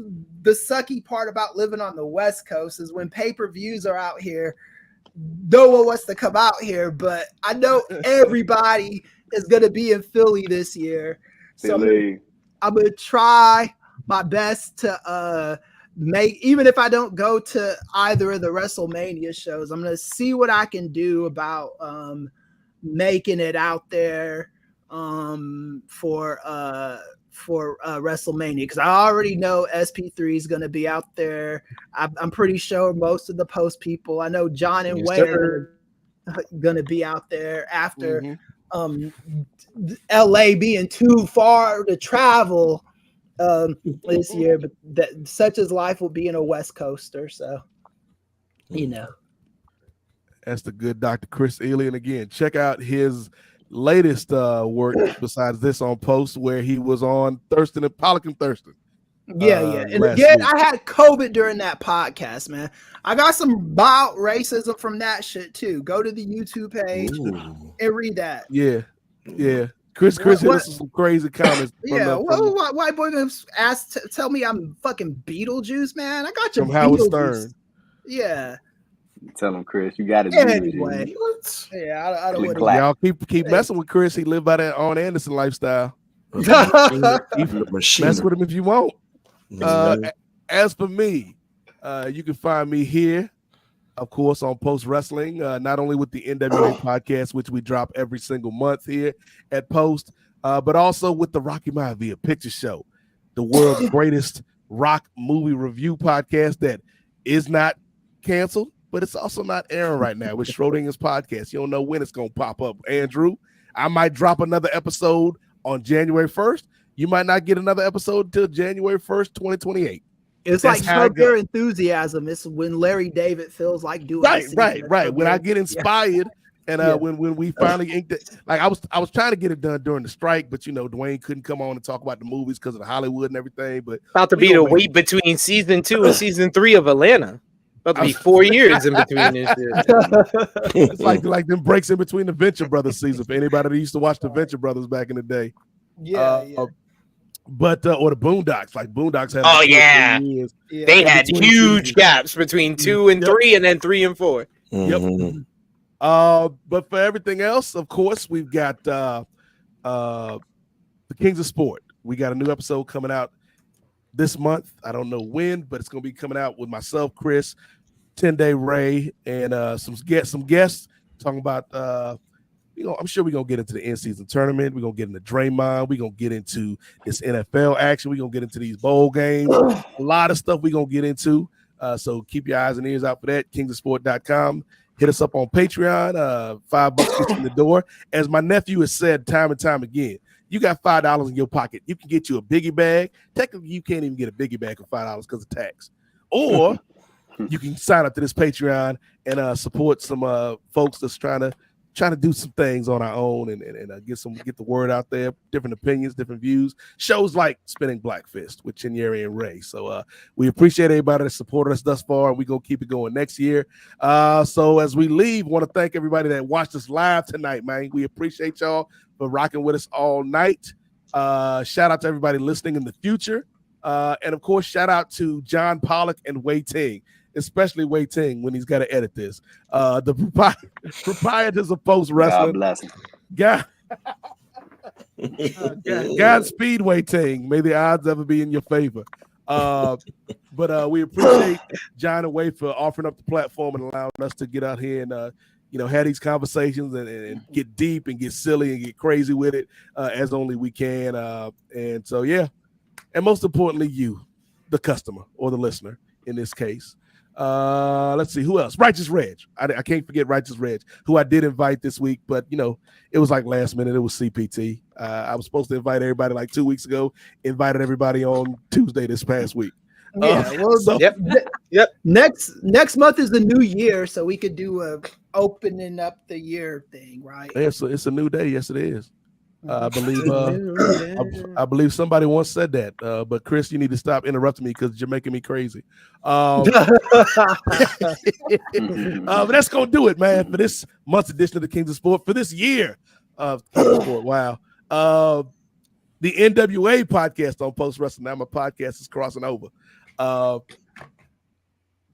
S6: the sucky part about living on the West Coast is when pay-per-views are out here, no one wants to come out here, but I know everybody is going to be in Philly this year. So I'm going to try my best to make, even if I don't go to either of the WrestleMania shows, I'm going to see what I can do about making it out there for WrestleMania, because I already know SP3 is going to be out there. I'm pretty sure most of the Post people, I know John and Wayne are going to be out there after LA being too far to travel this year, but such as life will be in a West Coaster, so you know.
S2: That's the good Dr. Chris Ely. And again, check out his latest work besides this on Post, where he was on Thurston and Pollock and Thurston.
S6: Yeah. And again, I had COVID during that podcast, man. I got some about racism from that shit too. Go to the YouTube page and read that.
S2: Yeah. Chris hit us with some crazy comments.
S6: White boy gonna tell me I'm fucking Beetlejuice, man. I got you
S2: from Howard Stern.
S6: Yeah.
S5: Tell him, Chris, you got to
S6: anyway. Yeah, I don't want to.
S2: Y'all keep messing with Chris. He live by that Arn Anderson lifestyle. Mess with him if you want. As for me, you can find me here, of course, on Post Wrestling, not only with the NWA podcast, which we drop every single month here at Post, but also with the Rocky Maivia Picture Show, the world's greatest rock movie review podcast that is not canceled, but it's also not airing right now with Schrodinger's podcast. You don't know when it's going to pop up. Andrew, I might drop another episode on January 1st. You might not get another episode until January 1st, 2028.
S6: It's like Curb Your Enthusiasm. It's when Larry David feels like doing
S2: right. When I get inspired, and when we finally inked it, like I was trying to get it done during the strike, but Dwayne couldn't come on and talk about the movies because of the Hollywood and everything. But
S9: about to be the wait between season 2 and season 3 of Atlanta. About to be 4 years in between this shit.
S2: It's like them breaks in between the Venture Brothers season. For anybody that used to watch the Venture Brothers back in the day, But or the Boondocks, like Boondocks had.
S9: Oh years. They had huge gaps between 2 and 3, and then 3 and 4.
S2: Yep. But for everything else, of course, we've got the Kings of Sport. We got a new episode coming out this month. I don't know when, but it's going to be coming out with myself, Chris, 10-Day Ray, and some guests talking about. I'm sure we're going to get into the in-season tournament. We're going to get into Draymond. We're going to get into this NFL action. We're going to get into these bowl games. A lot of stuff we're going to get into. So keep your eyes and ears out for that. kingsofsport.com. Hit us up on Patreon. $5 gets in the door. As my nephew has said time and time again, you got $5 in your pocket. You can get you a biggie bag. Technically, you can't even get a biggie bag for $5 because of tax. Or you can sign up to this Patreon and support some folks that's trying to do some things on our own and get the word out there, different opinions, different views, shows like Spinning Black Fist with Chinyeri and Ray. So we appreciate everybody that supported us thus far, and we're going to keep it going next year. So as we leave, want to thank everybody that watched us live tonight, man. We appreciate y'all for rocking with us all night. Shout out to everybody listening in the future. And of course, shout out to John Pollock and Wei Ting. Especially Wei Ting when he's got to edit this. The proprietors of Post Wrestling.
S5: God bless
S2: him. Godspeed, Wei Ting. May the odds ever be in your favor. But we appreciate John and Wei for offering up the platform and allowing us to get out here and have these conversations and get deep and get silly and get crazy with it as only we can. And so and most importantly, you, the customer or the listener in this case. Let's see who else. Righteous Reg. I can't forget Righteous Reg, who I did invite this week, but it was like last minute. It was CPT. I was supposed to invite everybody like 2 weeks ago. Invited everybody on Tuesday this past week.
S6: Yep. Next month is the new year, so we could do a opening up the year thing, right?
S2: Yeah, so it's a new day. Yes, it is. I believe somebody once said that, but Chris, you need to stop interrupting me because you're making me crazy. But that's gonna do it, man, for this month's edition of the Kings of Sport for this year of Kings of Sport. Wow. The NWA podcast on Post Wrestling. Now my podcast is crossing over.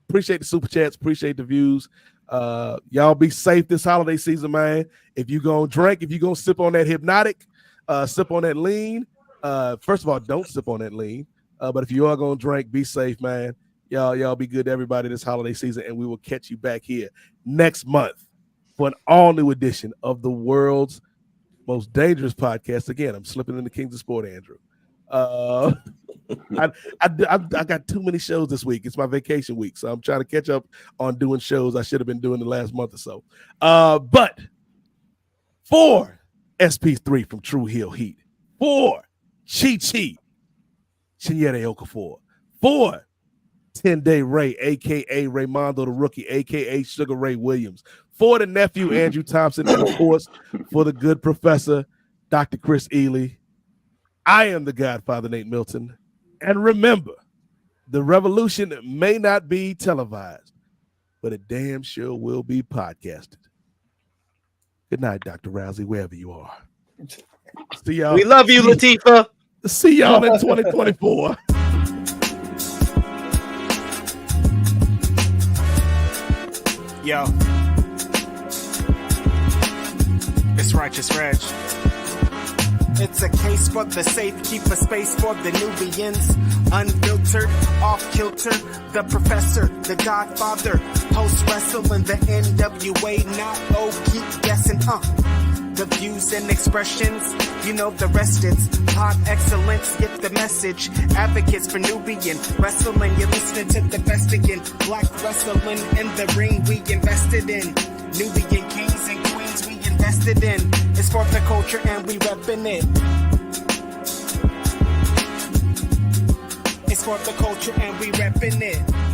S2: Appreciate the super chats, appreciate the views. Y'all be safe this holiday season, man. If you gonna drink, if you gonna sip on that hypnotic, sip on that lean. First of all, don't sip on that lean. But if you are gonna drink, be safe, man. Y'all be good to everybody this holiday season, and we will catch you back here next month for an all-new edition of the world's most dangerous podcast. Again, I'm slipping in the Kings of Sport, Andrew. I got too many shows this week. It's my vacation week, so I'm trying to catch up on doing shows I should have been doing the last month or so. But for SP3 from True Heel Heat, for Chi Chinyere Okafor, for 10-Day Ray, a.k.a. Raymondo the Rookie, a.k.a. Sugar Ray Williams, for the nephew, Andrew Thompson, and of course, for the good professor, Dr. Chris Ely. I am the Godfather, Nate Milton. And remember, the revolution may not be televised, but it damn sure will be podcasted. Good night, Dr. Rousey, wherever you are. See y'all.
S9: We love you, Latifah.
S2: See y'all in 2024.
S4: Yo, it's Righteous Reg. It's a case for the safe, keep a space for the Nubians. Unfiltered, off kilter, the professor, the godfather. Post wrestling, the NWA, not keep guessing, The views and expressions, you know the rest. It's pod excellence, get the message. Advocates for Nubian wrestling, you're listening to the best again. Black wrestling in the ring we invested in. Nubian kings and queens we invested in. It's for the culture and we reppin' it. It's for the culture and we reppin' it.